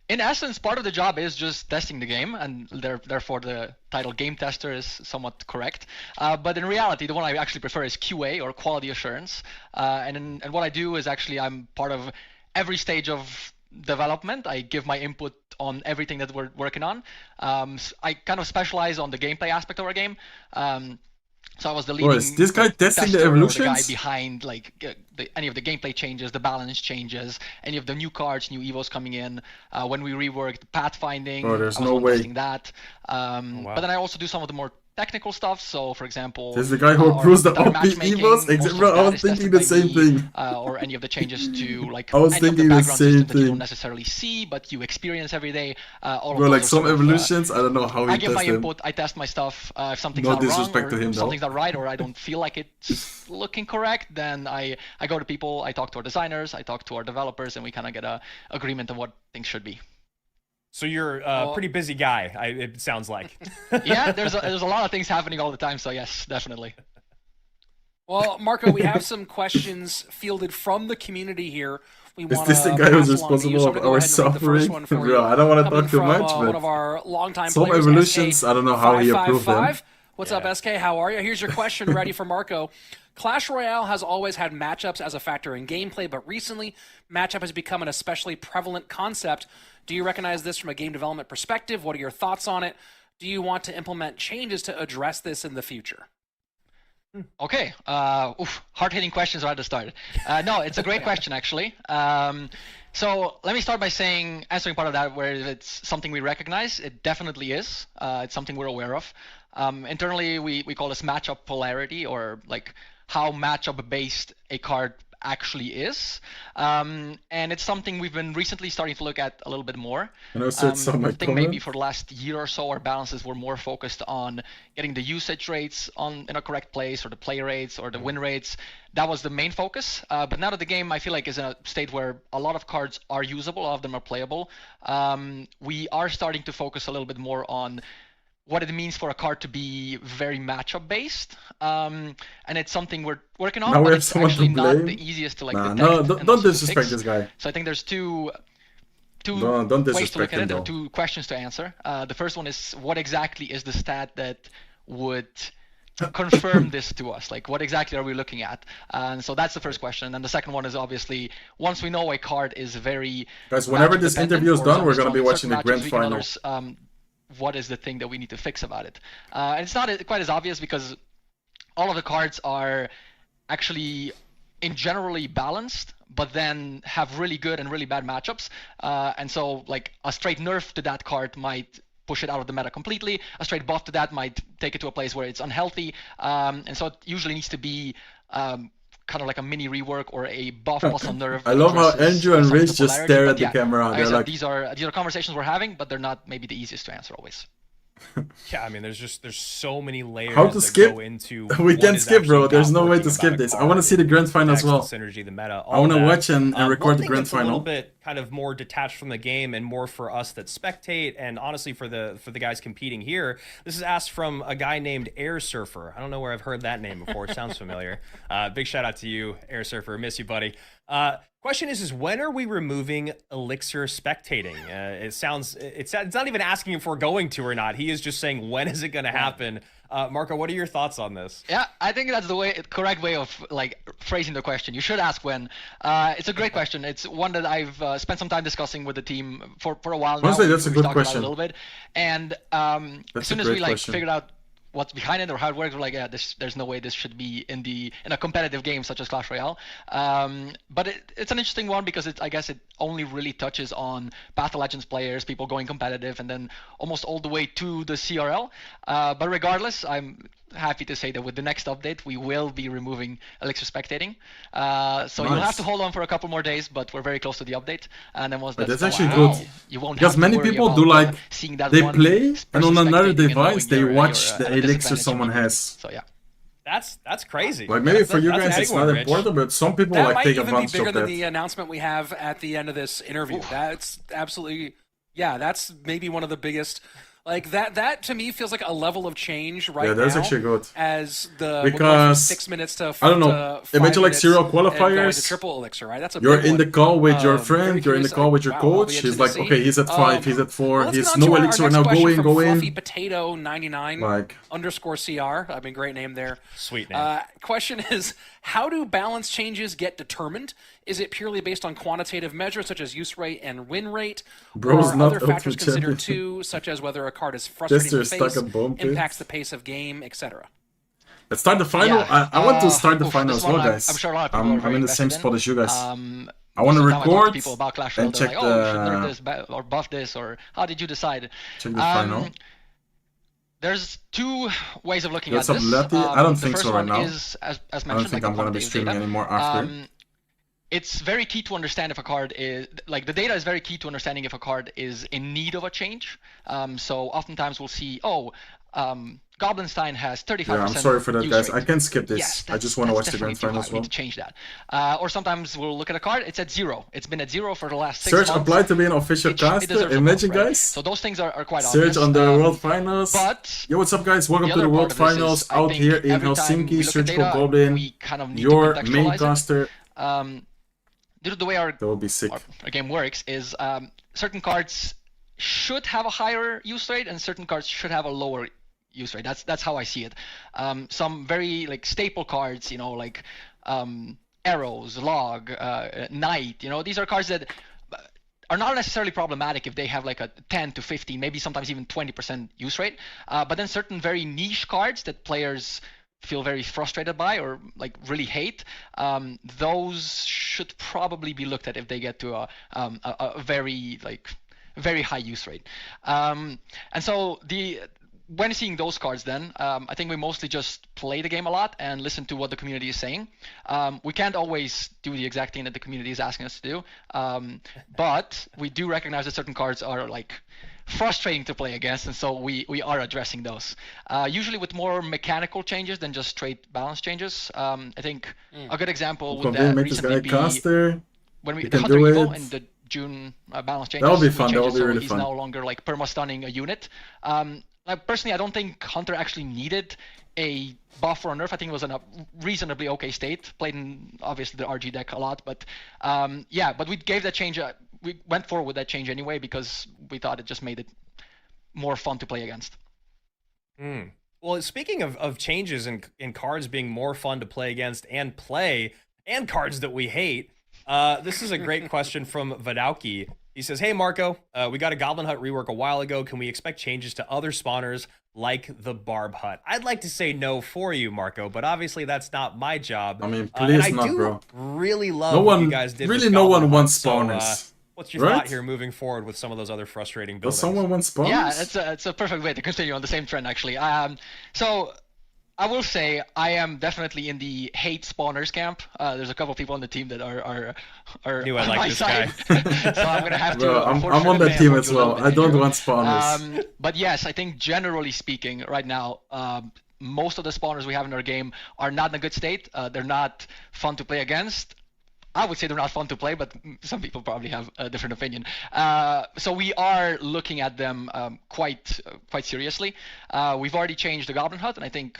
in essence, part of the job is just testing the game, and therefore the title game tester is somewhat correct. But in reality, the one I actually prefer is QA, or quality assurance. And what I do is actually I'm part of every stage of development. I give my input on everything that we're working on. I kind of specialize on the gameplay aspect of our game. So I was the leading. Oh, is this guy testing the evolutions? The guy behind like any of the gameplay changes, the balance changes, any of the new cards, new evos coming in. When we reworked pathfinding, there's I was no way. testing that. Wow. But then I also do some of the more technical stuff. So, for example, this is the guy who approves the OP matchmaking, evos. Bro, I was thinking the same thing. Or any of the changes to like I was any of the thinking the background same systems that you thing. don't necessarily see, but you experience every day. All Bro, of like those some sort of, evolutions, I don't know how I he give my tests them. input, I test my stuff. If something's No not wrong disrespect to or him, though. something's not right or I don't feel like it's looking correct, then I go to people, I talk to our designers, I talk to our developers, and we kind of get a agreement of what things should be. So you're a pretty busy guy, it sounds like. Yeah, there's a lot of things happening all the time, so yes, definitely. Well, Marco, we have some questions fielded from the community here. Is this the guy who's responsible for our suffering? Bro, I don't want to talk too much, but one of our longtime some players, evolutions, SK I don't know how he approved them. What's up, SK? How are you? Here's your question ready for Marco. Clash Royale has always had matchups as a factor in gameplay, but recently, matchup has become an especially prevalent concept. Do you recognize this from a game development perspective? What are your thoughts on it? Do you want to implement changes to address this in the future? Okay, hard-hitting questions right at the start. No, it's a great question, actually. So let me start by answering part of that where it's something we recognize. It definitely is. It's something we're aware of. Internally, we call this matchup polarity, or like how matchup-based a card actually is. And it's something we've been recently starting to look at a little bit more. And also it's on my I think maybe for the last year or so, our balances were more focused on getting the usage rates in a correct place, or the play rates, or the win rates. That was the main focus. But now that the game, I feel like, is in a state where a lot of cards are usable, a lot of them are playable, we are starting to focus a little bit more on what it means for a card to be very matchup based, and it's something we're working on. Now we but have it's someone actually to blame. not the easiest to like detect. No, and don't also to disrespect fix. this guy. So I think there's two Don't ways to disrespect look at him, it. There though. are two questions to answer. The first one is, what exactly is the stat that would confirm this to us? Like, what exactly are we looking at? And so that's the first question. And then the second one is obviously, once we know a card is very Guys, whenever this matchup-dependent interview is or done, we're strong going to be in watching certain the grand matchups, weak in final. others, what is the thing that we need to fix about it? And it's not quite as obvious because all of the cards are actually in generally balanced, but then have really good and really bad matchups. And so like a straight nerf to that card might push it out of the meta completely. A straight buff to that might take it to a place where it's unhealthy. And so it usually needs to be kind of like a mini rework or a buff plus a nerf. I love how addresses Andrew and some of the Rich just polarity. stare But at the yeah, camera. like I They're said, like, these are conversations we're having, but they're not maybe the easiest to answer always. Yeah, I mean, there's so many layers how to that skip? go into We what can't is skip, bro. actually There's not no way working to skip about a this. I want to card, see the grand final as text, well. the synergy, the meta. I want to watch and record one the thing grand that's a little final. bit kind of more detached from the game and more for us that spectate, and honestly for the guys competing here. This is asked from a guy named Air Surfer. I don't know where I've heard that name before. It sounds familiar. Big shout out to you, Air Surfer. Miss you, buddy. Question is when are we removing Elixir spectating? It's not even asking if we're going to or not. He is just saying, when is it going to happen? Marco, what are your thoughts on this? Yeah, I think that's the correct way of like phrasing the question. You should ask when. It's a great question. It's one that I've spent some time discussing with the team for a while now. Honestly, that's a We've good talked about it question. a little bit, and as soon as we question. figured out what's behind it or how it works, we're like, yeah, there's no way this should be in a competitive game such as Clash Royale. But it's an interesting one because I guess it only really touches on Path of Legends players, people going competitive, and then almost all the way to the CRL. But regardless, I'm happy to say that with the next update, we will be removing Elixir spectating. So you'll have to hold on for a couple more days, but we're very close to the update. And then once That's done, actually good. you won't Because have to many worry people about, do like seeing that they one play and person on another spectating and device knowing they you're watch at the a elixir disadvantage someone immediately. has. So yeah. That's crazy. Like maybe for you that's a guys heady it's one, not Rich. important, but some people That like might take even be advantage bigger of than that. the announcement we have at the end of this interview. That's absolutely, yeah, that's maybe one of the biggest. Like that to me feels like a level of change right now. Yeah, that's actually good. As the Because 6 minutes to I don't know. to 5 Imagine like minutes serial and going to qualifiers. triple elixir, right? That's a You're big in one. the call with your Very friend, you're in the curious, call with your wow, I'll be coach. He's interested like, to see. okay, he's at 5, he's at 4, Well, let's he's get on no to our elixir right next now, question go from in. Fluffy Potato 99 Like _CR. I mean, great name there. Sweet name. Question is, how do balance changes get determined? Is it purely based on quantitative measures such as use rate and win rate? Bro's or not other factors ultimate considered champion. too, such as whether a card is frustrating to Jester is stuck face, at bomb pit. impacts the pace of game, etc.? Let's start the final. Yeah. I want to start the final this as well, one guys. I'm sure a lot of people are I'm very in the same invested spot as you guys. I Most want to of the time I talk to record people about Clash Royale, and they're check like, oh, you should nerf the this or buff this, or how did you decide? check the final. There's two ways of looking What's at up, this. Letty? I don't The think first so right one now. is, as I don't mentioned, think like I'm gonna be quantitative streaming data. anymore after. It's very key to understand if a card is like the data is very key to understanding if a card is in need of a change. So oftentimes we'll see, Goblinstein has 35%. Yeah, I'm sorry for that, use guys. rate. I can skip this. Yes, I just want to watch the grand final final as well. We need to change that. Or sometimes we'll look at a card, it's at 0. It's been at 0 for the last 6 Search months. applied to be an official It caster. deserves a Imagine, buff, right? guys. So those things are quite Search obvious. on the World Finals. But Yo, what's up, guys? Welcome the to the other World part of this is, Finals I out think here in every time we Helsinki. look at Surgical data, Goblin, we kind of need your to main contextualize it. caster. Due to the way our That would be sick. game works is certain cards should have a higher use rate and certain cards should have a lower use rate. That's how I see it. Some very like staple cards, like Arrows, Log, Knight, these are cards that are not necessarily problematic if they have like a 10 to 15, maybe sometimes even 20% use rate. But then certain very niche cards that players feel very frustrated by or like really hate, those should probably be looked at if they get to a very high use rate. And so when seeing those cards then, I think we mostly just play the game a lot and listen to what the community is saying. We can't always do the exact thing that the community is asking us to do, but we do recognize that certain cards are like frustrating to play against, and so we are addressing those. Usually with more mechanical changes than just straight balance changes. I think a good example would that Make this guy recently a be caster. when we You the can Hunter do Evo it. in the June balance changes. That would be we fun, that changed would it be so really he's fun. no longer like perma-stunning a unit. Like personally, I don't think Hunter actually needed a buff or a nerf. I think it was in a reasonably okay state. Played in obviously the RG deck a lot, but but we gave that change. We went forward with that change anyway because we thought it just made it more fun to play against. Well, speaking of changes in cards being more fun to play against and cards that we hate, this is a great question from Vidauki. He says, hey, Marco, we got a Goblin Hut rework a while ago. Can we expect changes to other spawners like the Barb Hut? I'd like to say no for you, Marco, but obviously that's not my job. I mean, and please I not, do bro. really love what you guys did with no one Goblin wants Hut, spawners. What's your Right? thought here moving forward with some of those other frustrating Does buildings? someone want spawns? Yeah, it's a perfect way to continue on the same trend actually. So I will say I am definitely in the hate spawners camp. There's a couple of people on the team that are Knew I on liked my this side. guy. So I'm gonna have to. Well, I'm on unfortunately, that team avoid as you a little well. bit I don't here. want spawners. But yes, I think generally speaking, right now, most of the spawners we have in our game are not in a good state. They're not fun to play against. I would say they're not fun to play, but some people probably have a different opinion. So we are looking at them quite seriously. We've already changed the Goblin Hut, and I think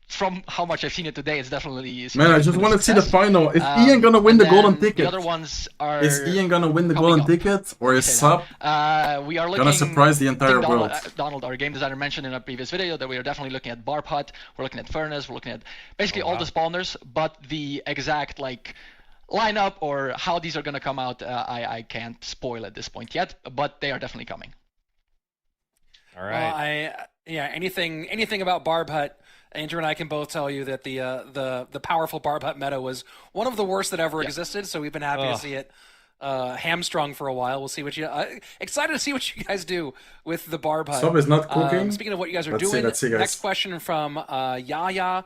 from how much I've seen it today, it's definitely Man, I just want to see the success. final. Is Ian gonna win the golden ticket? The other ones are. Is Ian gonna win the coming golden up. ticket, or is Say Sub that. We are looking, gonna surprise the I entire think world? Donald, our game designer, mentioned in a previous video that we are definitely looking at Barb Hut, we're looking at Furnace, we're looking at basically all the spawners, but the exact lineup or how these are gonna come out, I can't spoil at this point yet, but they are definitely coming. All right. Well, anything about Barb Hut, Andrew and I can both tell you that the powerful Barb Hut meta was one of the worst that ever existed. So we've been happy to see it hamstrung for a while. We'll see what you excited to see what you guys do with the Barb Hut. Sub is not cooking. Speaking of what you guys are Let's see, doing, let's see, guys. next question from Yaya: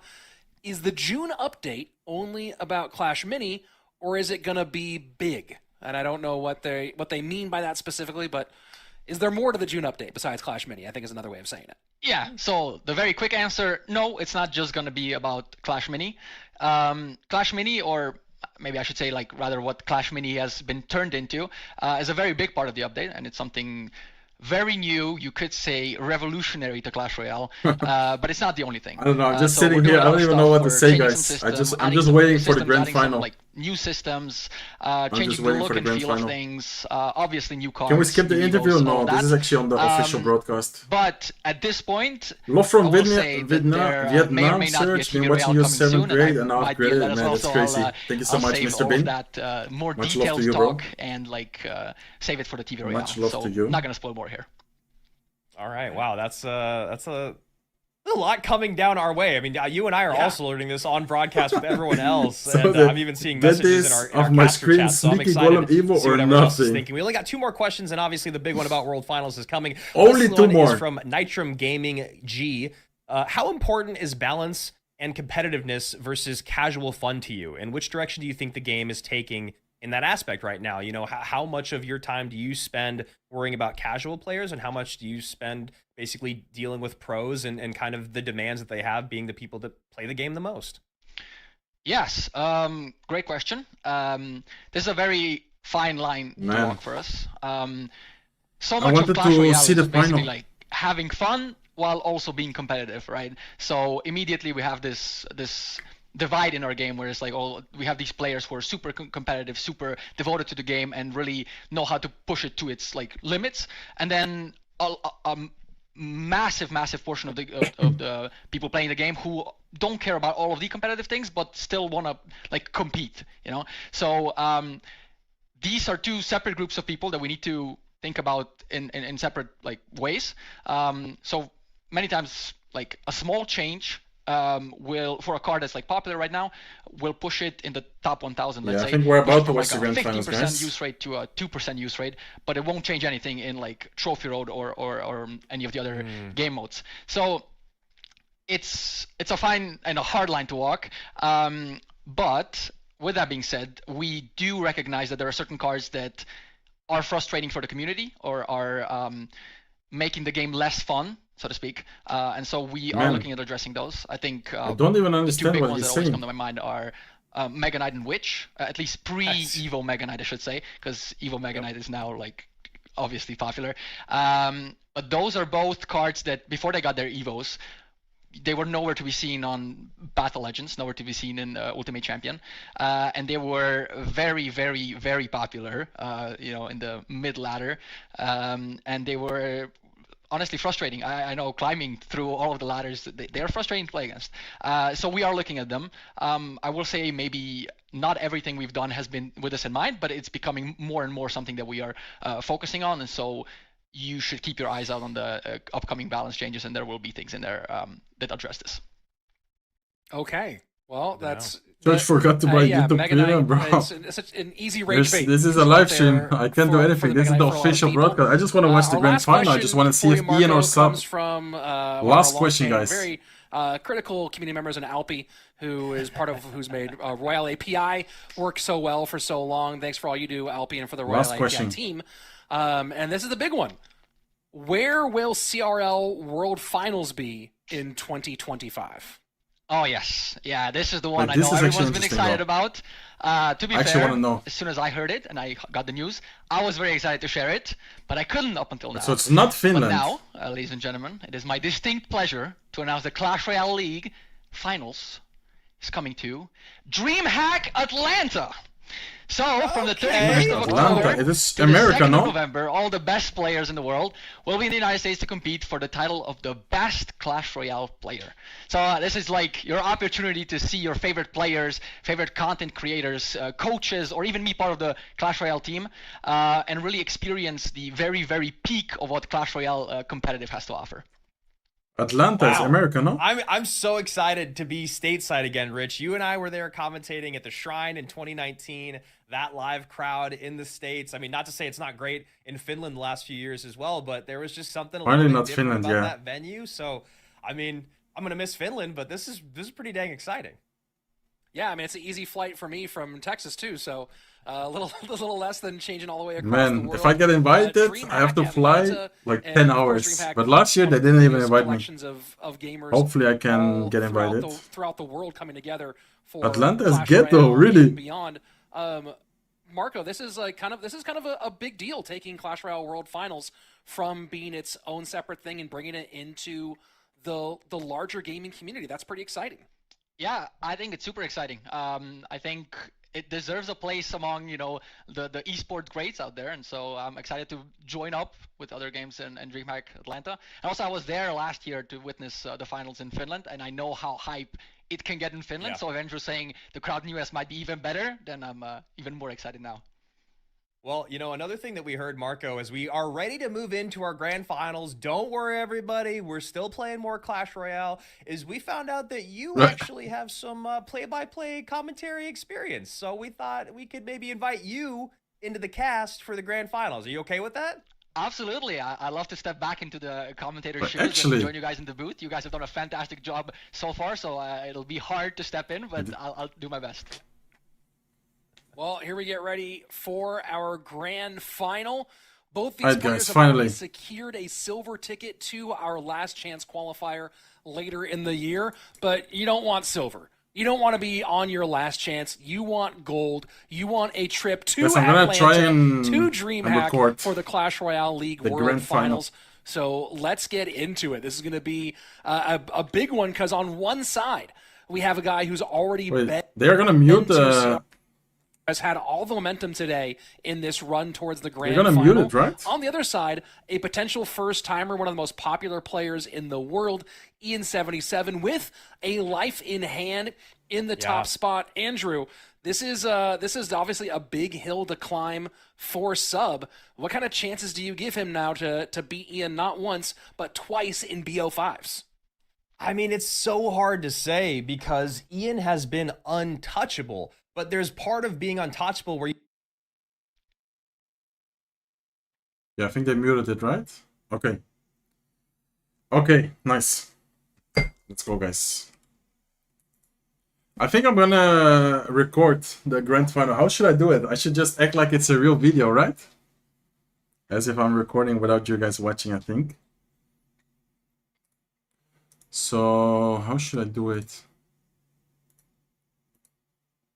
is the June update only about Clash Mini, or is it gonna be big? And I don't know what they mean by that specifically, but is there more to the June update besides Clash Mini? I think is another way of saying it. Yeah, so the very quick answer, no, it's not just going to be about Clash Mini. Clash Mini, or maybe I should say rather what Clash Mini has been turned into, is a very big part of the update, and it's something very new, you could say revolutionary to Clash Royale, but it's not the only thing. I don't know, I'm just So sitting we're doing here, a I lot don't of even know what stuff. to We're say, changing guys. some I'm systems, just adding waiting some for the systems, grand adding some, final. new systems, just changing the waiting look for the and grand feel of final. things, obviously new cards. Can we skip the new interview? evos, No, all this that. is actually on the official broadcast. But at this point, Love from I will say that Vietnam, there, may or Vietnam may not be a search. TV Been watching Royale you coming 7th soon, grade and and I now might be upgraded. that as Man, well. that's So crazy. I'll Thank you so much, save Mr. all Bean. of that more Much love to detailed you, bro. talk and save it for the TV Royale. Much love so to you. not gonna spoil more here. All right. Wow. That's a lot coming down our way. I mean, you and I are also learning this on broadcast with everyone else, So and the I'm even seeing messages in our of my caster screen, chat. So I'm sneaky excited Golem to Evo see or what everyone else is nothing? thinking. We only got 2 more questions, and obviously the big one about World Finals is coming. Only This 2 one more. is from Nitrum Gaming G. How important is balance and competitiveness versus casual fun to you? And which direction do you think the game is taking in that aspect right now? You know, how much of your time do you spend worrying about casual players, and how much do you spend basically dealing with pros and kind of the demands that they have, being the people that play the game the most? Yes, great question. This is a very fine line to Man. walk for us. So I much wanted of Clash to Royale see is the basically final. having fun while also being competitive, right? So immediately we have this divide in our game where it's we have these players who are super competitive, super devoted to the game, and really know how to push it to its limits, and then massive portion of the people playing the game who don't care about all of the competitive things but still want to compete, so these are 2 separate groups of people that we need to think about in separate ways. So many times a small change will, for a card that's popular right now, will push it in the top 1,000. Let's say I think we're push it about to from watch the a grand 15% finals, guys. use rate to a 2% use rate, but it won't change anything in Trophy Road or any of the other game modes. So it's a fine and a hard line to walk. But with that being said, we do recognize that there are certain cards that are frustrating for the community or are making the game less fun, so to speak, and so we are looking at addressing those. I think I don't even the 2 understand big what ones he's that always saying. come to my mind are Mega Knight and Witch, at least pre-Evo Mega Knight, I should say, because Evo Mega Knight is now obviously popular. But those are both cards that before they got their Evos, they were nowhere to be seen on Battle Legends, nowhere to be seen in Ultimate Champion, and they were very popular, in the mid ladder, and they were honestly frustrating. I know climbing through all of the ladders, they are frustrating to play against. So we are looking at them. I will say maybe not everything we've done has been with this in mind, but it's becoming more and more something that we are focusing on, and so you should keep your eyes out on the upcoming balance changes, and there will be things in there that address this. Okay. Well, that's George forgot to buy yeah, YouTube Mega Premium, Knight, bro. it's such an easy rage bait. This is a out live stream. there I can't do for anything. the This is Mega the Knight for a lot of official people. broadcast. I just want to watch the Our grand last final. I question just want to see for if you, Marco, Ian or Sub. comes from one of Last our question, longstanding, guys. very critical community members in Alpi, who's made Royale API work so well for so long. Thanks for all you do, Alpi, and for the Royale Last API question. team. And this is the big one. Where will CRL World Finals be in 2025? Oh yes, yeah. This is the one Wait, I this know is actually everyone's been interesting, excited though. about. To be I actually fair, wanna know. as soon as I heard it and I got the news, I was very excited to share it, but I couldn't up until now. So it's not But Finland. now, ladies and gentlemen, it is my distinct pleasure to announce the Clash Royale League Finals is coming to DreamHack Atlanta. So, from the 31st of Atlanta, October it is to America, the 2nd no? of November, all the best players in the world will be in the United States to compete for the title of the best Clash Royale player. So this is like your opportunity to see your favorite players, favorite content creators, coaches, or even be part of the Clash Royale team, and really experience the very, very peak of what Clash Royale competitive has to offer. Atlanta is Wow. America, no? I'm so excited to be stateside again, Rich. You and I were there commentating at the Shrine in 2019. That live crowd in the States. I mean, not to say it's not great in Finland the last few years as well, but there was just something a Finally little bit not different Finland, about yeah. that venue. So, I mean, I'm gonna miss Finland, but this is pretty dang exciting. Yeah, I mean, it's an easy flight for me from Texas too, so a little less than changing all the way across the Man, world. if I get invited, I have to DreamHack fly Atlanta, like and 10 of course, hours. DreamHack But last year they didn't even invite me. collections of gamers Hopefully I can all get throughout invited. throughout the world coming together for Atlanta is Clash ghetto, Royale really. and beyond. Marco, this is kind of a big deal, taking Clash Royale World Finals from being its own separate thing and bringing it into the larger gaming community. That's pretty exciting. Yeah, I think it's super exciting. I think it deserves a place among the esports greats out there, and so I'm excited to join up with other games in DreamHack Atlanta. And also, I was there last year to witness the finals in Finland, and I know how hype it can get in Finland. Yeah. So if Andrew's saying the crowd in US might be even better, then I'm even more excited now. Well, another thing that we heard, Marco, as we are ready to move into our grand finals, don't worry, everybody, we're still playing more Clash Royale, is we found out that you actually have some play-by-play commentary experience. So we thought we could maybe invite you into the cast for the grand finals. Are you okay with that? Absolutely. I love to step back into the commentator But shoes actually- and join you guys in the booth. You guys have done a fantastic job so far, so it'll be hard to step in, but I'll do my best. Well, here we get ready for our grand final. Both these Alright, players guys, have finally. already secured a silver ticket to our last chance qualifier later in the year, but you don't want silver. You don't want to be on your last chance. You want gold. You want a trip to Yes, I'm gonna Atlanta, try and to DreamHack record for the Clash Royale League the World grand final. Finals. So let's get into it. This is going to be a big one, because on one side, we have a guy who's already Wait, they're gonna mute the... has had all the momentum today in this run towards the grand You're gonna final. mute it, right? On the other side, a potential first-timer, one of the most popular players in the world, Ian77, with a life in hand in the top spot. Andrew, this is obviously a big hill to climb for Sub. What kind of chances do you give him now to beat Ian not once, but twice in BO5s? I mean, it's so hard to say because Ian has been untouchable, but there's part of being untouchable where Yeah, I think they muted it, right? Okay. Okay, nice. Let's go, guys. I think I'm gonna record the grand final. How should I do it? I should just act like it's a real video, right? As if I'm recording without you guys watching, I think. So, how should I do it?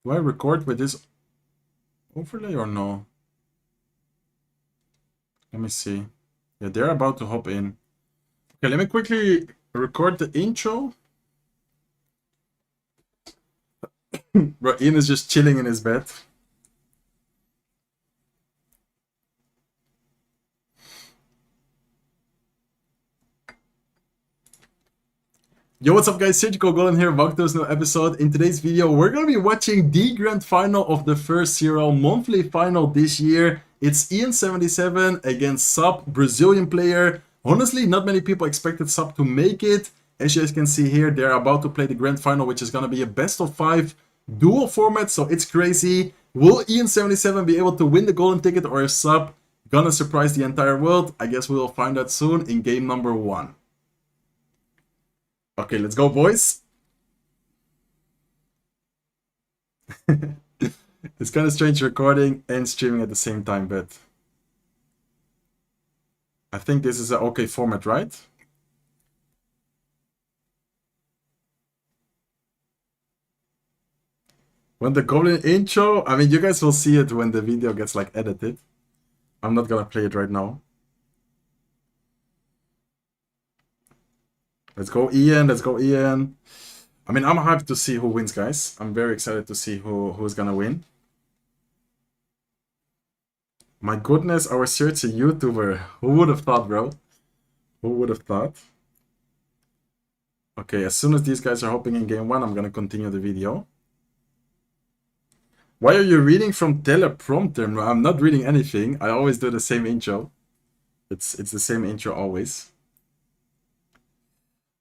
Do I record with this overlay or no? Let me see. Yeah, they're about to hop in. Okay, let me quickly record the intro. Bro, Ian is just chilling in his bed. Yo, what's up guys, Surgical Golden here, welcome to this new episode. In today's video, we're gonna be watching the grand final of the first CRL monthly final this year. It's Ian77 against Sub, Brazilian player. Honestly, not many people expected Sub to make it. As you guys can see here, they're about to play the grand final, which is going to be a best of 5 dual format, so it's crazy. Will Ian77 be able to win the golden ticket, or is Sub gonna surprise the entire world? I guess we will find out soon in game number 1. Okay, let's go, boys. It's kind of strange recording and streaming at the same time, but I think this is an okay format, right? When the Goblin intro, I mean, you guys will see it when the video gets like edited. I'm not gonna play it right now. Let's go, Ian. Let's go, Ian. I mean, I'm hyped to see who wins, guys. I'm very excited to see who's gonna win. My goodness, our search a YouTuber. Who would have thought, bro? Who would have thought? Okay, as soon as these guys are hopping in game 1, I'm gonna continue the video. Why are you reading from teleprompter? No, I'm not reading anything. I always do the same intro. It's the same intro always.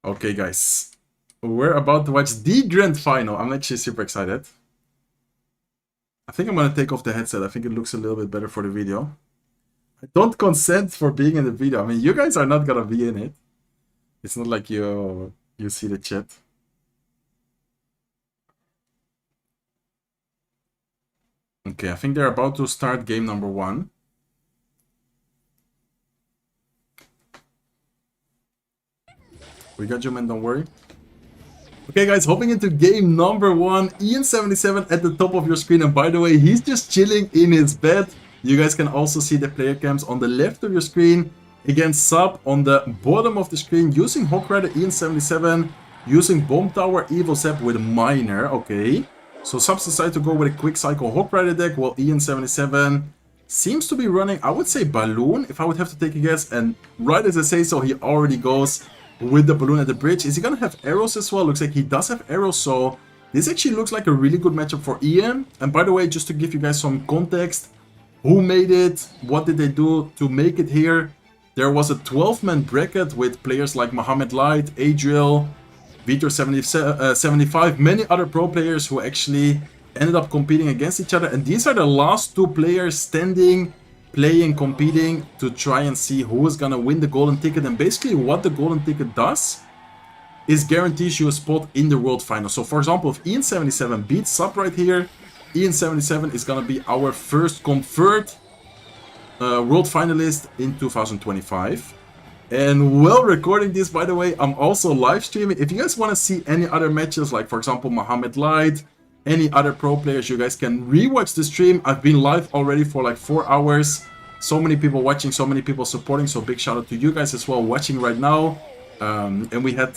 Okay, guys. We're about to watch the grand final. I'm actually super excited. I think I'm gonna take off the headset. I think it looks a little bit better for the video. I don't consent for being in the video. I mean, you guys are not gonna be in it. It's not like you see the chat. Okay, I think they're about to start game number 1. We got you, man, don't worry. Okay, guys, hopping into game number 1. Ian77 at the top of your screen. And by the way, he's just chilling in his bed. You guys can also see the player cams on the left of your screen. Against Sub on the bottom of the screen. Using Hawk Rider, Ian77. Using Bomb Tower, Evil Zap with Miner. Okay. So Subs decided to go with a quick cycle Hawk Rider deck, while Ian77 seems to be running, I would say, Balloon, if I would have to take a guess. And right as I say so, he already goes with the Balloon at the bridge. Is he gonna have arrows as well? Looks like he does have arrows, so this actually looks like a really good matchup for Ian. And by the way, just to give you guys some context, who made it, what did they do to make it here? There was a 12-man bracket with players like Mohamed Light, Adriel, Vitor 75, many other pro players who actually ended up competing against each other. And these are the last 2 players standing, playing, competing to try and see who is gonna win the golden ticket. And basically what the golden ticket does is guarantees you a spot in the world final. So for example, if Ian77 beats Sub right here, Ian77 is gonna be our first confirmed world finalist in 2025. And while recording this, by the way, I'm also live streaming. If you guys want to see any other matches, like for example Mohamed Light, any other pro players, you guys can rewatch the stream. I've been live already for like 4 hours. So many people watching, so many people supporting. So big shout out to you guys as well watching right now. And we had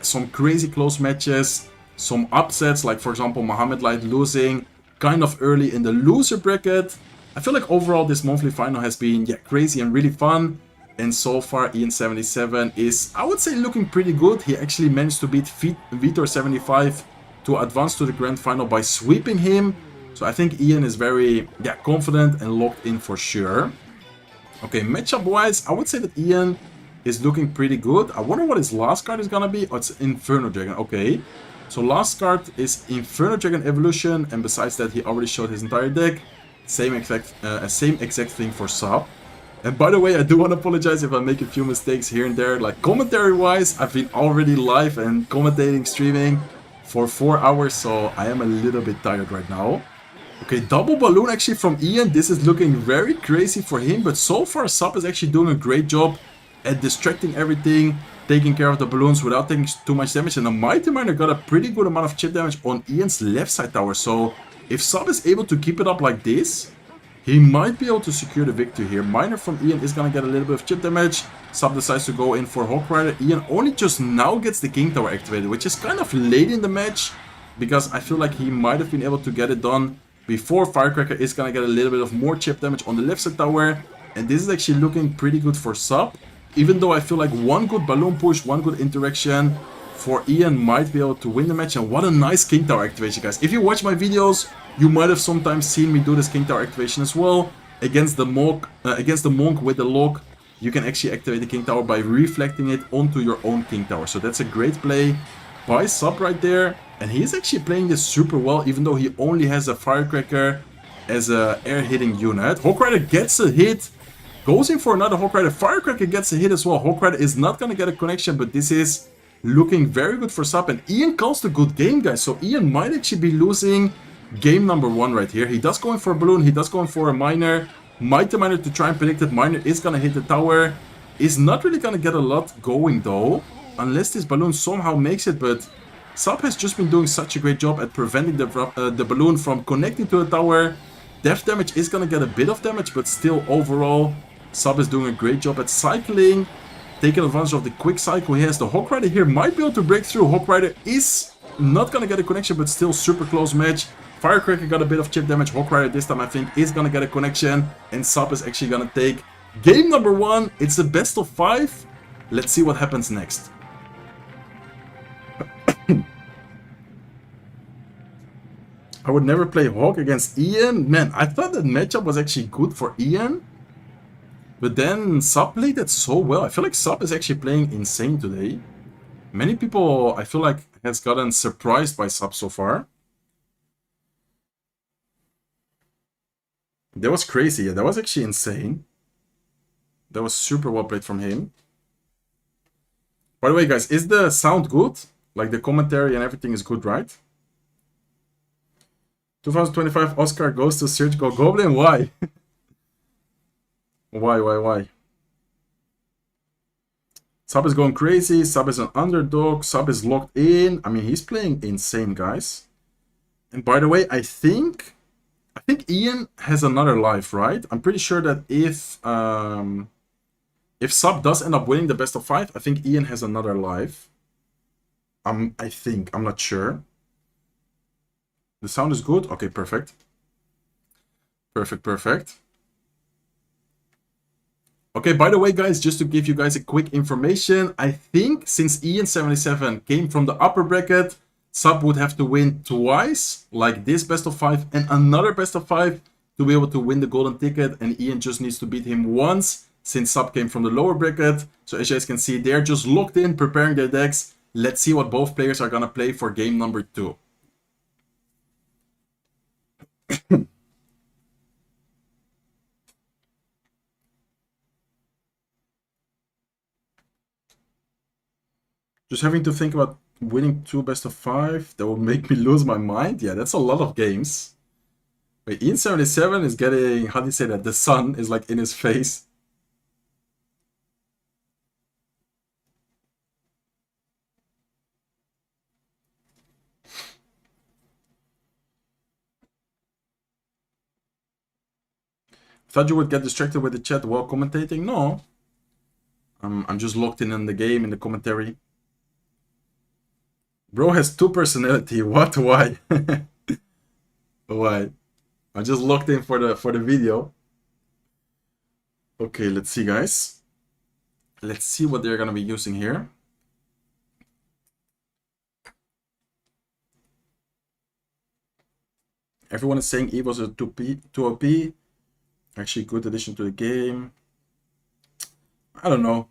some crazy close matches, some upsets, like for example Mohamed Light losing kind of early in the loser bracket. I feel like overall this monthly final has been crazy and really fun. And so far, Ian77 is, I would say, looking pretty good. He actually managed to beat Vitor 75 to advance to the grand final by sweeping him. So I think Ian is very confident and locked in for sure. Okay, matchup-wise, I would say that Ian is looking pretty good. I wonder what his last card is gonna be. Oh, it's Inferno Dragon. Okay, so last card is Inferno Dragon Evolution. And besides that, he already showed his entire deck. Same exact thing for Sub. And by the way, I do want to apologize if I make a few mistakes here and there. Like commentary-wise, I've been already live and commentating, streaming for 4 hours, so I am a little bit tired right now. Okay, double balloon actually from Ian. This is looking very crazy for him, but so far Sub is actually doing a great job at distracting everything, taking care of the balloons without taking too much damage. And the Mighty Miner got a pretty good amount of chip damage on Ian's left side tower. So if Sub is able to keep it up like this, he might be able to secure the victory here. Miner from Ian is going to get a little bit of chip damage. Sub decides to go in for Hawk Rider. Ian only just now gets the King Tower activated, which is kind of late in the match, because I feel like he might have been able to get it done before Firecracker is going to get a little bit of more chip damage on the left side tower. And this is actually looking pretty good for Sub, even though I feel like one good balloon push, one good interaction for Ian might be able to win the match. And what a nice King Tower activation, guys. If you watch my videos, you might have sometimes seen me do this King Tower activation as well against the monk with the lock. you can actually activate the King Tower by reflecting it onto your own King Tower. So that's a great play by Sub right there. And he's actually playing this super well, even though he only has a Firecracker as a air hitting unit. Hawk Rider gets a hit, goes in for another Hawk Rider. Firecracker gets a hit as well. Hawk Rider is not going to get a connection, but this is looking very good for Sub. And Ian calls the good game, guys. So Ian might actually be losing game number 1 right here. He does go in for a balloon. He does go in for a miner. Mighty Miner to try and predict it. Miner is going to hit the tower. Is not really going to get a lot going though, unless this balloon somehow makes it. But Sub has just been doing such a great job at preventing the balloon from connecting to the tower. Def damage is going to get a bit of damage, but still overall, Sub is doing a great job at cycling, taking advantage of the quick cycle. He has the Hawk Rider here, might be able to break through. Hawk Rider is not going to get a connection, but still super close match. Firecracker got a bit of chip damage. Hawk Rider this time I think is going to get a connection, and Sub is actually going to take game number 1. It's the best of 5. Let's see what happens next. I would never play Hawk against Ian. Man, I thought that matchup was actually good for Ian. But then Sub played it so well. I feel like Sub is actually playing insane today. Many people, I feel like, has gotten surprised by Sub so far. That was crazy. Yeah, that was actually insane. That was super well played from him. By the way, guys, is the sound good? Like the commentary and everything is good, right? 2025 Oscar goes to Surgical Goblin. Why? Why? Sub is going crazy. Sub is an underdog. Sub is locked in. I mean, he's playing insane, guys. And by the way, I think Ian has another life, right? I'm pretty sure that if Sub does end up winning the best of 5, I think Ian has another life. I think. I'm not sure. The sound is good. Okay, perfect. Perfect. Okay, by the way, guys, just to give you guys a quick information, I think since Ian77 came from the upper bracket, Sub would have to win twice, like this best of 5 and another best of 5 to be able to win the golden ticket, and Ian just needs to beat him once since Sub came from the lower bracket. So as you guys can see, they're just locked in, preparing their decks. Let's see what both players are gonna play for game number 2. Just having to think about winning 2 best of 5, that will make me lose my mind. Yeah, that's a lot of games. Wait, Ian77 is getting, how do you say that? The sun is like in his face. Thought you would get distracted with the chat while commentating? No. I'm just locked in the game, in the commentary. Bro has 2 personality. What? Why? Why? I'm just locked in for the video. Okay, let's see, guys. Let's see what they're gonna be using here. Everyone is saying Evo's a 2 OP. Actually, good addition to the game. I don't know.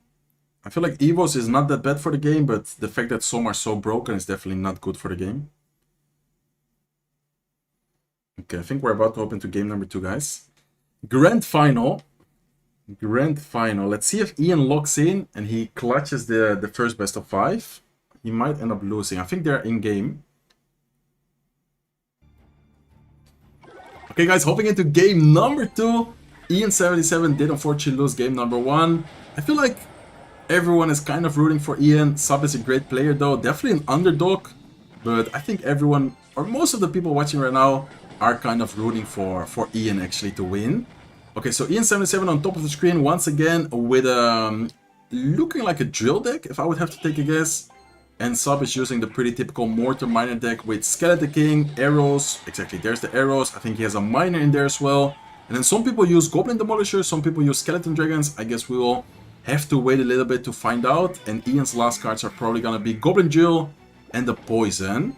I feel like Evos is not that bad for the game, but the fact that some are so broken is definitely not good for the game. Okay, I think we're about to hop into game number 2, guys. Grand final. Let's see if Ian locks in and he clutches the first best of 5. He might end up losing. I think they're in game. Okay, guys, hopping into game number 2. Ian77 did unfortunately lose game number 1. I feel like everyone is kind of rooting for Ian. Sub is a great player though, definitely an underdog. But I think everyone, or most of the people watching right now, are kind of rooting for Ian actually to win. Okay, so Ian77 on top of the screen once again with looking like a drill deck, if I would have to take a guess. And Sub is using the pretty typical Mortar Miner deck with Skeleton King, arrows. Exactly, there's the arrows. I think he has a miner in there as well. And then some people use Goblin Demolisher, some people use Skeleton Dragons. I guess we will have to wait a little bit to find out. And Ian's last cards are probably gonna be Goblin Drill and the Poison.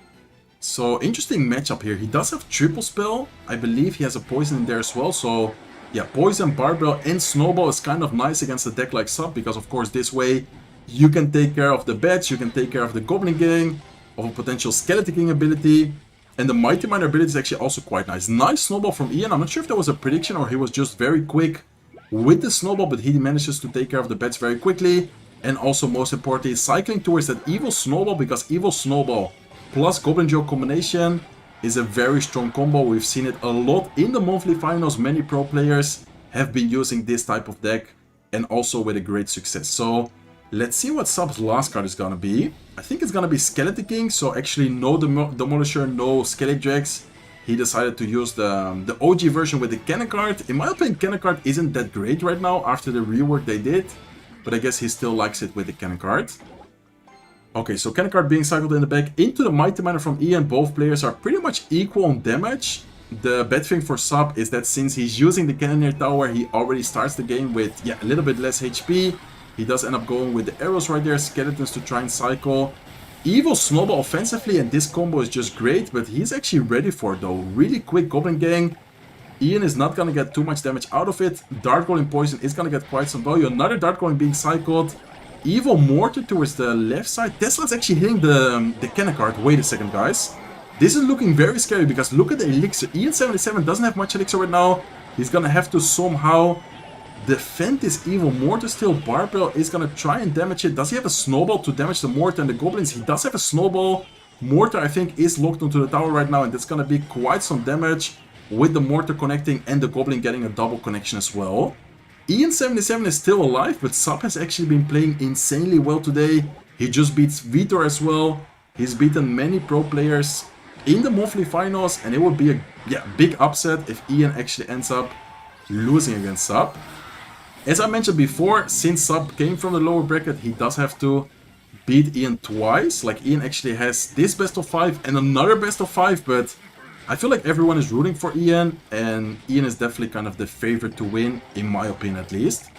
So interesting matchup here. He does have Triple Spell. I believe he has a Poison in there as well. So yeah, Poison, Barbell, and Snowball is kind of nice against a deck like Sub, because of course this way you can take care of the bats, you can take care of the Goblin Gang, of a potential Skeleton King ability, and the Mighty Miner ability is actually also quite nice. Nice Snowball from Ian. I'm not sure if that was a prediction or he was just very quick with the Snowball, but he manages to take care of the bats very quickly. And also, most importantly, cycling towards that Evil Snowball, because Evil Snowball plus Goblin Joe combination is a very strong combo. We've seen it a lot in the monthly finals. Many pro players have been using this type of deck, and also with a great success. So let's see what Sub's last card is gonna be. I think it's gonna be Skeleton King, so actually no Demolisher, no Skeledrags. He decided to use the OG version with the Cannon card. In my opinion, Cannon card isn't that great right now after the rework they did, but I guess he still likes it with the Cannon card. Okay, so Cannon card being cycled in the back into the Mighty Miner from Ian. Both players are pretty much equal on damage. The bad thing for Sub is that since he's using the Cannoneer Tower, he already starts the game with, yeah, a little bit less HP. He does end up going with the arrows right there, skeletons to try and cycle. Evil Snowball offensively, and this combo is just great, but he's actually ready for it though. Really quick Goblin Gang. Ian is not gonna get too much damage out of it. Dart Golem Poison is gonna get quite some value. Another Dart Golem being cycled. Evil Mortar towards the left side. Tesla's actually hitting the Cannon card. Wait a second, guys. This is looking very scary because look at the elixir. Ian77 doesn't have much elixir right now. He's gonna have to somehow defend this Evil Mortar still. Barbell is gonna try and damage it. Does he have a Snowball to damage the Mortar and the Goblins? He does have a Snowball. Mortar, I think, is locked onto the tower right now, and that's gonna be quite some damage with the Mortar connecting and the Goblin getting a double connection as well. Ian77 is still alive, but Sub has actually been playing insanely well today. He just beats Vitor as well. He's beaten many pro players in the monthly finals, and it would be a big upset if Ian actually ends up losing against Sub. As I mentioned before, since Sub came from the lower bracket, he does have to beat Ian twice. Like, Ian actually has this best of 5 and another best of 5, but I feel like everyone is rooting for Ian, and Ian is definitely kind of the favorite to win, in my opinion at least.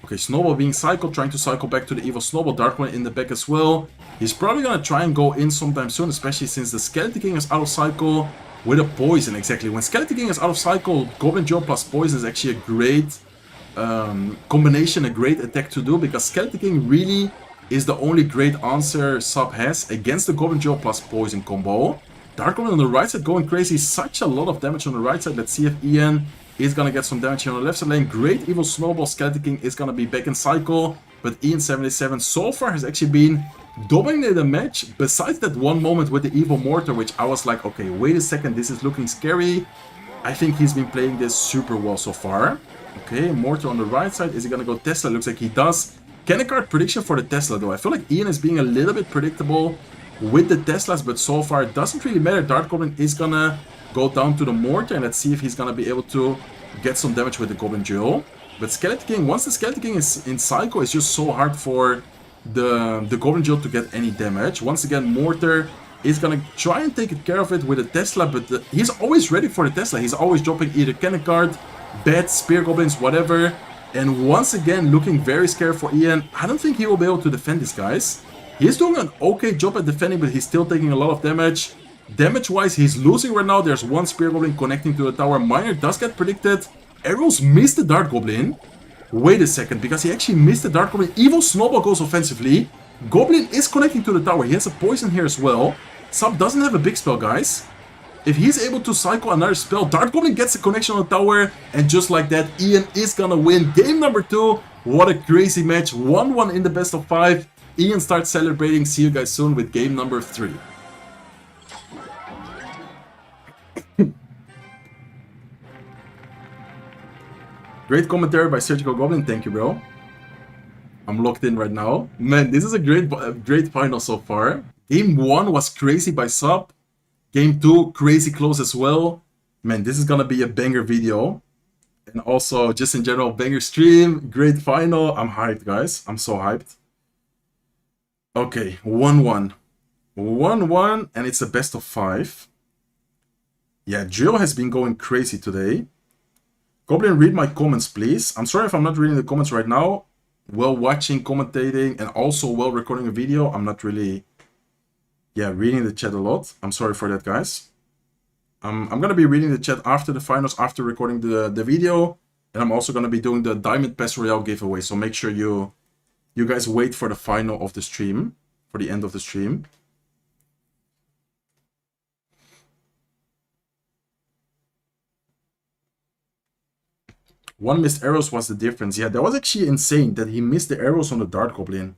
Okay, Snowball being cycled, trying to cycle back to the Evil Snowball. Dark One in the back as well. He's probably gonna try and go in sometime soon, especially since the Skeleton King is out of cycle with a Poison. Exactly, when Skeleton King is out of cycle, Goblin Joe plus Poison is actually a great combination, a great attack to do, because Skeleton King really is the only great answer Sub has against the Goblin Joe plus Poison combo. Dark Goblin on the right side going crazy, such a lot of damage on the right side. Let's see if Ian is gonna get some damage here on the left side lane. Great Evil Snowball. Skeleton King is gonna be back in cycle, but Ian77 so far has actually been dominating the match, besides that one moment with the Evil Mortar, which I was like, okay, wait a second, this is looking scary. I think he's been playing this super well so far. Okay, Mortar on the right side. Is he gonna go Tesla? Looks like he does. Cannon card prediction for the Tesla though. I feel like Ian is being a little bit predictable with the Teslas, but so far it doesn't really matter. Dart Goblin is gonna go down to the Mortar, and let's see if he's gonna be able to get some damage with the Goblin Duel. But Skeleton King, once the Skeleton King is in cycle, it's just so hard for the Goblin Duel to get any damage. Once again, Mortar is gonna try and take care of it with a Tesla, but he's always ready for the Tesla. He's always dropping either Cannon card, Bats, Spear Goblins, whatever. And once again, looking very scared for Ian. I don't think he will be able to defend this, guys. He's doing an okay job at defending, but he's still taking a lot of damage. Damage-wise, he's losing right now. There's one Spear Goblin connecting to the tower. Miner does get predicted. Arrows missed the Dart Goblin. Wait a second, because he actually missed the Dart Goblin. Evil Snowball goes offensively. Goblin is connecting to the tower. He has a Poison here as well. Sub doesn't have a big spell, guys. If he's able to cycle another spell, Dart Goblin gets a connection on the tower, and just like that, Ian is gonna win game number 2. What a crazy match. 1-1 in the best of 5. Ian starts celebrating. See you guys soon with game number 3. Great commentary by Surgical Goblin. Thank you, bro. I'm locked in right now. Man, this is a great final so far. Game 1 was crazy by Sub. Game 2, crazy close as well. Man, this is gonna be a banger video. And also, just in general, banger stream. Great final. I'm hyped, guys. I'm so hyped. Okay, 1-1. 1-1, and it's a best of 5. Yeah, Jill has been going crazy today. Goblin, read my comments, please. I'm sorry if I'm not reading the comments right now. While watching, commentating, and also while recording a video, I'm not really, reading the chat a lot. I'm sorry for that, guys. I'm gonna be reading the chat after the finals, after recording the video. And I'm also going to be doing the Diamond Pass Royale giveaway. So make sure you guys wait for the final of the stream. For the end of the stream. One missed arrows was the difference. Yeah, that was actually insane that he missed the arrows on the Dart Goblin.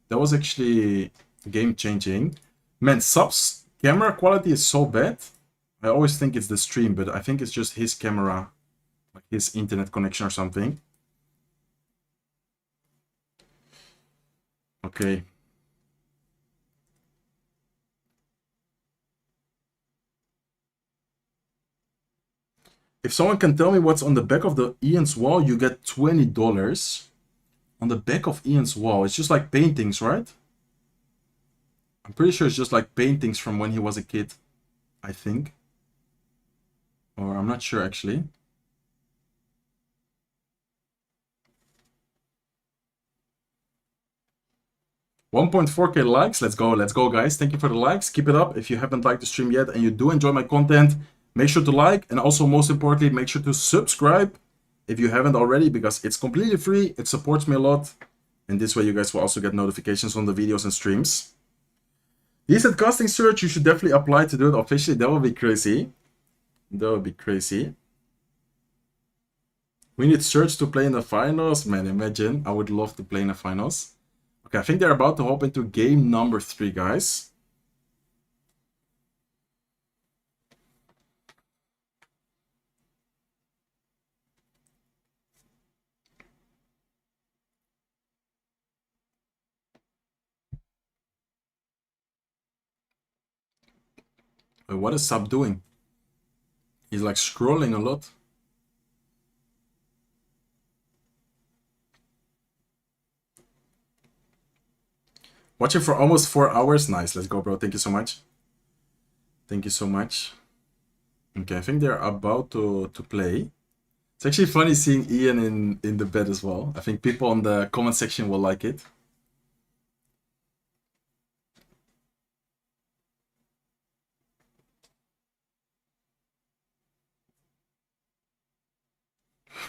That was actually game-changing. Man, Sub's camera quality is so bad. I always think it's the stream, but I think it's just his camera. Like his internet connection or something. Okay. If someone can tell me what's on the back of the Ian's wall, you get $20. On the back of Ian's wall. It's just like paintings, right? I'm pretty sure it's just like paintings from when he was a kid. I think. Or I'm not sure actually. $1.4k likes. Let's go guys. Thank you for the likes. Keep it up. If you haven't liked the stream yet and you do enjoy my content, make sure to like, and also most importantly, make sure to subscribe if you haven't already, because it's completely free. It supports me a lot, and this way you guys will also get notifications on the videos and streams. Decent casting search, you should definitely apply to do it officially. That would be crazy. That would be crazy. We need search to play in the finals. Man, imagine. I would love to play in the finals. Okay, I think they're about to hop into game number 3, guys. What is Sub doing? He's like scrolling a lot. Watching for almost 4 hours. Nice. Let's go, bro. Thank you so much. Thank you so much. Okay, I think they're about to play. It's actually funny seeing Ian in the bed as well. I think people on the comment section will like it.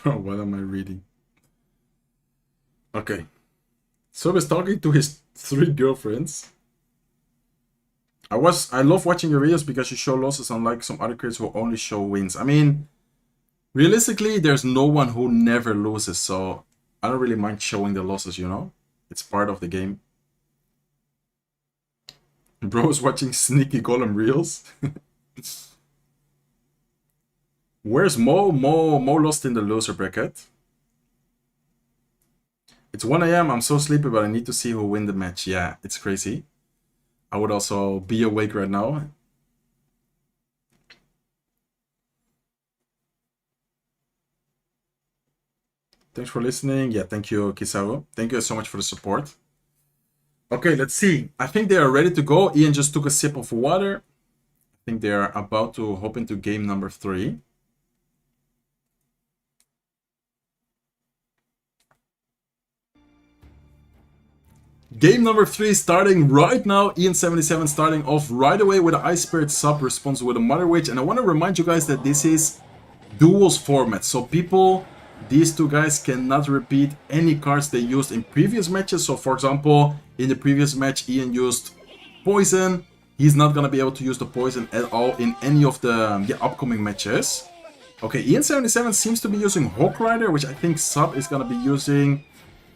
What am I reading? Okay. So he's talking to his 3 girlfriends. I love watching your videos because you show losses, unlike some other creators who only show wins. I mean, realistically, there's no one who never loses, so I don't really mind showing the losses, you know? It's part of the game. Bro's watching sneaky Golem reels. Where's Mo? Mo lost in the loser bracket. It's 1 AM, I'm so sleepy, but I need to see who win the match. Yeah, it's crazy. I would also be awake right now. Thanks for listening. Yeah, thank you, Kisaru. Thank you so much for the support. Okay, let's see. I think they are ready to go. Ian just took a sip of water. I think they are about to hop into game number 3. Game number 3 starting right now. Ian77 starting off right away with an Ice Spirit sub, responds with a Mother Witch. And I want to remind you guys that this is duels format. So these 2 guys cannot repeat any cards they used in previous matches. So for example, in the previous match, Ian used Poison. He's not going to be able to use the Poison at all in any of the upcoming matches. Okay, Ian77 seems to be using Hawk Rider, which I think Sub is going to be using.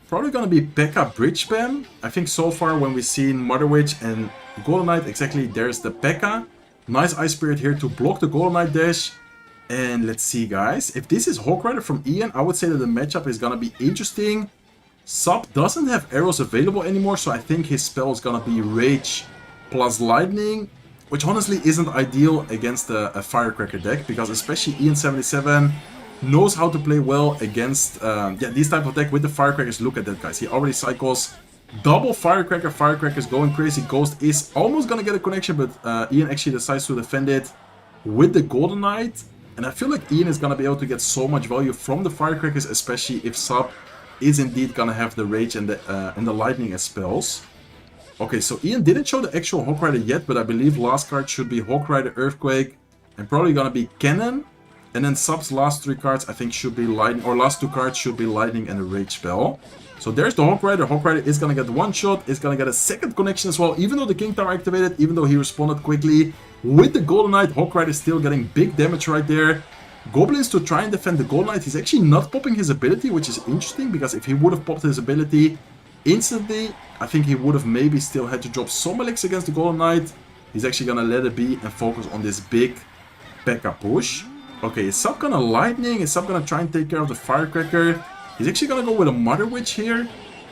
Probably going to be P.E.K.K.A. Bridge Spam. I think so far when we've seen Mother Witch and Golden Knight, exactly, there's the P.E.K.K.A. Nice Ice Spirit here to block the Golden Knight dash. And let's see, guys. If this is Hawk Rider from Ian, I would say that the matchup is going to be interesting. Sub doesn't have arrows available anymore, so I think his spell is going to be Rage plus Lightning, which honestly isn't ideal against a Firecracker deck, because especially Ian77 knows how to play well against these type of deck with the Firecrackers. Look at that, guys. He already cycles double Firecrackers going crazy. Ghost is almost gonna get a connection, but Ian actually decides to defend it with the Golden Knight. And I feel like Ian is gonna be able to get so much value from the Firecrackers, especially if Sub is indeed gonna have the Rage and the Lightning as spells. Okay, so Ian didn't show the actual Hawk Rider yet, but I believe last card should be Hawk Rider Earthquake and probably gonna be Cannon. And then Sub's last 3 cards, I think, should be Lightning, or last 2 cards should be Lightning and a Rage spell. So there's the Hawk Rider. Hawk Rider is gonna get 1 shot, is gonna get a 2nd connection as well, even though the King Tower activated, even though he responded quickly. With the Golden Knight, Hawk Rider is still getting big damage right there. Goblins to try and defend the Golden Knight. He's actually not popping his ability, which is interesting, because if he would have popped his ability instantly, I think he would have maybe still had to drop some Elixir against the Golden Knight. He's actually gonna let it be and focus on this big P.E.K.K.A. push. Okay, is Sub gonna Lightning? Is Sub gonna try and take care of the Firecracker? He's actually gonna go with a Mother Witch here.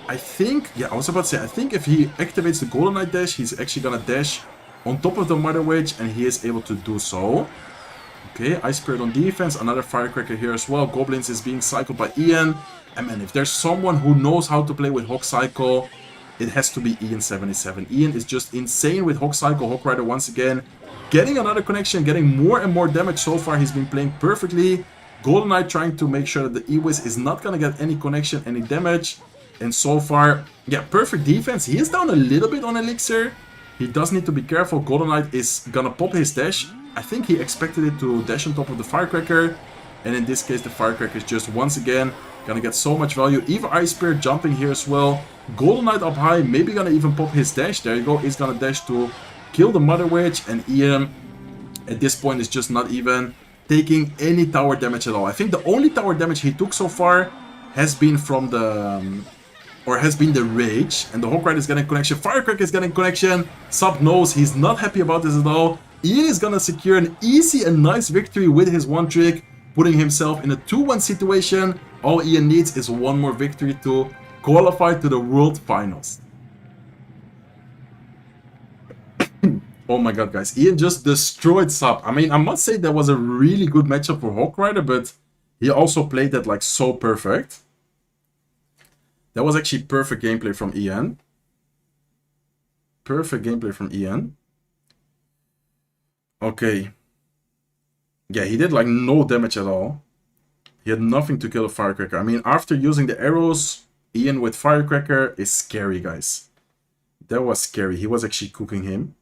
I think, yeah, I was about to say, I think if he activates the Golden Knight dash, he's actually gonna dash on top of the Mother Witch, and he is able to do so. Okay, Ice Spirit on defense, another Firecracker here as well. Goblins is being cycled by Ian. And man, if there's someone who knows how to play with Hawk Cycle, it has to be Ian77. Ian is just insane with Hawk Cycle. Hawk Rider once again getting another connection, getting more and more damage so far. He's been playing perfectly. Golden Knight trying to make sure that the E-Wiz is not going to get any connection, any damage. And so far, yeah, perfect defense. He is down a little bit on Elixir. He does need to be careful. Golden Knight is going to pop his dash. I think he expected it to dash on top of the Firecracker. And in this case, the Firecracker is just once again gonna get so much value. Even Ice Spirit jumping here as well. Golden Knight up high, maybe gonna even pop his dash. There you go, he's gonna dash to kill the Mother Witch. And Ian, at this point, is just not even taking any tower damage at all. I think the only tower damage he took so far has been from the... has been the Rage. And the Hawk Rider is getting connection. Firecracker is getting connection. Sub knows he's not happy about this at all. Ian is gonna secure an easy and nice victory with his one trick, putting himself in a 2-1 situation. All Ian needs is one more victory to qualify to the World Finals. Oh my god, guys. Ian just destroyed Sub. I mean, I must say that was a really good matchup for Hawk Rider, but he also played that like so perfect. That was actually perfect gameplay from Ian. Perfect gameplay from Ian. Okay. Yeah, he did like no damage at all. He had nothing to kill the Firecracker. I mean, after using the arrows, Ian with Firecracker is scary, guys. That was scary. He was actually cooking him.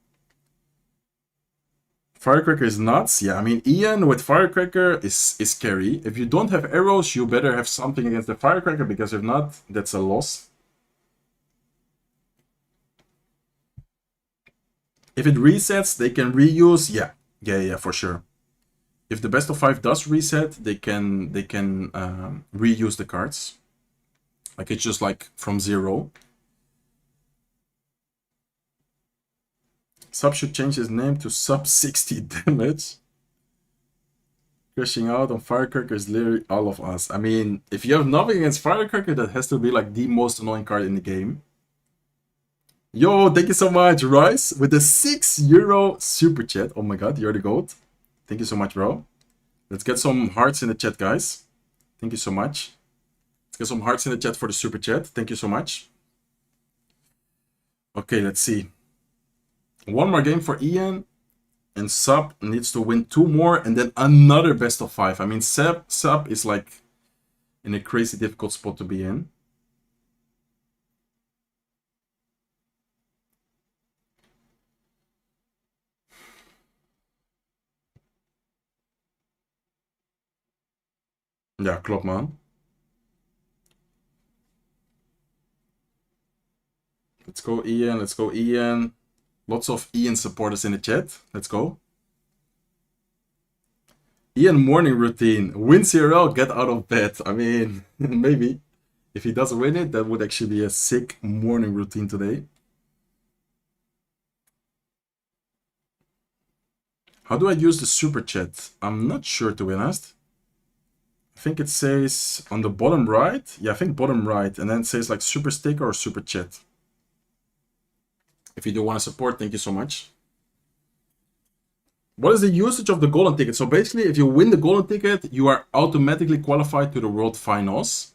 Firecracker is nuts. Yeah, I mean, Ian with Firecracker is scary. If you don't have arrows, you better have something against the Firecracker, because if not, that's a loss. If it resets, they can reuse. Yeah, for sure. If the best of 5 does reset, they can reuse the cards. Like, it's just like from 0. Sub should change his name to Sub 60 damage. Crashing out on Firecracker is literally all of us. I mean, if you have nothing against Firecracker, that has to be like the most annoying card in the game. Yo, thank you so much, Rice, with the €6 super chat. Oh my god, you're the GOAT. Thank you so much, bro. Let's get some hearts in the chat, guys. Thank you so much. Let's get some hearts in the chat for the super chat. Thank you so much. Okay, let's see. One more game for Ian. And Sub needs to win 2 more and then another best of 5. I mean, Sub is like in a crazy difficult spot to be in. Ja, klopt man. Let's go Ian, let's go Ian. Lots of Ian supporters in the chat. Let's go. Ian morning routine. Win CRL, get out of bed. I mean, maybe. If he doesn't win it, that would actually be a sick morning routine today. How do I use the super chat? I'm not sure, to be honest. I think it says on the bottom right. Yeah, I think bottom right. And then it says like super sticker or super chat. If you do want to support, thank you so much. What is the usage of the golden ticket? So basically, if you win the golden ticket, you are automatically qualified to the World Finals.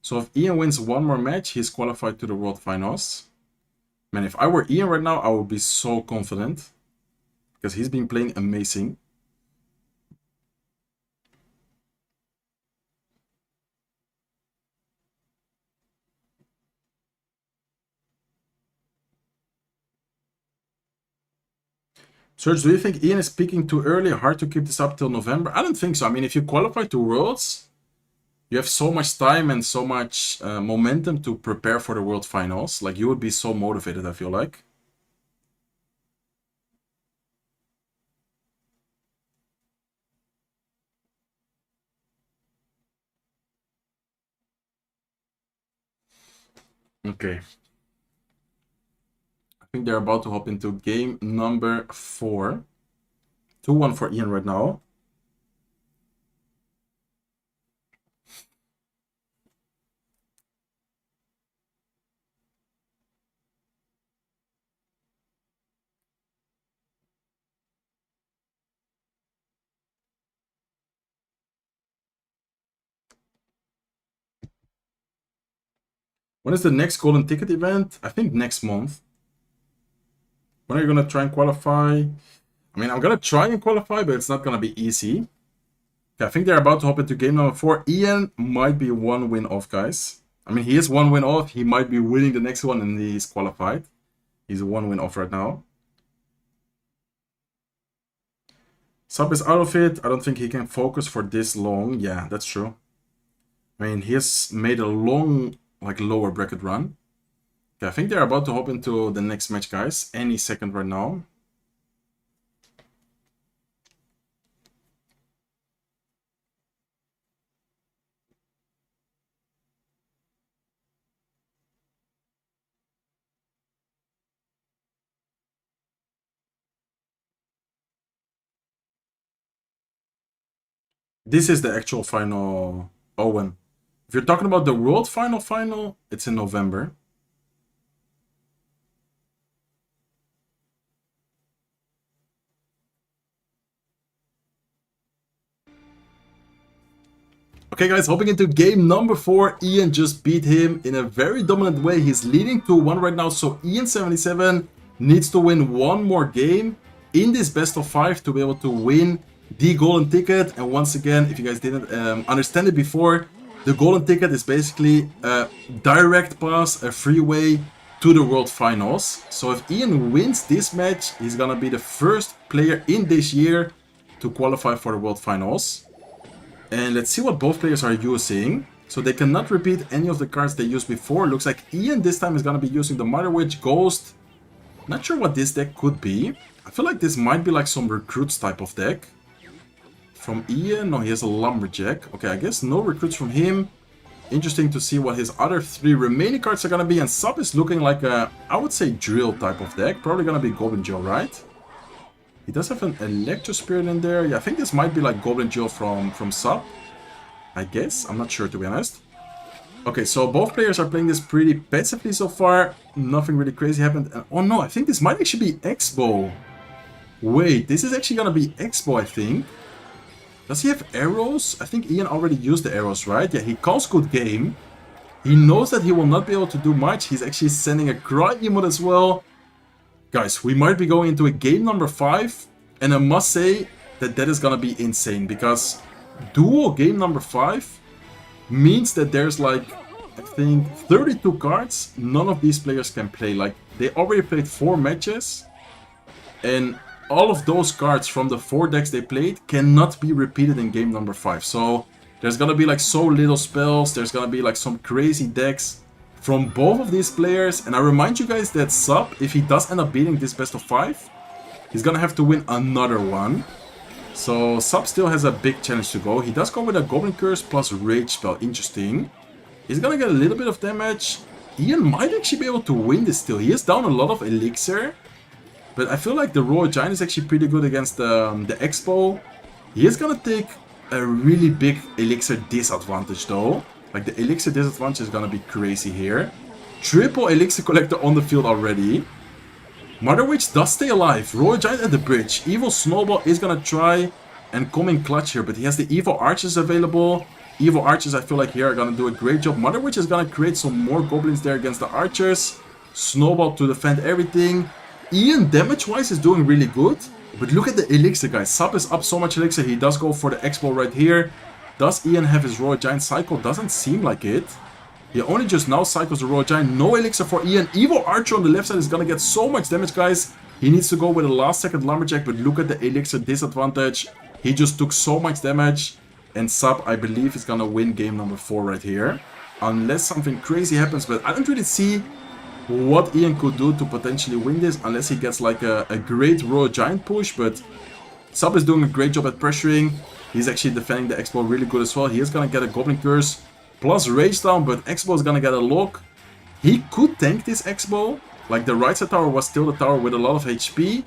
So if Ian wins one more match, he's qualified to the World Finals. Man, if I were Ian right now, I would be so confident. Because he's been playing amazing. Serge, do you think Ian is peaking too early? Hard to keep this up till November? I don't think so. I mean, if you qualify to Worlds, you have so much time and so much momentum to prepare for the World Finals. Like, you would be so motivated, I feel like. Okay. I think they're about to hop into game number 4. 2-1 for Ian right now. When is the next golden ticket event? I think next month. When are you gonna try and qualify? I mean, I'm gonna try and qualify, but it's not gonna be easy. Okay, I think they're about to hop into game number 4. Ian might be 1 win off, guys. I mean, he is 1 win off. He might be winning the next one and he's qualified. He's 1 win off right now. Sub is out of it. I don't think he can focus for this long. Yeah, that's true. I mean, he has made a long, like, lower bracket run. Okay, I think they're about to hop into the next match, guys. Any second right now. This is the actual final, Owen. If you're talking about the World Final, it's in November. Okay, guys, hopping into game number 4. Ian just beat him in a very dominant way. He's leading 2-1 right now, so Ian77 needs to win 1 more game in this best of 5 to be able to win the golden ticket. And once again, if you guys didn't understand it before, the golden ticket is basically a direct pass, a free way to the World Finals. So if Ian wins this match, he's gonna be the first player in this year to qualify for the World Finals. And let's see what both players are using. So they cannot repeat any of the cards they used before. Looks like Ian this time is gonna be using the Mother Witch, Ghost. Not sure what this deck could be. I feel like this might be like some Recruits type of deck. From Ian, no, he has a Lumberjack. Okay, I guess no Recruits from him. Interesting to see what his other 3 remaining cards are gonna be. And Sub is looking like a, I would say, Drill type of deck. Probably gonna be Goblin Joe, right? He does have an Electro Spirit in there. Yeah, I think this might be like Goblin Joe from Sub. I guess. I'm not sure, to be honest. Okay, so both players are playing this pretty passively so far. Nothing really crazy happened. And, oh no, I think this might actually be Expo. Wait, this is actually gonna be Expo, I think. Does he have arrows? I think Ian already used the arrows, right? Yeah, he calls good game. He knows that he will not be able to do much. He's actually sending a cry emote as well. Guys, we might be going into a game number 5. And I must say that that is gonna be insane. Because duo game number 5 means that there's like, I think, 32 cards none of these players can play. Like, they already played 4 matches. And all of those cards from the 4 decks they played cannot be repeated in game number 5. So there's gonna be like so little spells. There's gonna be like some crazy decks from both of these players. And I remind you guys that Sub, if he does end up beating this best of 5, he's gonna have to win another one. So Sub still has a big challenge to go. He does go with a Goblin Curse plus Rage Spell. Interesting. He's gonna get a little bit of damage. Ian might actually be able to win this still. He is down a lot of Elixir. But I feel like the Royal Giant is actually pretty good against the Expo. He is gonna take a really big Elixir disadvantage though. Like, the Elixir disadvantage is gonna be crazy here. Triple Elixir Collector on the field already. Mother Witch does stay alive. Royal Giant at the bridge. Evil Snowball is gonna try and come in clutch here. But he has the Evil Archers available. Evil Archers, I feel like, here are gonna do a great job. Mother Witch is gonna create some more Goblins there against the Archers. Snowball to defend everything. Ian, damage-wise, is doing really good. But look at the Elixir, guys. Sub is up so much Elixir. He does go for the Expo right here. Does Ian have his Royal Giant cycle? Doesn't seem like it. He only just now cycles the Royal Giant. No Elixir for Ian. Evil Archer on the left side is gonna get so much damage, guys. He needs to go with a last second Lumberjack, but look at the Elixir disadvantage. He just took so much damage. And Sub, I believe, is gonna win game number 4 right here. Unless something crazy happens, but I don't really see what Ian could do to potentially win this. Unless he gets like a great Royal Giant push, but Sub is doing a great job at pressuring. He's actually defending the X-Bow really good as well. He is gonna get a Goblin Curse plus Rage Down, but X-Bow is gonna get a lock. He could tank this X-Bow. Like, the right side tower was still the tower with a lot of HP.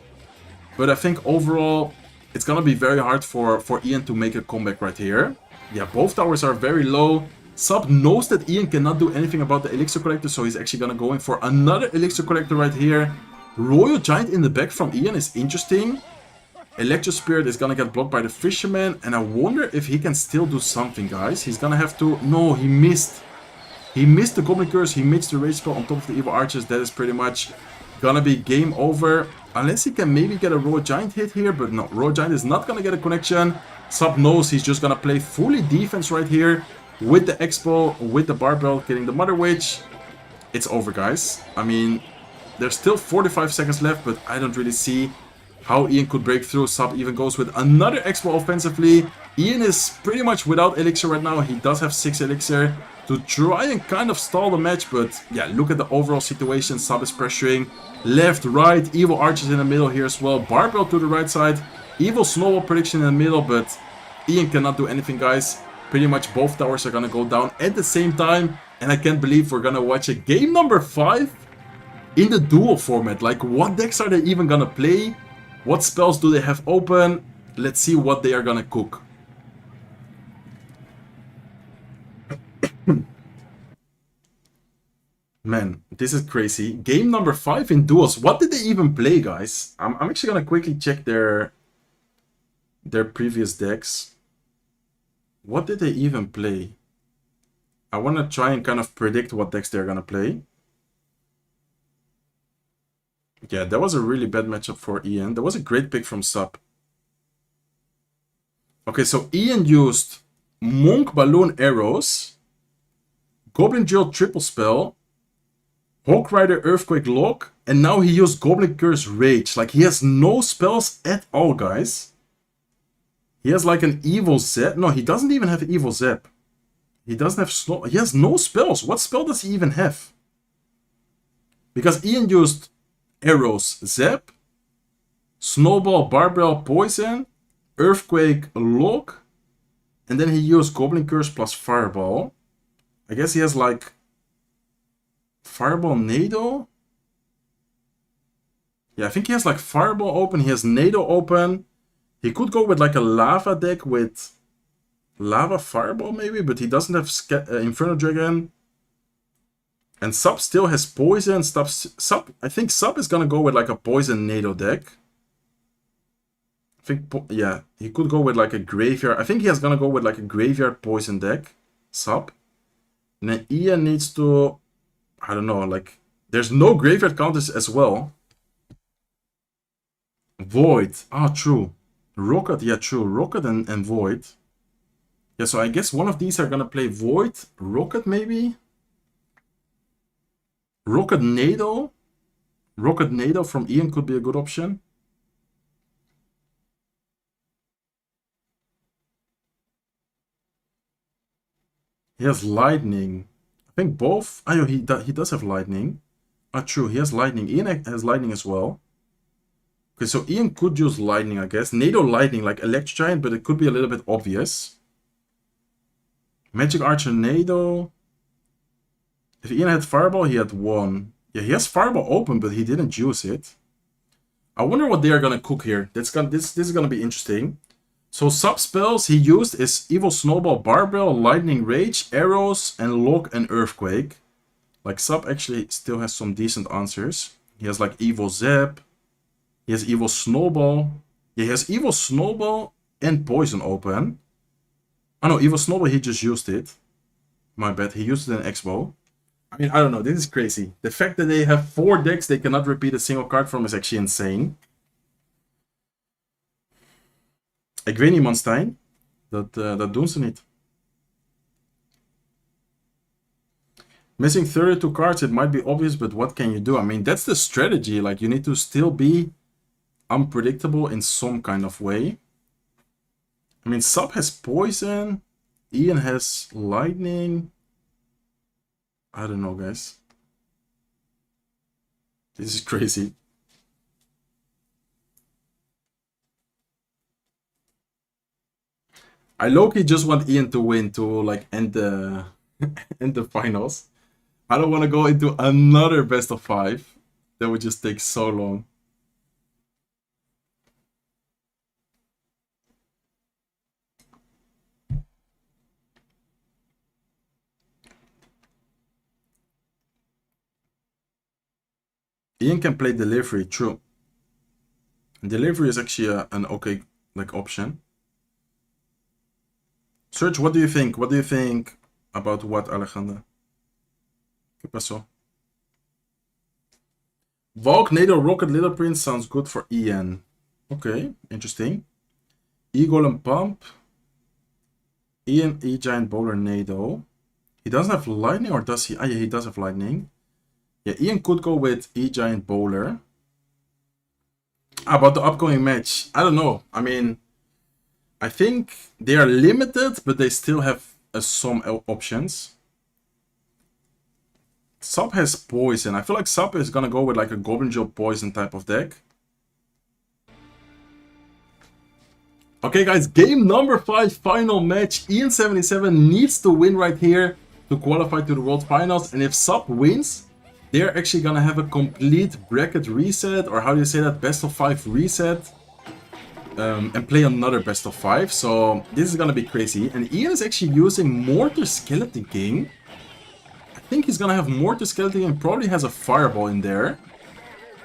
But I think overall, it's gonna be very hard for Ian to make a comeback right here. Yeah, both towers are very low. Sub knows that Ian cannot do anything about the Elixir Collector, so he's actually gonna go in for another Elixir Collector right here. Royal Giant in the back from Ian is interesting. Electro Spirit is gonna get blocked by the Fisherman, and I wonder if he can still do something, guys. He's gonna have to... No, he missed. He missed the Goblin Curse, he missed the Rage Spell on top of the Evil Archers. That is pretty much gonna be game over. Unless he can maybe get a Royal Giant hit here, but no, Royal Giant is not gonna get a connection. Sub knows he's just gonna play fully defense right here with the X-Bow, with the Barbell, getting the Mother Witch. It's over, guys. I mean, there's still 45 seconds left, but I don't really see how Ian could break through. Sub even goes with another X-Bow offensively. Ian is pretty much without Elixir right now. He does have 6 Elixir to try and kind of stall the match, but yeah, look at the overall situation. Sub is pressuring left, right, Evil Archers in the middle here as well, Barbell to the right side, Evil Snowball prediction in the middle, but Ian cannot do anything, guys. Pretty much both towers are gonna go down at the same time, and I can't believe we're gonna watch a game number 5 in the duel format. Like, what decks are they even gonna play? What spells do they have open? Let's see what they are gonna cook. Man, this is crazy. Game number 5 in duels. What did they even play, guys? I'm actually gonna quickly check their previous decks. What did they even play? I wanna try and kind of predict what decks they're gonna play. Yeah, that was a really bad matchup for Ian. That was a great pick from Sub. Okay, so Ian used Monk Balloon Arrows, Goblin Drill Triple Spell, Hawk Rider Earthquake Lock, and now he used Goblin Curse Rage. Like, he has no spells at all, guys. He has like an Evil Zap. No, he doesn't even have Evil Zap. He doesn't have Snow. He has no spells. What spell does he even have? Because Ian used Arrows, Zap, Snowball, Barbell, Poison, Earthquake, Lock, and then he used Goblin Curse plus Fireball. I guess he has like Fireball, Nado. Yeah, I think he has like Fireball open. He has Nado open. He could go with like a Lava deck with Lava Fireball maybe, but he doesn't have Inferno Dragon. And Sub still has Poison. I think Sub is gonna go with like a Poison Nado deck. I think, yeah, he could go with like a Graveyard. I think he is gonna go with like a Graveyard Poison deck. Sub. And then Ian needs to, I don't know, like, there's no Graveyard counters as well. Void. Ah, true. Rocket, yeah, true. Rocket and Void. Yeah, so I guess one of these are gonna play Void. Rocket, maybe? Rocket Nado. Rocket Nado from Ian could be a good option. He has Lightning. I think both. Oh, he does have Lightning. Ah, true. He has Lightning. Ian has Lightning as well. Okay, so Ian could use Lightning, I guess. Nado Lightning, like Electro Giant, but it could be a little bit obvious. Magic Archer Nado. If Ian had Fireball, he had 1. Yeah, he has Fireball open, but he didn't use it. I wonder what they are gonna cook here. This is gonna be interesting. So sub spells he used is Evil Snowball, Barbell, Lightning Rage, Arrows, and Lock and Earthquake. Like, Sub actually still has some decent answers. He has like Evil Zap. He has Evil Snowball. Yeah, he has Evil Snowball and Poison open. Oh no, Evil Snowball, he just used it. My bad, he used it in X-Bow. I mean, I don't know, this is crazy. The fact that they have 4 decks they cannot repeat a single card from is actually insane. Ik weet niet, man, Stijn. Dat doen ze niet. Missing 32 cards, it might be obvious, but what can you do? I mean, that's the strategy. Like, you need to still be unpredictable in some kind of way. I mean, Sub has poison, Ian has lightning. I don't know, guys. This is crazy. I low-key just want Ian to win to like end the end the finals. I don't want to go into another best of 5. That would just take so long. Ian can play delivery, true. Delivery is actually an okay like option. Serge, what do you think? What do you think about what, Alejandra? ¿Qué pasó? Valk, Nado, Rocket, Little Prince sounds good for Ian. Okay, interesting. Eagle and Pump. Ian, E-Giant, Bowler, Nado. He doesn't have lightning, or does he? Ah, yeah, he does have lightning. Yeah, Ian could go with E-Giant, Bowler. About the upcoming match, I don't know. I mean, I think they are limited, but they still have some options. Sub has poison. I feel like Sub is gonna go with like a Goblin Joe poison type of deck. Okay, guys, game number 5, final match. Ian77 needs to win right here to qualify to the World Finals, and if Sub wins, they're actually gonna have a complete bracket reset, or how do you say that, best of 5 reset, and play another best of 5. So this is gonna be crazy. And Ian is actually using Mortar Skeleton King. I think he's gonna have Mortar Skeleton King, probably has a Fireball in there.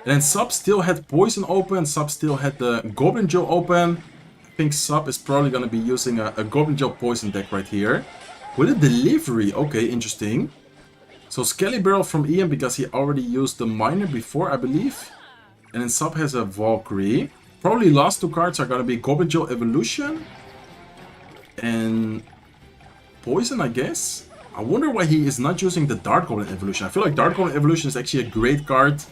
And then Sub still had Poison open, Sub still had the Goblin Joe open. I think Sub is probably gonna be using a Goblin Joe Poison deck right here. With a delivery, okay, interesting. So Skelly Barrel from Ian because he already used the Miner before, I believe. And then Sub has a Valkyrie. Probably last 2 cards are gonna be Goblin Joe Evolution. And Poison, I guess. I wonder why he is not using the Dark Goblin Evolution. I feel like Dark Goblin Evolution is actually a great card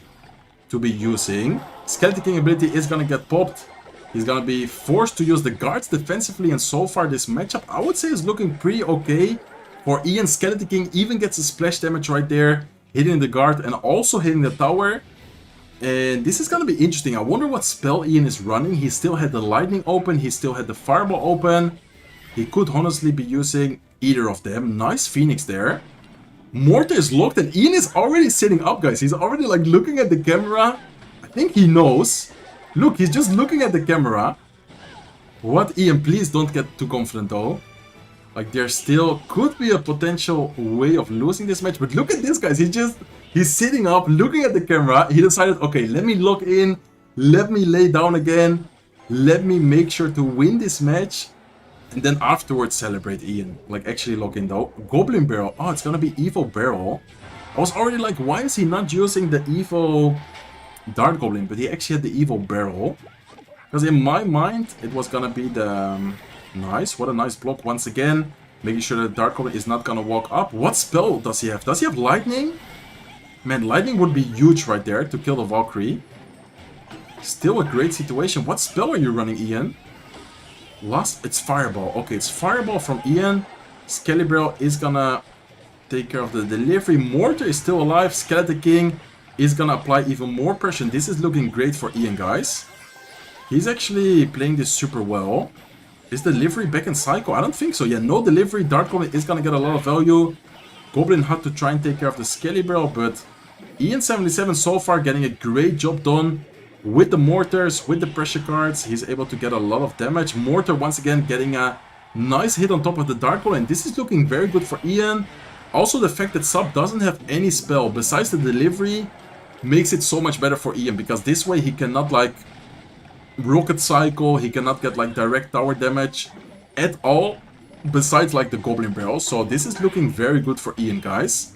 to be using. Skeleton King ability is gonna get popped. He's gonna be forced to use the guards defensively, and so far this matchup, I would say, is looking pretty okay. For Ian, Skeleton King even gets a splash damage right there, hitting the guard and also hitting the tower. And this is gonna be interesting. I wonder what spell Ian is running. He still had the Lightning open, he still had the Fireball open. He could honestly be using either of them. Nice Phoenix there. Mortar is locked and Ian is already sitting up, guys. He's already like looking at the camera. I think he knows. Look, he's just looking at the camera. What, Ian? Please don't get too confident though. Like, there still could be a potential way of losing this match. But look at this, guys. He's sitting up, looking at the camera. He decided, okay, let me lock in. Let me lay down again. Let me make sure to win this match. And then afterwards celebrate Ian. Like, actually lock in though. Goblin Barrel. Oh, it's gonna be Evil Barrel. I was already like, why is he not using the Evil Dart Goblin? But he actually had the Evil Barrel. Because in my mind, it was gonna be the... Nice, what a nice block once again. Making sure that Dark Goblin is not gonna walk up. What spell does he have? Does he have Lightning? Man, Lightning would be huge right there to kill the Valkyrie. Still a great situation. What spell are you running, Ian? It's Fireball. Okay, it's Fireball from Ian. Skeleton is gonna take care of the delivery. Mortar is still alive. Skeleton King is gonna apply even more pressure. This is looking great for Ian, guys. He's actually playing this super well. Is delivery back in cycle? I don't think so. Yeah, no delivery. Dark Goblin is gonna get a lot of value. Goblin had to try and take care of the Skelly Barrel, but Ian77 so far getting a great job done with the mortars, with the pressure cards. He's able to get a lot of damage. Mortar once again getting a nice hit on top of the Dark Goblin. This is looking very good for Ian. Also, the fact that Sub doesn't have any spell besides the delivery makes it so much better for Ian, because this way he cannot like rocket cycle, he cannot get like direct tower damage at all, besides like the Goblin Barrel. So this is looking very good for Ian, guys.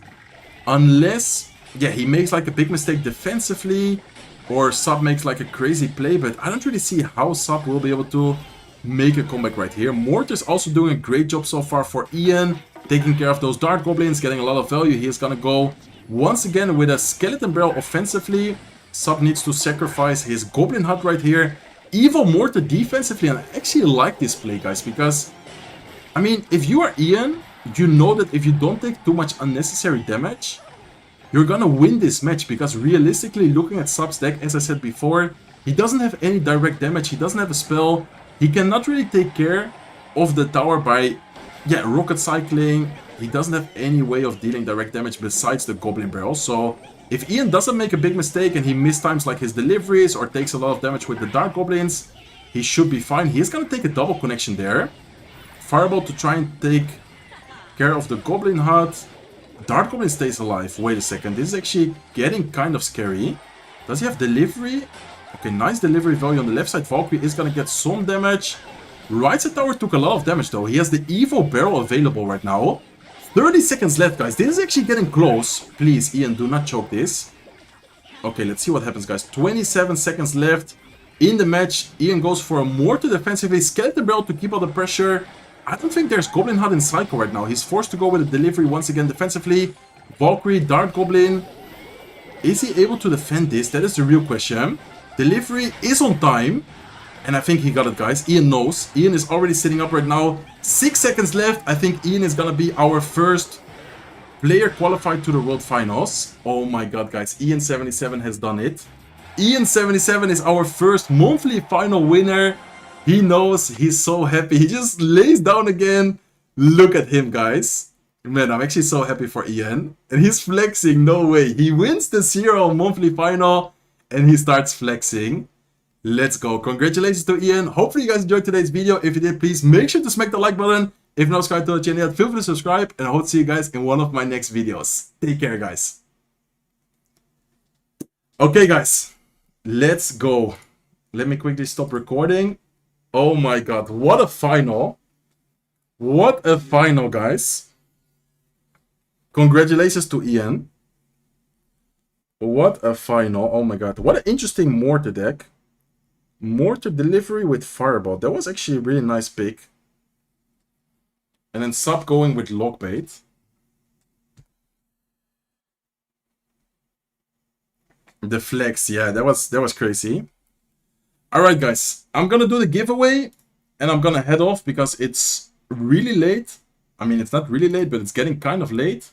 Unless, yeah, he makes like a big mistake defensively, or Sub makes like a crazy play, but I don't really see how Sub will be able to make a comeback right here. Mortar's also doing a great job so far for Ian, taking care of those Dark Goblins, getting a lot of value. He is gonna go once again with a Skeleton Barrel offensively. Sub needs to sacrifice his Goblin Hut right here. Evil Mortar defensively, and I actually like this play, guys, because, I mean, if you are Ian, you know that if you don't take too much unnecessary damage, you're gonna win this match, because realistically, looking at Sub's deck, as I said before, he doesn't have any direct damage, he doesn't have a spell, he cannot really take care of the tower by, yeah, rocket cycling. He doesn't have any way of dealing direct damage besides the Goblin Barrel, so if Ian doesn't make a big mistake and he mistimes like his deliveries or takes a lot of damage with the Dark Goblins, he should be fine. He's gonna take a double connection there. Fireball to try and take care of the Goblin Hut. Dark Goblin stays alive. Wait a second, this is actually getting kind of scary. Does he have delivery? Okay, nice delivery value on the left side. Valkyrie is gonna get some damage. Right side tower took a lot of damage though. He has the Evil Barrel available right now. 30 seconds left, guys. This is actually getting close. Please, Ian, do not choke this. Okay, let's see what happens, guys. 27 seconds left in the match. Ian goes for a Mortar defensively. Skeleton Barrel to keep all the pressure. I don't think there's Goblin Hut in cycle right now. He's forced to go with a delivery once again defensively. Valkyrie, Dark Goblin. Is he able to defend this? That is the real question. Delivery is on time. And I think he got it, guys. Ian knows. Ian is already sitting up right now. 6 seconds left. I think Ian is gonna be our first player qualified to the World Finals. Oh my god, guys. Ian77 has done it. Ian77 is our first monthly final winner. He knows. He's so happy. He just lays down again. Look at him, guys. Man, I'm actually so happy for Ian. And he's flexing. No way. He wins the CRL monthly final. And he starts flexing. Let's go. Congratulations to Ian. Hopefully you guys enjoyed today's video. If you did, please make sure to smack the like button. If not subscribed to the channel yet, feel free to subscribe. And I hope to see you guys in one of my next videos. Take care, guys. Okay, guys. Let's go. Let me quickly stop recording. Oh my god. What a final. What a final, guys. Congratulations to Ian. What a final. Oh my god. What an interesting Mortar deck. Mortar delivery with Fireball. That was actually a really nice pick. And then Sub going with Lockbait. The flex, yeah, that was crazy. Alright guys, I'm gonna do the giveaway and I'm gonna head off because it's really late. I mean, it's not really late, but it's getting kind of late.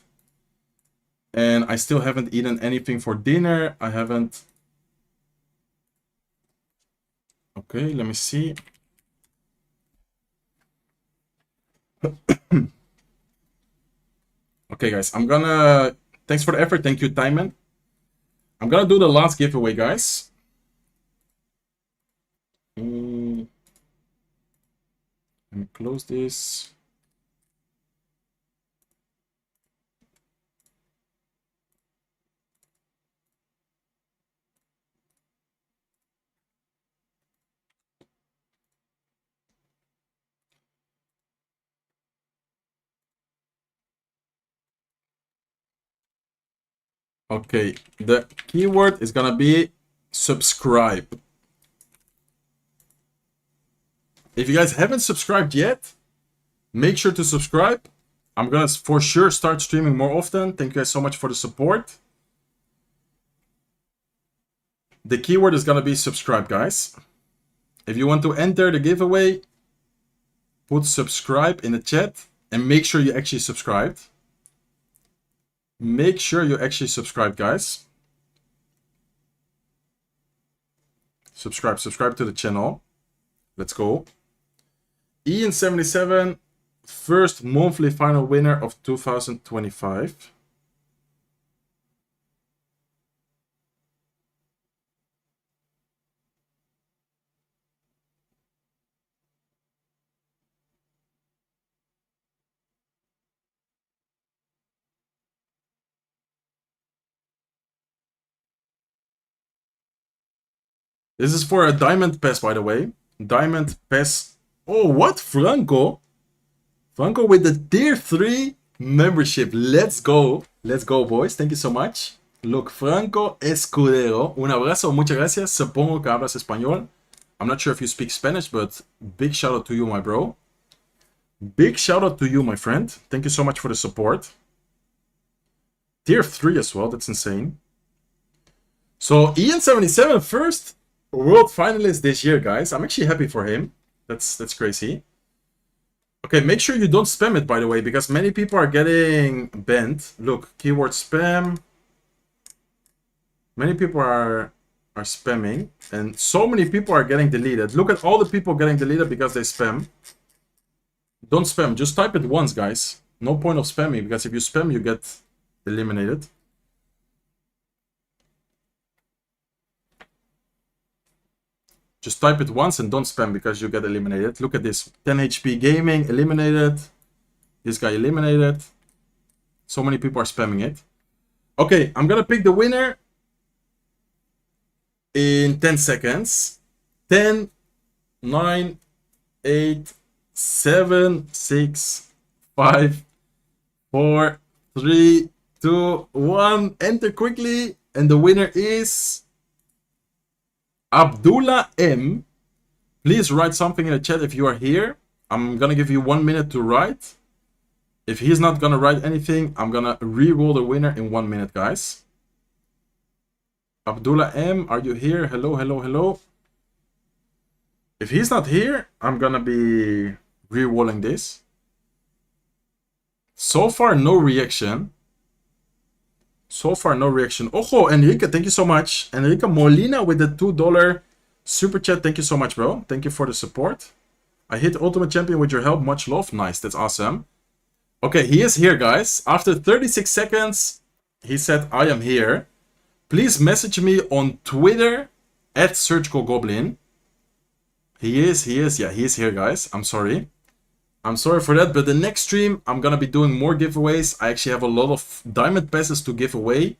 And I still haven't eaten anything for dinner. I haven't... Okay, let me see. Okay, guys, I'm gonna... Thanks for the effort. Thank you, Timon. I'm gonna do the last giveaway, guys. Let me close this. Okay, the keyword is gonna be subscribe. If you guys haven't subscribed yet, make sure to subscribe. I'm gonna for sure start streaming more often. Thank you guys so much for the support. The keyword is gonna be subscribe, guys. If you want to enter the giveaway, put subscribe in the chat and make sure you actually subscribed. Make sure you actually subscribe, guys. Subscribe to the channel. Let's go. Ian77, first monthly final winner of 2025. This is for a diamond pass, by the way. Diamond pass. Oh, what? Franco? Franco with the tier 3 membership. Let's go. Let's go, boys. Thank you so much. Look, Franco Escudero. Un abrazo. Muchas gracias. Supongo que hablas español. I'm not sure if you speak Spanish, but big shout out to you, my bro. Big shout out to you, my friend. Thank you so much for the support. Tier 3 as well. That's insane. So Ian77 first world finalist this year, guys. I'm actually happy for him. That's crazy. Okay, make sure you don't spam it, by the way, because many people are getting banned. Look, keyword spam. Many people are spamming, and so many people are getting deleted. Look at all the people getting deleted because they spam. Don't spam. Just type it once, guys. No point of spamming, because if you spam, you get eliminated. Just type it once and don't spam because you get eliminated. Look at this. 10 HP gaming, eliminated. This guy eliminated. So many people are spamming it. Okay, I'm gonna pick the winner in 10 seconds. 10, 9, 8, 7, 6, 5, 4, 3, 2, 1. Enter quickly. And the winner is Abdullah M. Please write something in the chat if you are here. I'm gonna give you 1 minute to write. If he's not gonna write anything, I'm gonna re-roll the winner in 1 minute, guys. Abdullah M, are you here? Hello, hello, hello. If he's not here, I'm gonna be re-rolling this. So far, no reaction. So far, no reaction. Ojo, Enrique, thank you so much. Enrique Molina with the $2 super chat. Thank you so much, bro. Thank you for the support. I hit Ultimate Champion with your help. Much love. Nice. That's awesome. Okay, he is here, guys. After 36 seconds, he said, I am here. Please message me on Twitter at @SurgicalGoblin. He is. Yeah, he is here, guys. I'm sorry. I'm sorry for that, but the next stream, I'm gonna be doing more giveaways. I actually have a lot of diamond passes to give away.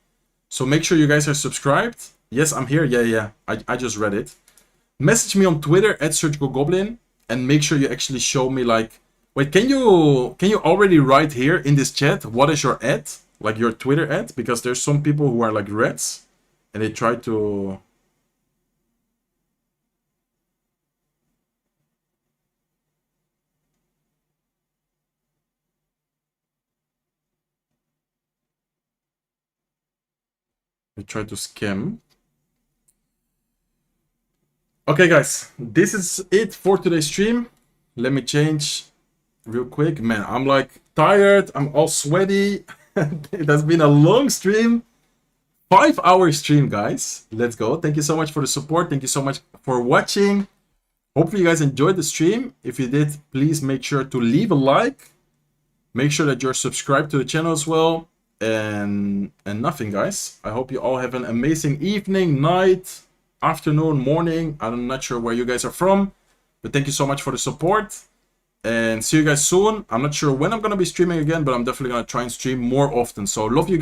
So make sure you guys are subscribed. Yes, I'm here. Yeah. I just read it. Message me on Twitter at @SurgicalGoblin and make sure you actually show me, like, wait, can you already write here in this chat what is your @? Like your Twitter @? Because there's some people who are like reds and they try to... They try to scam. Okay, guys, this is it for today's stream. Let me change real quick. Man, I'm like tired. I'm all sweaty. It has been a long stream. 5-hour stream, guys. Let's go. Thank you so much for the support. Thank you so much for watching. Hopefully you guys enjoyed the stream. If you did, please make sure to leave a like. Make sure that you're subscribed to the channel as well. And nothing, guys. I hope you all have an amazing evening, night, afternoon, morning. I'm not sure where you guys are from, but thank you so much for the support. And see you guys soon. I'm not sure when I'm going to be streaming again, but I'm definitely going to try and stream more often. So love you guys.